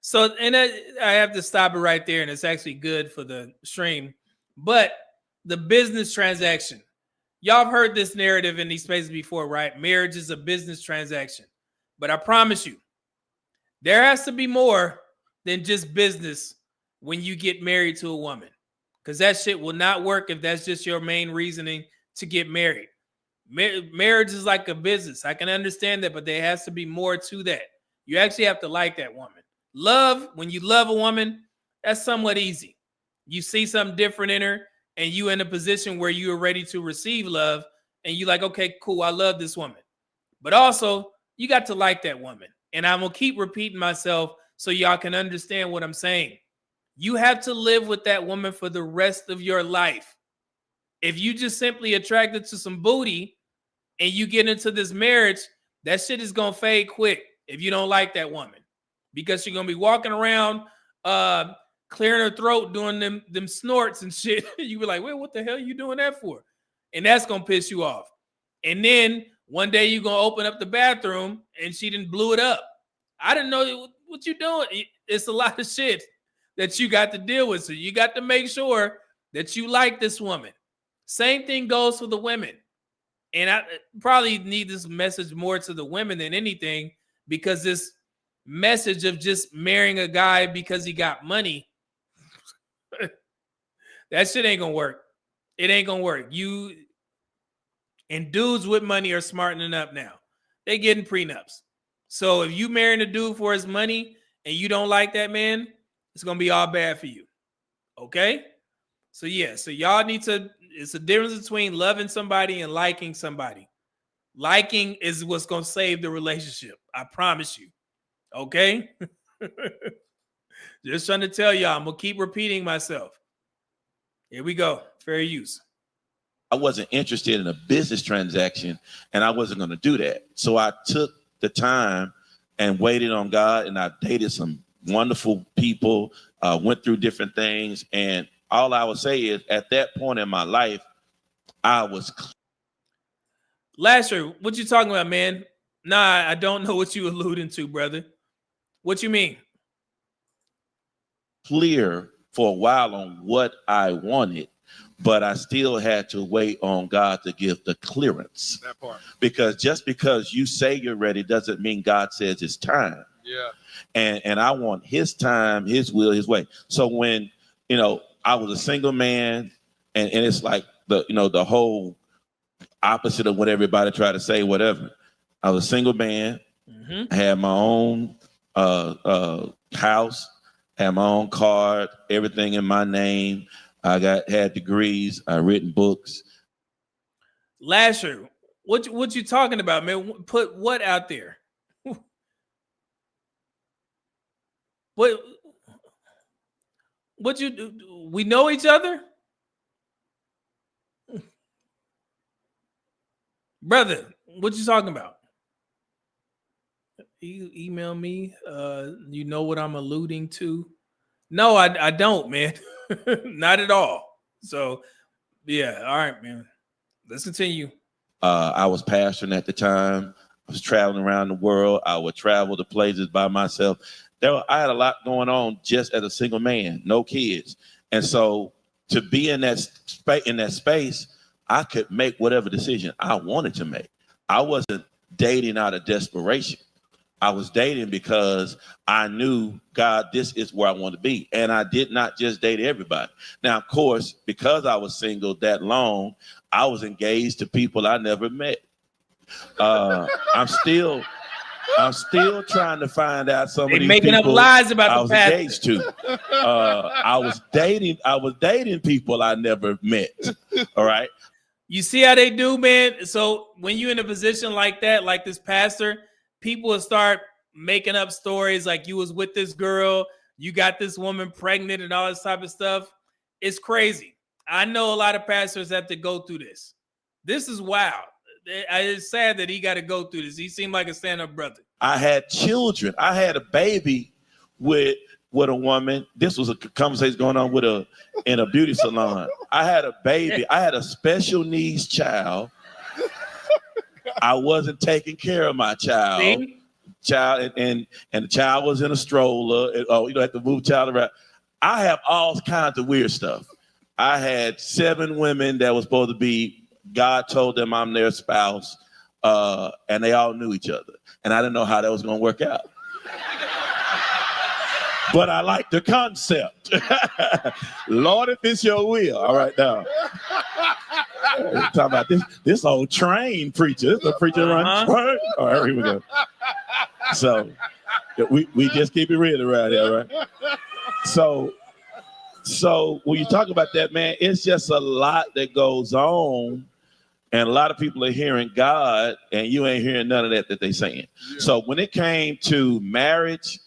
[SPEAKER 3] So, and I have to stop it right there, and it's actually good for the stream. But the business transaction, y'all have heard this narrative in these spaces before, right? Marriage is a business transaction. But I promise you, there has to be more than just business when you get married to a woman, because that shit will not work if that's just your main reasoning to get married. Marriage is like a business. I can understand that, but there has to be more to that. You actually have to like that woman. Love, when you love a woman, that's somewhat easy. You see something different in her, and you in a position where you are ready to receive love, and you like, okay, cool, I love this woman. But also, you got to like that woman. And I'm going to keep repeating myself so y'all can understand what I'm saying. You have to live with that woman for the rest of your life. If you just simply attracted to some booty and you get into this marriage, that shit is gonna fade quick if you don't like that woman, because you're gonna be walking around clearing her throat, doing them snorts and shit. You be like, wait, what the hell are you doing that for? And that's gonna piss you off. And then one day you're gonna open up the bathroom and she didn't blew it up. I didn't know what you doing. It's a lot of shit that you got to deal with. So you got to make sure that you like this woman. Same thing goes for the women. And I probably need this message more to the women than anything, because this message of just marrying a guy because he got money, that shit ain't gonna work. It ain't gonna work. You and dudes with money are smartening up now. They getting prenups. So if you marrying a dude for his money and you don't like that man, it's gonna be all bad for you. Okay? So yeah, so y'all need to, it's a difference between loving somebody and liking somebody. Liking is what's gonna save the relationship. I promise you. Okay? Just trying to tell y'all, I'm gonna keep repeating myself. Here we go. Fair use.
[SPEAKER 16] I wasn't interested in a business transaction, and I wasn't going to do that. So I took the time and waited on God, and I dated some wonderful people, went through different things. And all I would say is, at that point in my life, I was
[SPEAKER 3] Lasher, what you talking about, man? Nah, I don't know what you alluding to, brother. What you mean?
[SPEAKER 16] clear for a while on what I wanted, but I still had to wait on God to give the clearance.
[SPEAKER 23] That part.
[SPEAKER 16] Because just because you say you're ready doesn't mean God says it's time.
[SPEAKER 23] Yeah.
[SPEAKER 16] And I want his time, his will, his way. So when, I was a single man, and it's like the whole opposite of what everybody tried to say, whatever. I was a single man. I had my own house, had my own car, everything in my name. I had degrees. I written books.
[SPEAKER 3] Lasher, what you talking about, man? Put what out there? What you do? We know each other, brother. What you talking about? You email me. You know what I'm alluding to? No, I don't, man. Not at all. So, yeah. All right, man. Let's continue.
[SPEAKER 16] I was pastoring at the time. I was traveling around the world. I would travel to places by myself. I had a lot going on just as a single man, no kids. And so to be in that space, I could make whatever decision I wanted to make. I wasn't dating out of desperation. I was dating because I knew, God, this is where I want to be. And I did not just date everybody. Now, of course, because I was single that long, I was engaged to people I never met. I'm still trying to find out some of these
[SPEAKER 3] making
[SPEAKER 16] people
[SPEAKER 3] up lies about
[SPEAKER 16] I
[SPEAKER 3] the
[SPEAKER 16] was
[SPEAKER 3] past.
[SPEAKER 16] engaged to. I was dating people I never met. All right.
[SPEAKER 3] You see how they do, man? So when you're in a position like that, like this pastor, people will start making up stories like you was with this girl, you got this woman pregnant and all this type of stuff. It's crazy. I know a lot of pastors have to go through this. This is wild. It's sad that he got to go through this. He seemed like a stand-up brother.
[SPEAKER 16] I had children. I had a baby with a woman. This was a conversation going on in a beauty salon. I had a baby. I had a special needs child. I wasn't taking care of my child.
[SPEAKER 3] See?
[SPEAKER 16] And the child was in a stroller. Had to move the child around. I have all kinds of weird stuff. I had 7 women that was supposed to be, God told them I'm their spouse, and they all knew each other. And I didn't know how that was going to work out. But I like the concept. Lord, if it's your will. All right, now. We're talking about this old train preacher. This is a preacher runs. All right, here we go. So we just keep it real around here, right? So when you talk about that, man, it's just a lot that goes on. And a lot of people are hearing God, and you ain't hearing none of that they saying. Yeah. So when it came to marriage,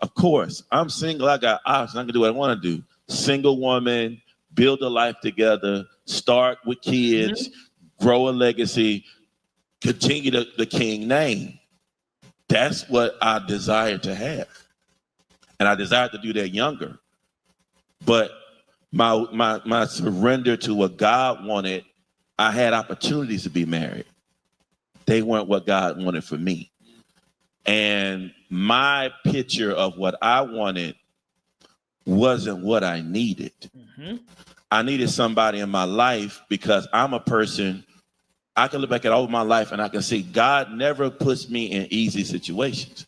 [SPEAKER 16] Of course, I'm single. I got options. I can do what I want to do. Single woman, build a life together, start with kids, grow a legacy, continue the king name. That's what I desire to have. And I desire to do that younger. But my surrender to what God wanted, I had opportunities to be married. They weren't what God wanted for me. And my picture of what I wanted wasn't what I needed. I needed somebody in my life because I'm a person, I can look back at all of my life and I can see God never puts me in easy situations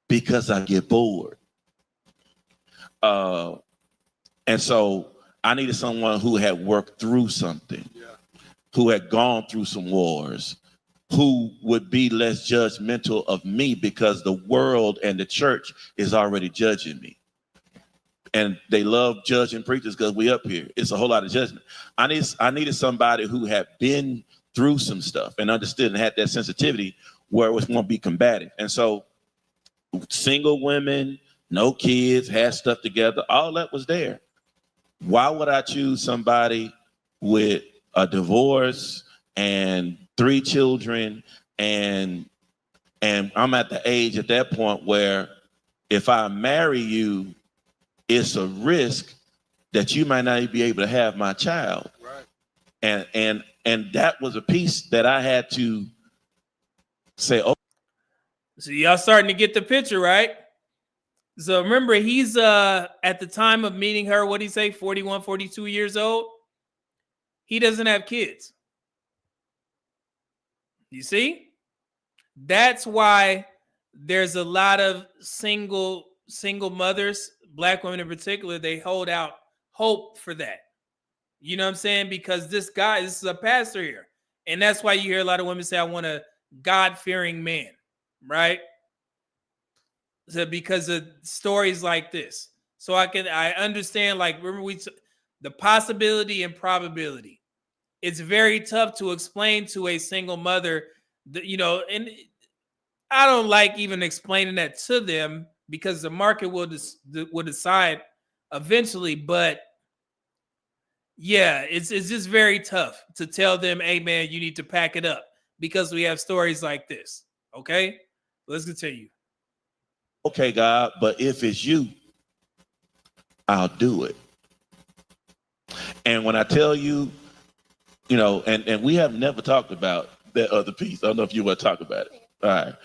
[SPEAKER 16] because I get bored. And so I needed someone who had worked through something, who had gone through some wars, who would be less judgmental of me because the world and the church is already judging me. And they love judging preachers because we up here. It's a whole lot of judgment. I needed somebody who had been through some stuff and understood and had that sensitivity where it was going to be combative. And so single women, no kids, had stuff together, all that was there. Why would I choose somebody with a divorce and 3 children and I'm at the age at that point where if I marry you, it's a risk that you might not be able to have my child. Right. And that was a piece that I had to say, oh.
[SPEAKER 3] So y'all starting to get the picture, right? So remember, he's at the time of meeting her, what did he say, 41, 42 years old? He doesn't have kids. You see? That's why there's a lot of single mothers, Black women in particular, they hold out hope for that. You know what I'm saying? Because this is a pastor here. And that's why you hear a lot of women say, I want a God-fearing man, right? So because of stories like this. So I understand, like, remember the possibility and probability. It's very tough to explain to a single mother that, you know, and I don't like even explaining that to them because the market will decide eventually. But yeah, it's just very tough to tell them, hey man, you need to pack it up because we have stories like this. Okay, let's continue.
[SPEAKER 16] Okay, God, but if it's you, I'll do it. And when I tell you, you know, and we have never talked about that other piece. I don't know if you want to talk about it. All right.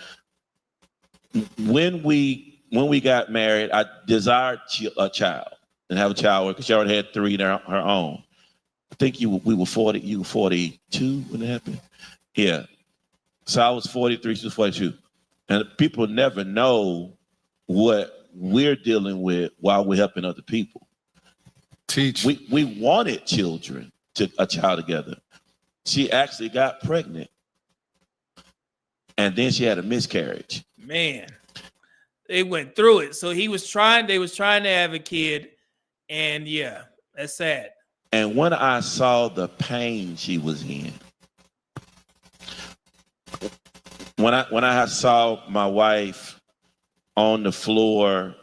[SPEAKER 16] When we got married, I desired a child and have a child because she already had 3 of her own. I think we were 40. You were 42 when it happened. Yeah. So I was 43. She was 42. And people never know what we're dealing with while we're helping other people.
[SPEAKER 23] Teach.
[SPEAKER 16] We wanted children, a child together. She actually got pregnant. And then she had a miscarriage.
[SPEAKER 3] Man, they went through it. So they was trying to have a kid. And yeah, that's sad.
[SPEAKER 16] And when I saw the pain she was in, when I saw my wife on the floor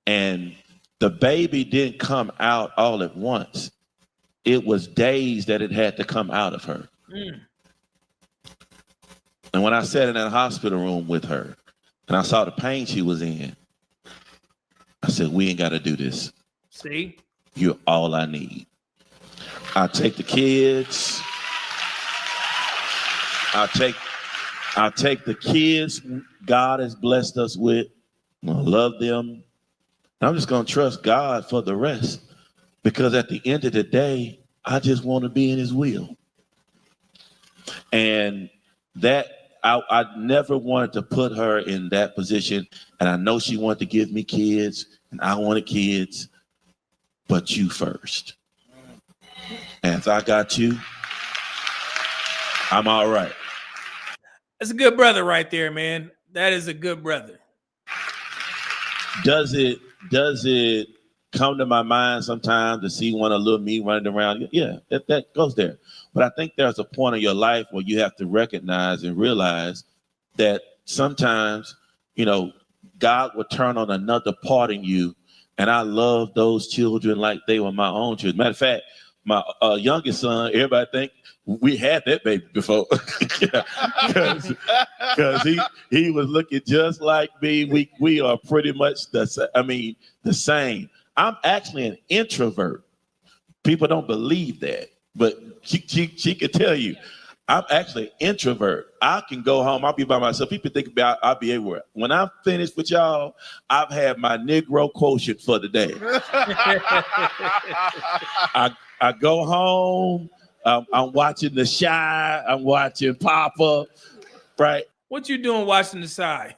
[SPEAKER 16] and the baby didn't come out all at once, it was days that it had to come out of her. And when I sat in that hospital room with her and I saw the pain she was in, I said, we ain't got to do this.
[SPEAKER 3] See?
[SPEAKER 16] You're all I need. I'll take the kids. I'll take the kids God has blessed us with. I love them. And I'm just going to trust God for the rest. Because at the end of the day, I just want to be in his will. And that I never wanted to put her in that position. And I know she wanted to give me kids and I wanted kids, but you first. And if I got you, I'm all right.
[SPEAKER 3] That's a good brother right there, man. That is a good brother.
[SPEAKER 16] Does it come to my mind sometimes to see one of little me running around? Yeah, that goes there. But I think there's a point in your life where you have to recognize and realize that sometimes, you know, God would turn on another part in you. And I love those children like they were my own children. Matter of fact, my youngest son, everybody think we had that baby before. Because he was looking just like me. We are pretty much the same. I'm actually an introvert. People don't believe that, but she could tell you. I'm actually an introvert. I can go home. I'll be by myself. People think about I'll be everywhere. When I'm finished with y'all, I've had my Negro quotient for the day. I go home. I'm watching The Chi. I'm watching Papa. Right.
[SPEAKER 3] What you doing watching The Chi?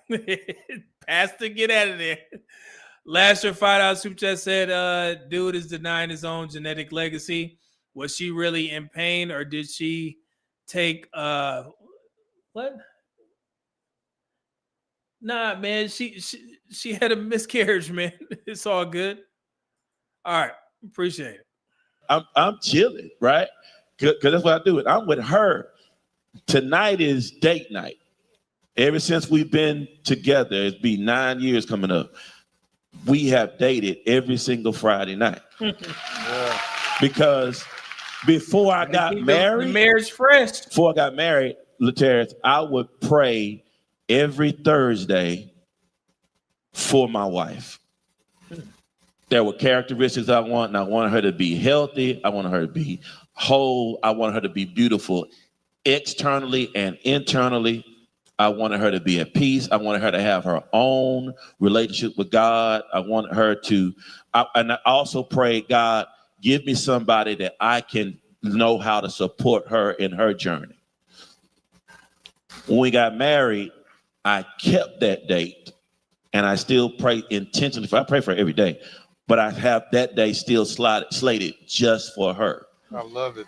[SPEAKER 3] Pastor, get out of there. Last year, $5 super chat said, dude is denying his own genetic legacy. Was she really in pain, or did she take what? Nah, man, she had a miscarriage, man. It's all good. All right, appreciate it.
[SPEAKER 16] I'm chilling, right? Because that's what I do. I'm with her. Tonight is date night. Ever since we've been together, it's been 9 years coming up. We have dated every single Friday night. Because before I got married,
[SPEAKER 3] the marriage fresh.
[SPEAKER 16] Before I got married, Laterrence, I would pray every Thursday for my wife. There were characteristics I want, and I wanted her to be healthy. I wanted her to be whole. I wanted her to be beautiful externally and internally. I wanted her to be at peace. I wanted her to have her own relationship with God. I wanted her to, and I also prayed, God, give me somebody that I can know how to support her in her journey. When we got married, I kept that date, and I still pray intentionally. I pray for her every day, but I have that day still slated just for her.
[SPEAKER 23] I love it.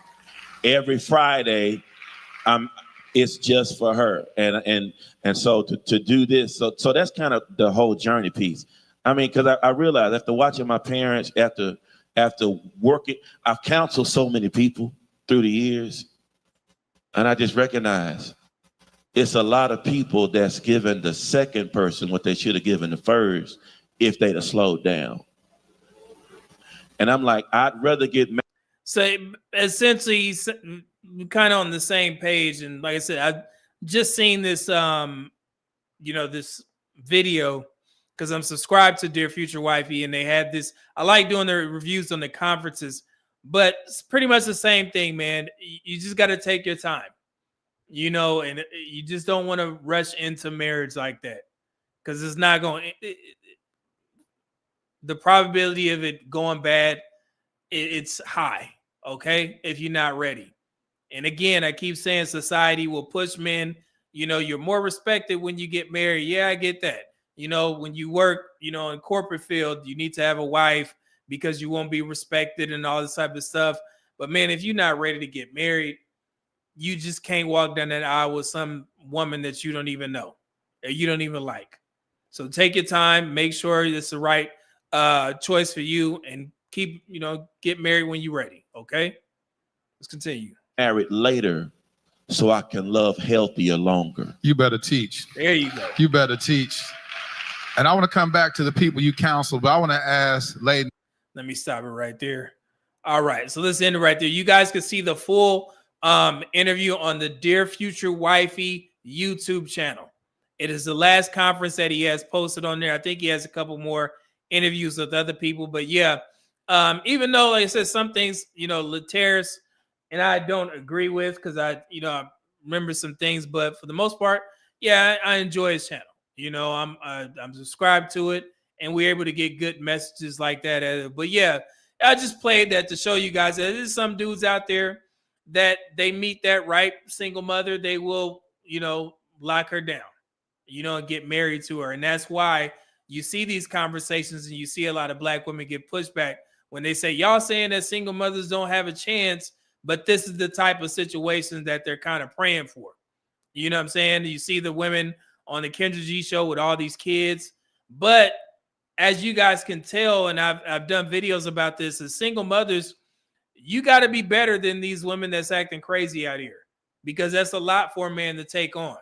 [SPEAKER 16] Every Friday, it's just for her, and so to do this, so that's kind of the whole journey piece. I mean, because I realized after watching my parents, after working, I've counseled so many people through the years, and I just recognize it's a lot of people that's given the second person what they should have given the first if they'd have slowed down. And I'm like, I'd rather get married.
[SPEAKER 3] So essentially, kind of on the same page. And like I said, I've just seen this, this video because I'm subscribed to Dear Future Wifey, and they had this. I like doing their reviews on the conferences, but it's pretty much the same thing, man. You just got to take your time, and you just don't want to rush into marriage like that because it's not going. The probability of it going bad, it's high. Okay, if you're not ready. And again, I keep saying society will push men. You're more respected when you get married. Yeah, I get that. When you work, in corporate field, you need to have a wife because you won't be respected and all this type of stuff. But man, if you're not ready to get married, you just can't walk down that aisle with some woman that you don't even know or you don't even like. So take your time, make sure it's the right choice for you, and keep, get married when you're ready. Okay, let's continue.
[SPEAKER 16] Married later so I can love healthier longer.
[SPEAKER 23] You better teach.
[SPEAKER 3] There you go.
[SPEAKER 23] You better teach. And I want to come back to the people you counsel, but I want to ask Layden.
[SPEAKER 3] Let me stop it right there. All right, so let's end it right there. You guys can see the full interview on the Dear Future Wifey YouTube channel. It is the last conference that he has posted on there. I think he has a couple more interviews with other people, but yeah, even though, like I said, some things, Laterrence and I don't agree with because I remember some things, but for the most part, yeah, I enjoy his channel. I'm subscribed to it, and we're able to get good messages like that. But yeah, I just played that to show you guys that there's some dudes out there that they meet that right single mother, they will, lock her down, and get married to her. And that's why you see these conversations and you see a lot of black women get pushed back when they say, y'all saying that single mothers don't have a chance, but this is the type of situation that they're kind of praying for. You know what I'm saying? You see the women on the Kendra G show with all these kids. But as you guys can tell, and I've done videos about this, as single mothers, you got to be better than these women that's acting crazy out here, because that's a lot for a man to take on.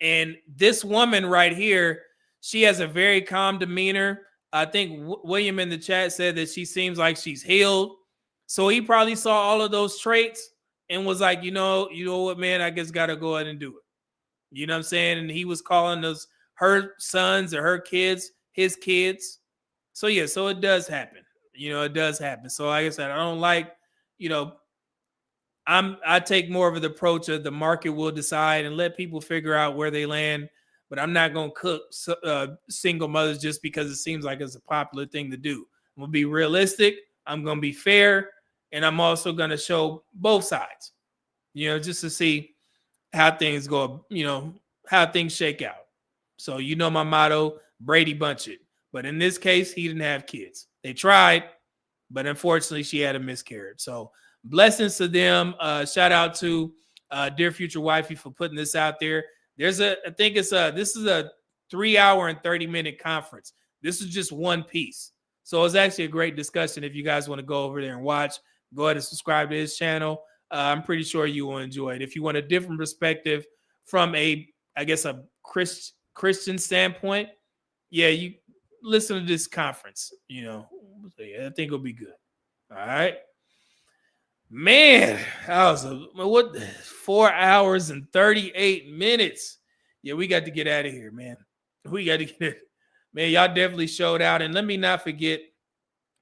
[SPEAKER 3] And this woman right here, She has a very calm demeanor. I think William in the chat said that she seems like she's healed. So he probably saw all of those traits and was like, you know what, man, I guess gotta go ahead and do it. You know what I'm saying? And he was calling those her sons or her kids his kids. So yeah, so it does happen. It does happen. So like I said, I don't like, I take more of the approach of the market will decide and let people figure out where they land. But I'm not gonna cook single mothers just because it seems like it's a popular thing to do. I'm gonna be realistic. I'm gonna be fair, and I'm also gonna show both sides. Just to see how things go. How things shake out. So my motto: Brady Bunch it. But in this case, he didn't have kids. They tried, but unfortunately, she had a miscarriage. So blessings to them. Shout out to dear future wifey for putting this out there. This is a 3 hour and 30-minute conference. This is just one piece. So it's actually a great discussion. If you guys want to go over there and watch, go ahead and subscribe to his channel. I'm pretty sure you will enjoy it. If you want a different perspective from a Christian standpoint, yeah, you listen to this conference, So yeah, I think it'll be good. All right. Man, that was 4 hours and 38 minutes. Yeah, we got to get out of here, man. We got to get man, y'all definitely showed out. And let me not forget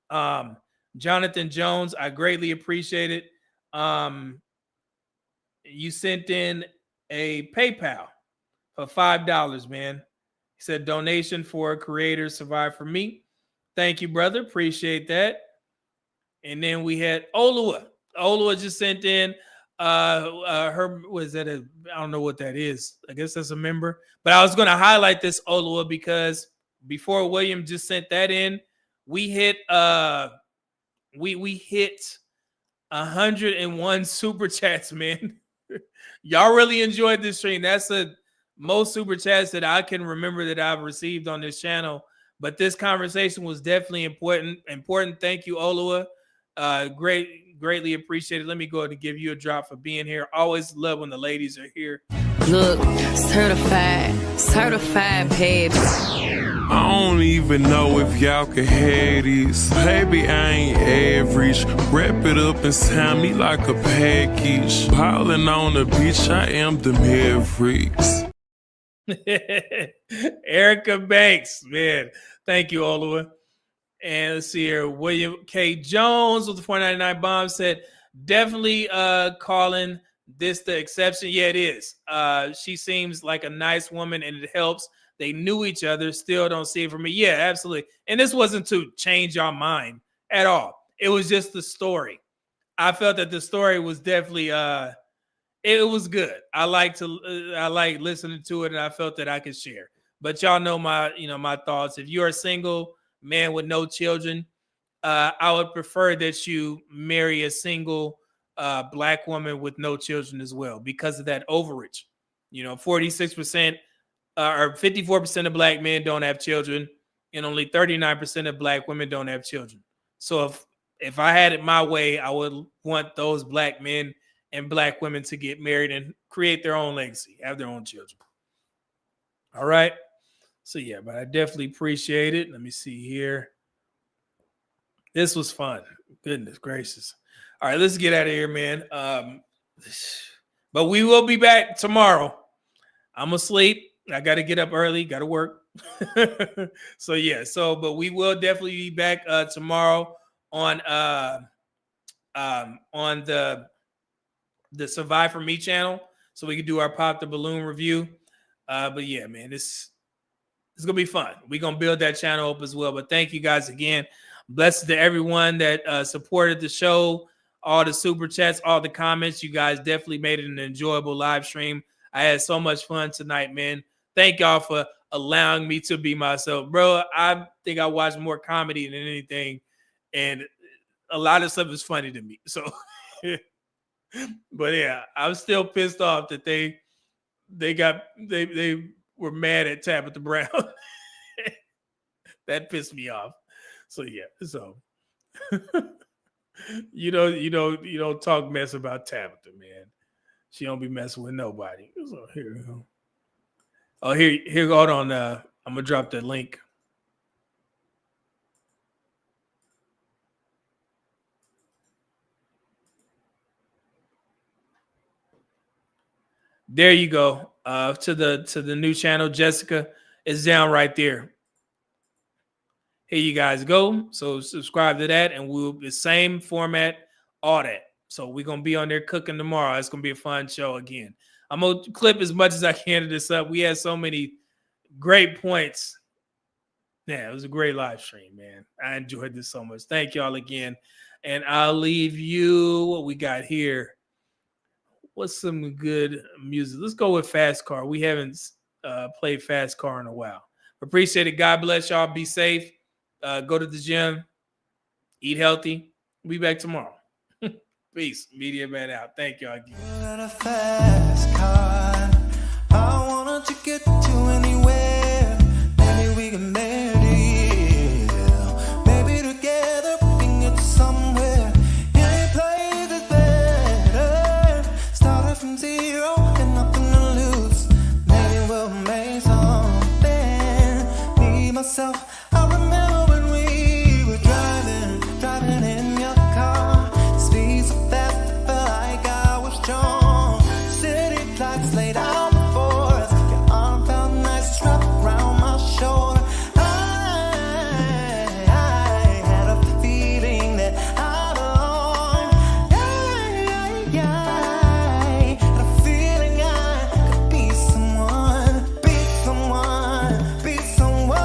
[SPEAKER 3] Jonathan Jones. I greatly appreciate it. You sent in a PayPal for $5, man. He said donation for creators survive for me. Thank you, brother. Appreciate that. And then we had Olua. Olua just sent in her, was that I don't know what that is. I guess that's a member. But I was going to highlight this Olua because before William just sent that in, we hit we hit 101 super chats, man. Y'all really enjoyed this stream. That's the most super chats that I can remember that I've received on this channel. But this conversation was definitely important. Thank you, Olua. Greatly appreciated. Let me go ahead and give you a drop for being here. Always love when the ladies are here.
[SPEAKER 8] Look, certified babe.
[SPEAKER 9] I don't even know if y'all can have this. Baby, I ain't average. Wrap it up and sign me like a package. Piling on a bitch, I am the Mavericks.
[SPEAKER 3] Erica Banks, man. Thank you, Olua. And let's see here. William K. Jones with the 499 bomb said, definitely calling this the exception. Yeah, it is. She seems like a nice woman and it helps. They knew each other. Still don't see it for me. Yeah, absolutely. And this wasn't to change your mind at all. It was just the story. I felt that the story was definitely it was good. I like listening to it and I felt that I could share. But y'all know my thoughts. If you're a single man with no children, I would prefer that you marry a single black woman with no children as well because of that overage. 46% or 54% of black men don't have children, and only 39% of black women don't have children. So if I had it my way, I would want those black men and black women to get married and create their own legacy, have their own children. All right. So yeah, but I definitely appreciate it. Let me see here. This was fun. Goodness gracious. All right, let's get out of here, man. But we will be back tomorrow. I'm asleep. I got to get up early. Got to work. So yeah. But we will definitely be back tomorrow on the Survive For Me channel, so we can do our Pop the Balloon review. But yeah, man, it's gonna be fun. We're gonna build that channel up as well. But thank you guys again. Blessed to everyone that supported the show, all the super chats, all the comments. You guys definitely made it an enjoyable live stream. I had so much fun tonight, man. Thank y'all for allowing me to be myself, bro. I think I watched more comedy than anything, and a lot of stuff is funny to me. So, but yeah, I'm still pissed off that they were mad at Tabitha Brown. That pissed me off. So yeah, so you don't talk mess about Tabitha, man. She don't be messing with nobody. So here we go. Oh, here, hold on. I'm going to drop that link. There you go. To the new channel, Jessica is down right there. Here you guys go. So subscribe to that, and we'll the same format, all that. So we're gonna be on there cooking tomorrow. It's gonna be a fun show again. I'm gonna clip as much as I can of this up. We had so many great points. Yeah, it was a great live stream, man. I enjoyed this so much. Thank y'all again. And I'll leave you what we got here. What's some good music? Let's go with Fast Car. We haven't played Fast Car in a while. Appreciate it. God bless y'all. Be safe. Go to the gym. Eat healthy. We'll be back tomorrow. Peace. Media Man out. Thank y'all again.
[SPEAKER 10] A fast car. I wanted to get to anywhere. Maybe we can make it. Maybe together we can get somewhere. Any place is better. Started from zero and nothing to lose. Maybe we'll make something. Me, myself, I remember when we were driving in your car. Speed so fast, I felt like I was strong. City lights laid out before us. Your arm felt nice wrapped around my shoulder. I had a feeling that I belonged. Had a feeling I could be someone, be someone, be someone.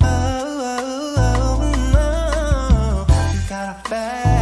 [SPEAKER 10] Oh, you got a fast